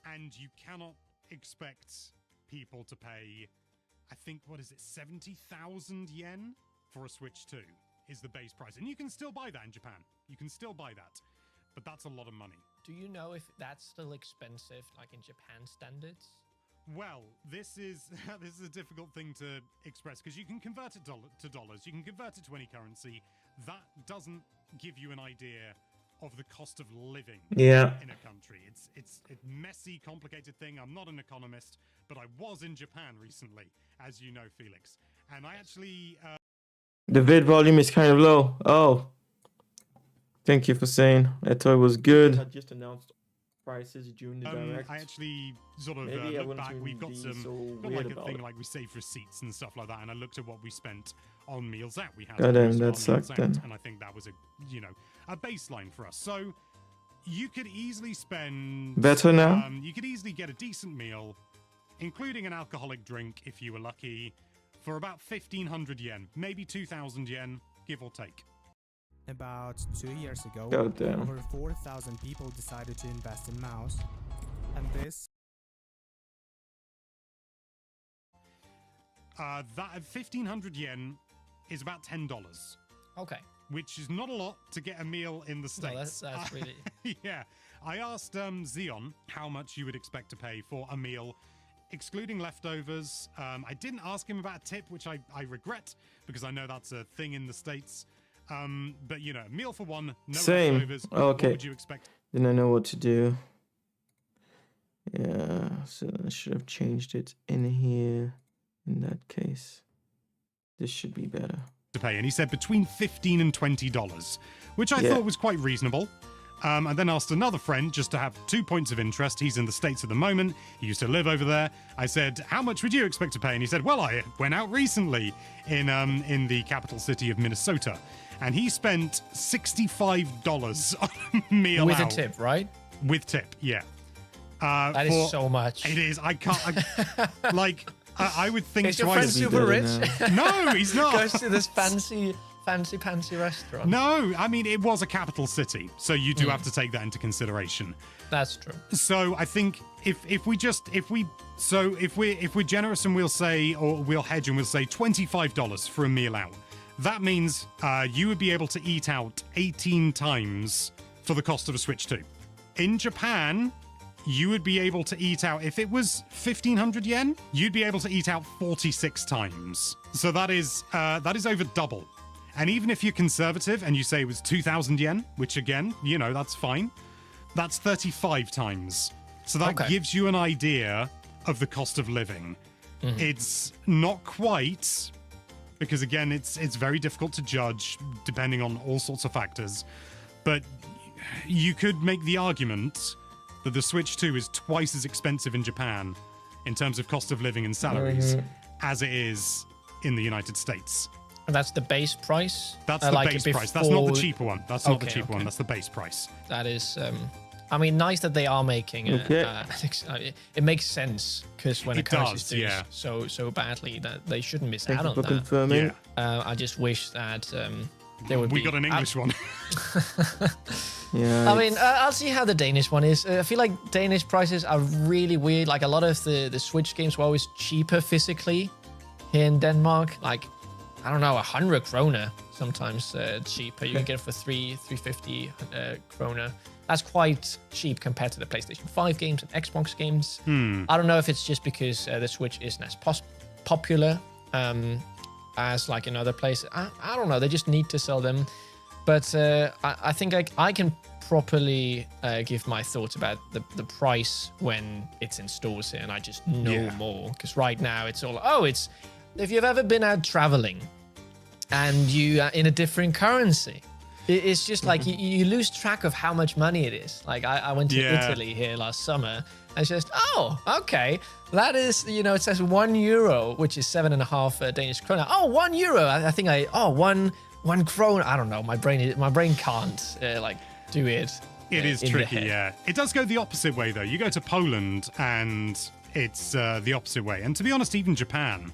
And you cannot expect people to pay, I think, 70,000 yen for a Switch 2 is the base price. And you can still buy that in Japan. You can still buy that. But that's a lot of money. Do you know if that's still expensive, like in Japan standards? Well, this is this is a difficult thing to express because you can convert it to dollars, you can convert it to any currency. That doesn't give you an idea of the cost of living in a country. It's a messy, complicated thing. I'm not an economist, but I was in Japan recently, as you know, Felix, and I actually. The vid volume is kind of low. Oh, thank you for saying. I thought it was good. I just announced prices during the direct. I actually sort of looked back. We've got like a thing like we save receipts and stuff like that, and I looked at what we spent on meals out. We had that sucked then. And I think that was a baseline for us. So you could easily spend better now. You could easily get a decent meal, including an alcoholic drink if you were lucky, for about 1,500 yen, maybe 2,000 yen, give or take. About 2 years ago, Goddamn. over 4,000 people decided to invest in mouse, and this. That 1,500 yen is about $10. Okay. Which is not a lot to get a meal in the States. No, that's really... Yeah. I asked Xeon how much you would expect to pay for a meal, excluding leftovers. I didn't ask him about a tip, which I regret, because I know that's a thing in the States. But, you know, meal for one, no leftovers. Okay. What would you expect? Then I know what to do. Yeah, so I should have changed it in here. In that case, this should be better. To pay, and he said between $15 and $20, which I thought was quite reasonable. I then asked another friend just to have 2 points of interest. He's in the States at the moment. He used to live over there. I said, how much would you expect to pay? And he said, well, I went out recently in the capital city of Minnesota, and he spent $65 on a meal with out. a tip, right? With tip, yeah. That is so much. It is. I can't. I would think is your friend super rich? No, he's not. Goes to this fancy restaurant. No, I mean, it was a capital city, so you do have to take that into consideration. That's true. So I think if we're generous and we'll say, or we'll hedge and we'll say $25 for a meal out, that means you would be able to eat out 18 times for the cost of a Switch 2. In Japan, you would be able to eat out, if it was 1,500 yen, you'd be able to eat out 46 times. So that is over double. And even if you're conservative and you say it was 2,000 yen, which again, you know, that's fine, that's 35 times. So that gives you an idea of the cost of living. Mm-hmm. It's not quite, because again, it's very difficult to judge depending on all sorts of factors. But you could make the argument that the Switch 2 is twice as expensive in Japan in terms of cost of living and salaries as it is in the United States. And that's the base price? That's the base price. That's not the cheaper one. That's not the cheaper one. That's the base price. That is, I mean, nice that they are making it. It makes sense, because when a currency is doing so badly, that they shouldn't miss out on that. Confirming. I just wish that there would be... We got an English one. Yeah, I mean, I'll see how the Danish one is. I feel like Danish prices are really weird. Like, a lot of the Switch games were always cheaper physically here in Denmark. Like, I don't know, 100 kroner sometimes cheaper. You can get it for 350 kroner. That's quite cheap compared to the PlayStation 5 games and Xbox games. I don't know if it's just because the Switch isn't as popular as like in other places. I don't know. They just need to sell them. But I think I can properly give my thoughts about the price when it's in stores here, and I just know more. Because right now it's all, it's, if you've ever been out traveling and you are in a different currency, it's just like you lose track of how much money it is. Like I went to Italy here last summer, and it's just, okay, that is, you know, it says €1, which is 7.5 Danish kroner. Oh, €1. I think one krone. I don't know. My brain can't like do it. It is tricky, yeah. It does go the opposite way though. You go to Poland and it's the opposite way. And to be honest, even Japan,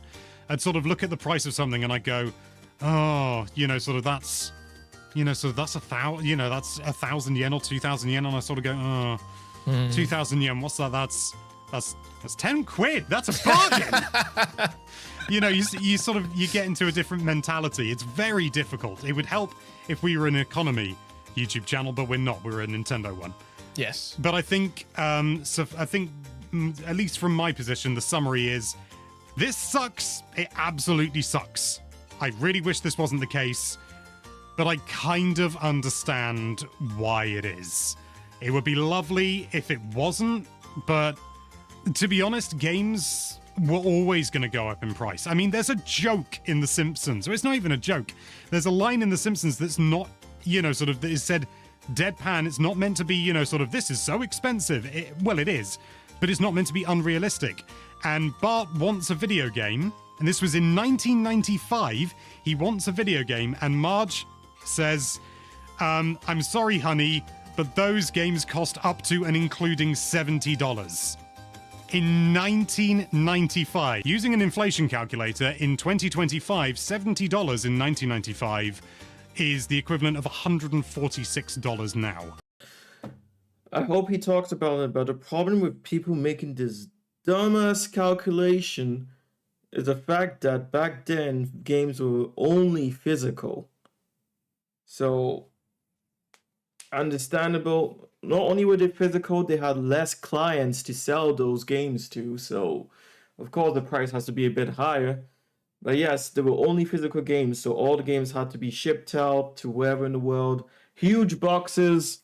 I'd sort of look at the price of something and I go, that's 1,000 yen or 2,000 yen, and I sort of go, 2,000 yen. What's that? That's 10 quid. That's a bargain. You get into a different mentality. It's very difficult. It would help if we were an economy YouTube channel, but we're not. We're a Nintendo one. Yes. But I think at least from my position, the summary is, this sucks. It absolutely sucks. I really wish this wasn't the case, but I kind of understand why it is. It would be lovely if it wasn't, but to be honest, games were always going to go up in price. I mean, there's a joke in The Simpsons, or it's not even a joke. There's a line in The Simpsons that's not, sort of, that is said deadpan. It's not meant to be, sort of, this is so expensive. Well, it is, but it's not meant to be unrealistic. And Bart wants a video game, and this was in 1995. He wants a video game, and Marge says, I'm sorry, honey, but those games cost up to and including $70. In 1995, using an inflation calculator, in 2025, $70 in 1995 is the equivalent of $146 now. I hope he talks about it, but the problem with people making this dumbass calculation is the fact that back then games were only physical. So, understandable. Not only were they physical, they had less clients to sell those games to. So, of course, the price has to be a bit higher. But yes, they were only physical games, so all the games had to be shipped out to wherever in the world. Huge boxes,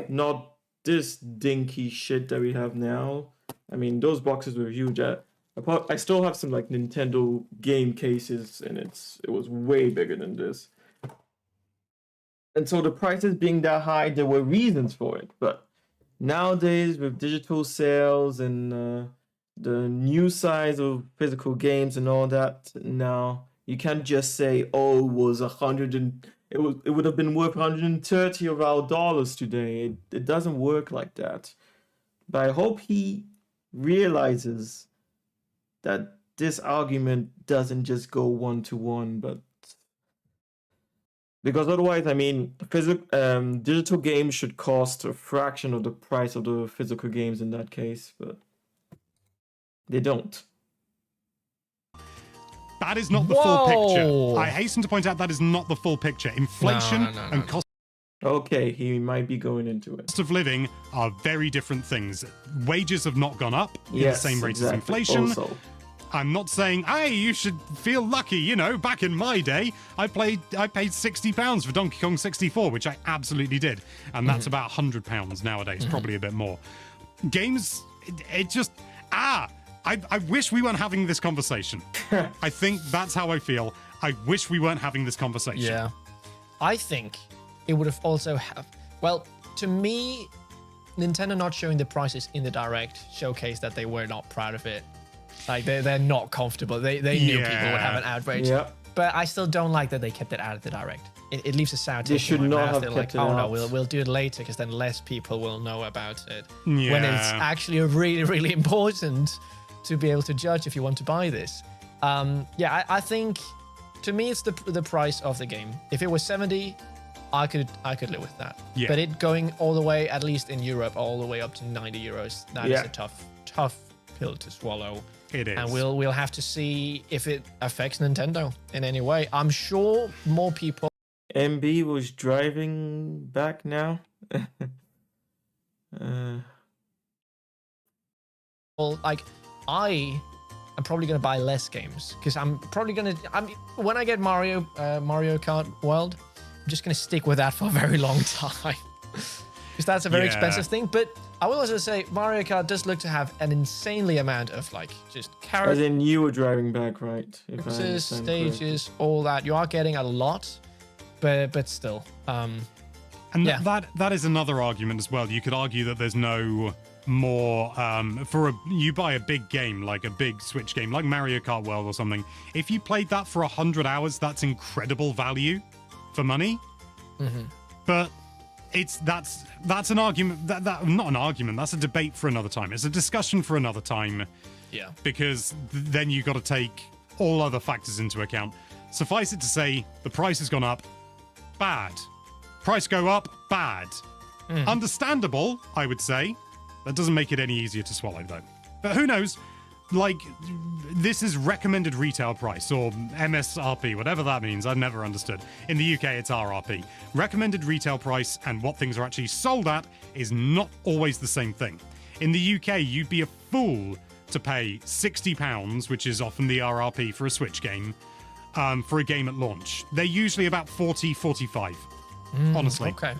not this dinky shit that we have now. I mean, those boxes were huge. I still have some like Nintendo game cases, and it was way bigger than this. And so the prices being that high, there were reasons for it. But nowadays, with digital sales and the new size of physical games and all that, now you can't just say, oh, it was it would have been worth 130 of our dollars today. It doesn't work like that. But I hope he realizes that this argument doesn't just go one-to-one, but because otherwise, I mean, digital games should cost a fraction of the price of the physical games in that case, but they don't. That is not the full picture. I hasten to point out that is not the full picture. Inflation and cost. Okay, he might be going into it. Cost of living are very different things. Wages have not gone up in the same rate as inflation. Also. I'm not saying, hey, you should feel lucky. Back in my day, I paid £60 for Donkey Kong 64, which I absolutely did. And that's about £100 nowadays, probably a bit more. Games, I wish we weren't having this conversation. I think that's how I feel. I wish we weren't having this conversation. Yeah. I think it would have also well, to me, Nintendo not showing the prices in the Direct showcased that they were not proud of it. Like, they're not comfortable. They knew people would have an outrage. Yep. But I still don't like that they kept it out of the Direct. It leaves a sour taste in my mouth. They're like, oh no, we'll do it later because then less people will know about it. Yeah. When it's actually really, really important to be able to judge if you want to buy this. I think, to me, it's the price of the game. If it was 70, I could live with that. Yeah. But it going all the way, at least in Europe, all the way up to 90 euros, that is a tough pill to swallow. It is. And we'll have to see if it affects Nintendo in any way. I'm sure more people... MB was driving back now. Well, like, I am probably going to buy less games because I'm probably going to... when I get Mario Kart World, I'm just going to stick with that for a very long time. Because that's a very expensive thing. But I will also say Mario Kart does look to have an insanely amount of, like, just characters. As in, you were driving back, right? Stages, all that. You are getting a lot, but still. And that is another argument as well. You could argue that there's no more you buy a big game, like a big Switch game like Mario Kart World or something. If you played that for 100 hours, that's incredible value for money. But that's an argument that not an argument, that's a debate for another time. It's a discussion for another time. Yeah. Because then you've got to take all other factors into account. Suffice it to say, the price has gone up. Bad. Price go up. Bad. Understandable, I would say. That doesn't make it any easier to swallow, though. But who knows? Like, this is recommended retail price, or MSRP, whatever that means. I've never understood. In the UK, it's RRP. Recommended retail price and what things are actually sold at is not always the same thing. In the UK, you'd be a fool to pay £60, which is often the RRP for a Switch game, for a game at launch. They're usually about 40, 45, honestly. Okay.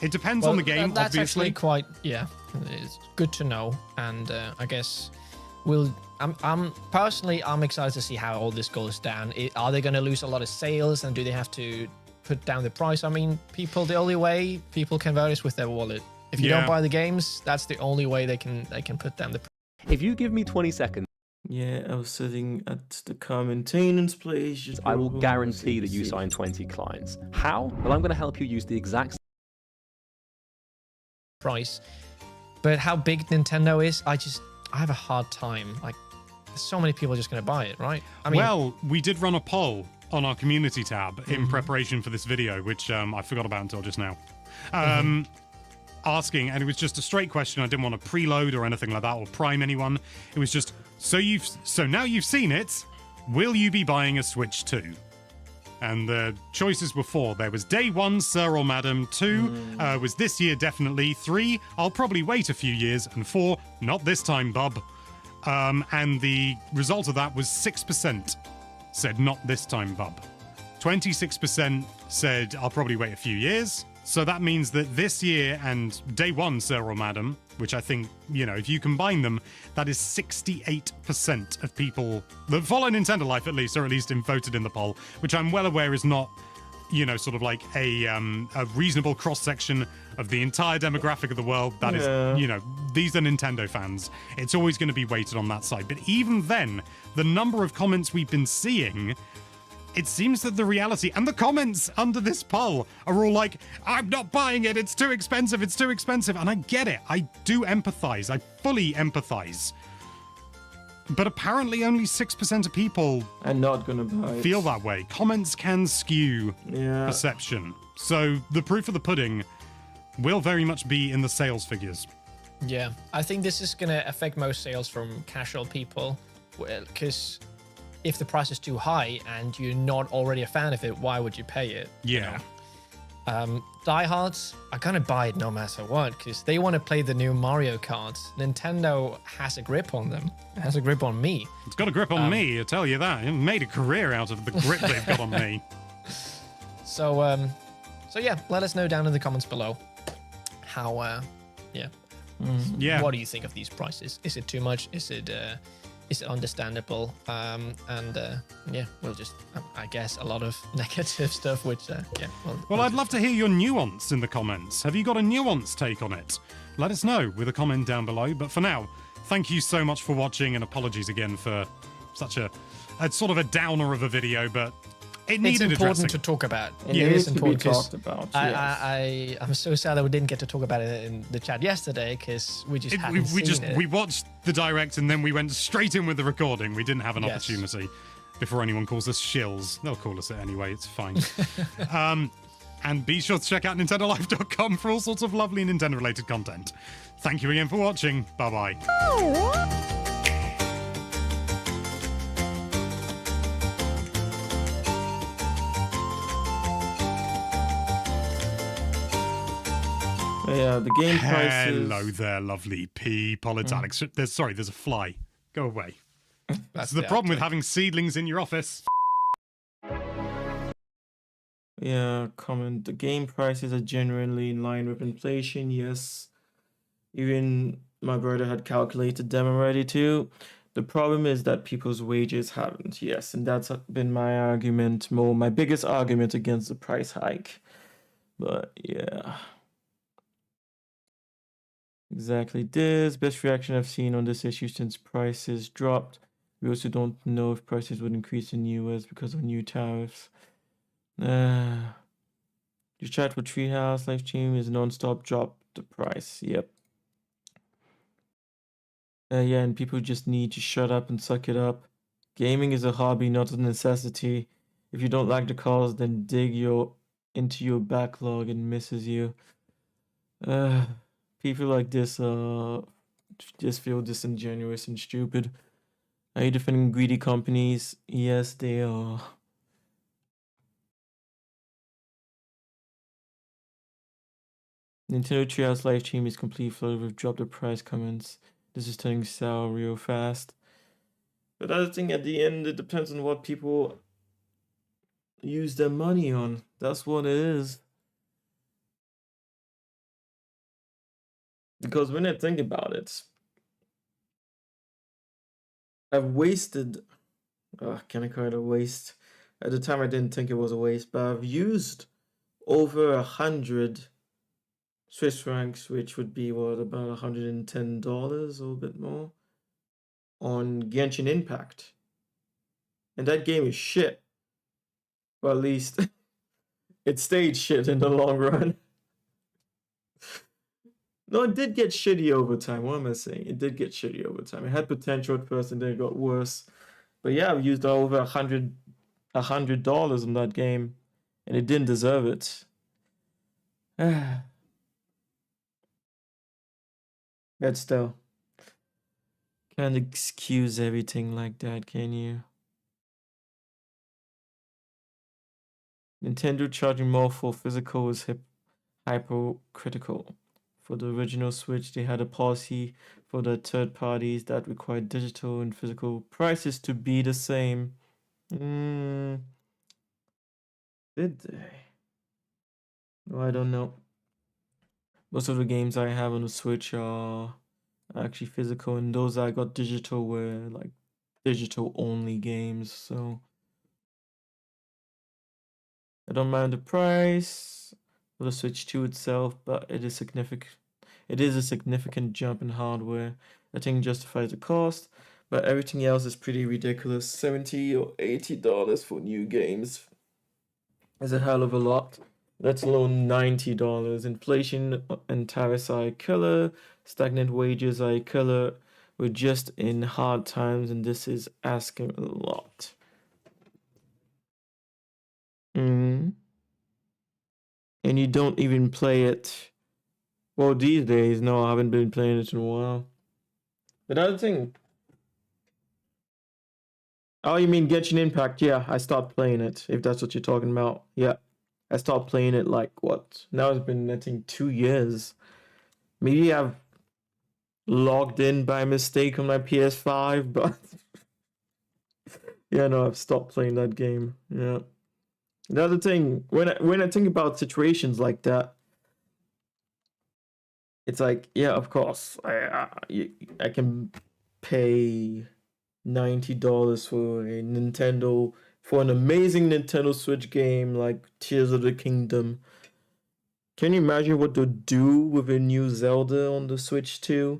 It depends on the game, that's obviously. actually quite, it's good to know. And I guess I'm personally, I'm excited to see how all this goes down. Are they going to lose a lot of sales, and do they have to put down the price? I mean, the only way people can vote is with their wallet. If you don't buy the games, that's the only way they can put down the price. If you give me 20 seconds, yeah, I was sitting at the car maintenance place. I will guarantee that you sign 20 clients. How? Well, I'm going to help you use the exact price. But how big Nintendo is, I have a hard time. Like, there's so many people just going to buy it, right? I mean, well, we did run a poll on our community tab in preparation for this video, which I forgot about until just now. Asking, and it was just a straight question. I didn't want to preload or anything like that or prime anyone. It was just, so now you've seen it, will you be buying a Switch 2? And the choices were 4. There was day 1, sir or madam. 2 was this year definitely. 3, I'll probably wait a few years. And 4, not this time, bub. And the result of that was 6% said not this time, bub. 26% said I'll probably wait a few years. So that means that this year and day 1, sir or madam, which I think, if you combine them, that is 68% of people that follow Nintendo Life, at least, or at least voted in the poll, which I'm well aware is not, sort of like a reasonable cross-section of the entire demographic of the world. That is, these are Nintendo fans. It's always going to be weighted on that side. But even then, the number of comments we've been seeing, it seems that the reality and the comments under this poll are all like, I'm not buying it, it's too expensive, it's too expensive. And I get it. I do empathize. I fully empathize. But apparently only 6% of people are not gonna buy feel that way. Comments can skew perception. So the proof of the pudding will very much be in the sales figures. Yeah, I think this is going to affect most sales from casual people, because if the price is too high and you're not already a fan of it, why would you pay it? Yeah. Diehards are gonna buy it no matter what, because they want to play the new Mario Kart. Nintendo has a grip on them. It has a grip on me. It's got a grip on me, I tell you that. It made a career out of the grip they've got on me. So yeah, let us know down in the comments below how, what do you think of these prices? Is it too much? Is it understandable? We'll just, I guess, a lot of negative stuff, which, Well, I'd love to hear your nuance in the comments. Have you got a nuanced take on it? Let us know with a comment down below. But for now, thank you so much for watching, and apologies again for such a sort of a downer of a video, but it needed addressing. It's important to talk about. It is important to talk about. I'm so sad that we didn't get to talk about it in the chat yesterday, because we just hadn't seen it. We watched the direct and then we went straight in with the recording. We didn't have an opportunity before anyone calls us shills. They'll call us it anyway. It's fine. And be sure to check out nintendolife.com for all sorts of lovely Nintendo-related content. Thank you again for watching. Bye-bye. Yeah, the game prices. Hello there, lovely people. It's Alex. There's a fly. Go away. That's the problem with having seedlings in your office. Yeah, comment. The game prices are generally in line with inflation. Yes. Even my brother had calculated them already too. The problem is that people's wages haven't. Yes, and that's been my argument, my biggest argument against the price hike. But yeah. Exactly this. Best reaction I've seen on this issue since prices dropped. We also don't know if prices would increase in the US because of new tariffs. Your chat with Treehouse live stream is non-stop drop the price. Yep. Yeah, and people just need to shut up and suck it up. Gaming is a hobby, not a necessity. If you don't like the cause, then dig into your backlog and misses you. People like this just feel disingenuous and stupid. Are you defending greedy companies? Yes, they are. Nintendo Treehouse live stream is completely flooded with drop the price comments. This is turning sour real fast. But I think at the end it depends on what people use their money on. That's what it is. Because when I think about it, I've wasted. Can I call it a waste? At the time, I didn't think it was a waste, but I've used over 100 Swiss francs, which would be what, about $110 or a bit more, on Genshin Impact. And that game is shit. Well, at least it stayed shit in the long run. No, it did get shitty over time. What am I saying? It did get shitty over time. It had potential at first and then it got worse. But yeah, I've used over $100 on that game, and it didn't deserve it. But still, can't excuse everything like that, can you? Nintendo charging more for physical is hypocritical. For the original Switch, they had a policy for the third parties that required digital and physical prices to be the same. Did they? Oh, I don't know. Most of the games I have on the Switch are actually physical, and those I got digital were like digital only games, so I don't mind the price for the Switch 2 itself, but it is significant. It is a significant jump in hardware. I think justifies the cost, but everything else is pretty ridiculous. $70 or $80 for new games is a hell of a lot. Let alone $90. Inflation and tariffs are a killer. Stagnant wages are a killer. We're just in hard times, and this is asking a lot. And you don't even play it. Well, these days, no, I haven't been playing it in a while. But other thing. Oh, you mean Genshin Impact? Yeah, I stopped playing it, if that's what you're talking about. Yeah. I stopped playing it like, what? Now it's been, I think, 2 years. Maybe I've logged in by mistake on my PS5, but yeah, no, I've stopped playing that game. Yeah. The other thing, when I think about situations like that, it's like, yeah, of course, I can pay $90 for a Nintendo, for an amazing Nintendo Switch game like Tears of the Kingdom. Can you imagine what they'll do with a new Zelda on the Switch 2?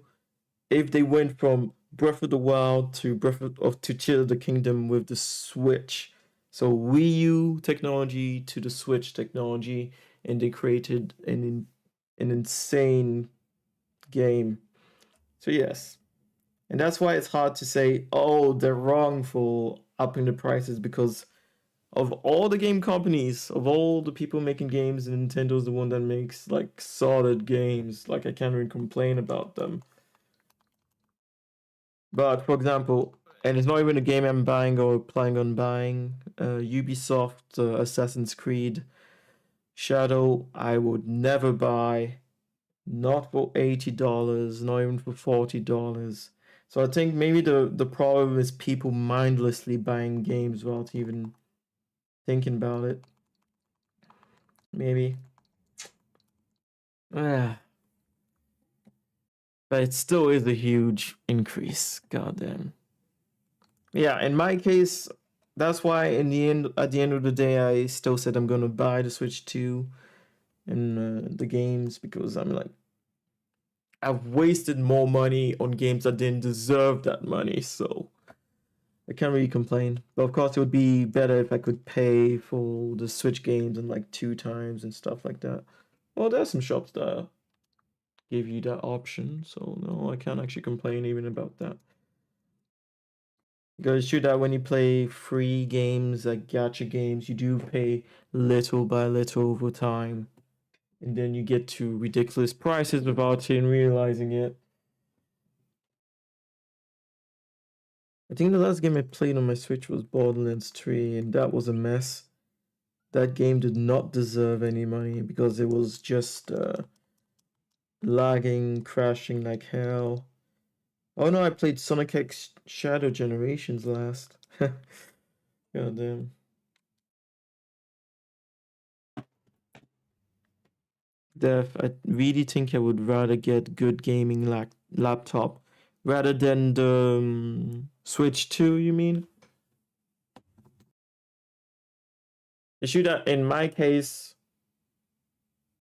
If they went from Breath of the Wild to to Tears of the Kingdom with the Switch. So Wii U technology to the Switch technology, and they created an insane game. So yes. And that's why it's hard to say, oh, they're wrong for upping the prices, because of all the game companies, of all the people making games, Nintendo's the one that makes like solid games. Like, I can't even complain about them. But for example, and it's not even a game I'm buying or planning on buying, Ubisoft Assassin's Creed Shadow, I would never buy. Not for $80, not even for $40. So I think maybe the problem is people mindlessly buying games without even thinking about it. Maybe. But it still is a huge increase. Goddamn. Yeah, in my case, that's why at the end of the day, I still said I'm gonna buy the Switch 2 and the games, because I'm like, I've wasted more money on games that didn't deserve that money, so I can't really complain. But of course, it would be better if I could pay for the Switch games in like 2 times and stuff like that. Well, there's some shops that give you that option, so no, I can't actually complain even about that. Because it's true that when you play free games, like gacha games, you do pay little by little over time. And then you get to ridiculous prices without even realizing it. I think the last game I played on my Switch was Borderlands 3, and that was a mess. That game did not deserve any money because it was just lagging, crashing like hell. Oh no, I played Sonic X Shadow Generations last. God damn. Def, I really think I would rather get good gaming laptop rather than the Switch 2, you mean? Issue that in my case,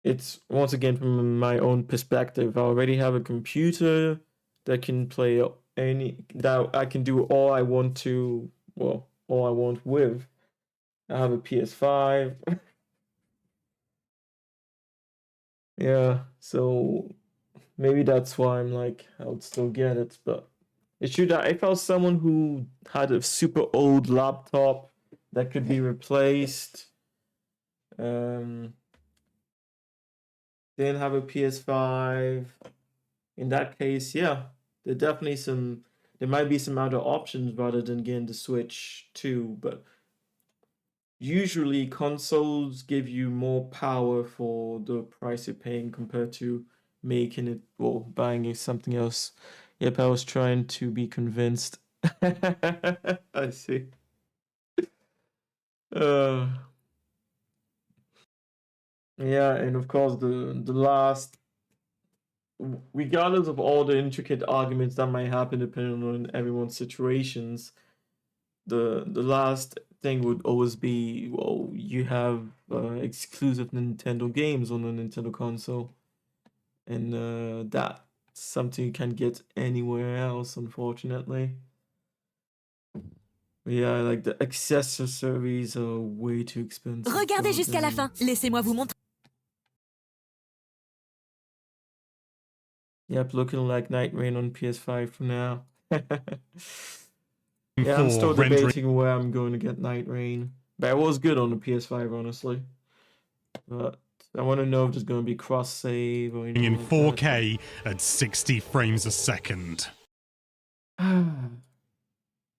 it's once again from my own perspective. I already have a computer that can play that I can do all I want to, well, all I want with. I have a PS5. Yeah, so maybe that's why I'm like, I would still get it, but it should. If I was someone who had a super old laptop that could be replaced, didn't have a PS5, in that case, yeah, there might be some other options rather than getting the Switch 2, but usually consoles give you more power for the price you're paying compared to making it or buying something else. Yep, I was trying to be convinced. I see. Yeah, and of course the last, regardless of all the intricate arguments that might happen depending on everyone's situations, the last thing would always be, well, you have exclusive Nintendo games on a Nintendo console, and that's something you can't get anywhere else, unfortunately. Yeah, like the accessories are way too expensive. Regardez jusqu'à la fin. Laissez-moi vous montrer. Yep, looking like Night Rain on PS5 for now. Yeah, I'm still debating where I'm going to get Night Rain. But it was good on the PS5, honestly. But I want to know if there's going to be cross-save or anything in like 4K at 60 frames a second.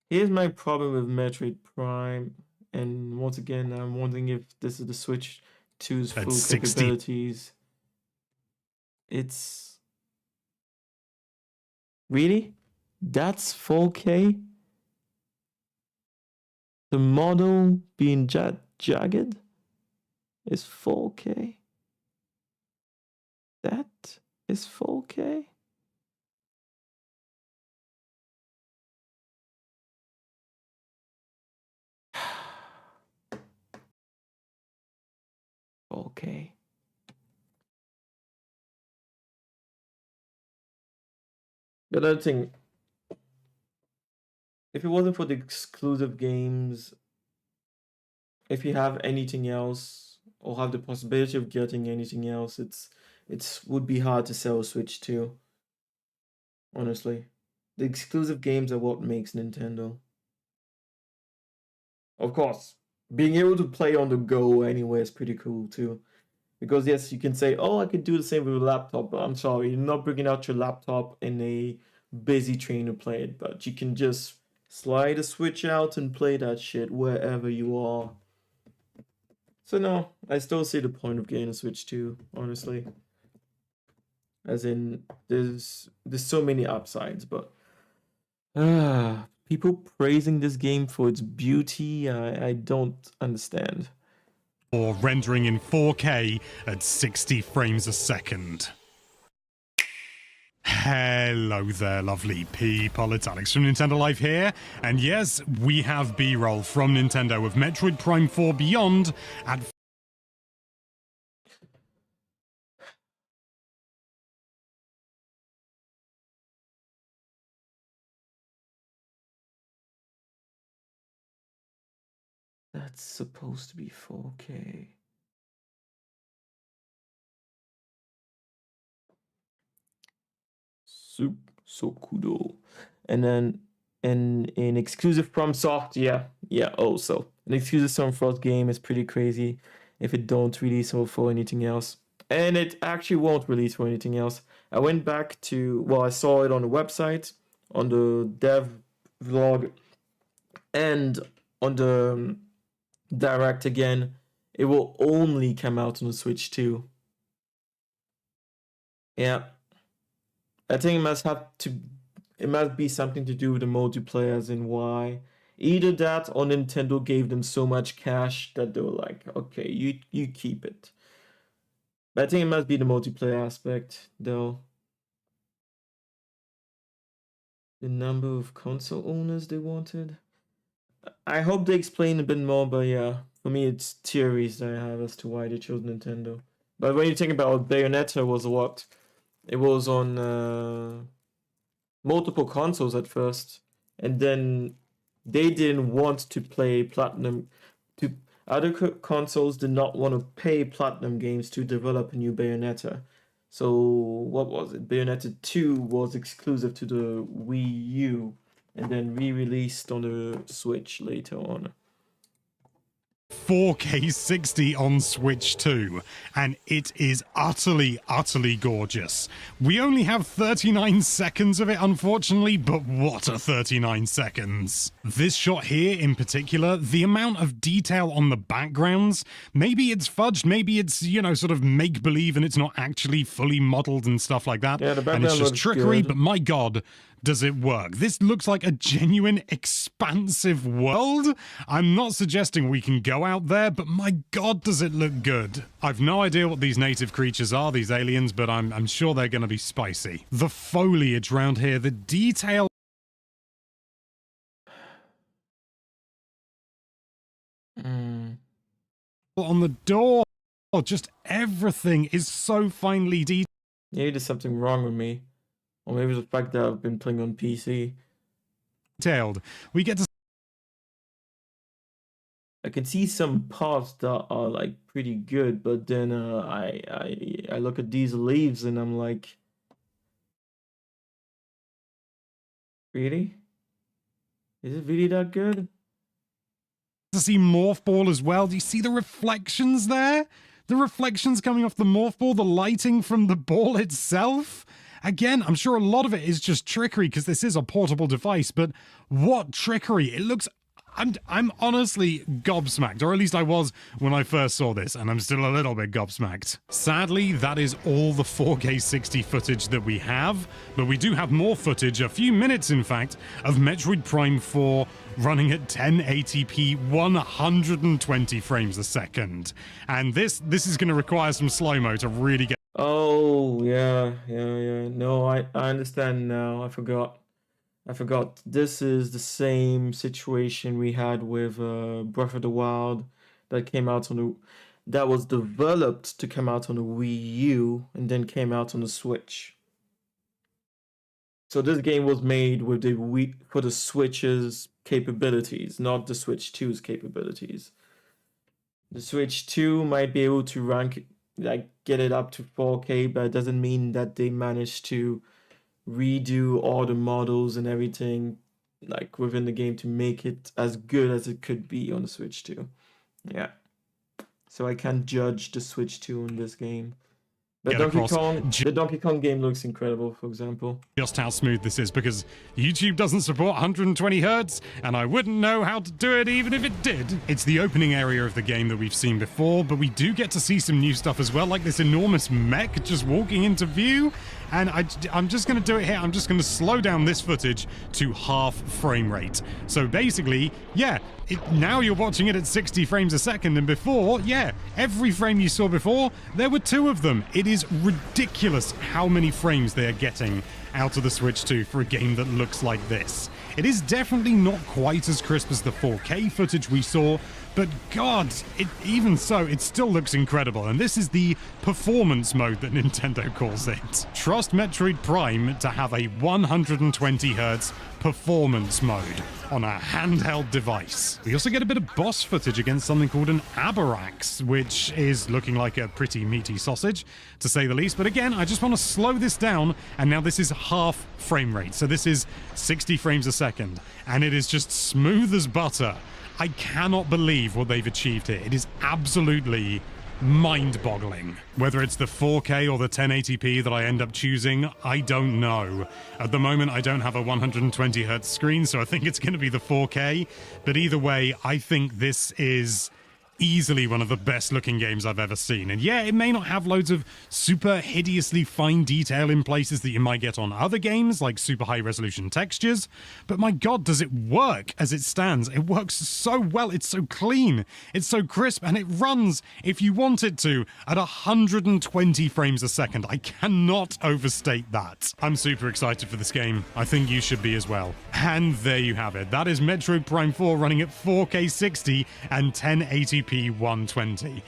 Here's my problem with Metroid Prime. And once again, I'm wondering if this is the Switch 2's full capabilities. It's... Really? That's 4K? The model being jagged is 4K? That is 4K? Okay. The other thing, if it wasn't for the exclusive games, if you have anything else or have the possibility of getting anything else, it's would be hard to sell a Switch 2. Honestly, the exclusive games are what makes Nintendo. Of course, being able to play on the go anywhere is pretty cool too. Because yes, you can say, oh, I could do the same with a laptop, but I'm sorry, you're not bringing out your laptop in a busy train to play it, but you can just slide a Switch out and play that shit wherever you are. So no, I still see the point of getting a Switch 2, honestly. As in, there's so many upsides, but people praising this game for its beauty, I don't understand. Or rendering in 4K at 60 frames a second. Hello there, lovely people. It's Alex from Nintendo Live here. And yes, we have B-roll from Nintendo of Metroid Prime 4 Beyond at... That's supposed to be 4K. So cool. And then an exclusive FromSoft, yeah, also. An exclusive FromSoft game is pretty crazy if it don't release for anything else. And it actually won't release for anything else. I went back to, well, I saw it on the website, on the dev vlog, and on the direct again. It will only come out on the Switch 2. Yeah. I think it must be something to do with the multiplayers and why. Either that or Nintendo gave them so much cash that they were like, okay, you keep it. But I think it must be the multiplayer aspect, though. The number of console owners they wanted. I hope they explain a bit more, but yeah, for me it's theories that I have as to why they chose Nintendo. But when you think about Bayonetta was what? It was on multiple consoles at first, and then they didn't want to play Platinum. Other consoles did not want to pay Platinum Games to develop a new Bayonetta. So what was it? Bayonetta 2 was exclusive to the Wii U, and then re-released on the Switch later on. 4K 60 on Switch 2, and it is utterly, utterly gorgeous. We only have 39 seconds of it, unfortunately, but what a 39 seconds. This shot here in particular, the amount of detail on the backgrounds, maybe it's fudged, maybe it's, you know, sort of make-believe and it's not actually fully modeled and stuff like that, yeah, the and it's just trickery, good. but my god, does it work? This looks like a genuine, expansive world. I'm not suggesting we can go out there, but my god, does it look good. I've no idea what these native creatures are, these aliens, but I'm sure they're going to be spicy. The foliage around here, the detail... on the door, just everything is so finely detailed. Maybe there's something wrong with me. Or maybe the fact that I've been playing on PC. We get to... I can see some parts that are like pretty good, but then I look at these leaves and I'm like, really? Is it really that good? To see Morph Ball as well. Do you see the reflections there? The reflections coming off the Morph Ball, the lighting from the ball itself. Again, I'm sure a lot of it is just trickery because this is a portable device, but what trickery. It looks... I'm honestly gobsmacked, or at least I was when I first saw this, and I'm still a little bit gobsmacked. Sadly, that is all the 4K 60 footage that we have, but we do have more footage, a few minutes in fact, of Metroid Prime 4 running at 1080p 120 frames a second. And this is going to require some slow-mo to really get... Oh, yeah. No, I understand now. I forgot. This is the same situation we had with Breath of the Wild that came out on that was developed to come out on the Wii U and then came out on the Switch. So this game was made with for the Switch's capabilities, not the Switch 2's capabilities. The Switch 2 might be able to get it up to 4K, but it doesn't mean that they managed to redo all the models and everything like within the game to make it as good as it could be on the Switch 2. Yeah. So I can't judge the Switch 2 in this game. But the Donkey Kong game looks incredible, for example. Just how smooth this is, because YouTube doesn't support 120 Hz, and I wouldn't know how to do it even if it did. It's the opening area of the game that we've seen before, but we do get to see some new stuff as well, like this enormous mech just walking into view. And I'm just going to do it here. I'm just going to slow down this footage to half frame rate. So basically, yeah, now you're watching it at 60 frames a second, and before, yeah, every frame you saw before, there were 2 of them. It is ridiculous how many frames they are getting out of the Switch 2 for a game that looks like this. It is definitely not quite as crisp as the 4K footage we saw, but god, even so, it still looks incredible, and this is the performance mode that Nintendo calls it. Trust Metroid Prime to have a 120 Hz performance mode on a handheld device. We also get a bit of boss footage against something called an Abarax, which is looking like a pretty meaty sausage, to say the least. But again, I just want to slow this down, and now this is half frame rate. So this is 60 frames a second, and it is just smooth as butter. I cannot believe what they've achieved here. It is absolutely mind-boggling. Whether it's the 4K or the 1080p that I end up choosing, I don't know. At the moment, I don't have a 120 Hz screen, so I think it's going to be the 4K. But either way, I think this is easily one of the best looking games I've ever seen. And yeah, it may not have loads of super hideously fine detail in places that you might get on other games, like super high resolution textures, but my god, does it work as it stands. It works so well, it's so clean, it's so crisp, and it runs, if you want it to, at 120 frames a second. I cannot overstate that. I'm super excited for this game. I think you should be as well. And there you have it. That is Metroid Prime 4 running at 4K 60 and 1080p 120.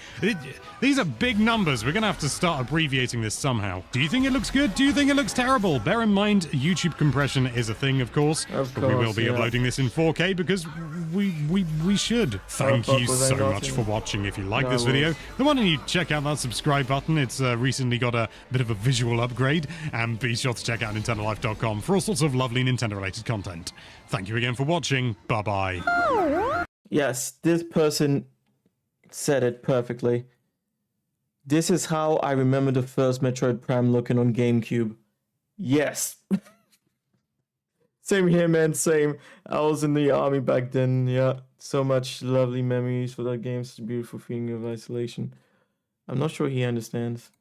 These are big numbers. We're going to have to start abbreviating this somehow. Do you think it looks good? Do you think it looks terrible? Bear in mind, YouTube compression is a thing, of course. But we will be uploading this in 4K because we should. Thank you so much for watching. If you like this video, then why don't you check out that subscribe button? It's recently got a bit of a visual upgrade. And be sure to check out NintendoLife.com for all sorts of lovely Nintendo-related content. Thank you again for watching. Bye-bye. Yes, this person said it perfectly. This is how I remember the first Metroid Prime looking on GameCube. Yes. Same here, man, same. I was in the army back then, yeah. So much lovely memories for that game, such a beautiful feeling of isolation. I'm not sure he understands.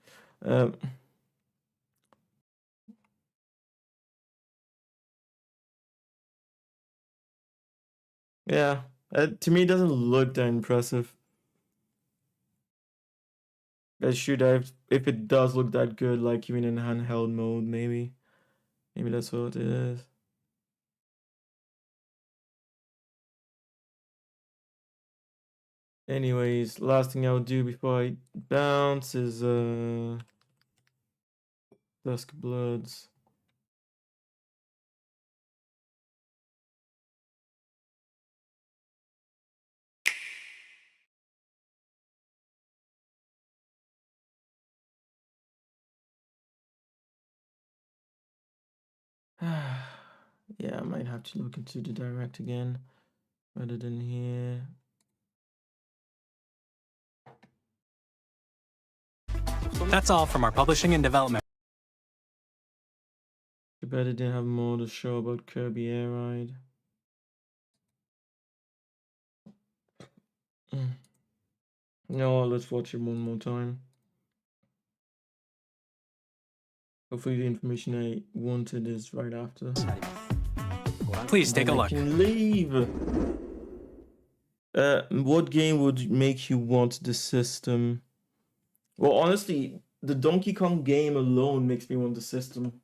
Yeah, to me it doesn't look that impressive. It should have, if it does look that good, like even in handheld mode, maybe. Maybe that's what it is. Anyways, last thing I'll do before I bounce is Dusk Bloods. Yeah, I might have to look into the direct again rather than here. That's all from our publishing and development. Too bad I didn't have more to show about Kirby Air Ride. No, let's watch it one more time. Hopefully the information I wanted is right after. Please take a look. Leave. What game would make you want the system? Well, honestly, the Donkey Kong game alone makes me want the system.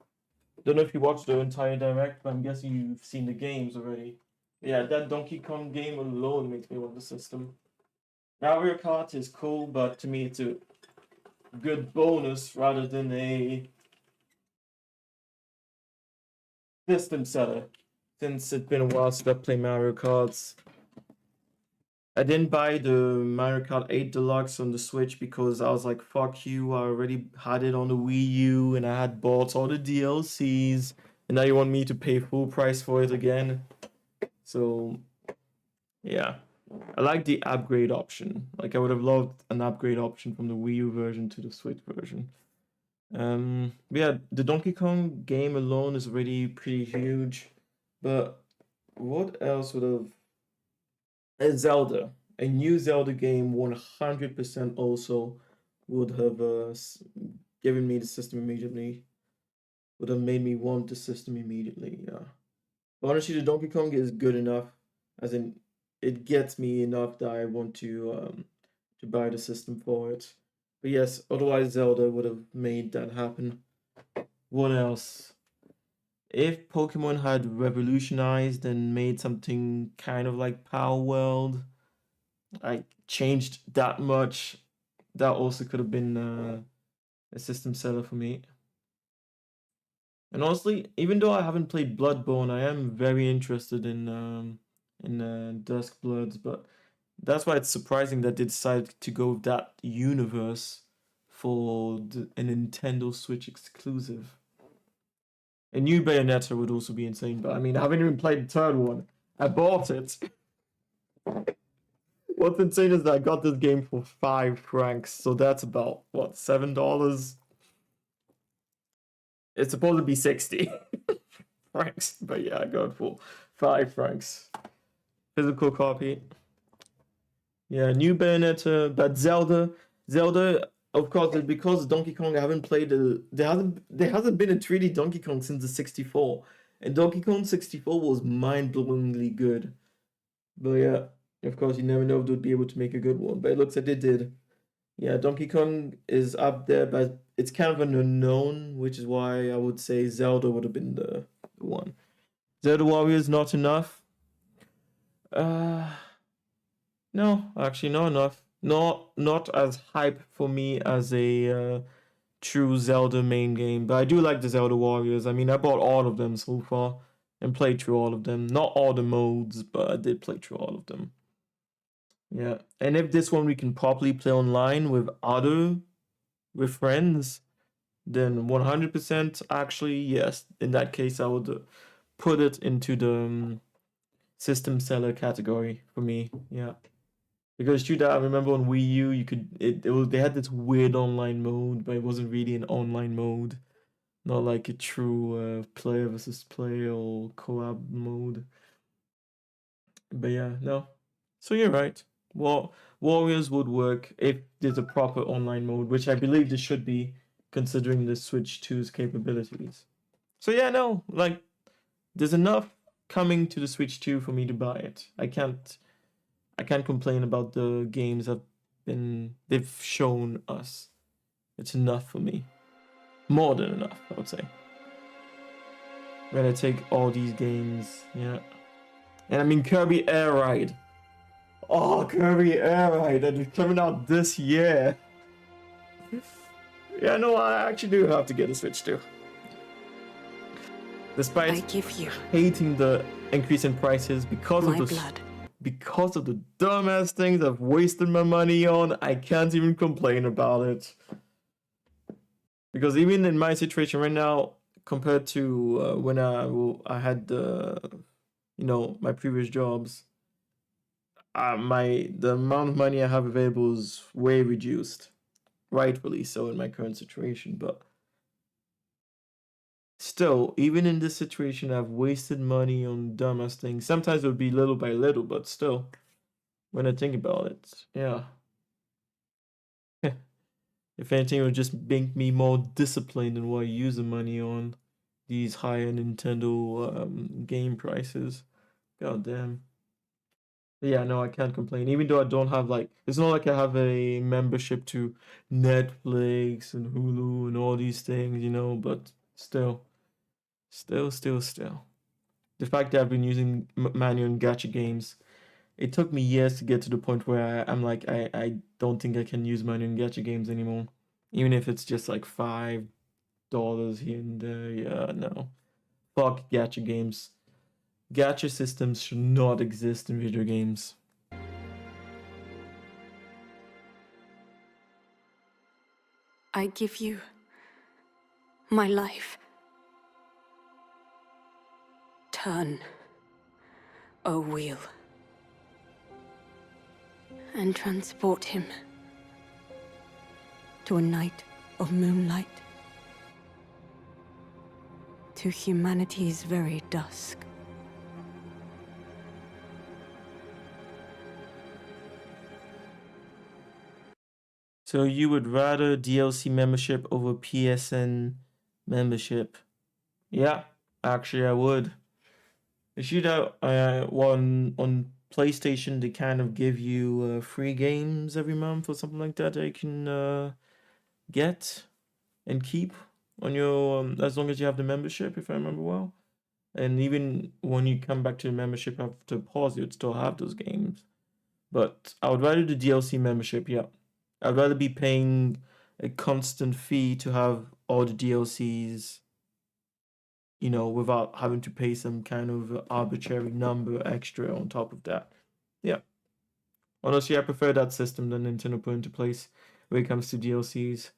Don't know if you watched the entire direct, but I'm guessing you've seen the games already. Yeah, that Donkey Kong game alone makes me want the system. Mario Kart is cool, but to me it's a good bonus rather than a system seller. Since it's been a while since I played Mario Karts. I didn't buy the Mario Kart 8 Deluxe on the Switch because I was like, fuck you, I already had it on the Wii U and I had bought all the DLCs and now you want me to pay full price for it again. So, yeah. I like the upgrade option. Like, I would have loved an upgrade option from the Wii U version to the Switch version. Yeah, the Donkey Kong game alone is already pretty huge. But what else would have... A Zelda. A new Zelda game 100% also would have given me the system immediately. Would have made me want the system immediately, yeah. But honestly, the Donkey Kong is good enough. As in, it gets me enough that I want to buy the system for it. But yes, otherwise Zelda would have made that happen. What else? If Pokemon had revolutionized and made something kind of like Power World, like changed that much, that also could have been a system seller for me. And honestly, even though I haven't played Bloodborne, I am very interested in Dusk Bloods, but that's why it's surprising that they decided to go with that universe for a Nintendo Switch exclusive. A new Bayonetta would also be insane, but I mean, I haven't even played the third one. I bought it. What's insane is that I got this game for 5 francs, so that's about, what, $7? It's supposed to be 60 francs, but yeah, I got it for 5 francs. Physical copy. Yeah, new Bayonetta, but Zelda, of course, because Donkey Kong, I haven't played there hasn't been a 3D Donkey Kong since the 64, and Donkey Kong 64 was mind-blowingly good. But yeah, of course, you never know if they'd be able to make a good one, but it looks like they did. Yeah, Donkey Kong is up there, but it's kind of an unknown, which is why I would say Zelda would have been the one. Zelda Warriors not enough. No, actually not enough. Not as hype for me as a true Zelda main game, but I do like the Zelda Warriors. I mean, I bought all of them so far and played through all of them. Not all the modes, but I did play through all of them. Yeah, and if this one we can properly play online with friends, then 100% actually yes. In that case, I would put it into the system seller category for me. Yeah. Because true that I remember on Wii U, you could they had this weird online mode, but it wasn't really an online mode, not like a true player versus player or co-op mode. But yeah, no. So you're right. Warriors would work if there's a proper online mode, which I believe there should be, considering the Switch 2's capabilities. So yeah, no, like there's enough coming to the Switch 2 for me to buy it. I can't complain about the games they've shown us. It's enough for me. More than enough, I would say. I'm gonna take all these games, yeah. And I mean Kirby Air Ride. Oh, Kirby Air Ride, that is coming out this year. Yeah, no, I actually do have to get a Switch 2. Despite hating the increase in prices because of the dumbass things I've wasted my money on, I can't even complain about it. Because even in my situation right now, compared to when I had my previous jobs, the amount of money I have available is way reduced, rightfully so in my current situation. But still, even in this situation, I've wasted money on dumbass things. Sometimes it would be little by little, but still, when I think about it, yeah. If anything, it would just make me more disciplined in what I use the money on. These higher Nintendo game prices. God damn. But yeah, no, I can't complain. Even though I don't have it's not like I have a membership to Netflix and Hulu and all these things, but still. The fact that I've been using manual and gacha games, it took me years to get to the point where I'm like, I don't think I can use manual and gacha games anymore. Even if it's just like $5 here and there. Yeah, no. Fuck gacha games. Gacha systems should not exist in video games. I give you my life. Turn, O wheel, and transport him to a night of moonlight, to humanity's very dusk. So you would rather DLC membership over PSN membership? Yeah, actually I would. The shootout on PlayStation, they kind of give you free games every month or something like that you can get and keep on your as long as you have the membership, if I remember well. And even when you come back to the membership after pause, you'd still have those games. But I would rather the DLC membership, yeah. I'd rather be paying a constant fee to have all the DLCs, without having to pay some kind of arbitrary number extra on top of that. Yeah. Honestly, I prefer that system than Nintendo put into place when it comes to DLCs.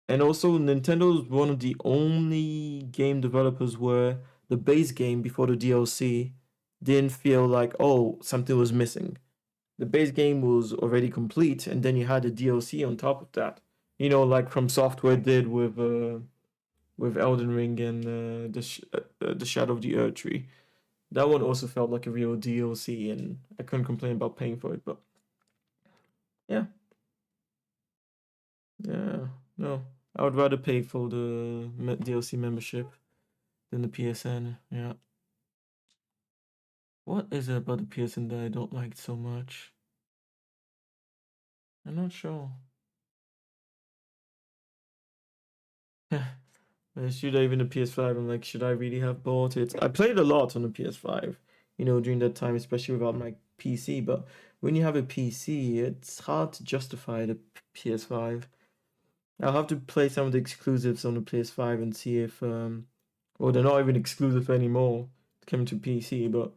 And also, Nintendo is one of the only game developers where the base game before the DLC didn't feel like, oh, something was missing. The base game was already complete, and then you had a DLC on top of that. Like From Software did with Elden Ring and the Shadow of the Earth Tree. That one also felt like a real DLC, and I couldn't complain about paying for it. But Yeah. Yeah. No, I would rather pay for the DLC membership than the PSN. Yeah. What is it about the PSN that I don't like so much? I'm not sure. Should I even the PS5? I'm like, should I really have bought it? I played a lot on the PS5, you know, during that time, especially without my PC. But when you have a PC, it's hard to justify the PS5. I'll have to play some of the exclusives on the PS5 and see if, well, they're not even exclusive anymore coming to PC, but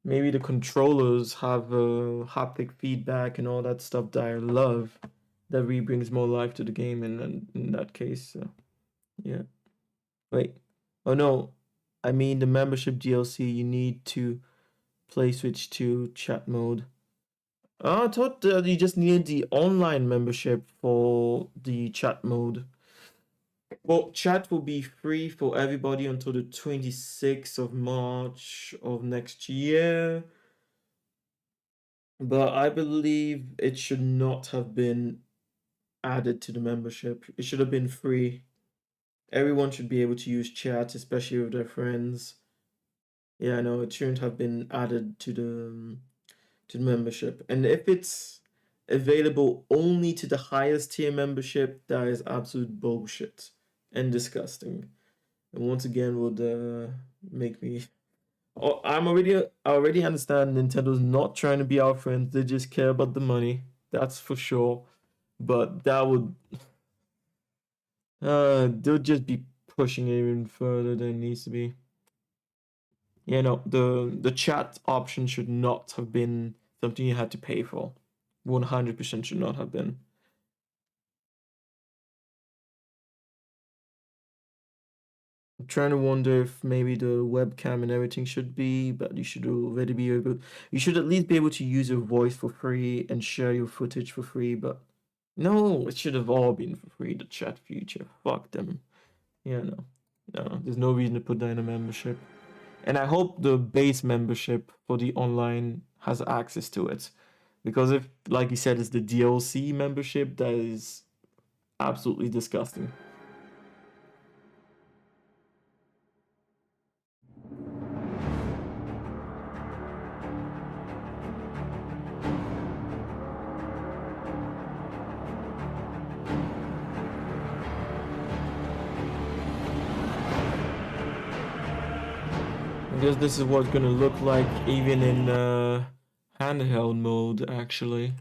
maybe the controllers have haptic feedback and all that stuff that I love. That really brings more life to the game in that case. Yeah. Wait. Oh no. I mean the membership DLC, you need to play Switch 2 chat mode. Oh, I thought you just needed the online membership for the chat mode. Well, chat will be free for everybody until the 26th of March of next year. But I believe it should not have been added to the membership. It should have been free. Everyone should be able to use chat, especially with their friends. Yeah, I know it shouldn't have been added to the membership. And if it's available only to the highest tier membership, that is absolute bullshit and disgusting. And once again, would make me. Oh, I already understand Nintendo's not trying to be our friends. They just care about the money. That's for sure. But that would. They'll just be pushing it even further than it needs to be. Yeah, no, the chat option should not have been something you had to pay for. 100% should not have been. I'm trying to wonder if maybe the webcam and everything should be, but you should already be able. You should at least be able to use your voice for free and share your footage for free. But no, it should have all been for free. The chat feature, fuck them. Yeah, no, there's no reason to put that in a membership. And I hope the base membership for the online has access to it. Because if, like you said, it's the DLC membership, that is absolutely disgusting. I guess this is what's gonna look like even in handheld mode, actually.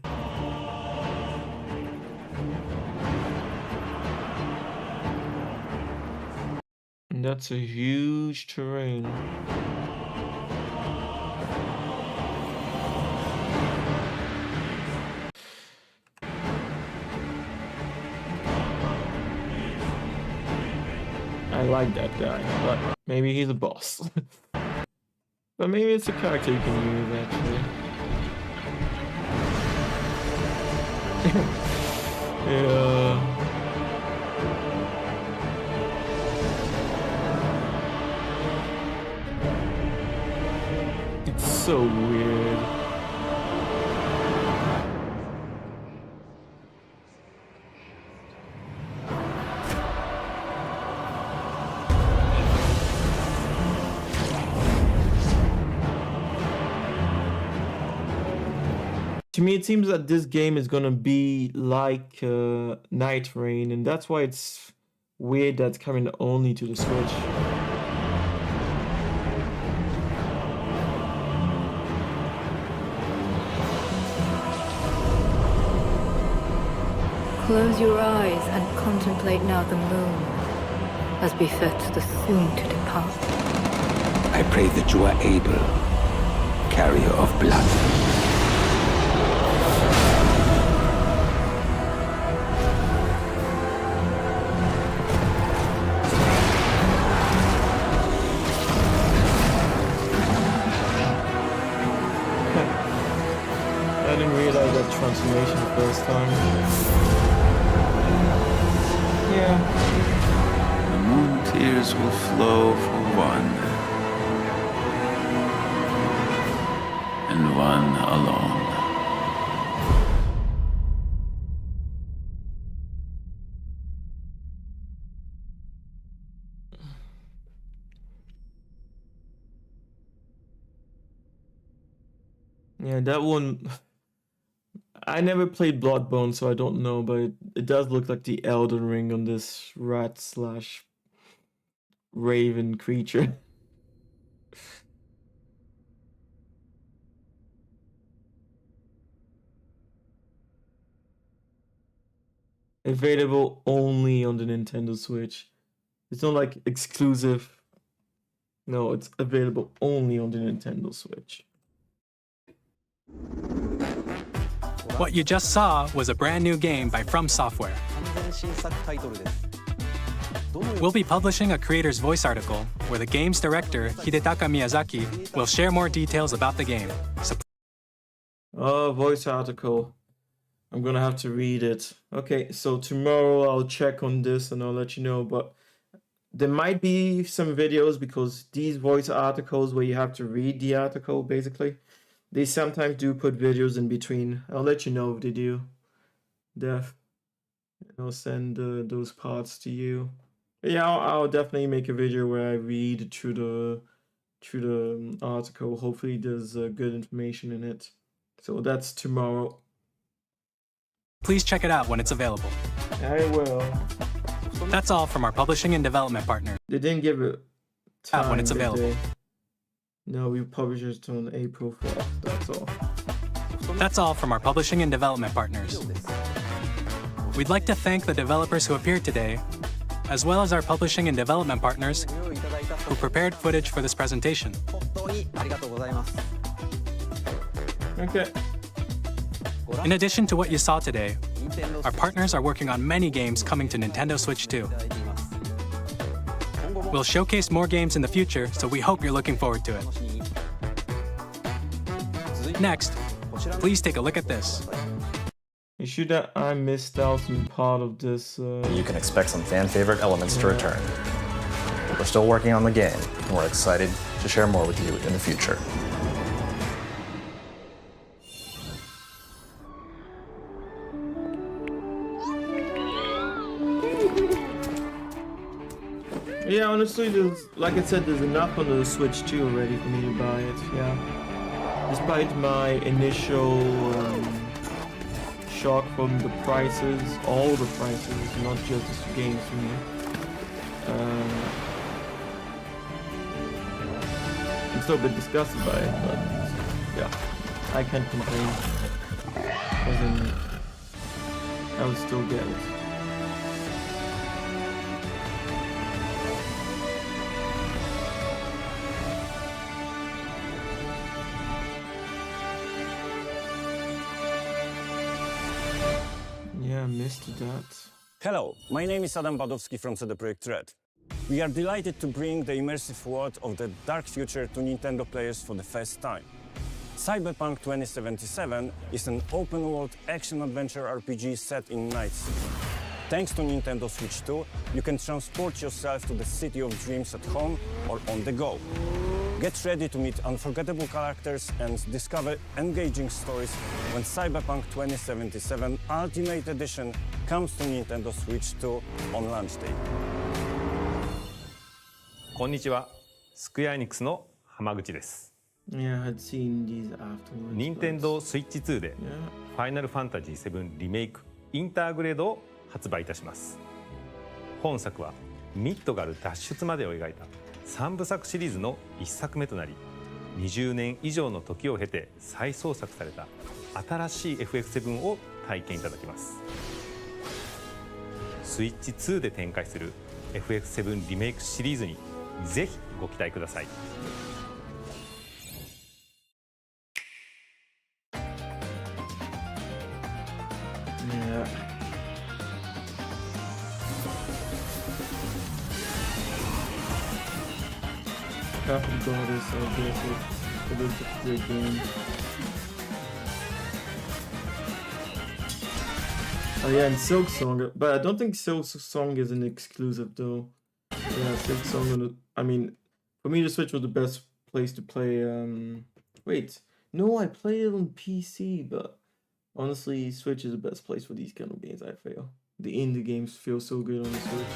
And that's a huge terrain. I like that guy, but maybe he's a boss. But maybe it's a character you can use, actually. Yeah. It's so weird. To me, it seems that this game is gonna be like Night Rain, and that's why it's weird that's coming only to the Switch. Close your eyes and contemplate now the moon, as befits the soon to depart. I pray that you are able, carrier of blood. I didn't realize that transformation the first time. Yeah. The moon tears will flow for one, and one alone. Yeah, that one. I never played Bloodborne, so I don't know, but it does look like the Elden Ring on this rat/raven creature. Available only on the Nintendo Switch. It's not like exclusive. No, it's available only on the Nintendo Switch. What you just saw was a brand new game by From Software. We'll be publishing a creator's voice article where the game's director, Hidetaka Miyazaki, will share more details about the game. Oh, voice article. I'm gonna have to read it. Okay, so tomorrow I'll check on this and I'll let you know, but there might be some videos because these voice articles where you have to read the article, basically, they sometimes do put videos in between. I'll let you know if they do. I'll send those parts to you. But yeah, I'll definitely make a video where I read through the article. Hopefully there's good information in it. So that's tomorrow. Please check it out when it's available. I will. That's all from our publishing and development partner. They didn't give it time when it's available. No, we publish it on April 4th. That's all. That's all from our publishing and development partners. We'd like to thank the developers who appeared today, as well as our publishing and development partners who prepared footage for this presentation. Okay. In addition to what you saw today, our partners are working on many games coming to Nintendo Switch 2. We'll showcase more games in the future, so we hope you're looking forward to it. Next, please take a look at this. You sure that I missed out some part of this? You can expect some fan-favorite elements to return. We're still working on the game, and we're excited to share more with you in the future. Yeah, honestly, like I said, there's enough on the Switch 2 already for me to buy it, yeah. Despite my initial shock from the prices, all the prices, not just the games for me. I'm still a bit disgusted by it, but yeah, I can't complain. As in, I would still get it. Yeah, missed that. Hello, my name is Adam Badowski from CD Projekt Red. We are delighted to bring the immersive world of the dark future to Nintendo players for the first time. Cyberpunk 2077 is an open-world action-adventure RPG set in Night City. Thanks to Nintendo Switch 2, you can transport yourself to the city of dreams at home or on the go. Get ready to meet unforgettable characters and discover engaging stories when Cyberpunk 2077 Ultimate Edition comes to Nintendo Switch 2 on launch day. こんにちは、スクエアエニックスの浜口です。Yeah, I had seen these afterwards. Nintendo Switch 2でファイナルファンタジー7リメイクインターグレードを発売いたします。本作はミッドガル脱出までを描いた3部作シリーズの1作目となり、20年以上の時を経て再創作された新しい FF7 を体験いただきます。スイッチ2で展開する FF7 リメイクシリーズにぜひご期待ください。Yeah. Captain Goddess, I guess it is a great game. Oh yeah, and Silk Song, but I don't think Silk Song is an exclusive though. Yeah, Silk Song, I mean, for me the Switch was the best place to play, wait, no, I played it on PC, but honestly, Switch is the best place for these kind of games, I feel. The indie games feel so good on the Switch,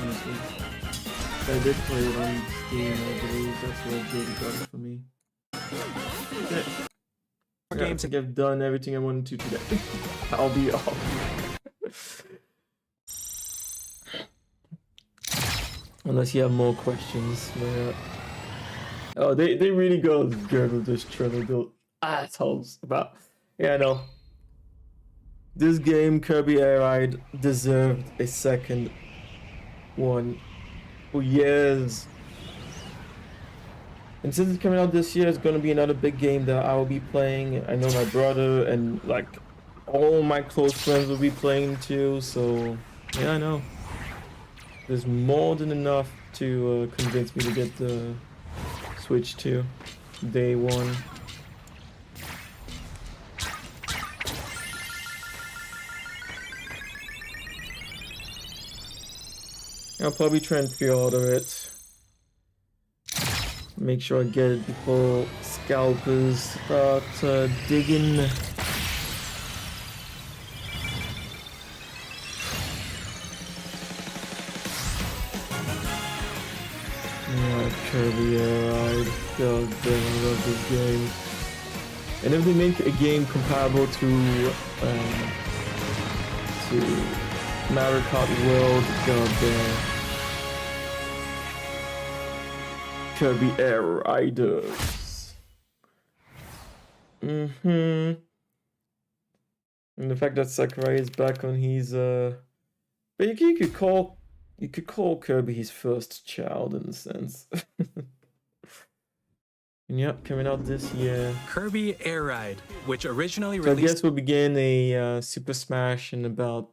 honestly. I did play it on Steam, I believe, that's where Jodie got it for me. Okay. I think I've done everything I wanted to today. I'll be off. Unless you have more questions. Oh, they really go gurgle this trailer, built assholes. But yeah, no. This game, Kirby Air Ride, deserved a second one for years. And since it's coming out this year, it's going to be another big game that I will be playing. I know my brother and like all my close friends will be playing too. So yeah, I know. There's more than enough to convince me to get the Switch 2 day one. I'll probably try and pre-order it. Make sure I get it before scalpers start digging. Yeah, Kirby Air Ride. God damn, I love this game. And if they make a game comparable to Mario Kart World, god damn. Kirby Air Riders. And the fact that Sakurai is back on his but you could call Kirby his first child in a sense. And yep, coming out this year. Kirby Air Ride, which originally So released. I guess we'll begin a Super Smash in about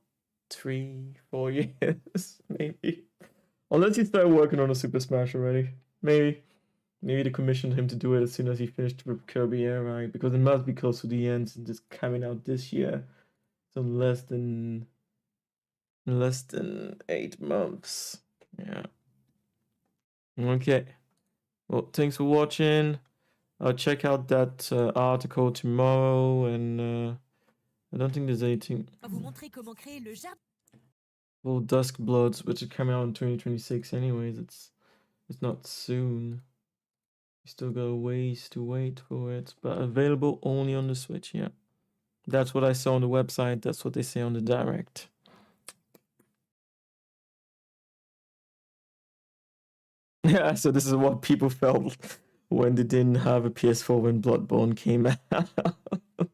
3-4 years, maybe. Unless he started working on a Super Smash already. Maybe they commissioned him to do it as soon as he finished with Kirby Air Ride, because it must be close to the end since it's coming out this year. So less than 8 months. Yeah. Okay. Well, thanks for watching. I'll check out that article tomorrow, and I don't think there's anything. Well, Dusk Bloods, which is coming out in 2026 anyways. It's not soon. You still got a ways to wait for it, but available only on the Switch, yeah. That's what I saw on the website. That's what they say on the direct. Yeah, so this is what people felt when they didn't have a PS4 when Bloodborne came out. That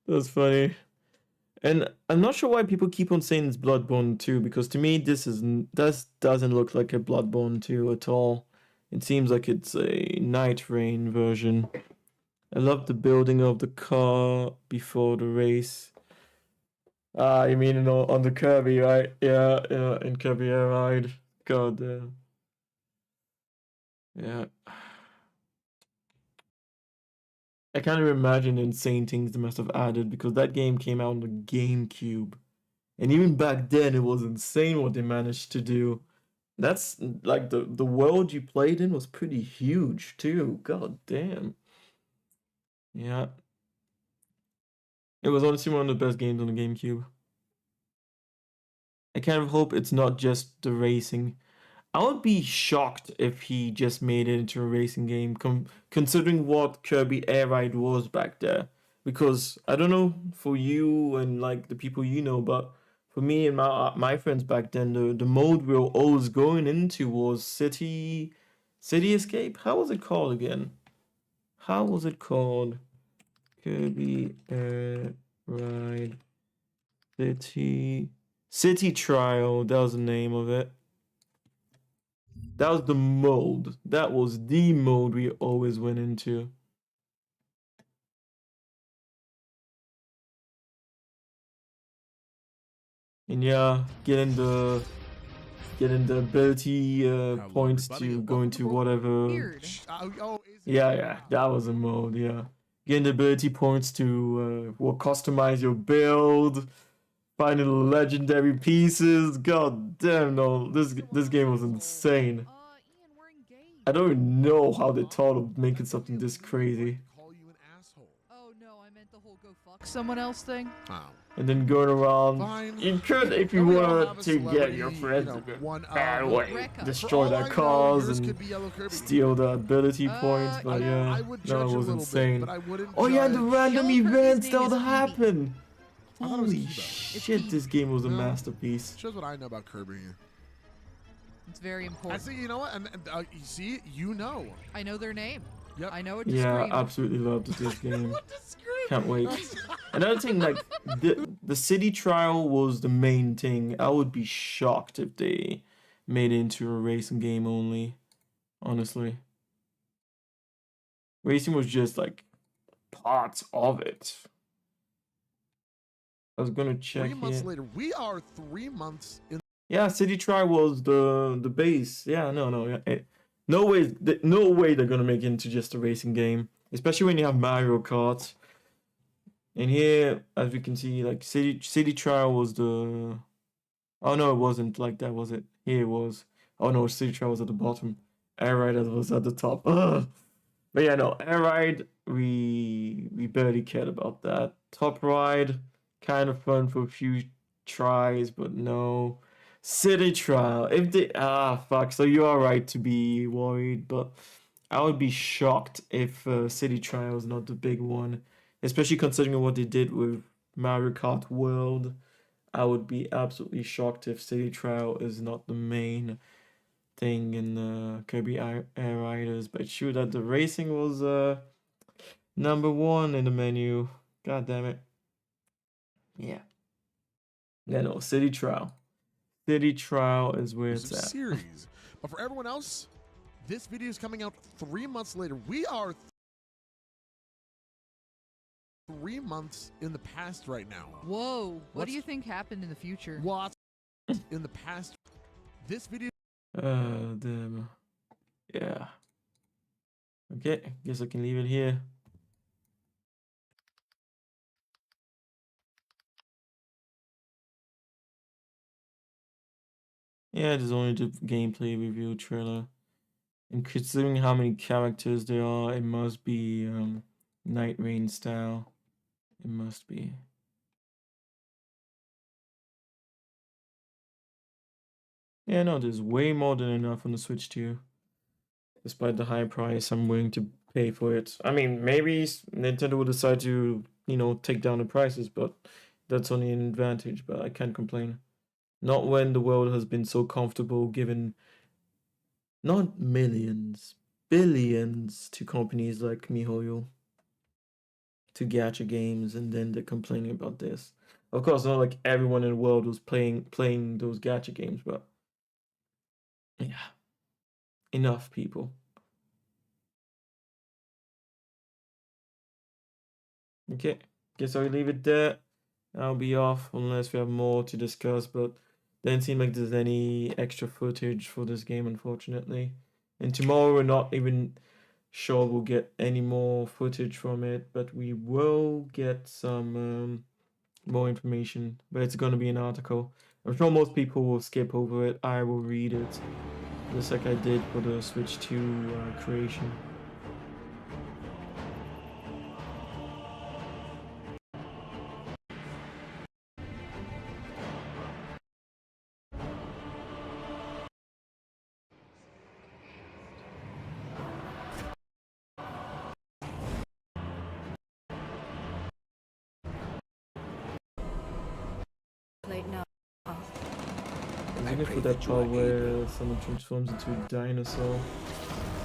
was funny. And I'm not sure why people keep on saying it's Bloodborne 2, because to me this doesn't look like a Bloodborne 2 at all. It seems like it's a Night Rain version. I love the building of the car before the race. Ah, you mean on the Kirby, right? Yeah, in Kirby Air Ride. God damn. Yeah. I can't even imagine the insane things they must have added, because that game came out on the GameCube. And even back then, it was insane what they managed to do. That's like the world you played in was pretty huge too. God damn. Yeah. It was honestly one of the best games on the GameCube. I kind of hope it's not just the racing. I would be shocked if he just made it into a racing game, considering what Kirby Air Ride was back there. Because I don't know for you and like the people you know, but for me and my friends back then, the mode we were always going into was City Escape. How was it called again? How was it called? Kirby Air Ride City Trial. That was the name of it. That was the mode. That was the mode we always went into. And yeah, getting the ability points to go into whatever. Yeah, that was a mode. Yeah, getting the ability points to customize your build, finding the legendary pieces. God damn, no, this game was insane. I don't even know how they thought of making something this crazy. Oh no, I meant the whole go fuck someone else thing. Oh. And then going around. Fine. You could, if you And we all wanted have a to get your celebrity, friends you know, a bit one bad of- way, Rekka. destroy For all their I know, cars yours and could be Yellow Kirby. steal the ability points. But yeah, I would no, judge it a was little insane. bit, but I wouldn't Oh yeah, the judge- random Yellow Kirby's events name that is would Kibi. happen. I thought it was Holy Kiba. shit, Kibi. this game was a No. masterpiece. Shows what I know about Kirby. It's very I important. see, you know what? And you see, you know. I know their name. Yep. I know it to Yeah, scream. absolutely loved this game. Can't wait. Another thing, like the city trial was the main thing. I would be shocked if they made it into a racing game only. Honestly, racing was just like parts of it. I was gonna check 3 months here. later, we are 3 months in. Yeah, city trial was the base. Yeah, no, no way they're gonna make it into just a racing game, especially when you have Mario Kart. And here, as we can see, like city trial was the. Oh no, it wasn't like that, was it? Here it was. Oh no, city trial was at the bottom. Air Ride was at the top. Ugh. But yeah, no, Air Ride we barely cared about that. Top Ride, kind of fun for a few tries, but no. City trial. If they fuck. So you are right to be worried, but I would be shocked if city trial is not the big one, especially considering what they did with Mario Kart World. I would be absolutely shocked if city trial is not the main thing in Kirby Air Riders. But it's true that the racing was number one in the menu. God damn it. Yeah. Yeah, no, city trial. City trial is where it's at. Series. But for everyone else, this video is coming out 3 months later. We are 3 months in the past right now. Whoa. What What's- do you think happened in the future? What in the past? This video. Damn. Yeah. Okay, guess I can leave it here. Yeah, there's only the gameplay review trailer. And considering how many characters there are, it must be Night Rain style. It must be. Yeah, no, there's way more than enough on the Switch too. Despite the high price, I'm willing to pay for it. I mean, maybe Nintendo will decide to, take down the prices, but that's only an advantage, but I can't complain. Not when the world has been so comfortable giving not millions, billions to companies like MiHoYo, to gacha games, and then they're complaining about this. Of course, not like everyone in the world was playing those gacha games, but yeah, enough people. Okay, guess I'll leave it there. I'll be off unless we have more to discuss, but doesn't seem like there's any extra footage for this game, unfortunately. And tomorrow we're not even sure we'll get any more footage from it, but we will get some more information. But it's going to be an article. I'm sure most people will skip over it. I will read it, just like I did for the Switch 2 creation. Late now. I'm looking for that part where someone transforms into a dinosaur.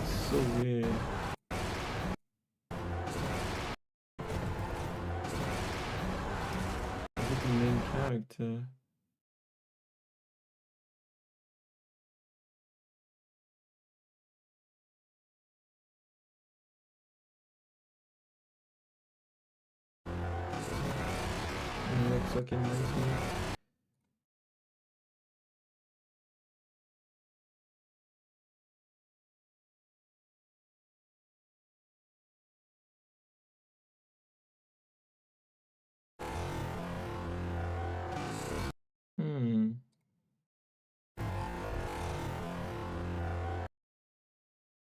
It's so weird. Look at the main character. It looks like a nice one.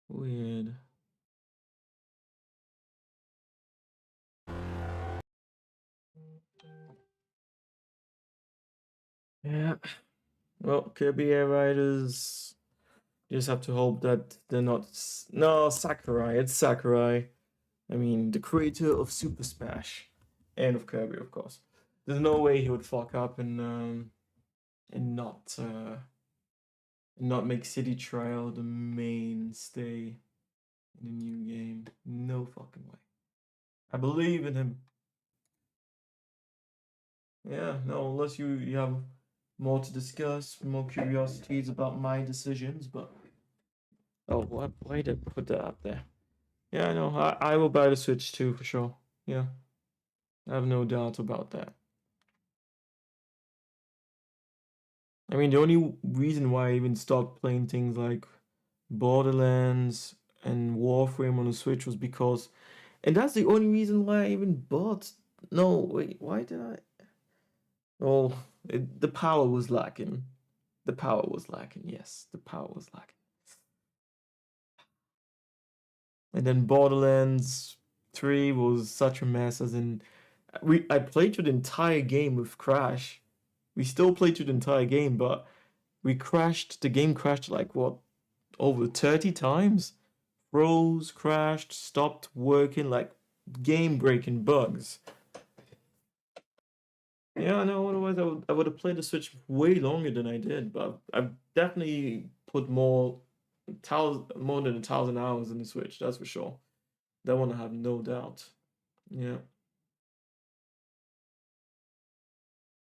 Weird. Yeah. Well, Kirby Air Riders. You just have to hope that they're not. No, Sakurai. It's Sakurai. I mean, the creator of Super Smash and of Kirby, of course. There's no way he would fuck up and not make City Trial the mainstay in a new game. No fucking way. I believe in him. Yeah, no, unless you have more to discuss, more curiosities about my decisions, but oh, what? Why did I put that up there? Yeah, I know. I will buy the Switch too for sure. Yeah, I have no doubt about that. I mean, the only reason why I even stopped playing things like Borderlands and Warframe on the Switch was because, and that's the only reason why I even bought. No, wait, why did I? Oh, the power was lacking. The power was lacking. Yes, the power was lacking. And then Borderlands 3 was such a mess. As in, I played through the entire game with Crash. We still played through the entire game, but we crashed. The game crashed like what, over 30 times. Froze, crashed, stopped working, like game-breaking bugs. Yeah, no, otherwise I would have played the Switch way longer than I did, but I've definitely put more than 1,000 hours in the Switch, that's for sure. That one I have no doubt. Yeah.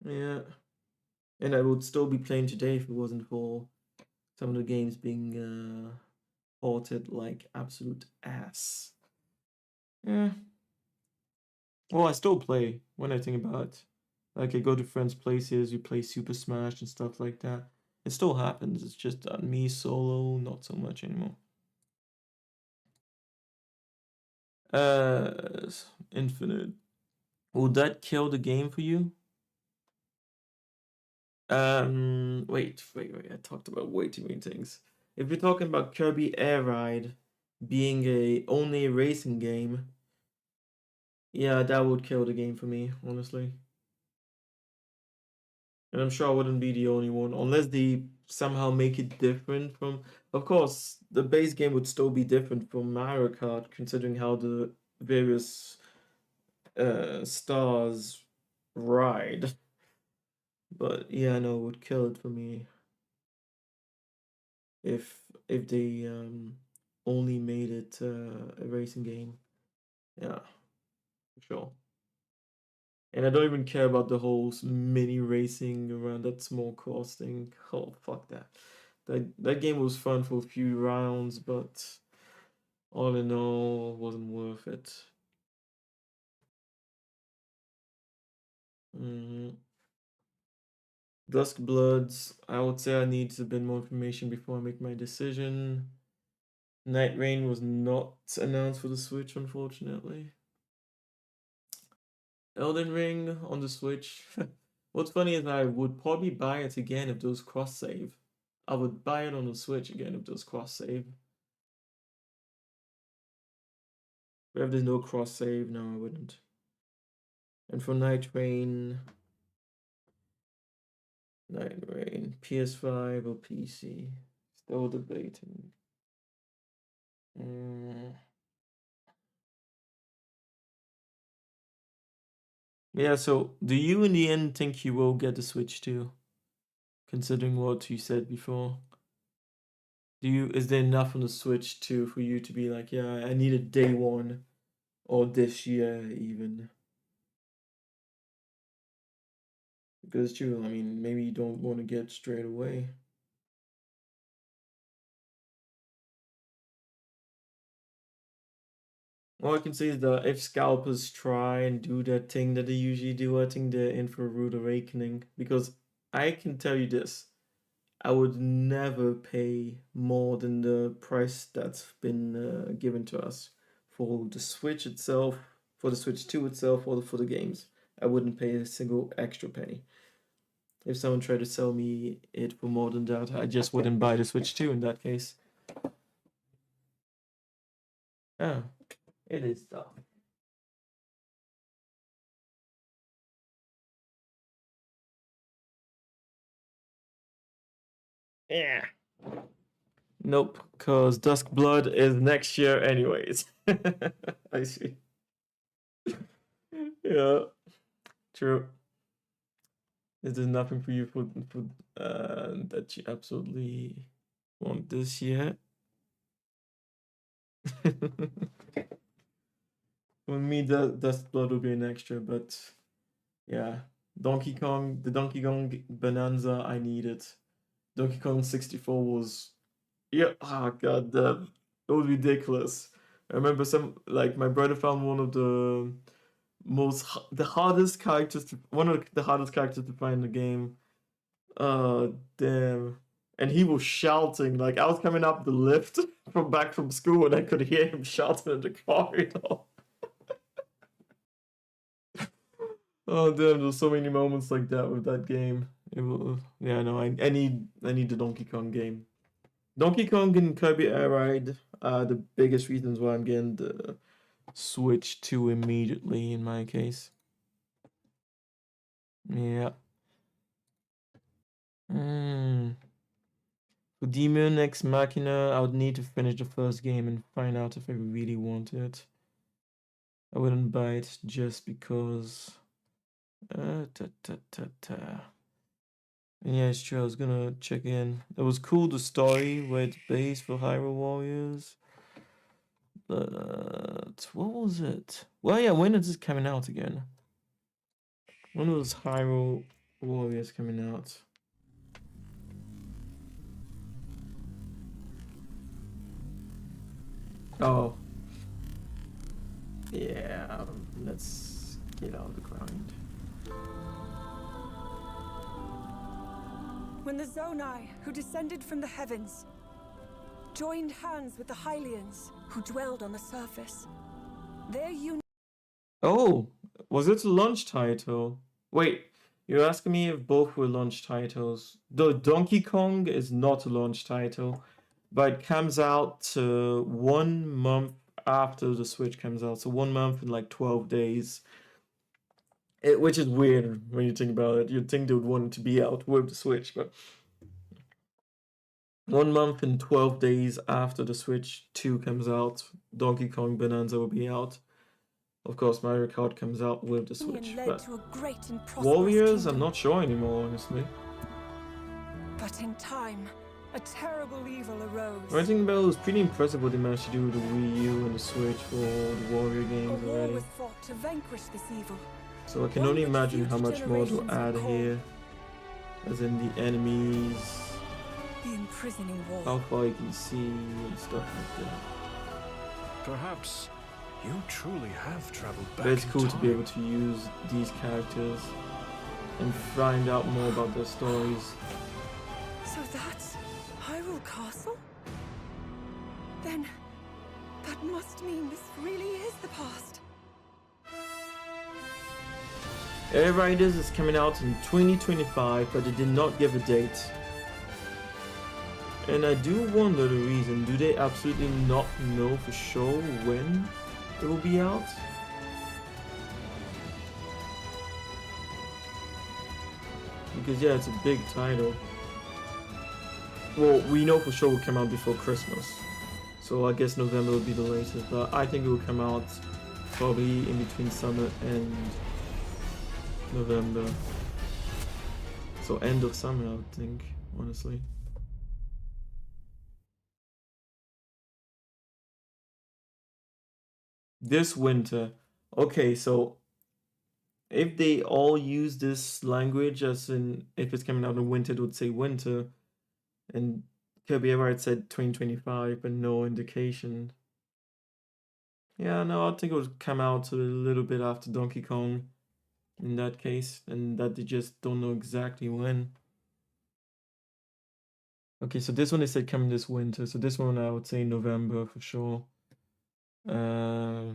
Yeah. And I would still be playing today if it wasn't for some of the games being ported like absolute ass. Yeah. Well, I still play when I think about it. Like I go to friends' places, you play Super Smash and stuff like that. It still happens. It's just me solo, not so much anymore. Infinite. Will that kill the game for you? Wait. I talked about way too many things. If you're talking about Kirby Air Ride being only a racing game, yeah, that would kill the game for me, honestly. And I'm sure I wouldn't be the only one, unless they somehow make it different from. Of course, the base game would still be different from Mario Kart, considering how the various stars ride. But yeah, no, it would kill it for me if they only made it a racing game. Yeah, for sure. And I don't even care about the whole mini racing around that small course thing. Oh, fuck that. That game was fun for a few rounds, but all in all, wasn't worth it. Dusk Bloods, I would say I need a bit more information before I make my decision. Night Rain was not announced for the Switch, unfortunately. Elden Ring on the Switch. What's funny is I would probably buy it again if those cross-save. I would buy it on the Switch again if those cross-save. But if there's no cross-save, no, I wouldn't. And for Night Rain, PS5 or PC? Still debating. Yeah, so do you in the end think you will get the Switch too? Considering what you said before. Is there enough on the Switch too for you to be like, yeah, I need it day one or this year even? Because true, I mean, maybe you don't want to get straight away. All I can say is that if scalpers try and do that thing that they usually do, I think they're in for a rude awakening. Because I can tell you this, I would never pay more than the price that's been given to us for the Switch itself, for the Switch 2 itself, or for the games. I wouldn't pay a single extra penny. If someone tried to sell me it for more than that, I just wouldn't buy the Switch 2 in that case. Yeah, it is tough. Yeah. Nope, because Dusk Blood is next year anyways. I see. Yeah, true. There's nothing for you that you absolutely want this year. For me, Dusk Blood will be an extra, but yeah, the Donkey Kong Bonanza, I need it. Donkey Kong 64 was, yeah, god damn, it was ridiculous. I remember my brother found one of the hardest characters to find in the game. Damn. And he was shouting, like I was coming up the lift back from school and I could hear him shouting in the corridor. Oh damn, there's so many moments like that with that game. Yeah, no, I need the Donkey Kong game. Donkey Kong and Kirby Air Ride are the biggest reasons why I'm getting the Switch 2 immediately in my case. Yeah. For Demon Ex Machina, I would need to finish the first game and find out if I really want it. I wouldn't buy it just because. Yeah, it's true. I was gonna check in. It was cool, the story where it's based for Hyrule Warriors. But what was it? Well, yeah, when is this coming out again? When was Hyrule Warriors coming out? Oh. Yeah, let's get out of the grind. When the Zonai, who descended from the heavens, joined hands with the Hylians, who dwelled on the surface, their union. Oh, was it a launch title? Wait, you're asking me if both were launch titles. The Donkey Kong is not a launch title, but it comes out 1 month after the Switch comes out. So 1 month and like 12 days. Which is weird when you think about it. You'd think they would want it to be out with the Switch, but 1 month and 12 days after the Switch 2 comes out, Donkey Kong Bonanza will be out. Of course, Mario Kart comes out with the Switch. But Warriors, I'm not sure anymore, honestly. But in time, a terrible evil arose. Writing Bell was pretty impressive what they managed to do with the Wii U and the Switch for the Warrior games war already. was fought to vanquish this evil. So I can only imagine how much more to add here. As in the enemies, the imprisoning wall, how far you can see and stuff like that. Perhaps you truly have traveled back. But it's cool to be able to use these characters and find out more about their stories. So that's Hyrule Castle? Then that must mean this really is the past. Air Riders is coming out in 2025, but they did not give a date. And I do wonder the reason. Do they absolutely not know for sure when it will be out? Because yeah, it's a big title. Well, we know for sure it will come out before Christmas. So I guess November will be the latest, but I think it will come out probably in between summer and November. So end of summer, I would think, honestly. This winter. Okay, so if they all use this language, as in if it's coming out in winter, it would say winter. And Kirby Air Ride said 2025, but no indication. Yeah, no, I think it would come out a little bit after Donkey Kong in that case, and that they just don't know exactly when. Okay, so this one they said coming this winter, so this one I would say November for sure. Yeah.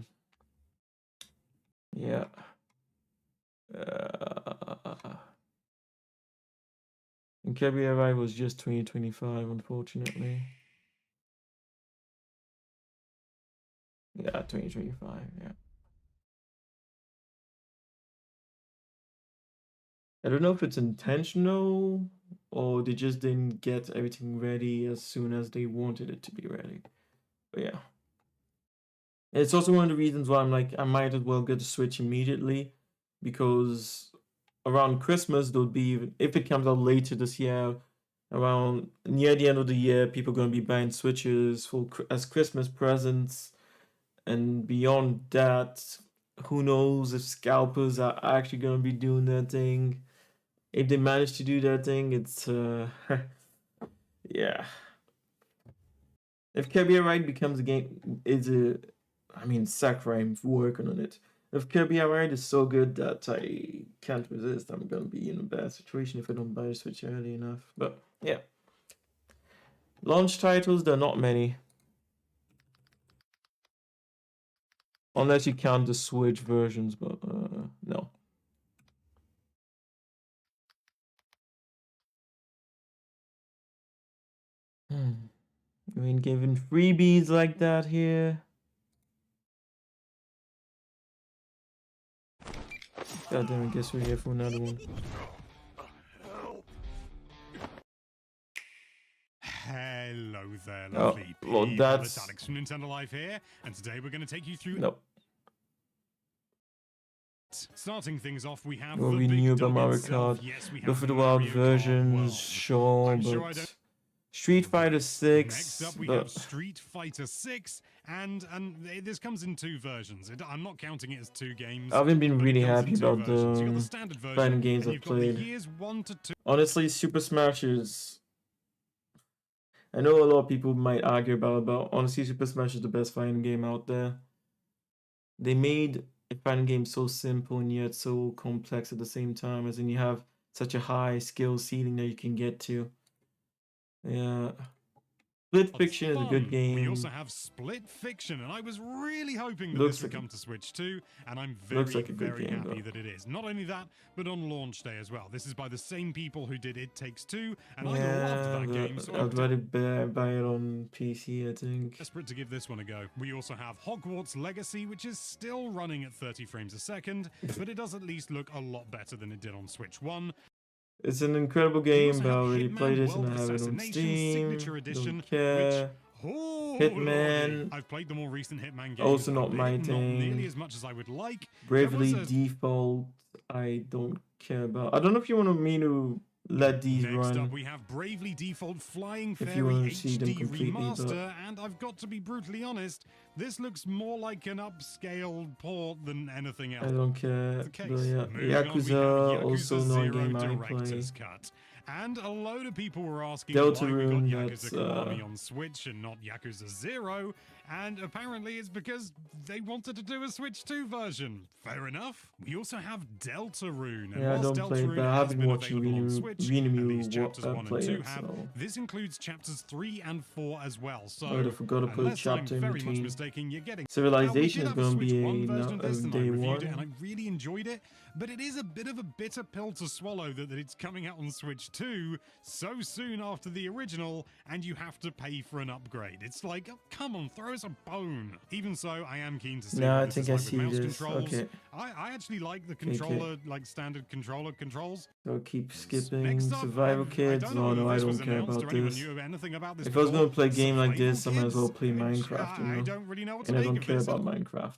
And Kirby Air Ride was just 2025, unfortunately. Yeah, 2025, yeah. I don't know if it's intentional or they just didn't get everything ready as soon as they wanted it to be ready. But yeah. It's also one of the reasons why I'm like, I might as well get the Switch immediately, because around Christmas, there'll be, if it comes out later this year, around near the end of the year, people are going to be buying Switches as Christmas presents. And beyond that, who knows if scalpers are actually going to be doing their thing. If they manage to do their thing, it's, yeah. If Kirby Ride becomes a game, Sakurai working on it. If Kirby Ride is so good that I can't resist, I'm going to be in a bad situation if I don't buy a Switch early enough. But, yeah. Launch titles, there are not many. Unless you count the Switch versions, but no. We ain't giving freebies like that here. God damn it, guess we're here for another one. Hello there, lovely people. Well, that's... It's Alex from Nintendo Live here, and today we're going to take you through... Nope. Starting things off, we have what the we big knew dog about Mario itself. Kart. Yes, we Breath have of the Wild Mario Kart versions, World. sure, I'm but... sure I don't... Street Fighter 6. Next up, we have Street Fighter 6, and this comes in two versions. I'm not counting it as two games. I haven't been really happy about the the fighting games I've played. Honestly, Super Smash is... I know a lot of people might argue about it, but honestly, Super Smash is the best fighting game out there. They made a fighting game so simple and yet so complex at the same time, as in you have such a high skill ceiling that you can get to. Yeah. Split Fiction is a good game. We also have Split Fiction, and I was really hoping that this would come to Switch too, and I'm very happy that it is. Not only that, but on launch day as well. This is by the same people who did It Takes Two, and I loved that game. So I'd rather buy it on PC, I think. Desperate to give this one a go. We also have Hogwarts Legacy, which is still running at 30 frames a second, but it does at least look a lot better than it did on Switch 1. It's an incredible game, but I already played it and I have it on Steam. Don't care. Hitman. I've played the more recent Hitman games. Also not my thing. Not nearly as much as I would like. Bravely Default. I don't care about. I don't know if you want me to let these run. Next up, we have Bravely Default Flying Fairy if you want to see them HD completely, Remaster, and I've got to be brutally honest, this looks more like an upscaled port than anything else. I don't care. But yeah, Yakuza, also not a game I play. Cut. And a load of people were asking Delta why we Rune, got Yakuza Kiwami on Switch and not Yakuza 0, and apparently it's because they wanted to do a Switch 2 version. Fair enough. We also have Delta Rune. Yeah, I don't play it, but I have been watching Rinu play it, so... This includes chapters 3 and 4 as well, so... I forgot to put a chapter in between. You're getting... Civilization is going to be a day one. And I really enjoyed it, but it is a bit of a bitter pill to swallow that it's coming out on Switch 2 so soon after the original, and you have to pay for an upgrade. It's like, oh, come on, throw us a bone. Even so, I am keen to see I this think is I like with see mouse this. controls. Okay. I actually like the controller, like standard controller controls. So keep skipping Survival Kids. Oh no, I don't care about this. If I was going to play a game like this, I might as well play Minecraft, you know? I don't really know what and I don't care about Minecraft.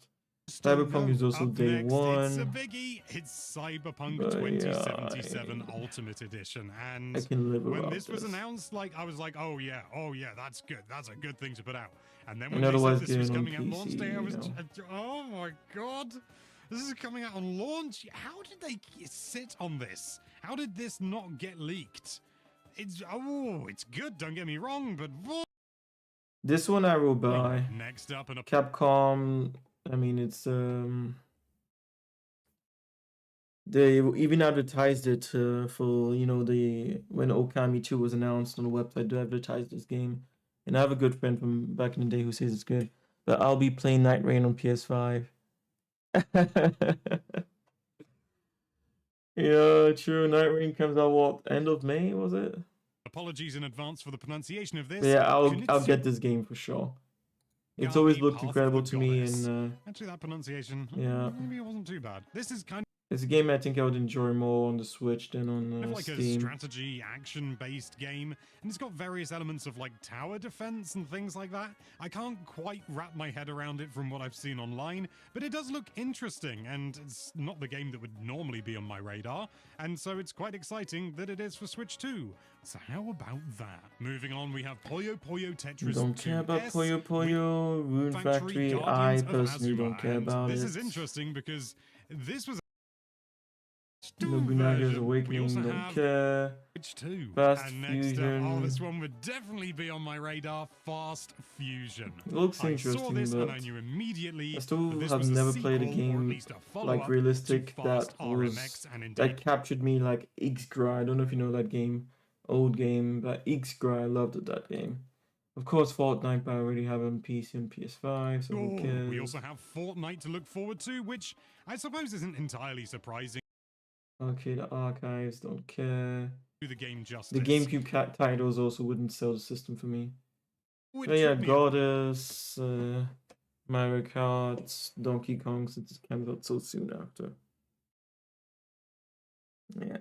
Cyberpunk is also day one. It's a biggie. It's Cyberpunk 2077 Ultimate Edition, and I can live when without this was announced, like I was like, oh yeah, that's good. That's a good thing to put out. And then when And they said otherwise this was getting on coming out launch PC, day, I was, you know. oh my god, this is coming out on launch. How did they sit on this? How did this not get leaked? It's good. Don't get me wrong, but this one I will buy. Next up, Capcom. I mean, it's they even advertised it for, you know, when Okami 2 was announced on the website. They advertised this game, and I have a good friend from back in the day who says it's good. But I'll be playing Night Rain on PS5. Yeah, true. Night Rain comes out what, end of May, was it? Apologies in advance for the pronunciation of this. But yeah, I'll get this game for sure. It's always looked incredible to me, and actually that pronunciation, yeah, maybe it wasn't too bad. This is kind of It's a game I think I would enjoy more on the Switch than on Kind of like a Steam. strategy action-based game, and it's got various elements of like tower defense and things like that. I can't quite wrap my head around it from what I've seen online, but it does look interesting, and it's not the game that would normally be on my radar, and so it's quite exciting that it is for Switch 2. So how about that? Moving on, we have Puyo Puyo Tetris 2S. Don't care about Puyo Puyo, Rune Factory. I Guardians of personally don't Azuma, care and about this it. is interesting because this was Nobunaga's version. We also Awakening, don't have care. Switch 2. Fast And next Fusion. up, this one would definitely be on my radar, Fast Fusion. It looks I interesting, saw this and but I knew immediately I still that this have was a never played a sequel, or at game least a like follow-up realistic to that Fast RMX, and indeed that captured me like X-Gry. I don't know if you know that game, old game, but X-Gry, I loved that game. Of course, Fortnite, but I already have it on PC and PS5, so who cares? we also have Fortnite to look forward to, which I suppose isn't entirely surprising. Okay, the archives, don't care. Do the game justice. The GameCube titles also wouldn't sell the system for me. Which But yeah, would be- Goddess, Mario Kart, Donkey Kong, since it came out so soon after. Yeah.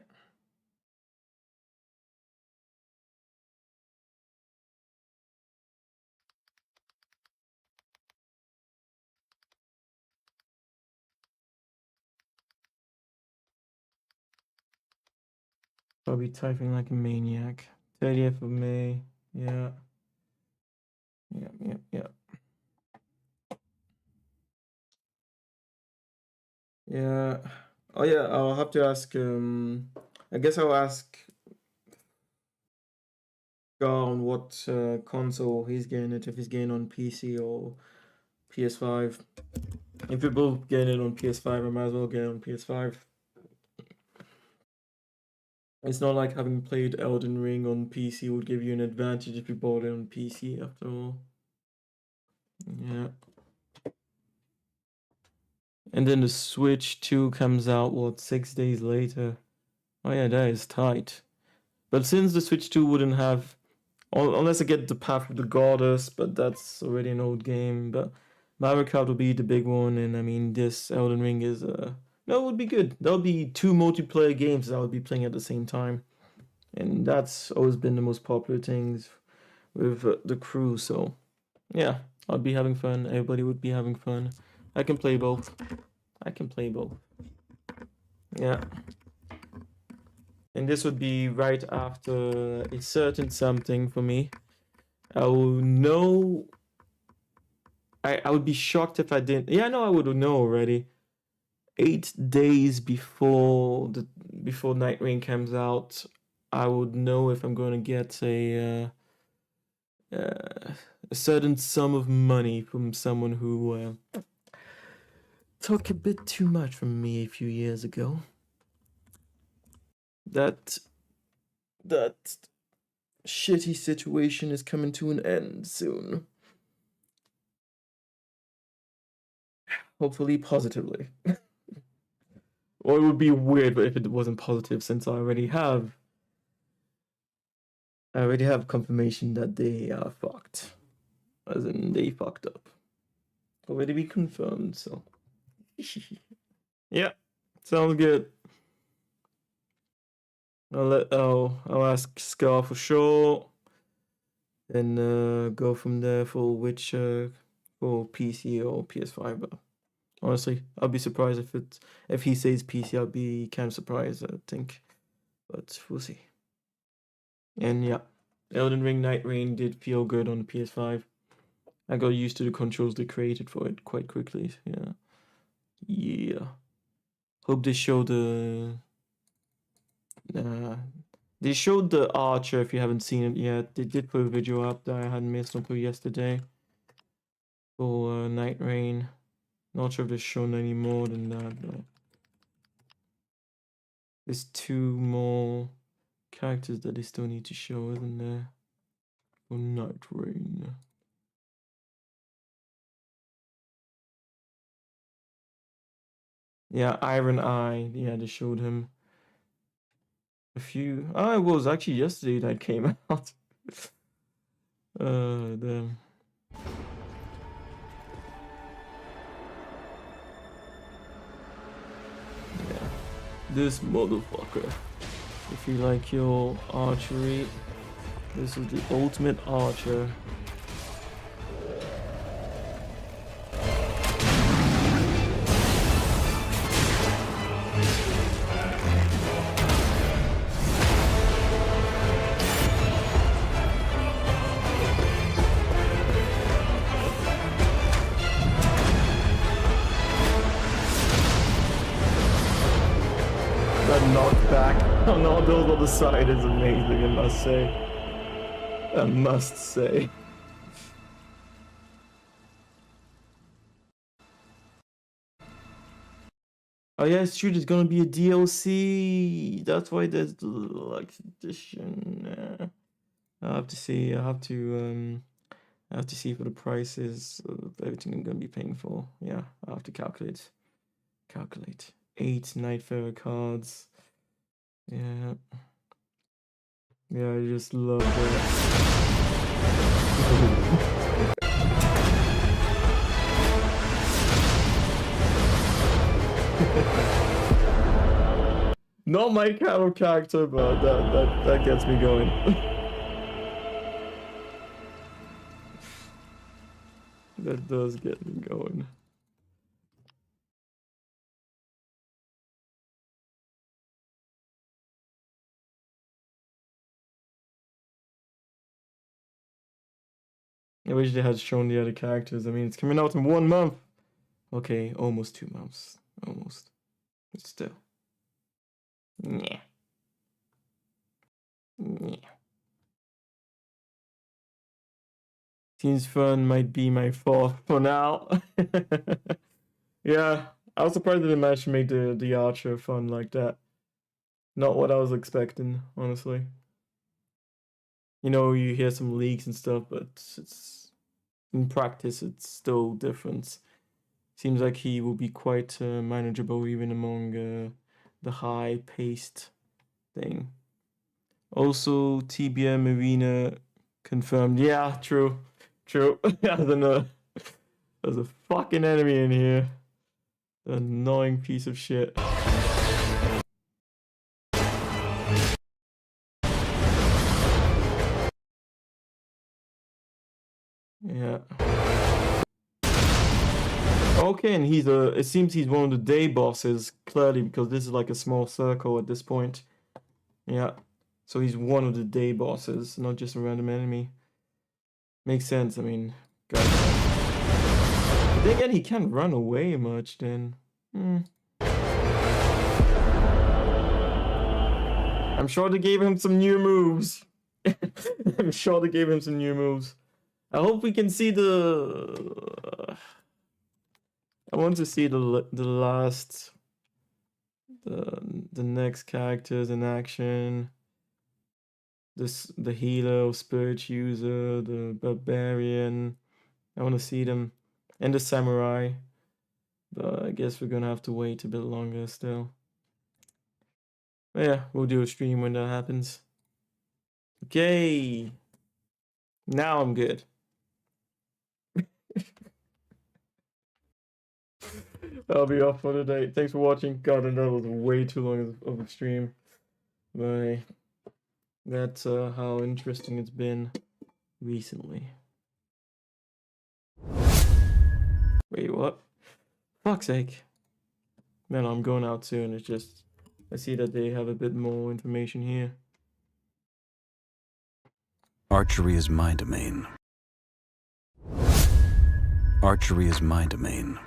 Probably typing like a maniac. 30th of May. Yeah. Yeah. Yeah. Oh yeah, I'll have to ask I guess I'll ask Gar on what console he's getting it, if he's getting on PC or PS5. If we're both getting it on PS5, I might as well get it on PS5. It's not like having played Elden Ring on PC would give you an advantage if you bought it on PC after all. Yeah. And then the Switch 2 comes out, what, 6 days later? Oh yeah, that is tight. But since the Switch 2 wouldn't have, unless I get the Path of the Goddess, but that's already an old game, but Mario Kart will be the big one, and I mean, this Elden Ring is, no, it would be good. There'll be 2 multiplayer games that I would be playing at the same time. And that's always been the most popular things with the crew, so yeah, I'd be having fun. Everybody would be having fun. I can play both. Yeah. And this would be right after a certain something for me. I will know. I would be shocked if I didn't. Yeah, no, I would know already. 8 days before Night Rain comes out, I would know if I'm going to get a certain sum of money from someone who took a bit too much from me a few years ago. That shitty situation is coming to an end soon. Hopefully positively. Or it would be weird if it wasn't positive, since I already have confirmation that they are fucked. As in, they fucked up. Already be confirmed, so. Yeah, sounds good. I'll ask Scar for sure. And go from there for which for PC or PS5. But honestly, I'll be surprised if he says PC. I'll be kind of surprised, I think. But we'll see. And yeah, Elden Ring Night Rain did feel good on the PS5. I got used to the controls they created for it quite quickly. Yeah. Hope they show they showed the Archer if you haven't seen it yet. They did put a video up that I hadn't missed until yesterday for Night Rain. Not sure if they've shown any more than that, but there's 2 more characters that they still need to show, isn't there? For Night Rain. Yeah, Iron Eye. Yeah, they showed him. A few. Oh, it was actually yesterday that came out. Damn. Yeah. this motherfucker. If you like your archery, this is the ultimate archer. Knockback on all those on the side is amazing, I must say. I must say. Oh yeah, it's true, there's gonna be a DLC. That's why there's the deluxe edition. I have to see. I have to see for the prices of everything I'm gonna be paying for. Yeah, I have to calculate. 8 Nightfarer cards. Yeah. Yeah, I just love that. Not my kind of character, but that gets me going. That does get me going. I wish they had shown the other characters. I mean, it's coming out in 1 month. Okay, almost 2 months. Almost. But still. Yeah. Yeah. Seems fun might be my fault for now. Yeah, I was surprised that they managed to make the archer fun like that. Not what I was expecting, honestly. You know, you hear some leaks and stuff, but it's in practice, it's still different. Seems like he will be quite manageable even among the high-paced thing. Also, TBM Arena confirmed. Yeah, true. There's a fucking enemy in here. An annoying piece of shit. Yeah. Okay, and it seems he's one of the day bosses, clearly, because this is like a small circle at this point. Yeah. So he's one of the day bosses, not just a random enemy. Makes sense, I mean, God. But then again, he can't run away much then. I'm sure they gave him some new moves. I hope we can see the... I want to see the next characters in action. The healer or spirit user, the barbarian. I want to see them. And the samurai. But I guess we're gonna have to wait a bit longer still. But yeah, we'll do a stream when that happens. Okay. Now I'm good. I'll be off for the day. Thanks for watching. God, and that was way too long of a stream. But that's how interesting it's been recently. Wait, what? Fuck's sake. Man, I'm going out soon. It's just, I see that they have a bit more information here. Archery is my domain. Archery is my domain.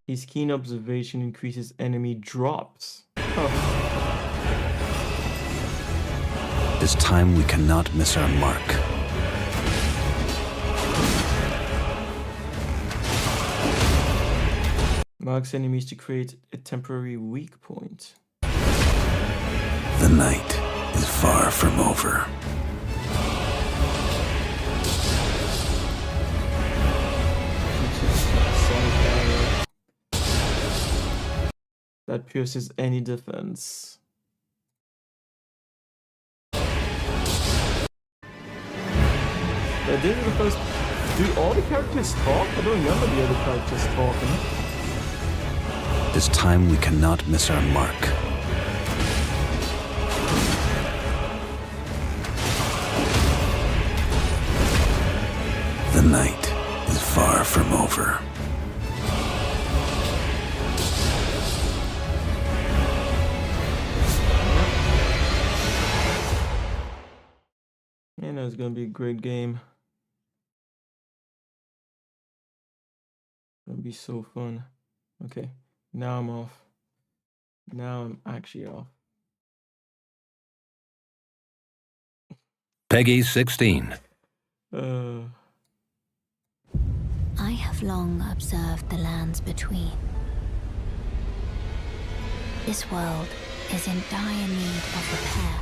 His keen observation increases enemy drops. This time we cannot miss our mark. Marks enemies to create a temporary weak point. The night is far from over. That pierces any defense. But this is the first... Do all the characters talk? I don't remember the other characters talking. This time we cannot miss our mark. The night is far from over. Man, that's gonna be a great game. Gonna be so fun. Okay, now I'm off. Now I'm actually off. Peggy 16. I have long observed the lands between. This world is in dire need of repair.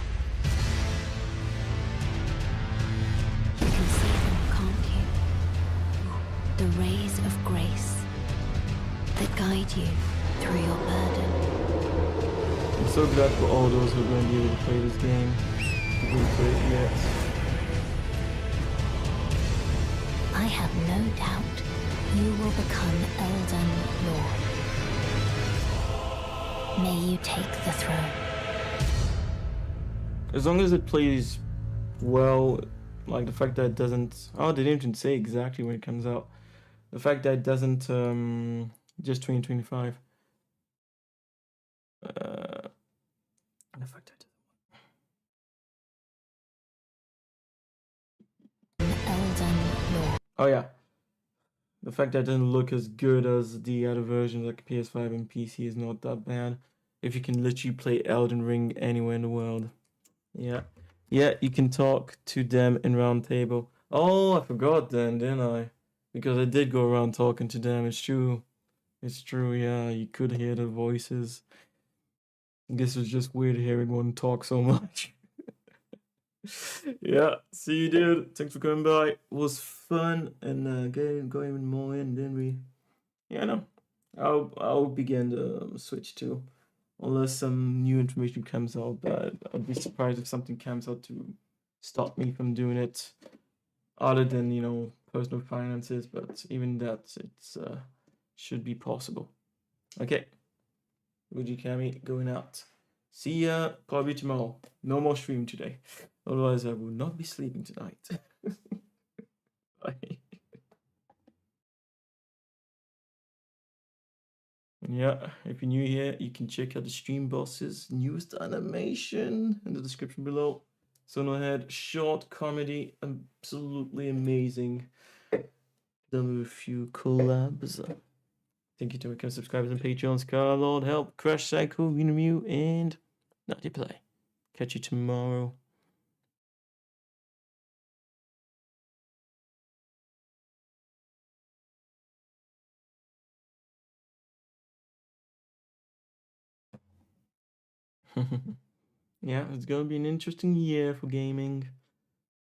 You can see them, can't you? The rays of grace that guide you through your burden. I'm so glad for all those who are going to be able to play this game. Who haven't played it yet. I have no doubt you will become Elden Lord. May you take the throne. As long as it plays well, like the fact that it doesn't... Oh, they didn't even say exactly when it comes out. The fact that it doesn't... just 2025. The fact that... Oh yeah, the fact that it doesn't look as good as the other versions like PS5 and PC is not that bad. If you can literally play Elden Ring anywhere in the world. Yeah, you can talk to them in round table. Oh, I forgot then, didn't I? Because I did go around talking to them. It's true. It's true, yeah, you could hear the voices. I guess it was just weird hearing one talk so much. Yeah, see you, dude. Thanks for coming by. It was fun and going even more in, didn't we? Yeah, no. I'll begin to switch too, unless some new information comes out. But I'd be surprised if something comes out to stop me from doing it, other than personal finances. But even that, it's should be possible. Okay, Luigi Kami going out. See ya probably tomorrow. No more stream today. Otherwise, I will not be sleeping tonight. Bye. And yeah, if you're new here, you can check out the Stream Boss's newest animation in the description below. Sonohead, short comedy, absolutely amazing. Done with a few collabs. Thank you to my subscribers and Patreons, Scarlord, Help, Crash Cycle, Unamu, and Nutty Play. Catch you tomorrow. Yeah, it's gonna be an interesting year for gaming.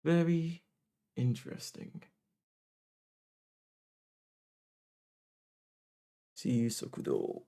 Very interesting. See you, Sokudo.